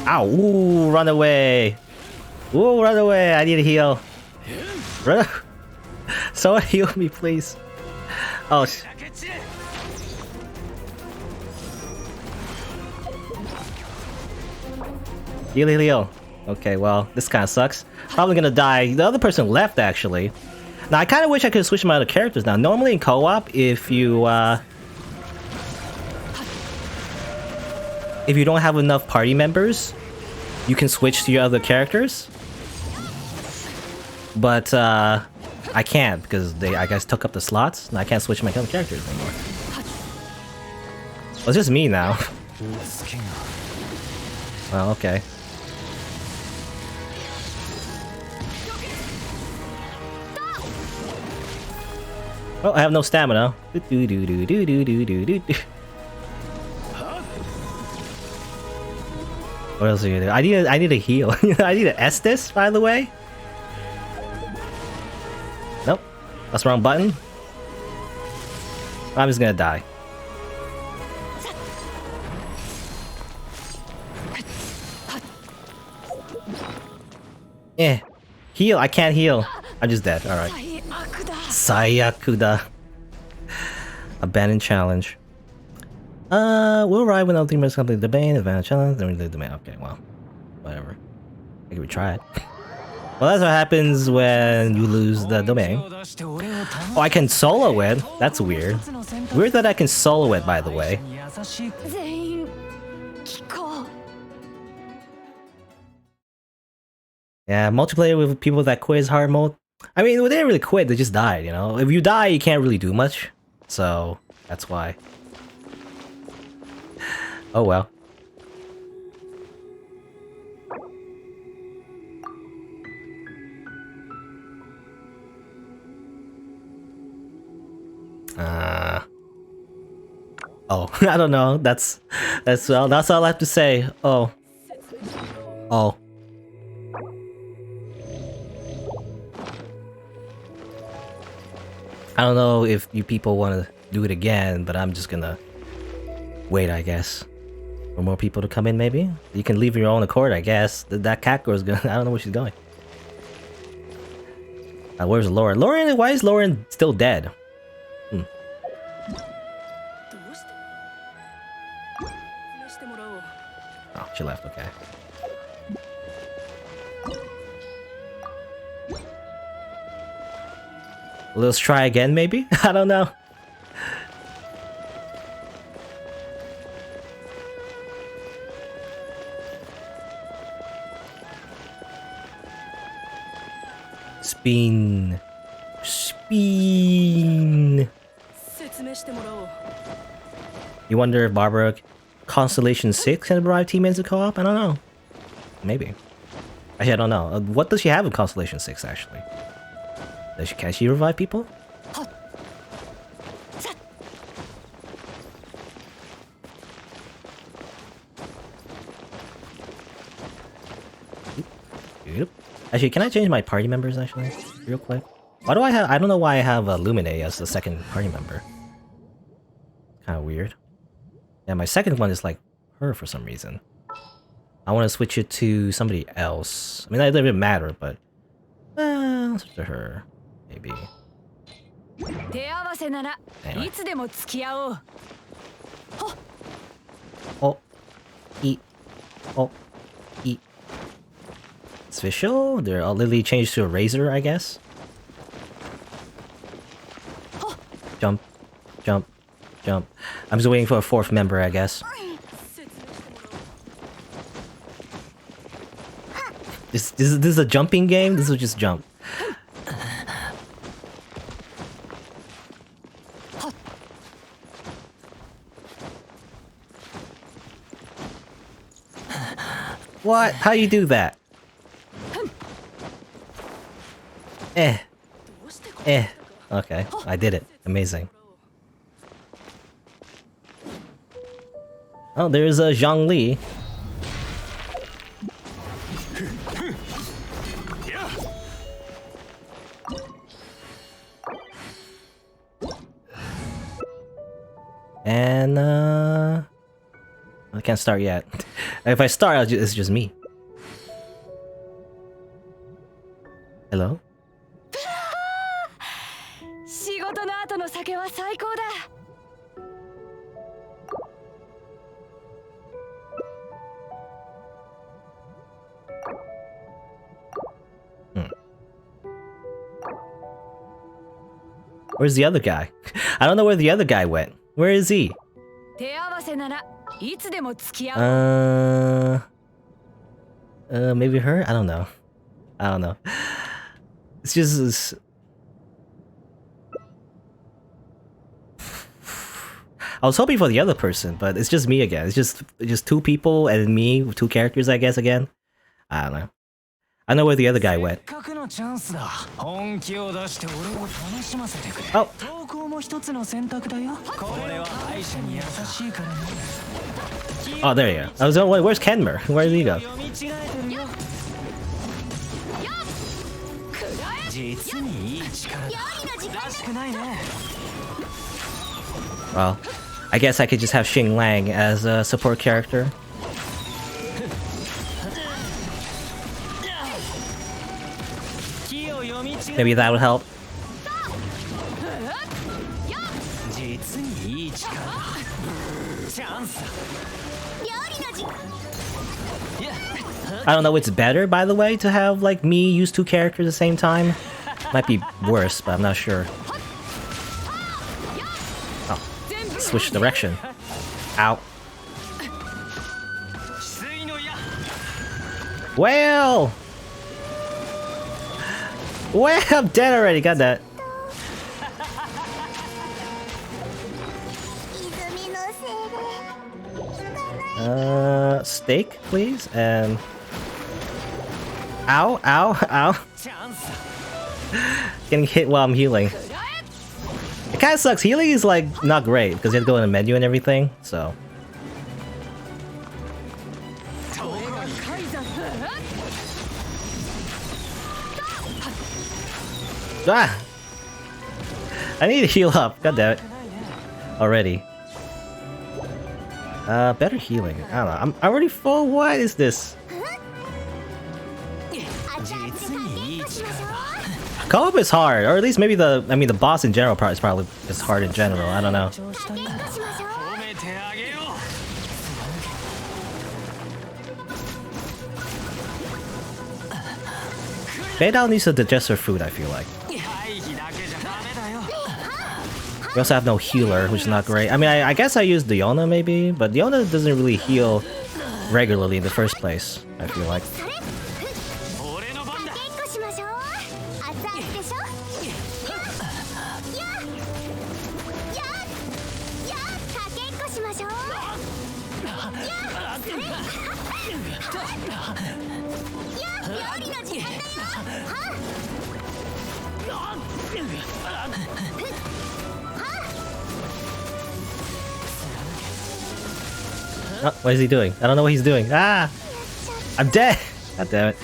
Ow, ooh, run away. Ooh, run away, I need a heal. Run. Someone heal me, please. Oh, heal. Okay, well, this kind of sucks. Probably gonna die. The other person left, actually. Now, I kind of wish I could switch my other characters now. Normally in co-op, if you don't have enough party members, you can switch to your other characters. But I can't because they, I guess, took up the slots, and I can't switch my other characters anymore. Well, it's just me now. Well, okay. Oh, I have no stamina. What else are you gonna do? I need a heal. I need to Estus, by the way. Nope. That's the wrong button. I'm just gonna die. Eh. Heal. I can't heal. I'm just dead. Alright. Sayakuda. Abandoned challenge. We'll ride when other teammates complete the domain, advanced challenge, then we leave the domain. Okay, well, whatever. I can retry it. Well, that's what happens when you lose the domain. Oh, I can solo it? That's weird. Weird that I can solo it, by the way. Yeah, multiplayer with people that quit hard mode. I mean, they didn't really quit, they just died, you know? If you die, you can't really do much. So, that's why. Oh well. Oh, I don't know. That's all I have to say. Oh. I don't know if you people want to do it again, but I'm just gonna wait, I guess, for more people to come in. Maybe you can leave your own accord, I guess. That cat girl's gonna. I don't know where she's going. Where's Lauren? Lauren, why is Lauren still dead? Oh, she left. Okay. Let's try again, maybe? I don't know. Spin. You wonder if Barbara Constellation 6 can revive teammates in co-op? I don't know. Maybe. Actually, I don't know. What does she have in Constellation 6, actually? Can she revive people? Actually, can I change my party members, actually? Real quick. Why do I have... I don't know why I have Lumine as the second party member. Kind of weird. Yeah, my second one is like her for some reason. I want to switch it to somebody else. I mean, that doesn't really matter, but... I'll switch to her. Maybe. Anyway. Oh. Eat. Oh. Eat. It's official? They're all literally changed to a razor, I guess. Jump. Jump. Jump. I'm just waiting for a fourth member, I guess. This is a jumping game? This will just jump. What? How do you do that? Okay, I did it. Amazing. Oh, there's a Zhongli. And I can't start yet. If I start, it's just me. Hello? Where's the other guy? I don't know where the other guy went. Where is he? Maybe her? I don't know. I don't know. It's just... I was hoping for the other person, but it's just me again. It's just two people and me, two characters, I guess, again. I don't know. I know where the other guy went. Oh. Oh, there you go. I was wondering, where's Kenmer? Where did he go? Well, I guess I could just have Xing Lang as a support character. Maybe that would help. I don't know, it's better, by the way, to have, like, me use 2 characters at the same time. Might be worse, but I'm not sure. Oh, switch direction. Ow. Well! Well, I'm dead already, got that. Steak, please, and... Ow, ow, ow. Getting hit while I'm healing. It kinda sucks. Healing is, like, not great, because you have to go in the menu and everything, so... Ah! I need to heal up, god damn it. Already. Better healing. I don't know. I'm already full. What is this? Co-op is hard, or at least maybe the boss in general is probably just hard in general. I don't know. Fiddle needs to digest her food, I feel like. We also have no healer, which is not great. I mean, I guess I use Diona maybe, but Diona doesn't really heal regularly in the first place, I feel like. Oh, what is he doing? I don't know what he's doing. Ah! I'm dead! God damn it.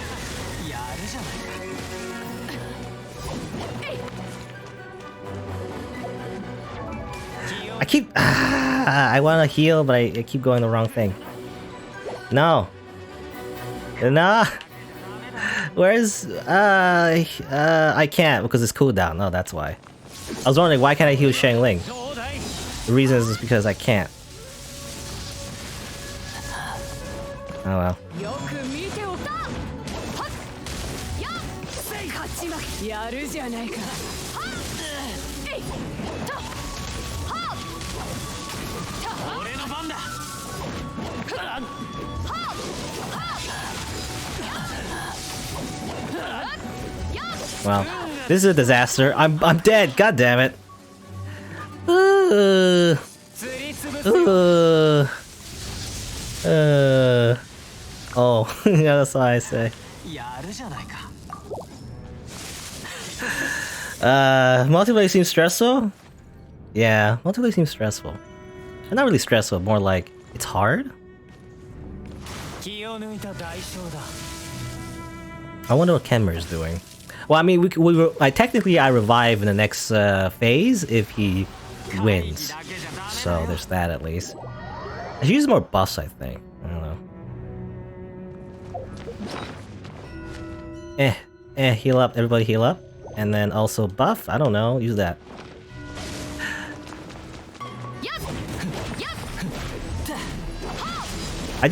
I want to heal, but I keep going the wrong thing. No. No. Where's I can't because it's cooldown. No, that's why. I was wondering why can't I heal Xiangling? The reason is because I can't. Oh well. Well, this is a disaster. I'm dead. God damn it. Oh, yeah, that's what I say. Multiplayer seems stressful? Yeah, multiplayer seems stressful. Not really stressful, more like it's hard. I wonder what Kenmer is doing. Well, I mean, technically I revive in the next phase if he wins. So there's that at least. I should use more buffs, I think. I don't know. Heal up. Everybody heal up. And then also buff. I don't know. Use that. We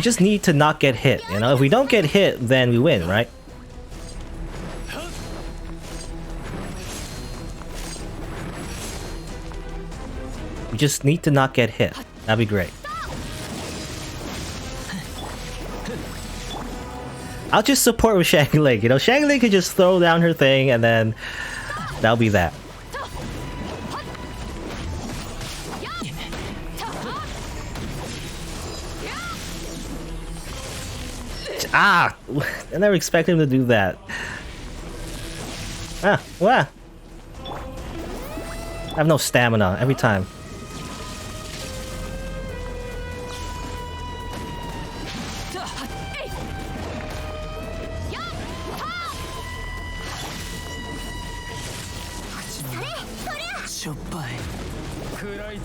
just need to not get hit, you know? If we don't get hit, then we win, right? We just need to not get hit. That'd be great. I'll just support with Xiangling, you know? Xiangling can just throw down her thing and then that'll be that. Ah! I never expected him to do that. Ah, what? I have no stamina every time.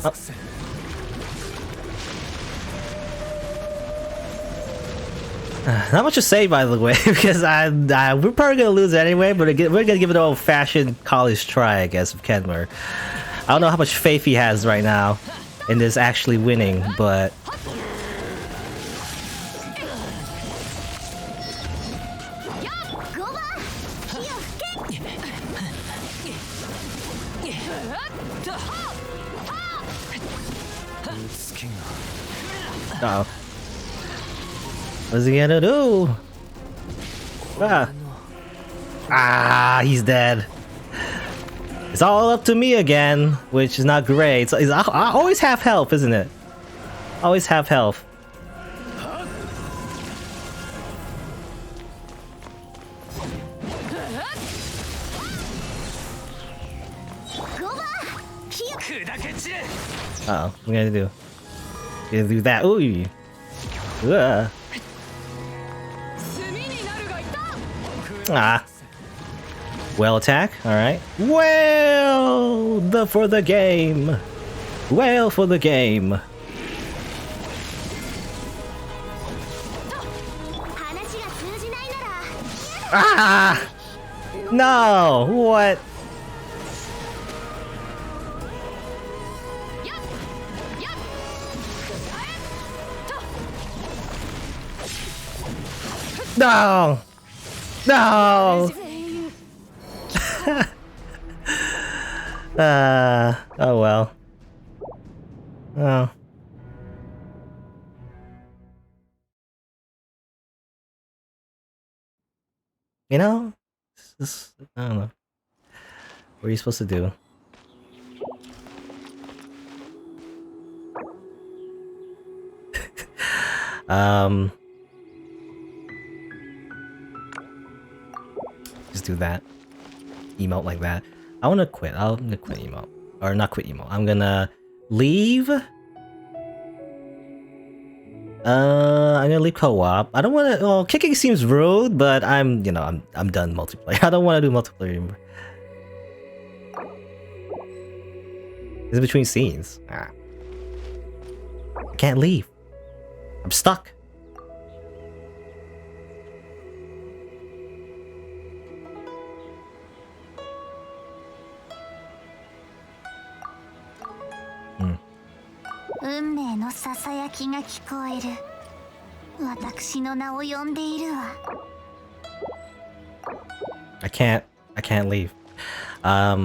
Oh. Not much to say, by the way, because we're probably gonna lose anyway. But we're gonna give it an old-fashioned college try, I guess, with Kenmer. I don't know how much faith he has right now. in this actually winning, but uh-oh. What's he gonna do? Ah, he's dead. It's all up to me again, which is not great. I always have health, isn't it? Always have health. Uh-oh, what are you gonna do? You're gonna do that. Ooh. Ah. Whale attack, alright. Whale for the game. Whale for the game. Ah! No! What? No! No! Oh well. Oh. You know? I don't know. What are you supposed to do? Just do that. Emote like that. I wanna quit. I'm gonna quit emote. Or not quit emote. I'm gonna leave. I'm gonna leave co-op. I don't wanna. Well, kicking seems rude, but I'm done multiplayer. I don't wanna do multiplayer anymore. This is between scenes. I can't leave. I'm stuck. I can't leave. Let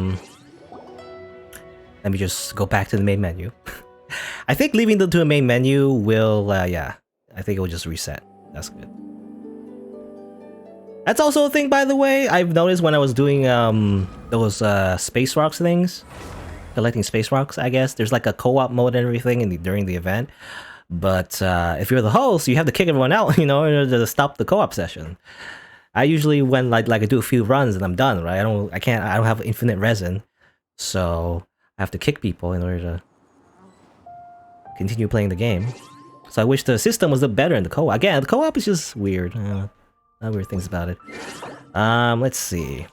me just go back to the main menu. I think leaving them to a main menu will, yeah. I think it will just reset. That's good. That's also a thing, by the way, I've noticed when I was doing those space rocks things. Collecting space rocks, I guess. There's like a co-op mode and everything during the event. But if you're the host, you have to kick everyone out, in order to stop the co-op session. I usually when like I do a few runs and I'm done, right? I don't have infinite resin. So I have to kick people in order to continue playing the game. So I wish the system was better in the co-op. Again, the co-op is just weird. Weird things about it. Let's see.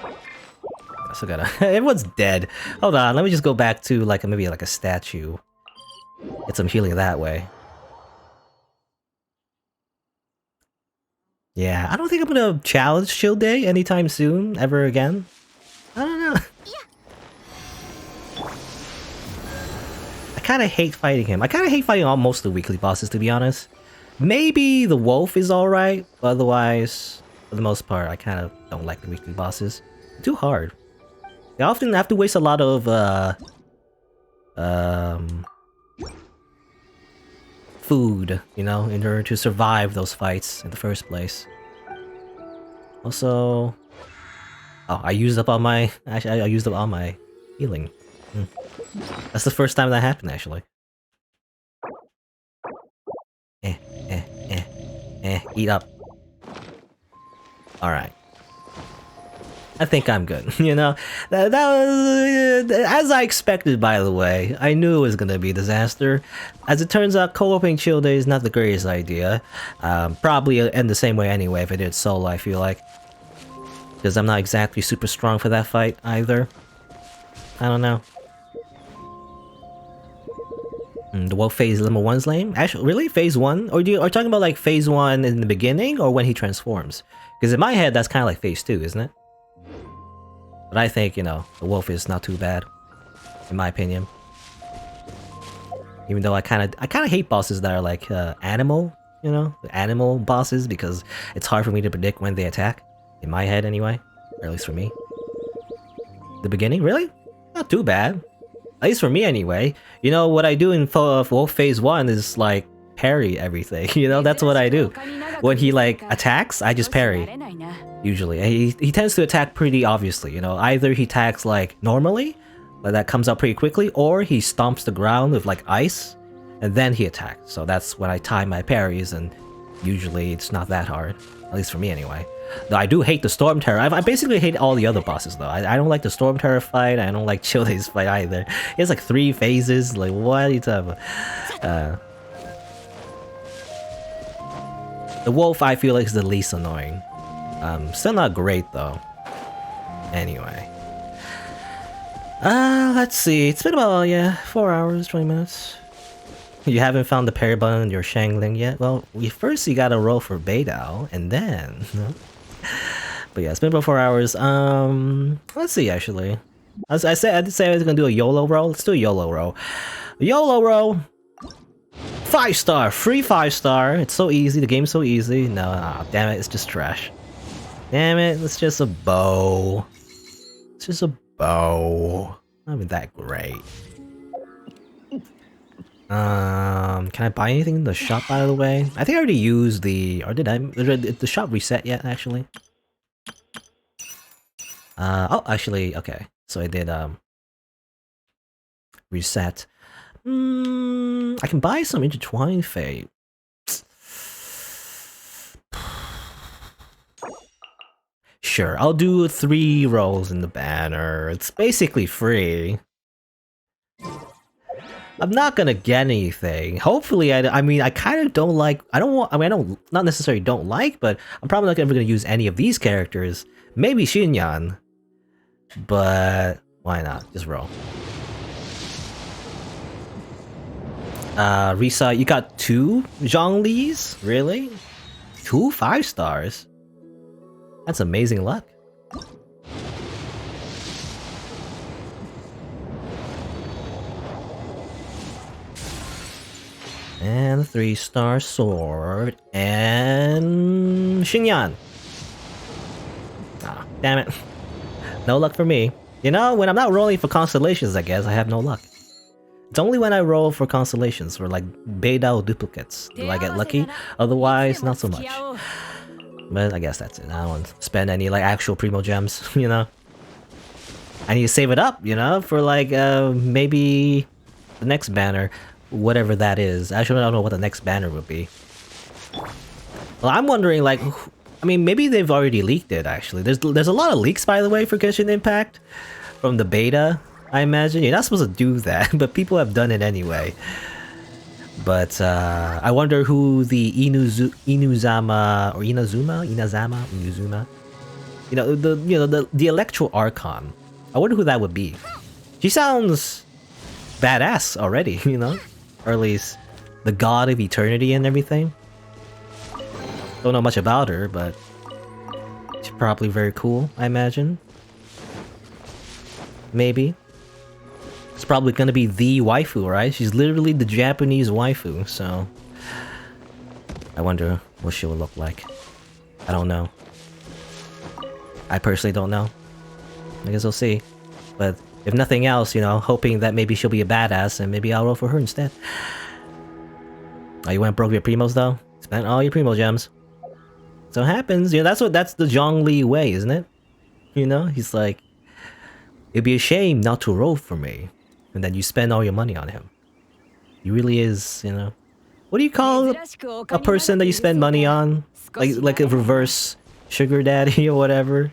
I still gotta. Everyone's dead. Hold on, let me just go back to maybe a statue. Get some healing that way. Yeah, I don't think I'm gonna challenge Chill Day anytime soon, ever again. I don't know. I kind of hate fighting him. I kind of hate fighting most of the weekly bosses, to be honest. Maybe the wolf is alright, but otherwise, for the most part, I kind of don't like the weekly bosses. Too hard. I often have to waste a lot of food, in order to survive those fights in the first place. Also, oh, I used up all my. Actually, I used up all my healing. That's the first time that happened, actually. Eat up. All right. I think I'm good. That was as I expected. By the way, I knew it was gonna be a disaster. As it turns out, co-oping Chill Day is not the greatest idea. Probably end the same way anyway if I did solo. I feel like, because I'm not exactly super strong for that fight either. I don't know. The wolf phase number 1's lame. Actually, really, phase 1, or are you talking about like phase 1 in the beginning, or when he transforms? Because in my head, that's kind of like phase 2, isn't it? But I think, the wolf is not too bad, in my opinion. Even though I kind of hate bosses that are like animal, you know, animal bosses, because it's hard for me to predict when they attack. In my head, anyway, or at least for me. The beginning, really? Not too bad. At least for me, anyway. You know what I do in Wolf Phase 1 is like parry everything. You know, that's what I do. When he like attacks, I just parry. Usually, he tends to attack pretty obviously. You know, either he attacks like normally. That comes up pretty quickly, or he stomps the ground with like ice, and then he attacks. So that's when I time my parries, and usually it's not that hard, at least for me anyway. Though I do hate the Storm Terror. I basically hate all the other bosses though. I don't like the Storm Terror fight, I don't like Chile's fight either. He has like 3 phases, like what are you talking about? The Wolf I feel like is the least annoying. Still not great though. Anyway. Let's see. It's been about, yeah, 4 hours, 20 minutes. You haven't found the parry button in your Shangling yet? Well, first you gotta roll for Beidao, and then... No? But yeah, it's been about 4 hours. Let's see, actually. I did say I was gonna do a YOLO roll. Let's do a YOLO roll. YOLO roll! 5-star! Free 5-star! It's so easy, the game's so easy. No, damn it, it's just trash. Damn it, it's just a bow. It's just a bow. Not even that great. Can I buy anything in the shop, by the way? I think I already used the... Or did I? Did the shop reset yet, actually? Oh, actually, okay. So I did, reset. I can buy some Intertwined Fate. Sure, I'll do 3 rolls in the banner. It's basically free. I'm not gonna get anything. Hopefully, I mean, I kind of don't like... I don't, not necessarily don't like, but I'm probably not ever gonna use any of these characters. Maybe Xinyan. But why not? Just roll. Risa, you got 2 Zhonglis? Really? 2 5-stars? That's amazing luck. And a 3-star sword. And... Xinyan. Ah, damn it. No luck for me. You know, when I'm not rolling for constellations, I guess, I have no luck. It's only when I roll for constellations, or like Beidao duplicates, do I get lucky. Otherwise, not so much. But I guess that's it. I don't want to spend any like actual primo gems, you know? I need to save it up, you know, for like maybe the next banner, whatever that is. Actually, I don't know what the next banner would be. Well, I'm wondering like, I mean, maybe they've already leaked it actually. There's a lot of leaks, by the way, for Genshin Impact from the beta. I imagine you're not supposed to do that, but people have done it anyway. But I wonder who the Inuzama or Inazuma, you know, the Electro Archon. I wonder who that would be. She sounds badass already, you know, or at least the god of eternity and everything. Don't know much about her, but she's probably very cool, I imagine. Maybe. It's probably gonna be the waifu, right? She's literally the Japanese waifu, so... I wonder what she will look like. I don't know. I personally don't know. I guess we'll see. But if nothing else, you know, hoping that maybe she'll be a badass and maybe I'll roll for her instead. Oh, you went broke your primos though? Spent all your primo gems. So it happens, you know, that's the Zhongli way, isn't it? You know, he's like, it'd be a shame not to roll for me. And then you spend all your money on him. He really is, you know. What do you call a person that you spend money on? Like a reverse sugar daddy or whatever?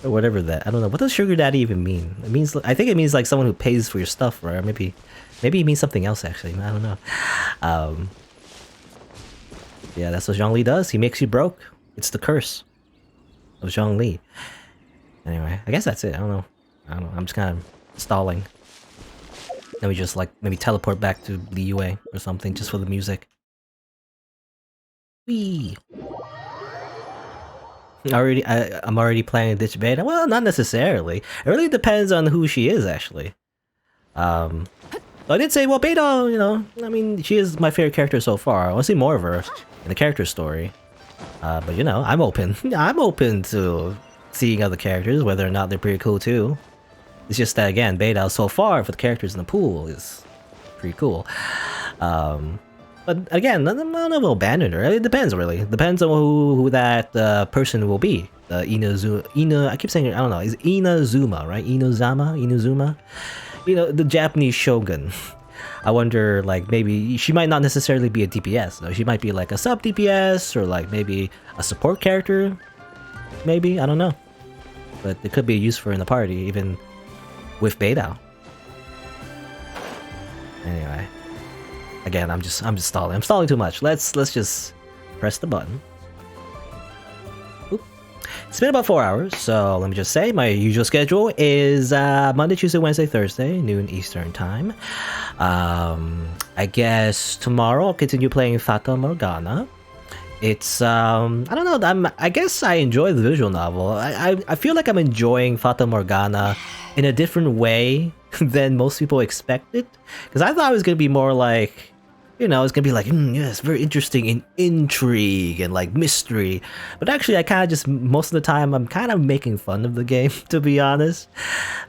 Or whatever that. I don't know. What does sugar daddy even mean? It means, I think it means like someone who pays for your stuff, right? Or maybe it means something else actually. I don't know. Yeah, that's what Zhongli does. He makes you broke. It's the curse of Zhongli. Anyway, I guess that's it. I don't know. I'm just kind of stalling. Then we just like maybe teleport back to Liyue or something just for the music. Whee! I'm already planning to ditch beta. Well, not necessarily. It really depends on who she is, actually. So I did say, well, Beta, you know, I mean, she is my favorite character so far. I want to see more of her in the character story. But you know, I'm open. I'm open to seeing other characters, whether or not they're pretty cool too. It's just that again, Beta so far for the characters in the pool is pretty cool. But again, I don't know about abandon her. It depends really. It depends on who that person will be. Ina, I keep saying I don't know. Is Inazuma, right? Inazuma. You know, the Japanese shogun. I wonder, like, maybe she might not necessarily be a DPS. Though. She might be like a sub DPS or like maybe a support character. Maybe, I don't know. But it could be used for in the party, even with Beta. Anyway, again, I'm just stalling. I'm stalling too much. Let's just press the button. Oop. It's been about 4 hours, so let me just say my usual schedule is Monday, Tuesday, Wednesday, Thursday, noon Eastern time. I guess tomorrow I'll continue playing Fata Morgana. It's I don't know. I guess I enjoy the visual novel. I feel like I'm enjoying Fata Morgana in a different way than most people expected. Because I thought it was gonna be more like, you know, it's gonna be like, yes, very interesting in intrigue and like mystery. But actually, I kind of just most of the time I'm kind of making fun of the game, to be honest.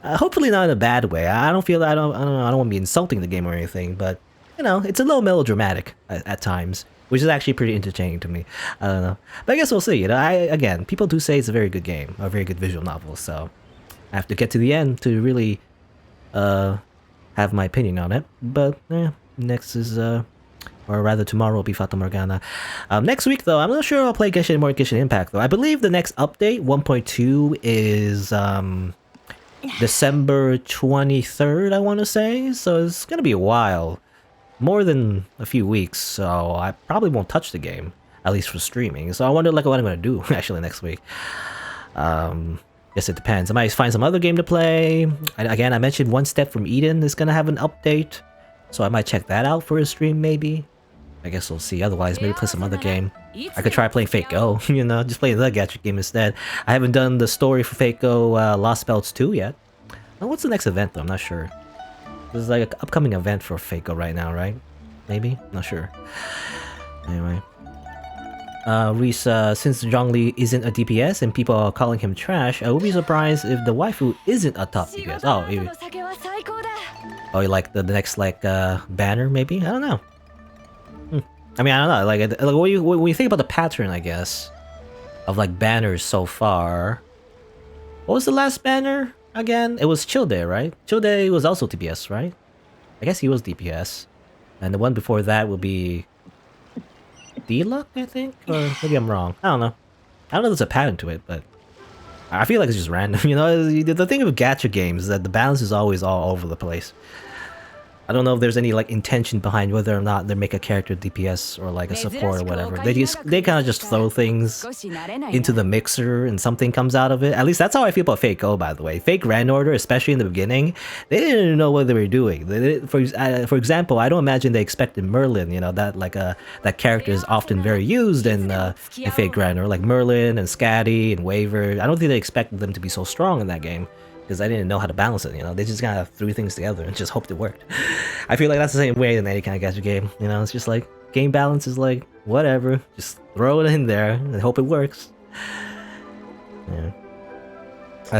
Hopefully not in a bad way. I don't want to be insulting the game or anything. But you know, it's a little melodramatic at times, which is actually pretty entertaining to me. I don't know, but I guess we'll see. You know, again, people do say it's a very good game, a very good visual novel. So I have to get to the end to really have my opinion on it. But yeah, next is or rather tomorrow will be Fata Morgana. Next week though, I'm not sure I'll play Genshin more Genshin Impact though. I believe the next update 1.2 is December 23rd, I want to say. So it's gonna be a while. More than a few weeks, so I probably won't touch the game, at least for streaming. So I wonder like what I'm gonna do actually next week. Guess it depends. I might find some other game to play. Again, I mentioned One Step from Eden is gonna have an update, so I might check that out for a stream maybe. I guess we'll see. Otherwise, maybe play some other game. I could try playing Fate Go, you know, just play the gacha game instead. I haven't done the story for Fate Go Lost Belts 2 yet. Now, what's the next event though? I'm not sure. There's like an upcoming event for Fate Go right now, right? Maybe? Not sure. Anyway. Reese, since Zhongli isn't a DPS and people are calling him trash, I would be surprised if the waifu isn't a top DPS. Oh, maybe. Oh, you like the next like banner maybe? I don't know. I mean, I don't know. Like when you think about the pattern, I guess, of like banners so far. What was the last banner? Again, it was Childe, right? Childe was also DPS, right? I guess he was DPS. And the one before that would be D-Luck, I think? Or maybe I'm wrong. I don't know. I don't know if there's a pattern to it, but I feel like it's just random. You know, the thing with gacha games is that the balance is always all over the place. I don't know if there's any like intention behind whether or not they make a character DPS or like a support or whatever. They kind of just throw things into the mixer and something comes out of it. At least that's how I feel about Fate Go, by the way. Fate Grand Order, especially in the beginning, they didn't know what they were doing. For example, I don't imagine they expected Merlin. You know that like that character is often very used in Fate Grand Order, like Merlin and Scatty and Waver. I don't think they expected them to be so strong in that game. Because I didn't know how to balance it, you know. They just kind of threw things together and just hoped it worked. I feel like that's the same way in any kind of gacha game, you know. It's just like game balance is like whatever, just throw it in there and hope it works. Yeah.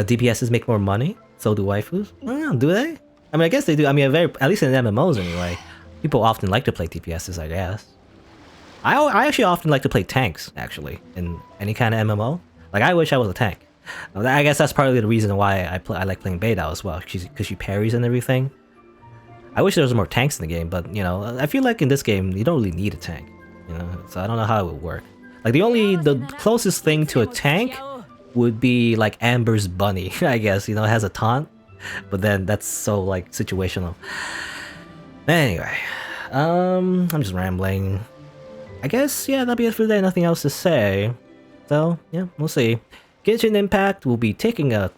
DPSs make more money, so do waifus. I don't know, do they? I mean, I guess they do. I mean, at least in MMOs anyway, people often like to play DPSs, I guess. I actually often like to play tanks, actually, in any kind of MMO. Like, I wish I was a tank. I guess that's partly the reason why I like playing Beta as well, because she parries and everything. I wish there was more tanks in the game, but you know, I feel like in this game you don't really need a tank, you know. So I don't know how it would work. Like the closest thing to a tank would be like Amber's bunny, I guess. You know, it has a taunt, but then that's so like situational. Anyway, I'm just rambling. I guess yeah, that'll be it for today. Nothing else to say. So yeah, we'll see. Genshin Impact will be taking a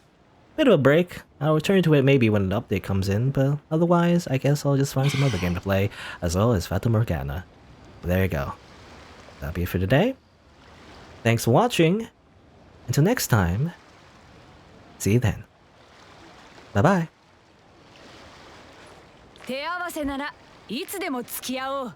bit of a break. I'll return to it maybe when an update comes in, but otherwise, I guess I'll just find some other game to play, as well as Fata Morgana. There you go. That'll be it for today. Thanks for watching. Until next time, see you then. Bye-bye. 手合わせならいつでも付き合おう。